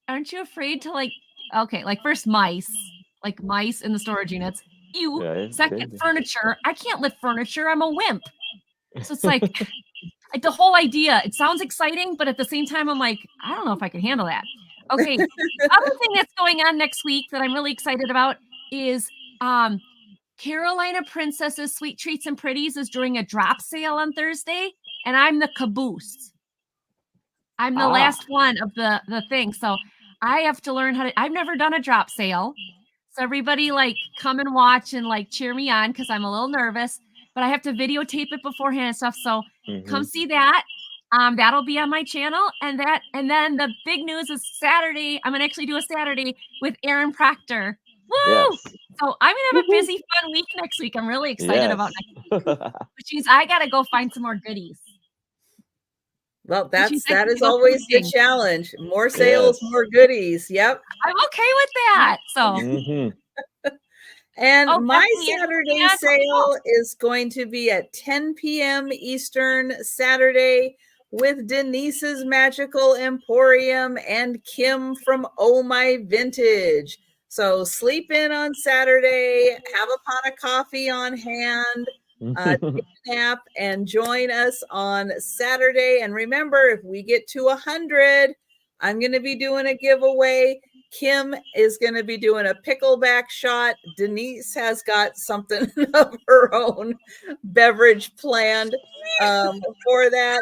S1: aren't you afraid to like, okay, like first mice in the storage units. You
S3: Yeah, it's
S1: second
S3: dangerous.
S1: furniture. I can't lift furniture. I'm a wimp. So it's like the whole idea. It sounds exciting, but at the same time, I'm like, I don't know if I can handle that. Okay. The other thing that's going on next week that I'm really excited about is Carolina Princess's Sweet Treats and Pretties is doing a drop sale on Thursday, and I'm the caboose. I'm the last one of the thing. So I have to learn how to, I've never done a drop sale. So everybody like come and watch and like cheer me on because I'm a little nervous, but I have to videotape it beforehand and stuff. So come see that. That'll be on my channel. And then the big news is Saturday. I'm gonna actually do a Saturday with Aaron Proctor. Woo!
S3: Yes.
S1: So I'm gonna have a busy, fun week next week. I'm really excited about next week,
S3: Yes.
S1: which means I gotta go find some more goodies.
S2: Well,
S1: Which means I
S2: that
S1: can
S2: is
S1: go
S2: always the
S1: shopping.
S2: challenge. More sales,
S3: Yes.
S2: more goodies. Yep.
S1: I'm okay with that. So
S3: Mhm.
S2: And
S1: Oh,
S2: my
S1: Bethany,
S2: Saturday
S1: yeah,
S2: sale is going to be at 10 p.m. Eastern Saturday with Denise's Magical Emporium and Kim from Oh My Vintage. So sleep in on Saturday, have a pot of coffee on hand, take a nap, and join us on Saturday. And remember, if we get to 100, I'm going to be doing a giveaway. Kim is going to be doing a pickleback shot. Denise has got something of her own beverage planned for that.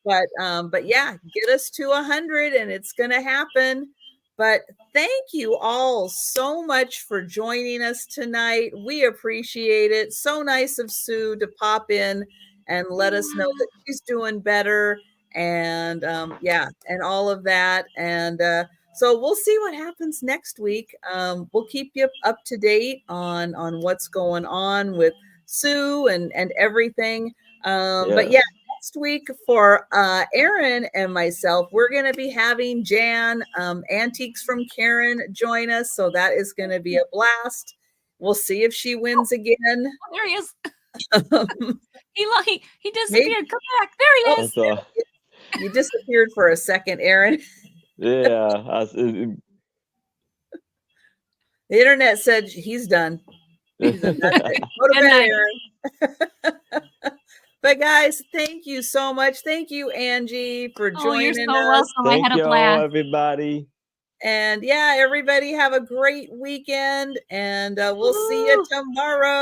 S2: But yeah, get us to 100 and it's going to happen. But thank you all so much for joining us tonight. We appreciate it. So nice of Sue to pop in and let us know that she's doing better. And yeah, and all of that. And so we'll see what happens next week. We'll keep you up to date on what's going on with Sue and everything. But yeah, next week for Aaron and myself, we're going to be having Jan, Antiques from Karen, join us. So that is going to be a blast. We'll see if she wins again.
S1: Oh, there he is. He disappeared. Come back. There he is.
S2: You disappeared for a second, Aaron.
S3: Yeah.
S2: The internet said he's done. He's done. That's it. Go to bed, Aaron. But guys, thank you so much. Thank you, Angie, for joining
S1: you're so
S2: us.
S1: welcome. I had a blast.
S3: Everybody.
S2: And yeah, everybody have a great weekend, and we'll see you tomorrow.